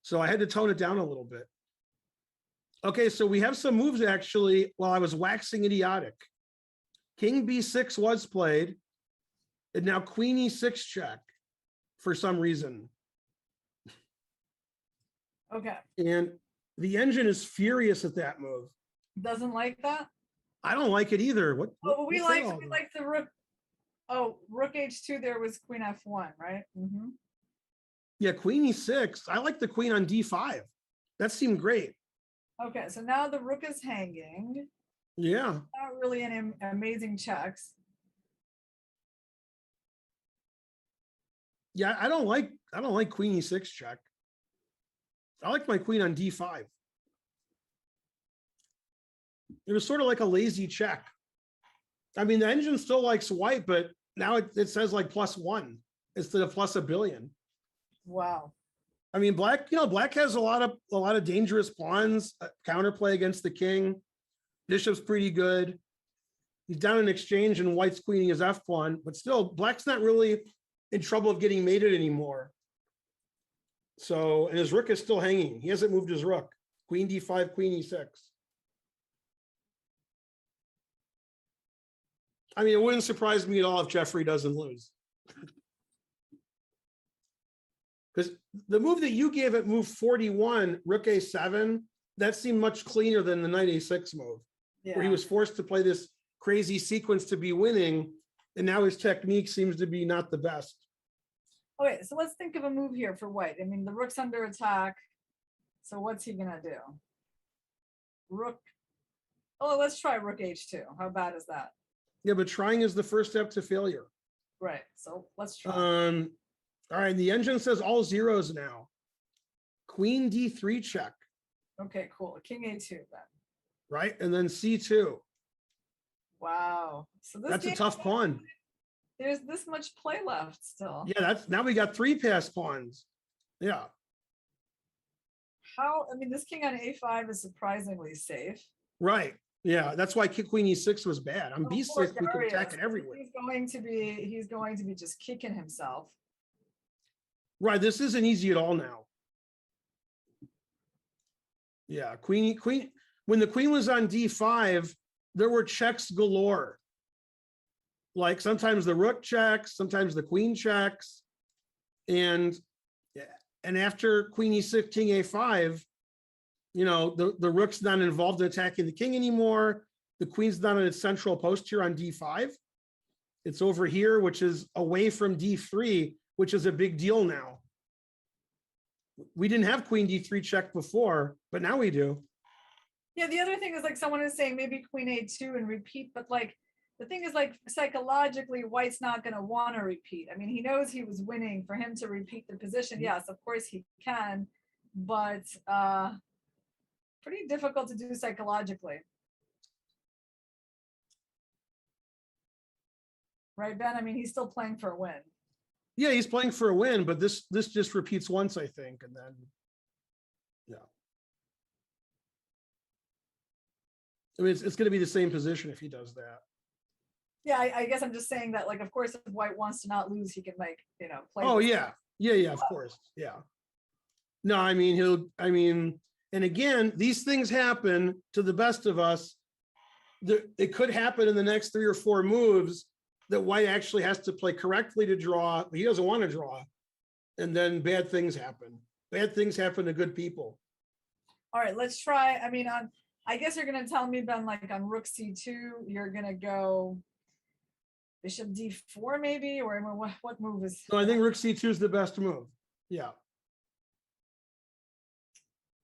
So I had to tone it down a little bit. Okay, so we have some moves actually while I was waxing idiotic. King b6 was played, and now queen e6 check for some reason. Okay. And the engine is furious at that move. Doesn't like that? I don't like it either. Oh, we like the rook. Oh, rook h2 there was queen f1, right? Mm-hmm. Yeah, queen e6. I like the queen on d5. That seemed great. Okay, so now the rook is hanging. Yeah. Not really an amazing checks. Yeah, I don't like queen e6 check. I like my queen on d5. It was sort of like a lazy check. I mean, the engine still likes white, but now it says like +1 instead of +1 billion. Wow. I mean, black, black has a lot of dangerous pawns, counterplay against the king. Bishop's pretty good. He's down in exchange and white's queening his F pawn, but still black's not really in trouble of getting mated anymore. So, and his rook is still hanging. He hasn't moved his rook. Queen d5, queen e6. I mean, it wouldn't surprise me at all if Jeffrey doesn't lose. Because the move that you gave at move 41, rook a7, that seemed much cleaner than the knight a6 move, where he was forced to play this crazy sequence to be winning, and now his technique seems to be not the best. Okay, so let's think of a move here for white. I mean, the rook's under attack. So what's he gonna do? Rook. Oh, let's try rook h2. How bad is that? Yeah, but trying is the first step to failure. Right. So let's try. All right, the engine says all zeros now. Queen d3 check. Okay, cool. King a2 then. Right, and then c2. Wow. So That's a tough pawn. There's this much play left still. Yeah, now we got 3 pass pawns. Yeah. I mean, this king on a5 is surprisingly safe. Right. Yeah, that's why queen e6 was bad. On b6, we could attack it everywhere. He's going to be just kicking himself. Right, this isn't easy at all now. Yeah, queen. When the queen was on d5, there were checks galore. Like sometimes the rook checks, sometimes the queen checks, and after queen e6, king a5, the rook's not involved in attacking the king anymore. The queen's not on its central post here on d5. It's over here, which is away from d3, which is a big deal now. We didn't have queen d3 check before, but now we do. Yeah, the other thing is like someone is saying maybe queen a2 and repeat, but like the thing is like psychologically, white's not going to want to repeat. I mean, he knows he was winning. For him to repeat the position, yes, of course he can, but pretty difficult to do psychologically. Right, Ben? I mean, he's still playing for a win. Yeah, he's playing for a win, but this just repeats once, I think, and then, yeah. I mean, it's going to be the same position if he does that. Yeah, I guess I'm just saying that, like, of course, if white wants to not lose, he can, like, play. Oh, yeah. Yeah, of course. Yeah. No, I mean, and again, these things happen to the best of us. It could happen in the next 3 or 4 moves that white actually has to play correctly to draw. He doesn't want to draw. And then bad things happen. Bad things happen to good people. All right, let's try. I mean, I guess you're going to tell me, Ben, like on rook c2, you're going to go bishop d4 maybe, or what move is? No, I think rook c2 is the best move. Yeah.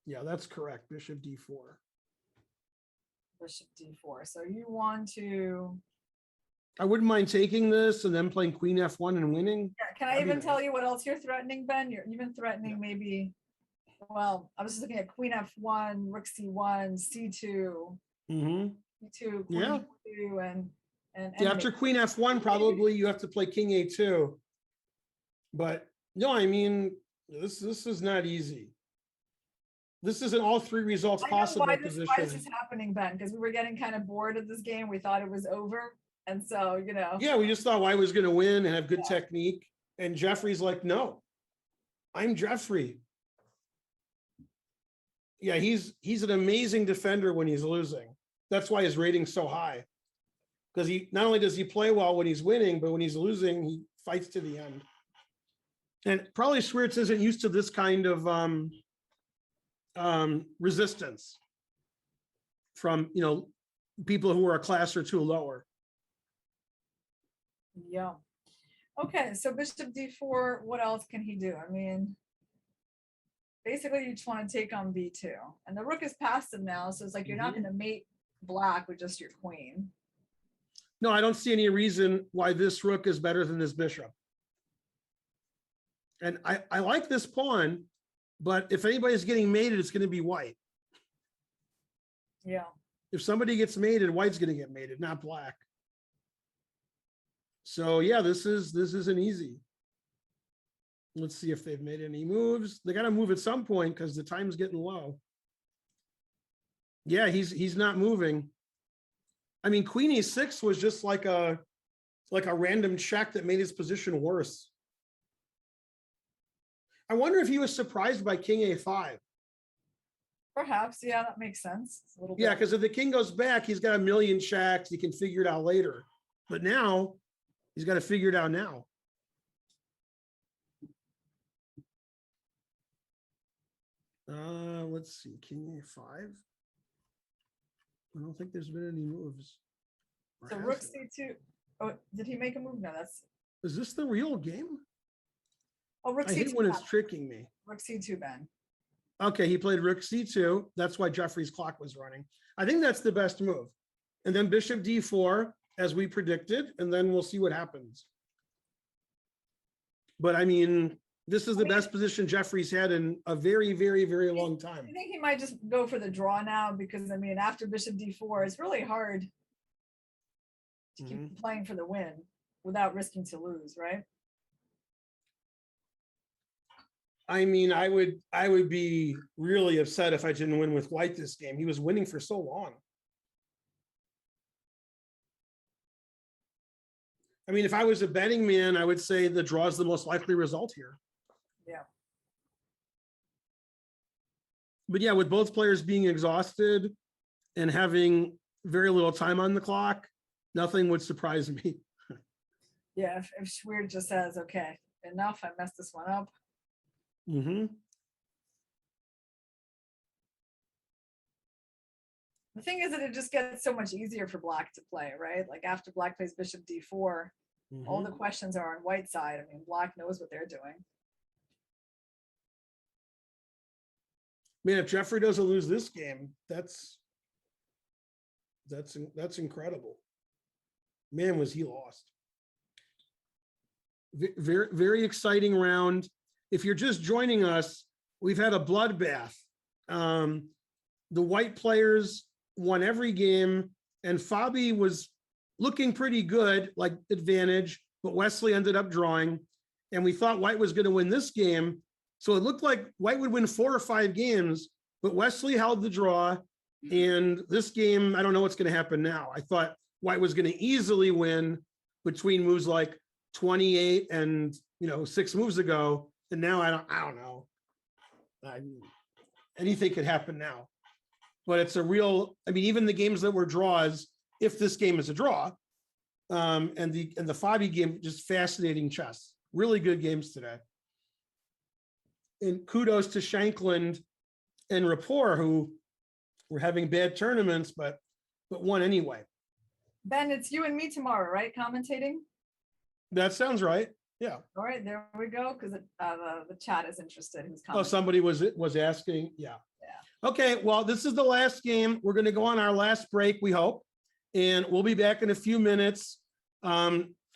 Yeah, that's correct. Bishop d4. Bishop d4. So you want to... I wouldn't mind taking this and then playing queen f1 and winning. Yeah, can I even tell you what else you're threatening, Ben? You're even threatening maybe... Well, I was just looking at queen f1, rook c1, c2, c2, queen e2, and yeah, after queen f1, probably you have to play king a2. But no, I mean, this is not easy. This isn't all 3 results possible position. Why this is happening, Ben? Because we were getting kind of bored of this game. We thought it was over, and so Yeah, we just thought White was going to win and have good technique, and Jeffrey's like, no, I'm Jeffrey. Yeah, he's an amazing defender when he's losing. That's why his rating's so high. Because he not only does he play well when he's winning, but when he's losing, he fights to the end. And probably Swiercz isn't used to this kind of resistance from people who are a class or 2 lower. Yeah. Okay, so bishop d4. What else can he do? I mean, basically you just want to take on b2, and the rook is past him now, so it's like you're not going to mate black with just your queen. No, I don't see any reason why this rook is better than this bishop. And I like this pawn, but if anybody's getting mated, it's going to be white. Yeah. If somebody gets mated, white's going to get mated, not black. So yeah, this isn't easy. Let's see if they've made any moves. They got to move at some point because the time's getting low. Yeah, he's not moving. I mean, Queen E6 was just like a random check that made his position worse. I wonder if he was surprised by King A5. Perhaps, yeah, that makes sense. It's a little Yeah, bit. because if the king goes back, he's got a million checks. He can figure it out later. But now, he's got to figure it out now. Let's see, King A5. I don't think there's been any moves. Or So has rook there? c2. Oh, did he make a move? No, that's Is this the real game? rook I hate c2. when it's Ben. tricking me. Rook c2, Ben. Okay, he played rook c2. That's why Jeffrey's clock was running. I think that's the best move. And then bishop d4, as we predicted, and then we'll see what happens. But I mean, this is the best position Jeffrey's had in a very, very, very long time. I think he might just go for the draw now because, I mean, after bishop d4, it's really hard to keep playing for the win without risking to lose, right? I mean, I would be really upset if I didn't win with white this game. He was winning for so long. I mean, if I was a betting man, I would say the draw is the most likely result here. Yeah. But yeah, with both players being exhausted and having very little time on the clock, nothing would surprise me. Yeah, if Swiercz just says, okay, enough, I messed this one up. Mm-hmm. The thing is that it just gets so much easier for black to play, right? Like after black plays bishop d4, all the questions are on white side. I mean, black knows what they're doing. Man, if Jeffrey doesn't lose this game, that's incredible. Man, was he lost. Very, very exciting round. If you're just joining us, we've had a bloodbath. The white players won every game, and Fabi was looking pretty good, like advantage, but Wesley ended up drawing, and we thought white was going to win this game. So it looked like white would win 4 or 5 games, but Wesley held the draw. And this game, I don't know what's going to happen now. I thought white was going to easily win between moves like 28 and 6 moves ago. And now I don't know. Anything could happen now. But it's a real, I mean, even the games that were draws, if this game is a draw, and the Fabi game, just fascinating chess. Really good games today. And kudos to Shankland and Rapport, who were having bad tournaments, but won anyway. Ben, it's you and me tomorrow, right? Commentating? That sounds right. Yeah. All right, there we go, because the chat is interested. Who's Oh, somebody was asking. Yeah. Okay, well, this is the last game. We're going to go on our last break, we hope. And we'll be back in a few minutes.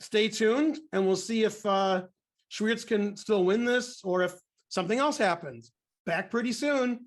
Stay tuned, and we'll see if Swiercz can still win this or if something else happens. Back pretty soon.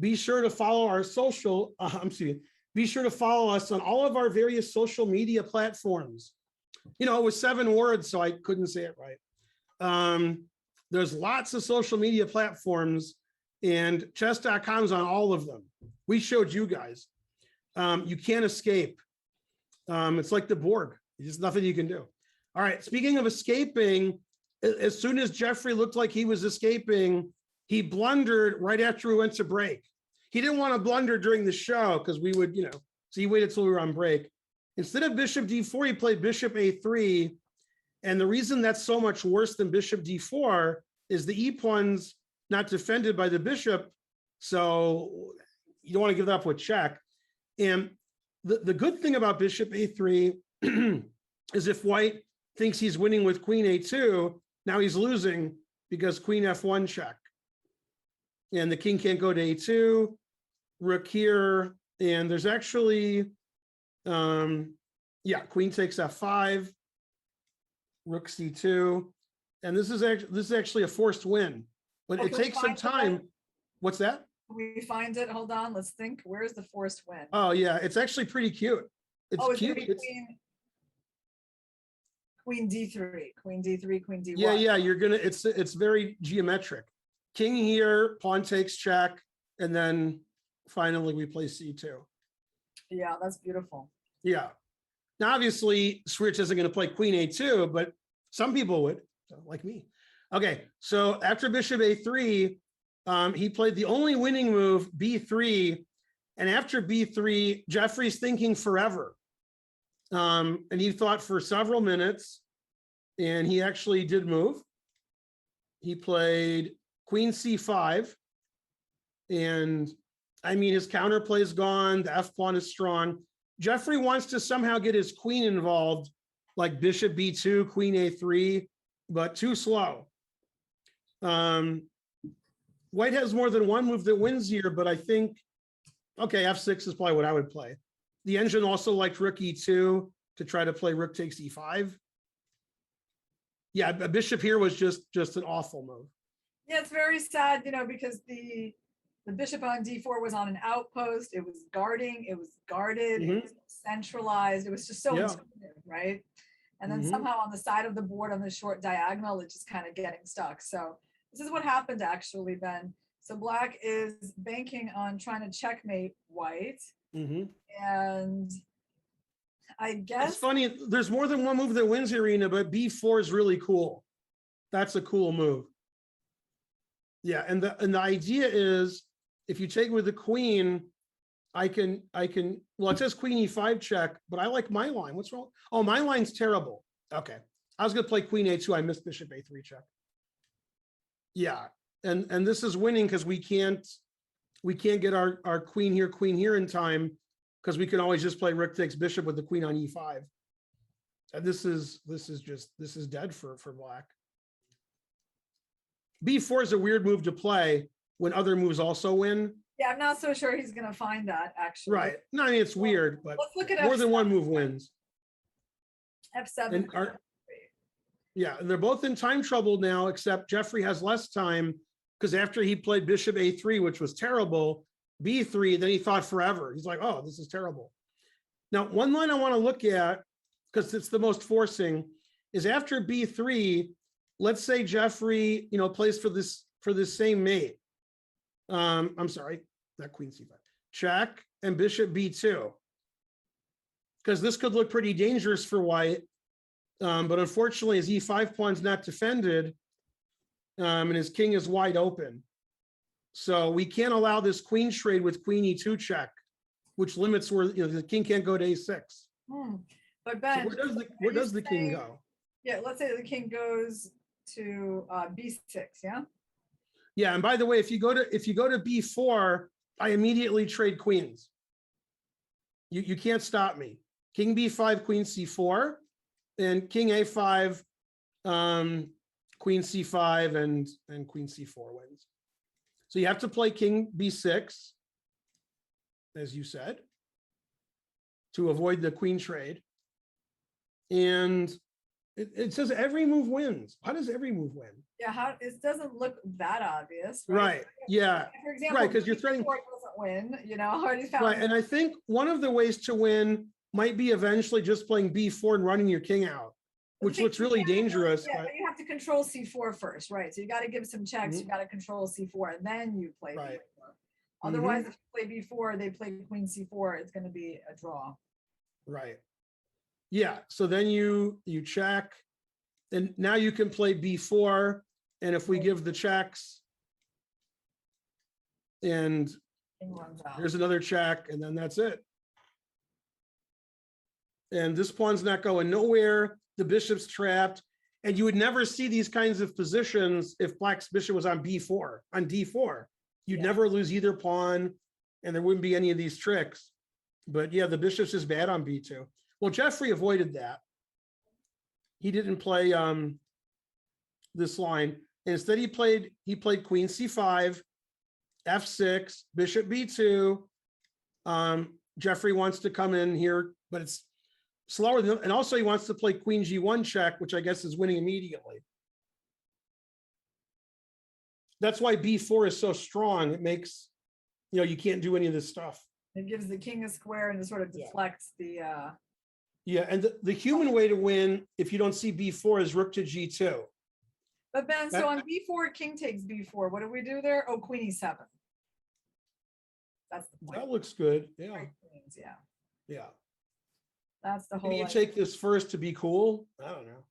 Be sure to follow our be sure to follow us on all of our various social media platforms. You know, it was 7 words, so I couldn't say it right. There's lots of social media platforms, and Chess.com is on all of them. We showed you guys. You can't escape. It's like the Borg. There's nothing you can do. All right, speaking of escaping, as soon as Jeffrey looked like he was escaping, he blundered right after we went to break. He didn't want to blunder during the show because we would, so he waited till we were on break. Instead of bishop d4, he played bishop a3. And the reason that's so much worse than bishop d4 is the e-pawn's not defended by the bishop. So you don't want to give that up with check. And the good thing about bishop a3 is if white thinks he's winning with queen a2, now he's losing because queen f1 check. And the king can't go to a2, rook here, and there's actually, queen takes f5, rook c2, and this is actually a forced win, but it takes some time. What's that? We find it. Hold on, let's think. Where's the forced win? Oh yeah, it's actually pretty cute. It's cute. Queen d3, queen d3, queen d1. Yeah, you're gonna. It's very geometric. King here, pawn takes check, and then finally we play c2. Yeah, that's beautiful. Yeah. Now, obviously, Swiercz isn't going to play queen a2, but some people would, like me. Okay, so after bishop a3, he played the only winning move, b3, and after b3, Jeffrey's thinking forever. And he thought for several minutes, and he actually did move. He played queen c5, and I mean, his counterplay is gone, the f-pawn is strong. Jeffrey wants to somehow get his queen involved, like bishop b2, queen a3, but too slow. White has more than one move that wins here, but I think, okay, f6 is probably what I would play. The engine also liked rook e2 to try to play rook takes e5. Yeah, a bishop here was just an awful move. Yeah, it's very sad, because the bishop on d4 was on an outpost. It was guarding. It was guarded. It was centralized. It was just so intuitive, right? And then somehow on the side of the board on the short diagonal, it's just kind of getting stuck. So this is what happened actually, Ben. So black is banking on trying to checkmate white. And I guess it's funny. There's more than one move that wins Irina, but b4 is really cool. That's a cool move. Yeah, and the idea is if you take with the queen, well, it says queen e5 check, but I like my line. What's wrong? Oh, my line's terrible. Okay. I was going to play queen a2. I missed bishop a3 check. Yeah. And this is winning because we can't get our queen here in time, because we can always just play rook takes bishop with the queen on e5. And this is dead for black. b4 is a weird move to play when other moves also win. Yeah, I'm not so sure he's gonna find that actually. Right. No, I mean, it's weird, but Let's look at more than one F7. move wins. F7. Yeah, and they're both in time trouble now, except Jeffrey has less time because after he played bishop a3, which was terrible, b3, then he thought forever. He's like, oh, this is terrible. Now, one line I want to look at, because it's the most forcing, is after b3, let's say Jeffrey, plays for this same mate. I'm sorry, not queen c5. Check and bishop b2. Because this could look pretty dangerous for white. But unfortunately, his e5 pawn's not defended, and his king is wide open. So we can't allow this queen trade with queen e2 check, which limits where the king can't go to a6. But Ben, so where does the king go? Yeah, let's say the king goes to b6. Yeah. Yeah, and by the way, if you go to b4, I immediately trade queens. You can't stop me. King b5, queen c4, and king a5, queen c5, and queen c4 wins. So you have to play king b6, as you said, to avoid the queen trade. And it says every move wins. How does every move win? Yeah, it doesn't look that obvious, Right. Yeah. For example, right, because you're threatening. Doesn't win, already found. Right, and I think one of the ways to win might be eventually just playing b4 and running your king out, which looks really dangerous. Yeah, but you have to control c4 first, right? So you got to give some checks. You got to control c4, and then you play right. b4. Otherwise, if you play b4, they play queen c4. It's going to be a draw. Right. Yeah. So then you check, and now you can play b4, and if we give the checks, and here's another check, and then that's it. And this pawn's not going nowhere. The bishop's trapped. And you would never see these kinds of positions if black's bishop was on b4, on d4. You'd never lose either pawn, and there wouldn't be any of these tricks. But yeah, the bishop's just bad on b2. Well, Jeffrey avoided that. He didn't play this line. Instead, he played queen c5, f6, bishop b2. Jeffrey wants to come in here, but it's slower than, and also he wants to play queen g1 check, which I guess is winning immediately. That's why b4 is so strong. It makes, you can't do any of this stuff. It gives the king a square and it sort of deflects the. Yeah, and the human way to win, if you don't see b4, is rook to g2. But Ben, so on b4, king takes b4. What do we do there? Oh, queen e7. That's the point. That looks good. Yeah. Queens, yeah. Yeah. That's the whole. Can you take this first to be cool? I don't know.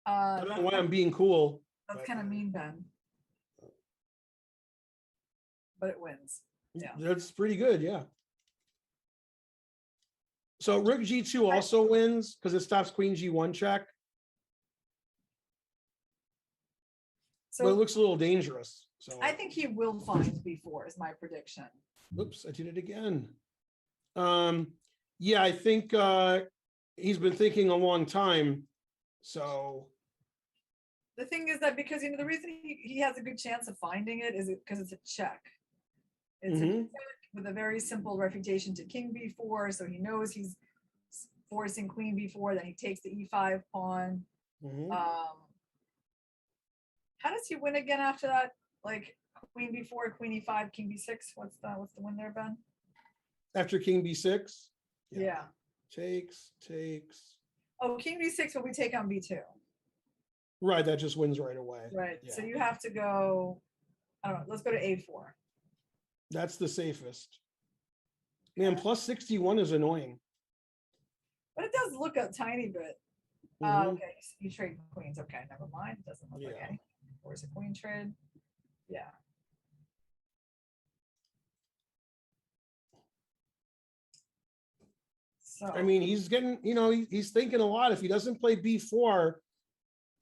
I don't know why I'm being cool. That's kind of mean, Ben. But it wins. Yeah. That's pretty good. Yeah. So rook g2 also wins because it stops queen g1 check. So but it looks a little dangerous. So I think he will find b4 is my prediction. Oops, I did it again. Yeah, I think he's been thinking a long time. So the thing is that because the reason he has a good chance of finding it is because it's a check. It's a check with a very simple refutation to king b4, so he knows he's forcing queen b4. Then he takes the e5 pawn. How does he win again after that? Like queen b4, queen e5, king b6. What's the win there, Ben? After king b6. Yeah. Takes. Oh, king b6, but we take on b2. Right, that just wins right away. Right. Yeah. So you have to go. I don't know. Let's go to a4. That's the safest. Man, plus 61 is annoying. But it does look a tiny bit. Okay, you trade queens. Okay, never mind. It doesn't look like any. Where's a queen trade? Yeah. So I mean, he's getting, he's thinking a lot. If he doesn't play B4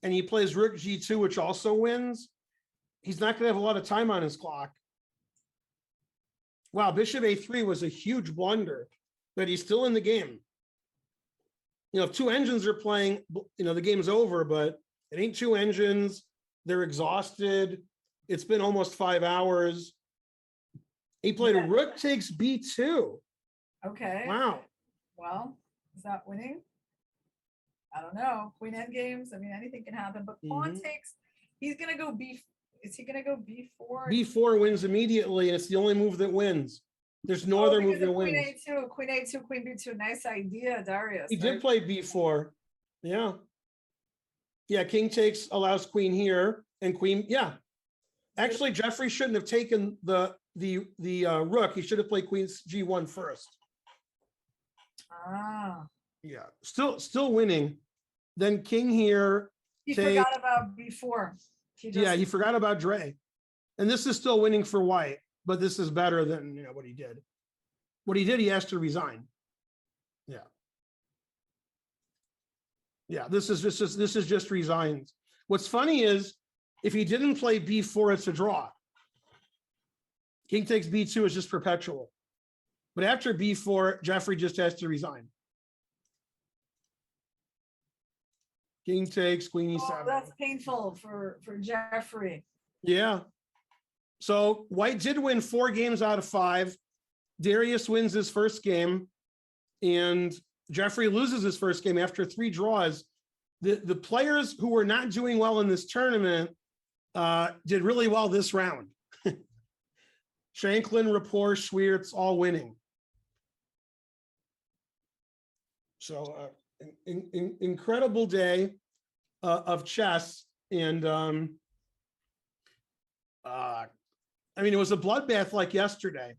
and he plays Rook G2, which also wins, he's not going to have a lot of time on his clock. Wow, Bishop A3 was a huge blunder, but he's still in the game. If two engines are playing, the game's over, but it ain't two engines. They're exhausted. It's been almost 5 hours. He played a Rook takes B2. okay. Wow. Well, is that winning? I don't know. Queen endgames. I mean, anything can happen. But pawn takes. He's gonna go B. Is he gonna go B4? B4 wins immediately, and it's the only move that wins. There's no other move that wins. Queen A2, Queen B2. Nice idea, Darius. He did play B4. Yeah. Yeah, king takes allows queen here, and queen. Yeah. Actually, Jeffrey shouldn't have taken the rook. He should have played queen G1 first. Ah. Yeah. Still winning. Then king here. He forgot about B4. He forgot about Dre. And this is still winning for white, but this is better than what he did. What he did, he has to resign. Yeah. Yeah, this is just resigns. What's funny is if he didn't play B4, it's a draw. King takes B2 is just perpetual. But after B4, Jeffrey just has to resign. King takes queen E7. Oh, that's painful for Jeffrey. Yeah. So white did win 4 games out of 5. Darius wins his first game, and Jeffrey loses his first game after 3 draws. The players who were not doing well in this tournament did really well this round. Shankland, Rapport, Swiercz, all winning. So incredible day of chess. And I mean, it was a bloodbath like yesterday.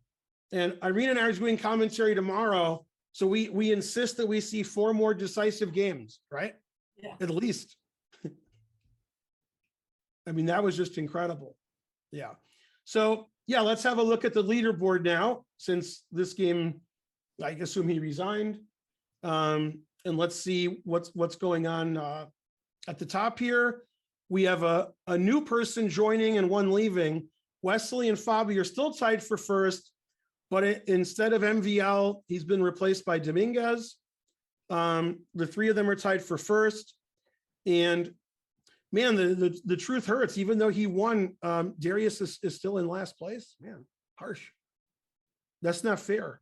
And Irina and I are doing commentary tomorrow. So we insist that we see 4 more decisive games, right? Yeah. At least. I mean, that was just incredible. Yeah. So yeah, let's have a look at the leaderboard now, since this game, I assume he resigned. And let's see what's going on at the top here. We have a new person joining and 1 leaving. Wesley and Fabi are still tied for first, but instead of MVL, he's been replaced by Dominguez. The 3 of them are tied for first. And man, the truth hurts. Even though he won, Darius is still in last place. Man, harsh. That's not fair.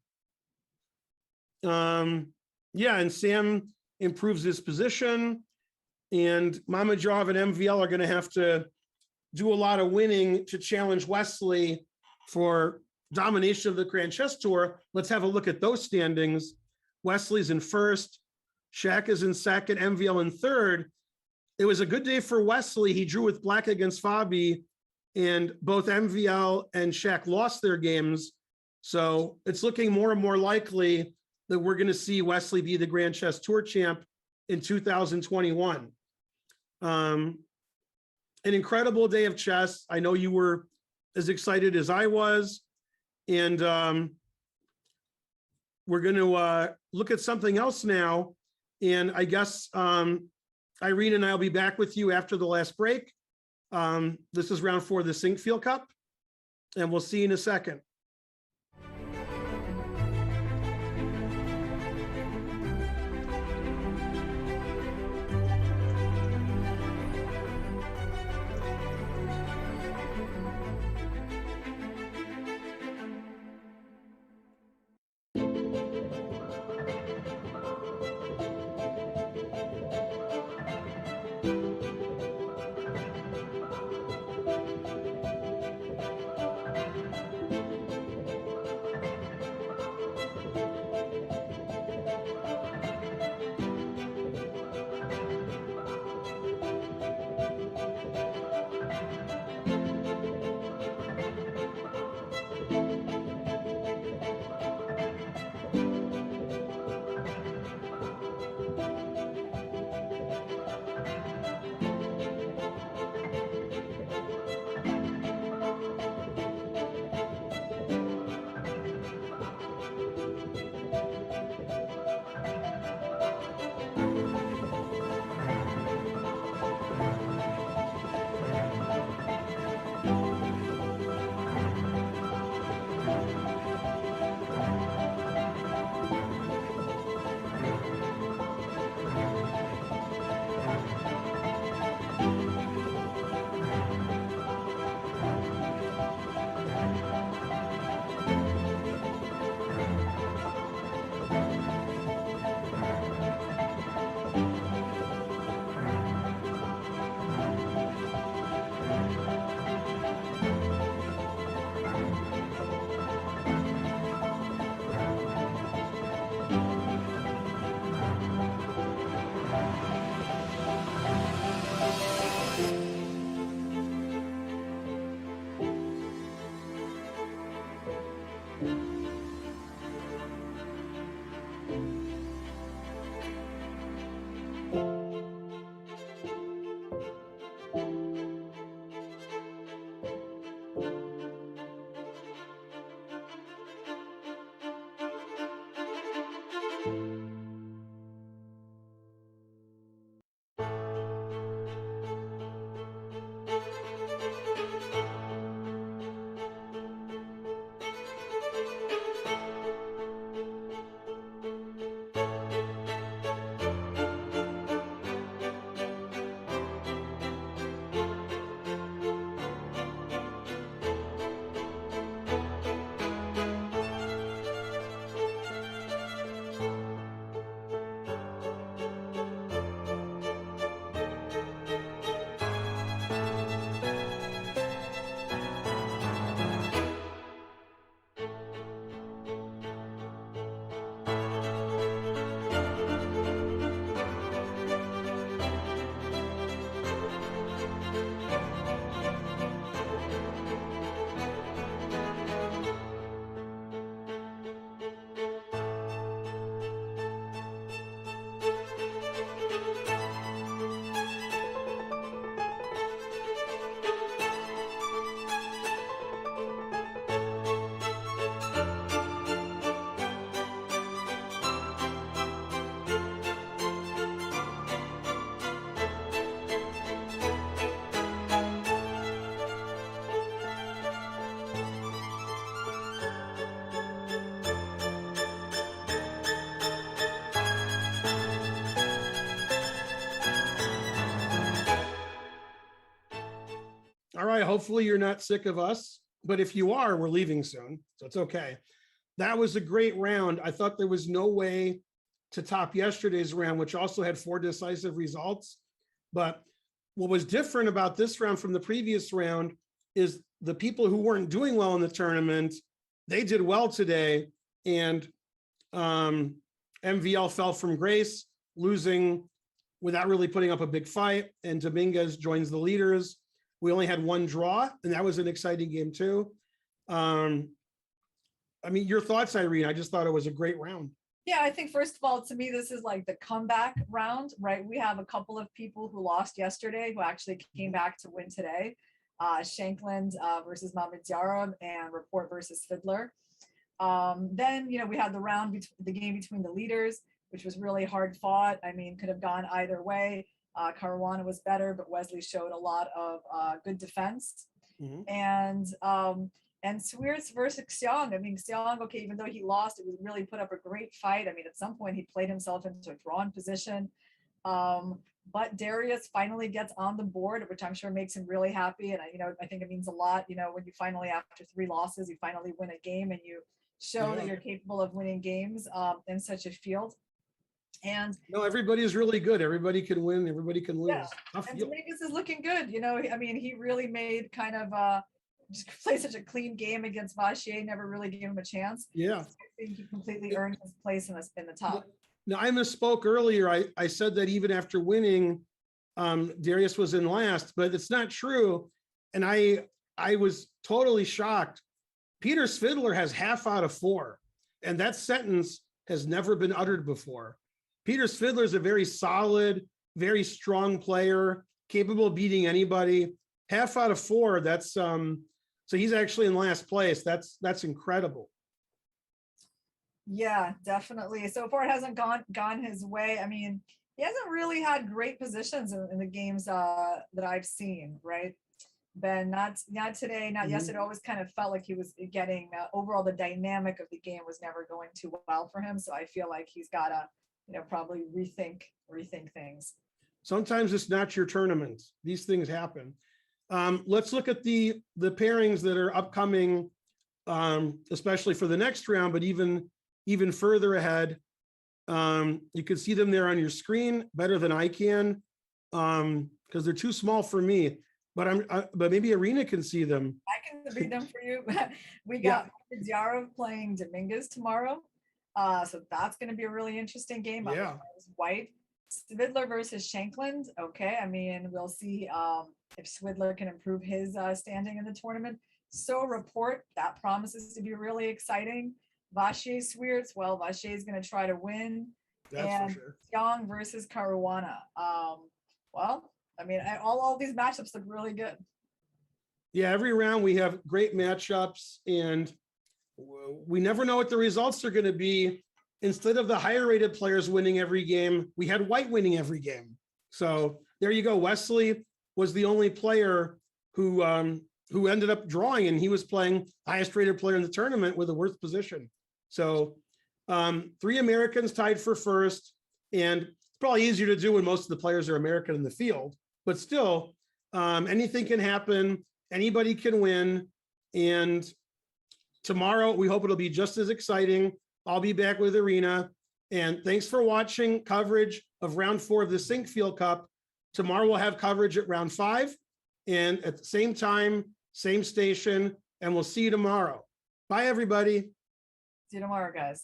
Yeah, and Sam improves his position, and Mamedyarov and MVL are going to have to do a lot of winning to challenge Wesley for domination of the Grand Chess Tour. Let's have a look at those standings. Wesley's in first, Shaq is in second, MVL in third. It was a good day for Wesley. He drew with black against Fabi, and both MVL and Shaq lost their games. So it's looking more and more likely that we're going to see Wesley be the Grand Chess Tour champ in 2021. An incredible day of chess. I know you were as excited as I was. And we're going to look at something else now. And I guess Irene and I will be back with you after the last break. This is round 4 of the Sinquefield Cup, and we'll see you in a second. All right. Hopefully you're not sick of us, but if you are, we're leaving soon, so it's okay. That was a great round. I thought there was no way to top yesterday's round, which also had 4 decisive results. But what was different about this round from the previous round is the people who weren't doing well in the tournament, they did well today. And MVL fell from grace, losing without really putting up a big fight. And Dominguez joins the leaders. We only had 1 draw, and that was an exciting game too. I mean, your thoughts, Irene? I just thought it was a great round. Yeah, I think first of all, to me, this is like the comeback round, right? We have a couple of people who lost yesterday who actually came back to win today. Shankland versus Mamedyarov and Rapport versus Svidler. Then, you know, we had the round, the game between the leaders, which was really hard fought. I mean, could have gone either way. Caruana was better, but Wesley showed a lot of good defense. And Swiercz versus Xiong. I mean, Xiong, okay, even though he lost, it was really put up a great fight. I mean, at some point he played himself into a drawn position. But Darius finally gets on the board, which I'm sure makes him really happy. And I think it means a lot, you know, when you finally, after 3 losses, you finally win a game and you show that you're capable of winning games in such a field. And no, everybody is really good. Everybody can win. Everybody can lose. Yeah. And Dominguez is looking good. You know, I mean, he really made kind of just play such a clean game against Vachier, never really gave him a chance. Yeah. I think he completely earned his place in the top. Now, I misspoke earlier. I said that even after winning, Darius was in last, but it's not true. And I was totally shocked. Peter Svidler has half out of 4, and that sentence has never been uttered before. Peter Svidler is a very solid, very strong player, capable of beating anybody. Half out of 4, that's so he's actually in last place. That's incredible. Yeah, definitely. So far it hasn't gone his way. I mean, he hasn't really had great positions in the games that I've seen, right? Ben, not today, not yesterday. It always kind of felt like he was getting overall the dynamic of the game was never going too well for him. So I feel like he's got to, you know, probably rethink things. Sometimes it's not your tournament. These things happen. Let's look at the pairings that are upcoming, especially for the next round, but even further ahead. You can see them there on your screen better than I can, because they're too small for me. But maybe Arena can see them. I can read them for you. We got Mamedyarov playing Dominguez tomorrow, so that's going to be a really interesting game. Yeah. White. Svidler versus Shankland. Okay, I mean, we'll see if Svidler can improve his standing in the tournament. So Rapport, that promises to be really exciting. Vachier Swiercz, well, Vachier is going to try to win. That's for sure. Xiong versus Caruana. Well, I mean, all these matchups look really good. Yeah, every round we have great matchups, and we never know what the results are going to be. Instead of the higher rated players winning every game, we had white winning every game. So there you go. Wesley was the only player who ended up drawing, and he was playing highest rated player in the tournament with a worse position. So 3 Americans tied for first, and it's probably easier to do when most of the players are American in the field, but still anything can happen. Anybody can win. And tomorrow, we hope it'll be just as exciting. I'll be back with Arena. And thanks for watching coverage of round 4 of the Sinquefield Cup. Tomorrow we'll have coverage at round 5 and at the same time, same station, and we'll see you tomorrow. Bye, everybody. See you tomorrow, guys.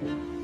Bye.